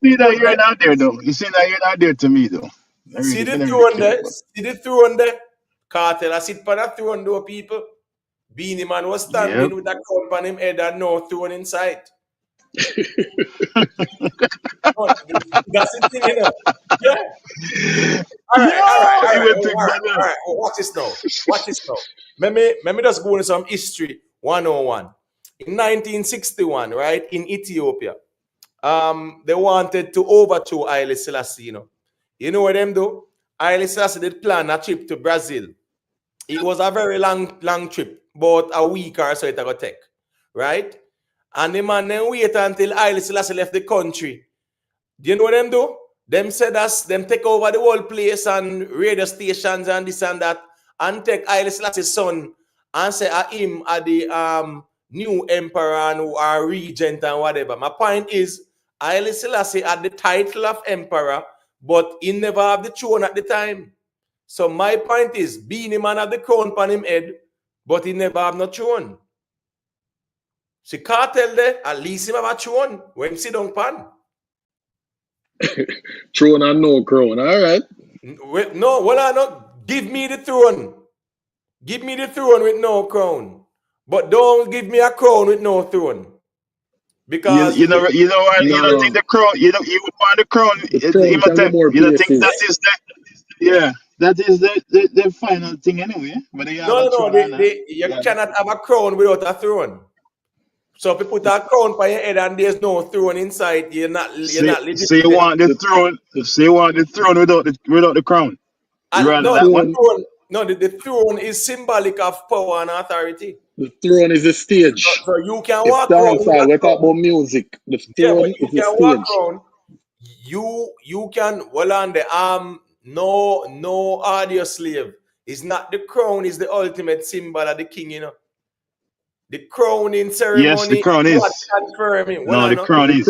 neither here nor there though. It's neither here nor there to me though. See the I really throne care, there? See the throne there? Cartel, I sit on that throne though, people. Beenie Man was Yep. standing with a crown on him head and no throne inside. That's the thing, you know. Yeah. All right. Watch this now. Let me just go into some history 101. In 1961, right, in Ethiopia, they wanted to overthrow Haile Selassie, you know. You know what them do? Haile Selassie did plan a trip to Brazil. It was a very long trip, about a week or so it would take, right? And the man then wait until Haile Selassie left the country. Do you know what them do? Them said us, them take over the whole place and radio stations and this and that, and take Haile Selassie's son and say him are the new emperor and or regent and whatever. My point is, Haile Selassie had the title of emperor, but he never have the throne at the time. So my point is, Beenie Man have the crown upon him head, but he never have no throne. See, Cartel there, at least him have a throne when he sit down pan. Throne and no crown. All right. No, well, I not give me the throne. Give me the throne with no crown. But don't give me a crown with no throne. Because you don't think the crown, you would want the crown. The crown can go more You don't think places. that is the final thing anyway. But they have a throne you cannot have a crown without a throne. So if you put a crown on your head and there's no throne inside, you're not legitimate. So you want the throne? So you want the throne without the crown? The throne is symbolic of power and authority. The throne is the stage. So you can it's walk around. We talk about music. The throne is the stage. Around, you can on the no audio slave. It's not the crown, is the ultimate symbol of the king, you know. The crowning ceremony. Yes, the crown is. Confirming. The crown is.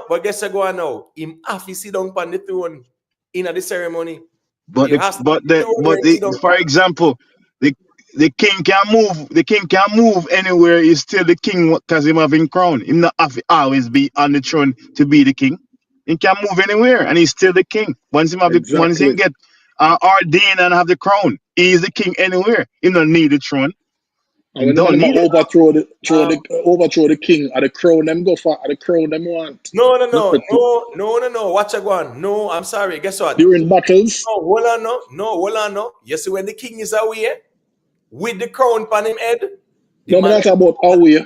But guess what go on now? Him have to sit down on the throne in the ceremony. For example, the king can move. The king can move anywhere. He's still the king because him having crown. Him not have to always be on the throne to be the king. He can move anywhere and he's still the king. Once he get ordained and have the crown, he is the king anywhere. He don't need the throne. And when them overthrow the king, at the crown them go for, at the crown them want. No. Watch it go on. No, I'm sorry. Guess what? During battles. No. You see when the king is away with the crown on him head. No, I'm not about away.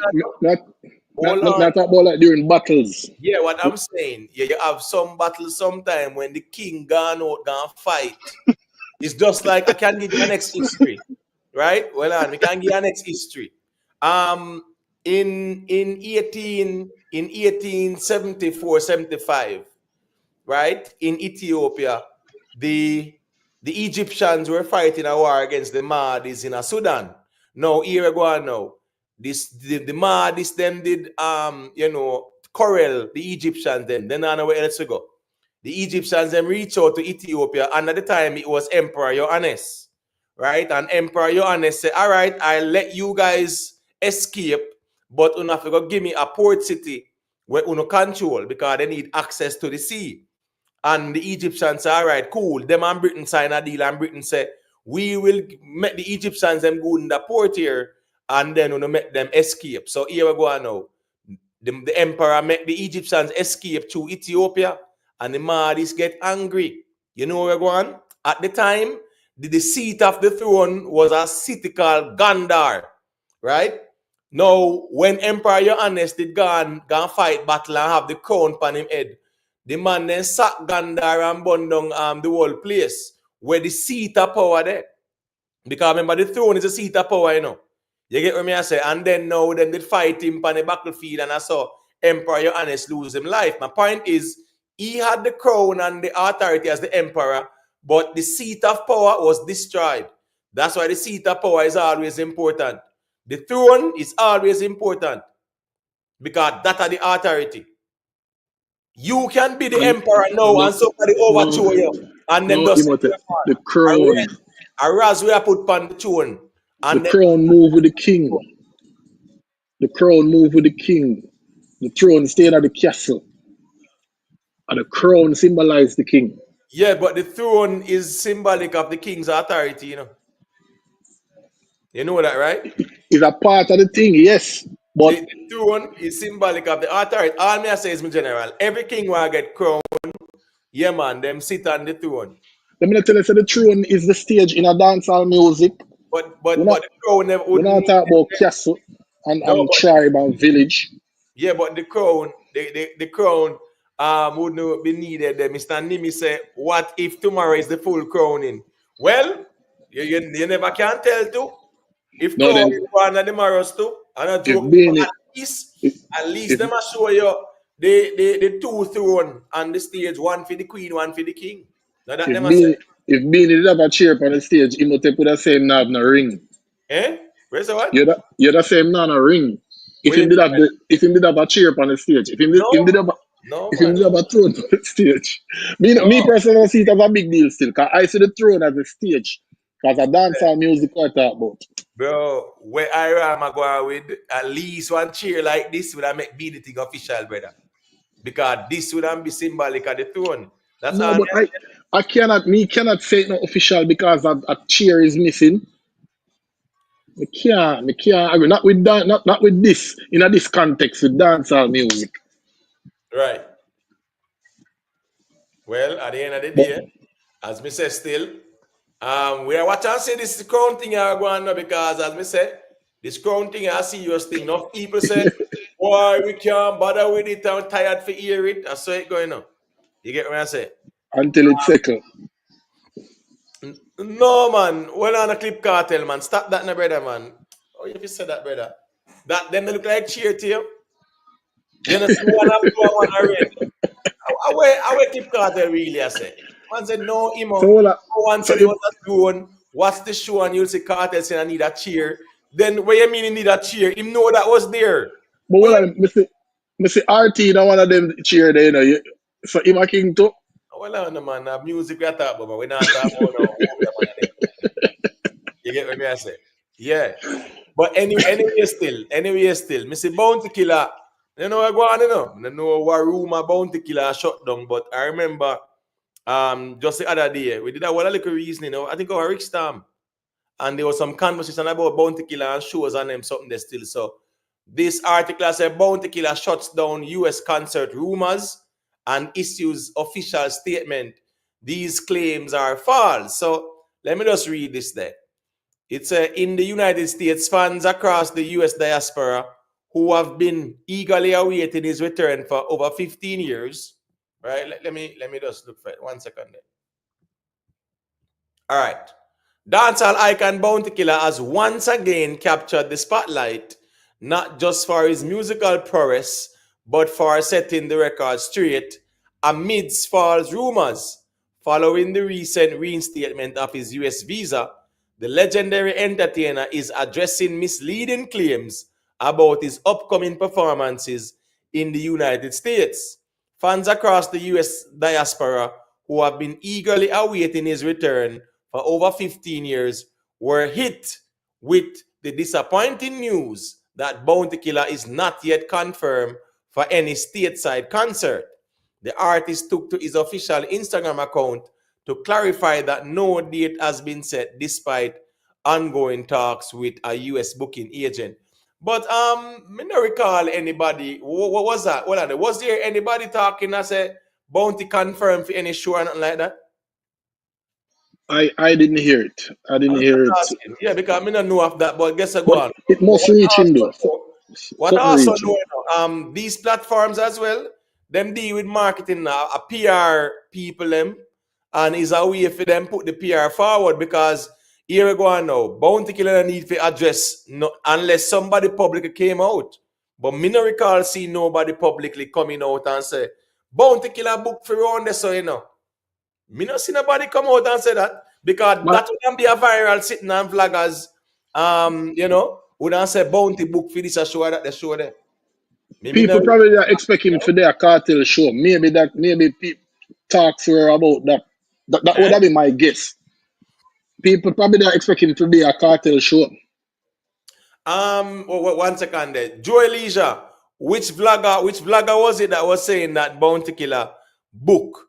Not about like during battles. Yeah, what I'm saying, you have some battles sometime when the king gone fight. It's just like I can give you an next history. Right? We can give you an next history. In 1874, 75, right? In Ethiopia, the Egyptians were fighting a war against the Mahdis in Sudan. Now here we go on now. The Mahdis them did corral the Egyptians then. Then I know where else we go. The Egyptians then reached out to Ethiopia, and at the time it was Emperor Ioannes, right? And Emperor Ioannes said, all right, I'll let you guys escape, but you have to go give me a port city where you control because they need access to the sea. And the Egyptians say, all right, cool. Them and Britain sign a deal, and Britain say, we will make the Egyptians them go in the port here, and then we'll make them escape. So here we go on now. The emperor make the Egyptians escape to Ethiopia, and the Mahdis get angry. You know where we're going? At the time, the seat of the throne was a city called Gandhar, right? Now, when Emperor Ioannes did go fight battle and have the crown upon him head, the man then sacked Gandhar and burned down the whole place where the seat of power there. Because remember, the throne is a seat of power, you know. You get what I say? And then now them did fight him on the battlefield, and I saw Emperor Ioannes lose his life. My point is, he had the crown and the authority as the emperor, but the seat of power was destroyed. That's why the seat of power is always important. The throne is always important because that are the authority. You can be the emperor now and somebody overthrow you. And then just the crown. A ras we are put on the throne. And the crown move with the king. The crown move with the king. The throne stayed at the castle. And the crown symbolizes the king. Yeah, but the throne is symbolic of the king's authority, you know. You know that, right? It's a part of the thing, yes. But the throne is symbolic of the authority. All me I say is, my general, every king will get crowned. Yeah, man, them sit on the throne. Let me tell you, so the throne is the stage in a dancehall music. But the crown never we're not talking about castle and tribe and village. Yeah, but the crown, the crown wouldn't be needed there. Mr. Nimi say, what if tomorrow is the full crowning? Well, you never can tell too. If no, crown is one of the tomorrows too, and a joke, at least them show you the two throne on the stage, one for the queen, one for the king. Now that if Beenie did have a chair on the stage, he would take with the same knob no ring. Eh? Where's the what? You're the same knob no ring. If he did have a chair on the stage, if he did have a throne on the stage. Me personally see it as a big deal still, because I see the throne as a stage. Because a dancehall music I talk about. Bro, where I am going with at least one chair like this would have make Beenie thing official, brother. Because this wouldn't be symbolic of the throne. That's no, but I cannot say it not official because a chair is missing. Me can't agree. Not with that, not with this, in this context with dancehall music. Right. Well, at the end of the day, as me say still, we are watching and say this crown thing are going on because as me say, this crown thing is a serious thing. Enough people say, why we can't bother with it, I'm tired for hear it. That's how it going on. You get what I say? Until it's settled. No, man. Well, on a clip Cartel, man. Stop that, no, brother, man. Oh, if you said that, brother. That then they look like cheer to you. You know, one after one already. I wear clip Cartel really, I say. Man said, no, Imo. No one said it was a drone. Watch the show and you'll see Cartel saying, I need a cheer. Then, what you mean you need a cheer? Him know that was there. But well, Mr. RT, not one of them cheer there, you know. So, him a king too. Well, no, man. Music we are talking about, we're not talking about no. You get what I say? Yeah. But anyway, still, Mr. Bounty Killer, you know what go on, you know? I know what room a Bounty Killer shut down, but I remember just the other day, we did a little reasoning, you know, I think our Rick Storm, and there was some conversation about Bounty Killer and shows on them, something there still. So this article said Bounty Killer shuts down US concert rumors and issues official statement. These claims are false. So let me just read this there. It's in the United States, fans across the US diaspora who have been eagerly awaiting his return for over 15 years. Right? Let me just look for it. 1 second there. All right. Dancehall icon Bounty Killer has once again captured the spotlight, not just for his musical prowess, but for setting the record straight amidst false rumors. Following the recent reinstatement of his US visa, the legendary entertainer is addressing misleading claims about his upcoming performances in the United States. Fans across the US diaspora who have been eagerly awaiting his return for over 15 years were hit with the disappointing news that Bounty Killer is not yet confirmed for any stateside concert. The artist took to his official Instagram account to clarify that no date has been set despite ongoing talks with a US booking agent. But I don't recall anybody. What was that? Was there anybody talking that said Bounty confirmed for any show or nothing like that? I didn't hear it. I didn't I'm hear just it. asking. Yeah, because I don't know of that, but guess what? Go But on. it must What reach him though. what Something also reach him. know, these platforms as well, them deal with marketing now, a PR people them, and is a way for them put the PR forward because here we go on now. Bounty Killer need to address no, unless somebody publicly came out. But me no recall see nobody publicly coming out and say Bounty Killer book for around this, so you know. Me not see nobody come out and say that because My, that wouldn't be a viral sitting on flaggers. Wouldn't say Bounty book for this a show that they show there. Me people not, probably are expecting for their cartel show. Maybe people talk to her about that. That would eh? have been my guess. People probably are expecting to be a cartel show. One second there. Joy Leisure, which vlogger was it that was saying that Bounty Killer book?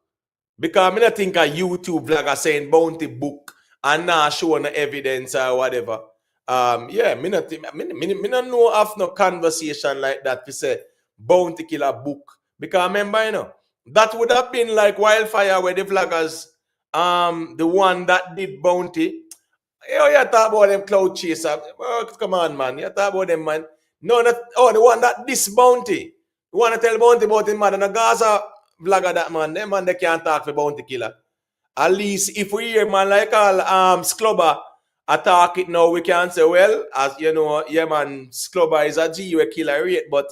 Because I don't think a YouTube vlogger saying Bounty book and not showing no evidence or whatever. Me not think, me not know of no conversation like that to say Bounty Killer book. Because remember, that would have been like wildfire where the vloggers, the one that did Bounty. You talk about them cloud chaser. Oh, come on, man. You talk about them, man. No, the one that this Bounty. You want to tell Bounty about him, man. And the Gaza vlogger that man. Them man, they can't talk for Bounty Killer. At least if we hear man like all Sclubber attack it now, we can say, well, as you know, yeah, man, Sclubber is a G we killer rate, but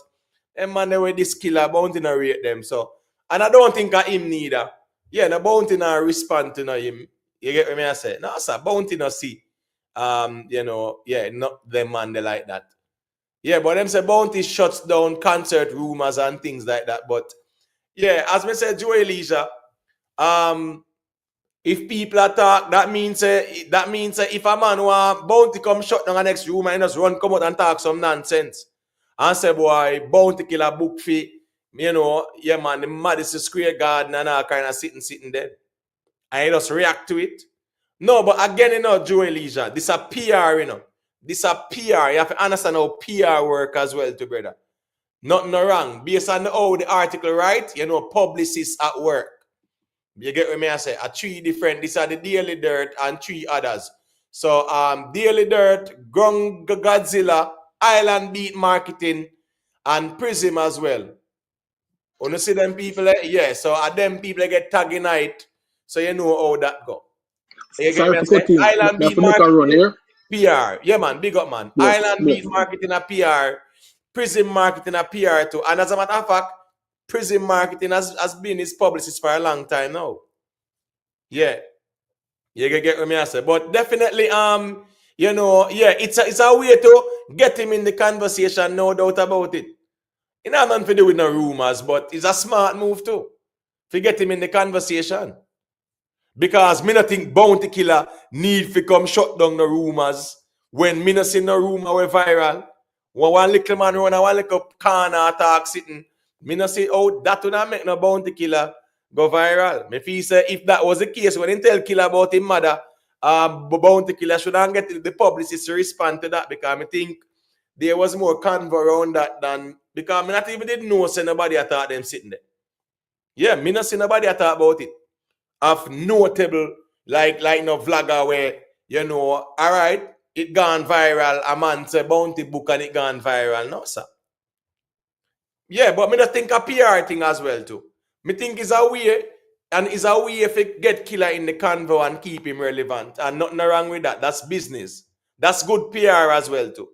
them man, they were this killer Bounty not rate them. So, and I don't think of him neither. Yeah, no Bounty not respond to no him. You get what I say? No, sir, Bounty not see. Not them man they like that. Yeah, but them say Bounty shuts down concert rumors and things like that. But yeah, as me said, Joey Leisure, if people attack, that means if a man want Bounty come shut down the next room and just run come out and talk some nonsense and say, boy, Bounty Killer book fee, yeah man, the Madison Square Garden and all kind of sitting there. And he just react to it. No, but again, Joey Leisure, this a PR, This a PR. You have to understand how PR work as well, too, brother. Nothing wrong. Based on how the article right, publicists at work. You get what I say? 3 different. These are the Daily Dirt and 3 others. So Daily Dirt, Godzilla, Island Beat Marketing, and Prism as well. When you see them people, yeah. So them people get tagging night. So you know how that go. You get Sorry me? for cutting. Island That Beat for make a run Marketing, here. PR. Yeah, man. Big up, man. Bless, Island bless. Beat Marketing a PR. Prism Marketing a PR too. And as a matter of fact, Prism Marketing has been his publicist for a long time now. Yeah. You get what I say. But definitely, it's a way to get him in the conversation, no doubt about it. You know, nothing to do with no rumors, but it's a smart move too. To get him in the conversation. Because me not think Bounty Killer need to come shut down the rumors when me not see no rumor we viral. When one little man run a one little corner talk sitting, me not see that would not make no Bounty Killer go viral. Me feel say if that was the case, when he tell Killer about his mother, Bounty Killer shouldn't get the publicist to respond to that because I think there was more convo around that than because me not even didn't know say nobody thought them sitting there. Yeah, me not see nobody talk about it. Of notable, like no vlogger where, all right, it gone viral, a man say Bounty book and it gone viral. No, sir. Yeah, but me not think a PR thing as well too. Me think it's a way, and it's a way if it get Killer in the convo and keep him relevant. And nothing wrong with that. That's business. That's good PR as well too.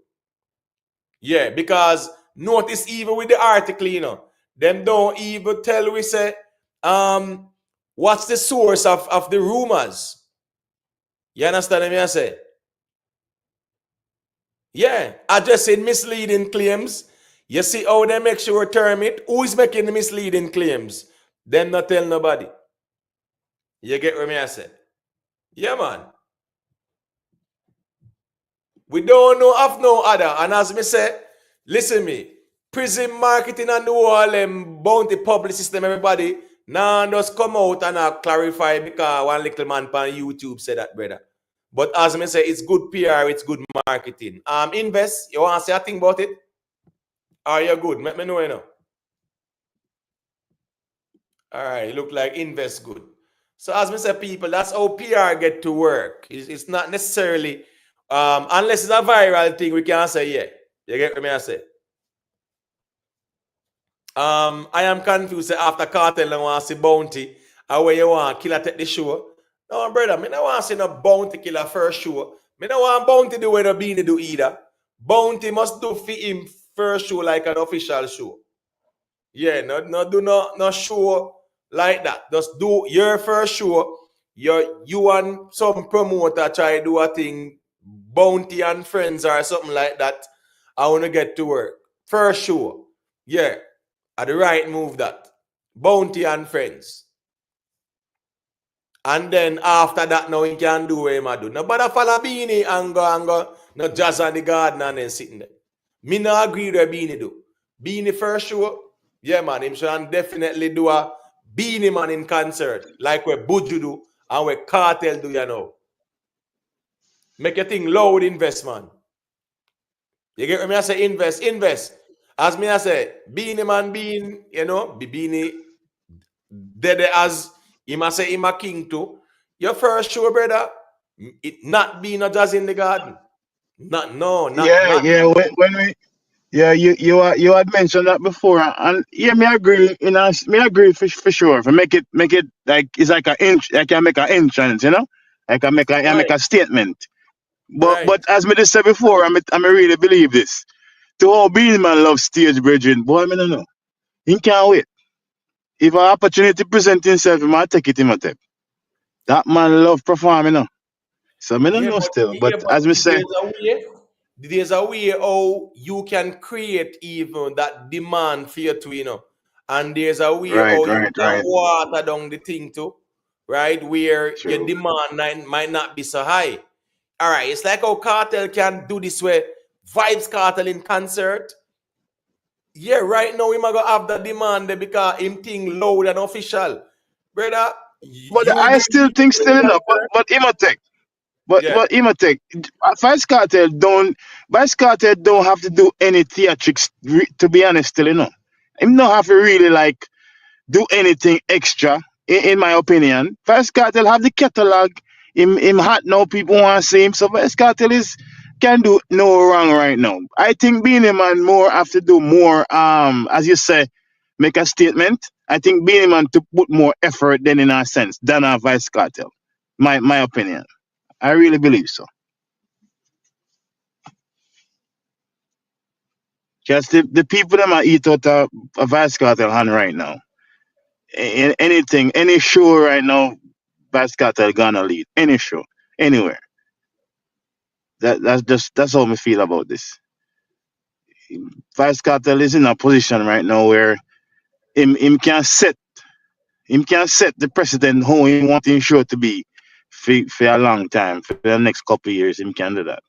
Yeah, because notice even with the article, them don't even tell we say, What's the source of the rumors? You understand what I say? Yeah, addressing misleading claims. You see how they make sure term it? Who is making the misleading claims? Them not tell nobody. You get what I say? Yeah, man. We don't know of no other. And as me say, listen me, prison marketing and the whole bounty public system, everybody, now just come out and clarify because one little man on YouTube said that, brother. But as me say, it's good PR, it's good marketing. Invest, you want to say a thing about it? Are you good? Let me know, you know. All right, look like invest good. So as me say, people, that's how PR get to work. It's not necessarily, unless it's a viral thing, we can say, yeah. You get what I say? I am confused after Cartel and want to see bounty, and where you want killer take the show. No, brother, me no want to see no bounty killer first show. Me no want bounty do what the Beenie do either. Bounty must do for him first show like an official show. Yeah, no show like that. Just do your first show. You and some promoter try to do a thing, Bounty and Friends or something like that. I want to get to work. First show. Yeah. At the right move that. Bounty and Friends. And then after that, now he can do what he do. Nobody follow Beenie and go, no jazz on the garden and then sitting there. Me no agree with what Beenie do. Beenie first show, yeah man, him should definitely do a Beenie Man in concert, like what Buju do and what Cartel do, you know. Make your thing loud investment. You get what I say? Invest. As me I say, Beenie Man being, you know, Beenie dead as he must say him a king too. Your first show, brother, it not being a jazz in the garden. Not When we you had mentioned that before, and yeah, me agree. Me agree for sure. If I make it like it's like an inch, like I make an entrance, you know, like I make a statement. But as me just said before, I really believe this. To all Beenie Man love stage brethren, boy, I don't know. He can't wait. If an opportunity present himself, he might take it in my take. That man love performing, you know. So I don't know still. But as me say, there's a way how you can create even that demand for you to, you know. And there's a way how you can water down the thing too, right? Where your demand might not be so high. All right, it's like how Cartel can do this way. Vybz Cartel in concert. Yeah, right now we might go have the demand there because him thing loud and official. Brother, but I still think still enough. But Imotech. But Imotech, Vybz Cartel don't have to do any theatrics to be honest, still, you know. Him don't have to really like do anything extra, in my opinion. Vybz Cartel have the catalog. Him hot now, people want to see him. So Vybz Cartel can do no wrong right now. I think Beenie Man more have to do more, as you say, make a statement. I think Beenie Man to put more effort than in a sense than a Vybz Cartel. My opinion. I really believe so. Just the people that might eat out a Vybz Cartel hand right now. Any show right now, Vybz Cartel gonna lead. Any show, anywhere. That's how I feel about this. Vybz Cartel is in a position right now where him can set the precedent how he want his show to be for a long time, for the next couple of years. Him can do that.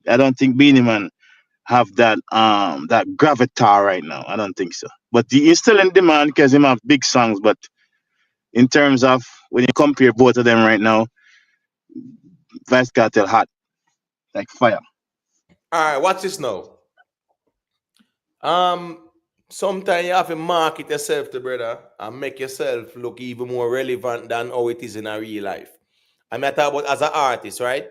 I don't think Beenie Man have that gravitar right now. I don't think so. But he is still in demand because he have big songs. But in terms of when you compare both of them right now, Vybz Cartel hot like fire. All right, watch this now. Sometimes you have to market yourself to brother and make yourself look even more relevant than how it is in a real life. I mean, I talk about as an artist, right?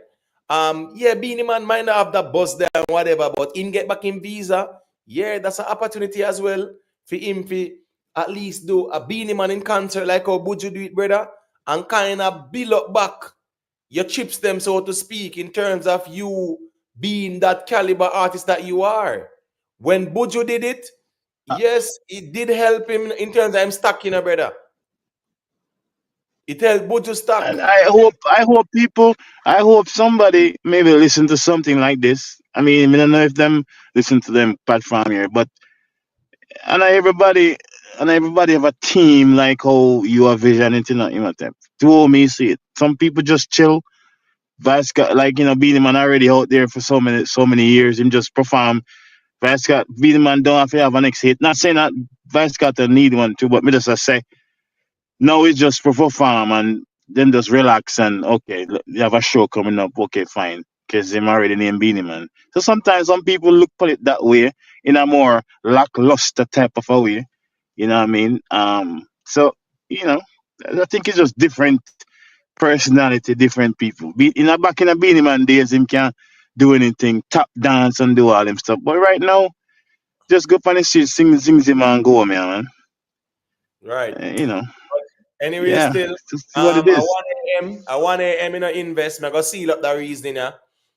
Yeah, Beenie Man might not have the buzz there and whatever, but him get back in visa, yeah, that's an opportunity as well for him to at least do a Beenie Man in concert like how Buju do it, brother, and kind of build up back your chips them, so to speak, in terms of you being that caliber artist that you are. When Buju did it, yes, it did help him in terms of him stuck, you know, brother. It help both to And stock. I hope somebody maybe listen to something like this. I mean, I don't know if them listen to them platform here, but and everybody have a team like how you are visioning it, you know, them. To me see it. Some people just chill. Vasca, like Beenie Man already out there for so many years. Him just perform. Vasca, Beenie Man don't have to have an next hit. Not saying that Vasca to need one too, but me just a say no, it's just for farm and then just relax and okay, you have a show coming up. Okay, fine, because I'm already named Beanie Man. So sometimes some people look at it that way in a more lackluster type of a way. You know what I mean? So you know, I think it's just different personality, different people. Back in the Beanie Man days, him can do anything, tap dance and do all them stuff. But right now, just go up on the street, sing him and go, man. Right. You know, Anyway, yeah, still, just see what it I is. want AM, I want AM in an investment. I got seal up that reasoning. Yeah.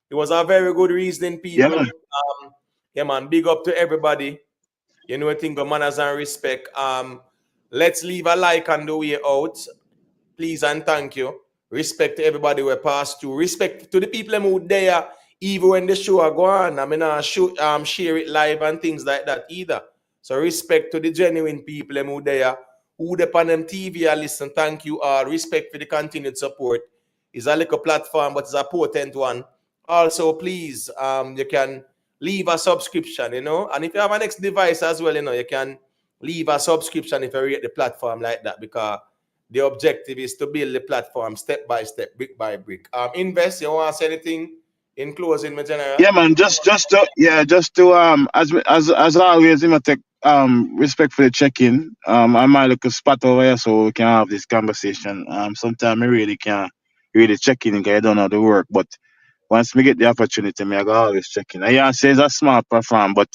It was a very good reasoning, Yeah, people. man. Yeah, man. Big up to everybody. You know, I think of manners and respect. Let's leave a like on the way out. Please and thank you. Respect to everybody we pass through. Respect to the people who there, even when the show are going. I mean, share it live and things like that either. So respect to the genuine people who there, who the on them TV are listen. Thank you all. Respect for the continued support. It's a little platform, but it's a potent one. Also, please, you can leave a subscription, and if you have a next device as well, you can leave a subscription if you rate the platform like that because the objective is to build the platform step by step, brick by brick. Invest. You want to say anything in closing, my general? Yeah, man. Just to as always, you know, take respectfully check in. I might look a spot over here so we can have this conversation. Sometimes I really can't really check in because I don't know the work, but once we get the opportunity, I go always check in. I say it's a small platform, but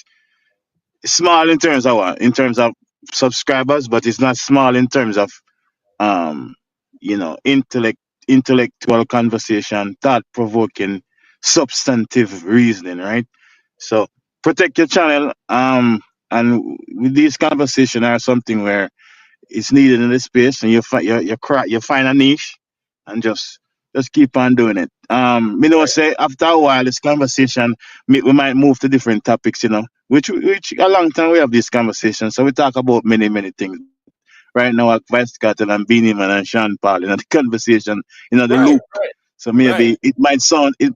small in terms of what? In terms of subscribers, but it's not small in terms of um, intellectual conversation, thought provoking, substantive reasoning, right? So protect your channel. And with these conversations are something where it's needed in this space, and you find a niche, and just keep on doing it. Say after a while, this conversation we might move to different topics, which a long time we have this conversation, so we talk about many things. But right now, at Vice Cartel and Beenie Man and Sean Paul, the conversation, the Right, loop. So maybe it might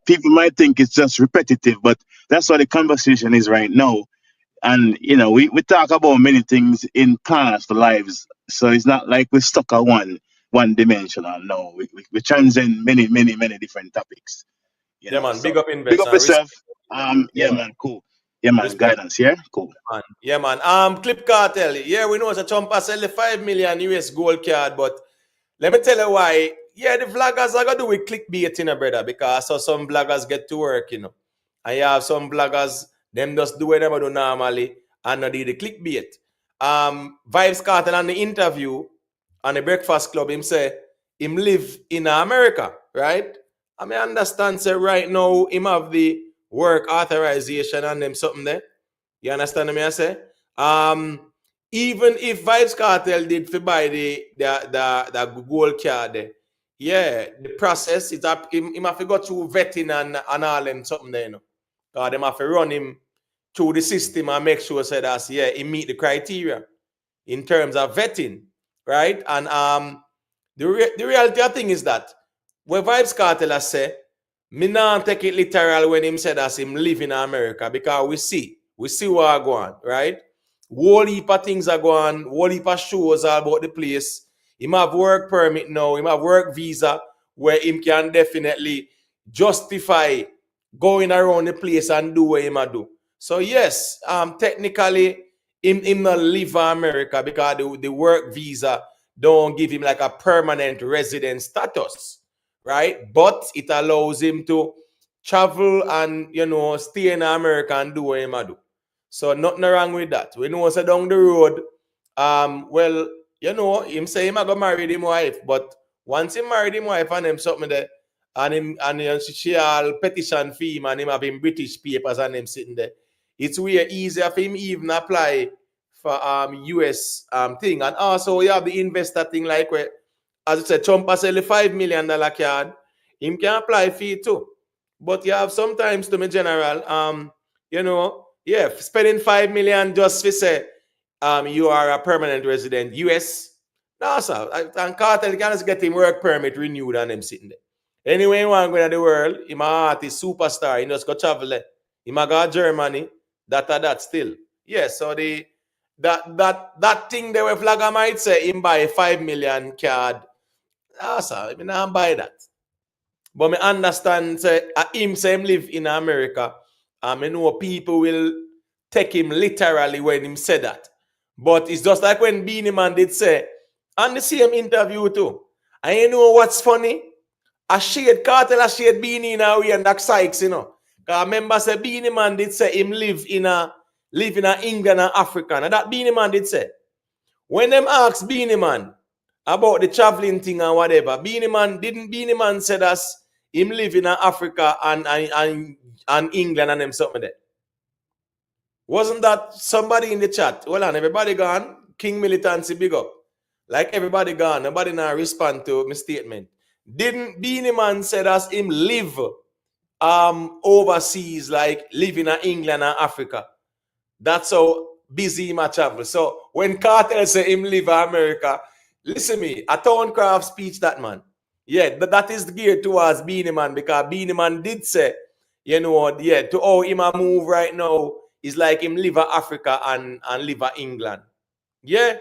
people might think it's just repetitive, but that's what the conversation is right now. And we talk about many things in past lives, so it's not like we're stuck on one dimensional. No, we transcend many different topics. Yeah, man. So Big up big invest up and respect. yourself. Yeah, Yeah, man. man, cool. Yeah, man, Respect. guidance. Yeah, cool. Man. Yeah, man. Clip Cartel. Yeah, we know it's a Trump sell the 5 million US gold card, but let me tell you why. Yeah, the vloggers are gonna do with clickbait, brother, because I saw some vloggers get to work, And you have some vloggers, them just do what they do normally and not do the clickbait. Vybz Cartel on the interview on the Breakfast Club, him say him live in America, right? I mean, understand, say right now him have the work authorization and them something there. You understand me? I say? Even if Vybz Cartel did for buy the gold card, yeah, the process is up. Him have to go through vetting and all them something there, Because them have to run him through the system and make sure say that he meet the criteria in terms of vetting, right? And the reality of thing is that where Vybz Cartel has say, me not take it literal when him said that him live in America because we see what are going, right? Whole heap of things are going, whole heap of shows are about the place. Him have work permit now, him have work visa where him can definitely justify going around the place and do what him a do. So yes, technically him not live in America because the work visa don't give him like a permanent resident status, right? But it allows him to travel and stay in America and do what him a do. So nothing wrong with that. We know so down the road, well, him say him a go marry him wife, but once he married him wife and him something there, and she all petition for him and him having British papers and him sitting there, it's way easier for him even apply for US thing. And also you have the investor thing like where as I said, Trump has a $5 million card, him can apply for it too. But you have sometimes to me general, you know, yeah, spending 5 million just to say you are a permanent resident, US. No, sir. And Cartel can just get him work permit renewed and him sitting there. Anyway, you want to go to the world, him a artist, superstar, he just go travel there. He might go to Germany, that still. Yes, so that thing they were flag might say him buy a 5 million card. Ah, sir, I mean, I buy that. But me understand say him say him live in America. I know people will take him literally when him said that. But it's just like when Beenie Man did say, on the same interview too. And you know what's funny? A shade Cartel, a shade Beenie now and that Sykes, you know. Because I remember say Beenie Man did say him live in England and Africa. And that Beenie Man did say. When them asked Beenie Man about the traveling thing and whatever, Beenie Man said us him live in Africa and England and them something there. Wasn't that somebody in the chat? Well, and everybody gone. King militancy big up. Like everybody gone. Nobody now respond to my statement. Didn't Beenie Man said us him live overseas, like living in England and Africa? That's how busy him travel. So when Cartel say him live in America, listen me, a Towncraft speech that man. Yeah, that is geared towards Beenie Man because Beenie Man did say, you know, yeah, to how him a move right now is like him live in Africa and live in England. Yeah,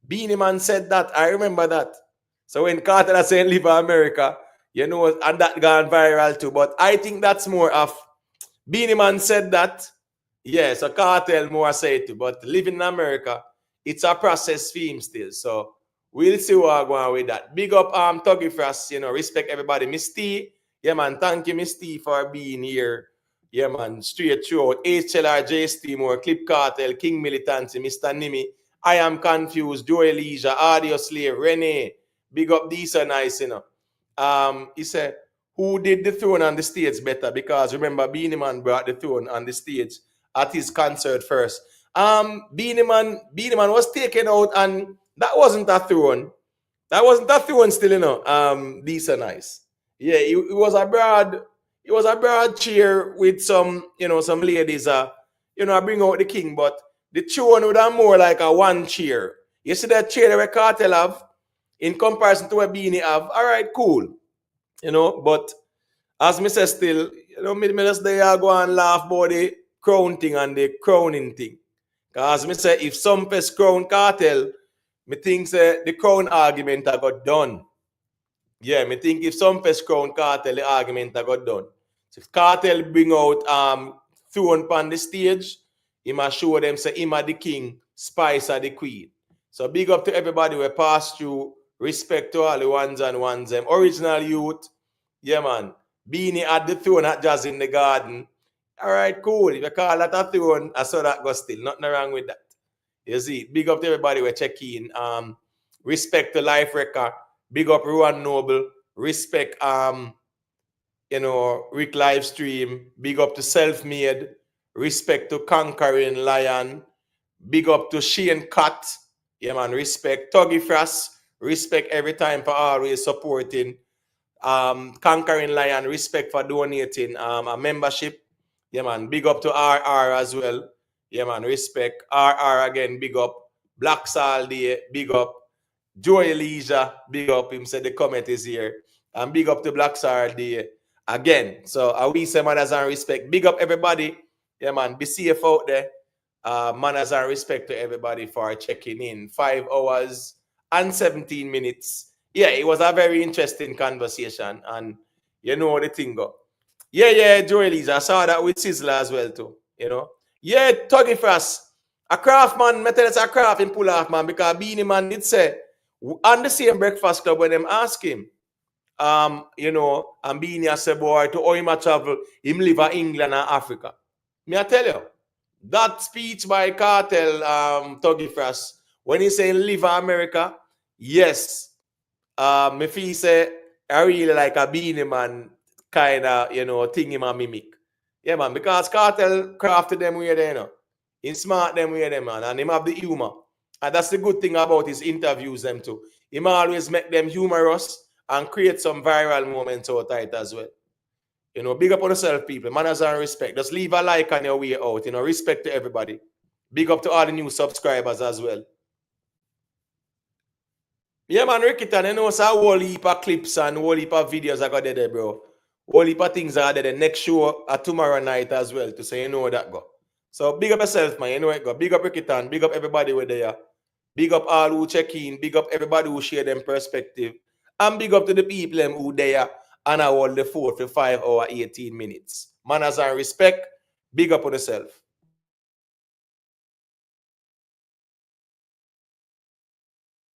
Beenie Man said that. I remember that. So when Cartel saying live in America, you know, and that gone viral too. But I think that's more of Beenie Man said that. Yeah, so Cartel more say it too. But living in America, it's a process for him still. So we'll see what I'm going with that. Big up Tuggy Frost, you know, respect everybody. Miss T, yeah man, thank you Miss T for being here. Yeah man, straight through. HLR, JST more, Clip Cartel, King Militancy, Mr. Nimi, I Am Confused, Joy Leisure, Audio Slave, Renee, big up these are nice, you know. He said, who did the throne on the stage better? Because remember, Beenie Man brought the throne on the stage at his concert first. Beenie Man was taken out, and that wasn't a throne. That wasn't a throne still, you know. These are nice. Yeah, it was a broad chair with some, you know, some ladies, you know, bring out the king, but the throne would have more like a one chair. You see that chair that we Cartel have in comparison to what Beenie have. All right, cool. You know, but as me say still, you know, me just there go and laugh about the crown thing and the crowning thing. Because me say if some pest crown Cartel, me think say the crown argument I got done. Yeah, me think if some pest crown Cartel, the argument I got done. So if Cartel bring out throne upon the stage, he must show them say him are the king, Spice are the queen. So big up to everybody we pass through. Respect to all the ones and ones them. Original youth. Yeah, man. Beenie at the throne at Jazz in the Garden. All right, cool. If you call that a throne, I saw that go still. Nothing wrong with that. You see, big up to everybody we check in. Respect to Life Record. Big up Ruan Noble. Respect you know, Rick Livestream. Big up to Self-Made. Respect to Conquering Lion. Big up to Shane Cut. Yeah, man. Respect Tuggy Frost. Respect every time for always supporting. Conquering Lion, respect for donating a membership. Yeah, man. Big up to RR as well. Yeah, man. Respect. RR again, big up. Black Sal Day, big up. Joy Leisure, big up. Him said the comment is here. And big up to Black Sal Day again. So we say manners and respect. Big up everybody. Yeah, man. Be safe out there. Manners and respect to everybody for checking in. 5 hours and 17 minutes. Yeah, it was a very interesting conversation, and you know the thing go. Yeah, Joelise, I saw that with Sizzler as well too. You know, yeah, Tuggy Frost, a craft man, me tell us a craft in pull off man because Beenie Man did say on the same breakfast club when them ask him, you know, and Beenie said boy to how him a travel, him live in England and Africa. Me I tell you, that speech by Cartel, Tuggy Frost, when he say live in America, yes. Me feel say I really like a Beenie Man kind of, you know, thing him a mimic. Yeah, man, because Cartel crafted them way there, you know. He smart them way there, man, and him have the humor. And that's the good thing about his interviews, them too. He might always make them humorous and create some viral moments out of it as well. You know, big up on yourself, people. Manners and respect. Just leave a like on your way out. You know, respect to everybody. Big up to all the new subscribers as well. Yeah, man, Rickitan, you know, it's a whole heap of clips and whole heap of videos I got there, bro. Whole heap of things are there. The next show tomorrow night as well, to say you know that go. So big up yourself, man. You know it go. Big up Rickitan. Big up everybody with there. Big up all who check in. Big up everybody who share them perspective. And big up to the people who there and I hold the fort for 5 hours, 18 minutes. Manners and respect. Big up on yourself.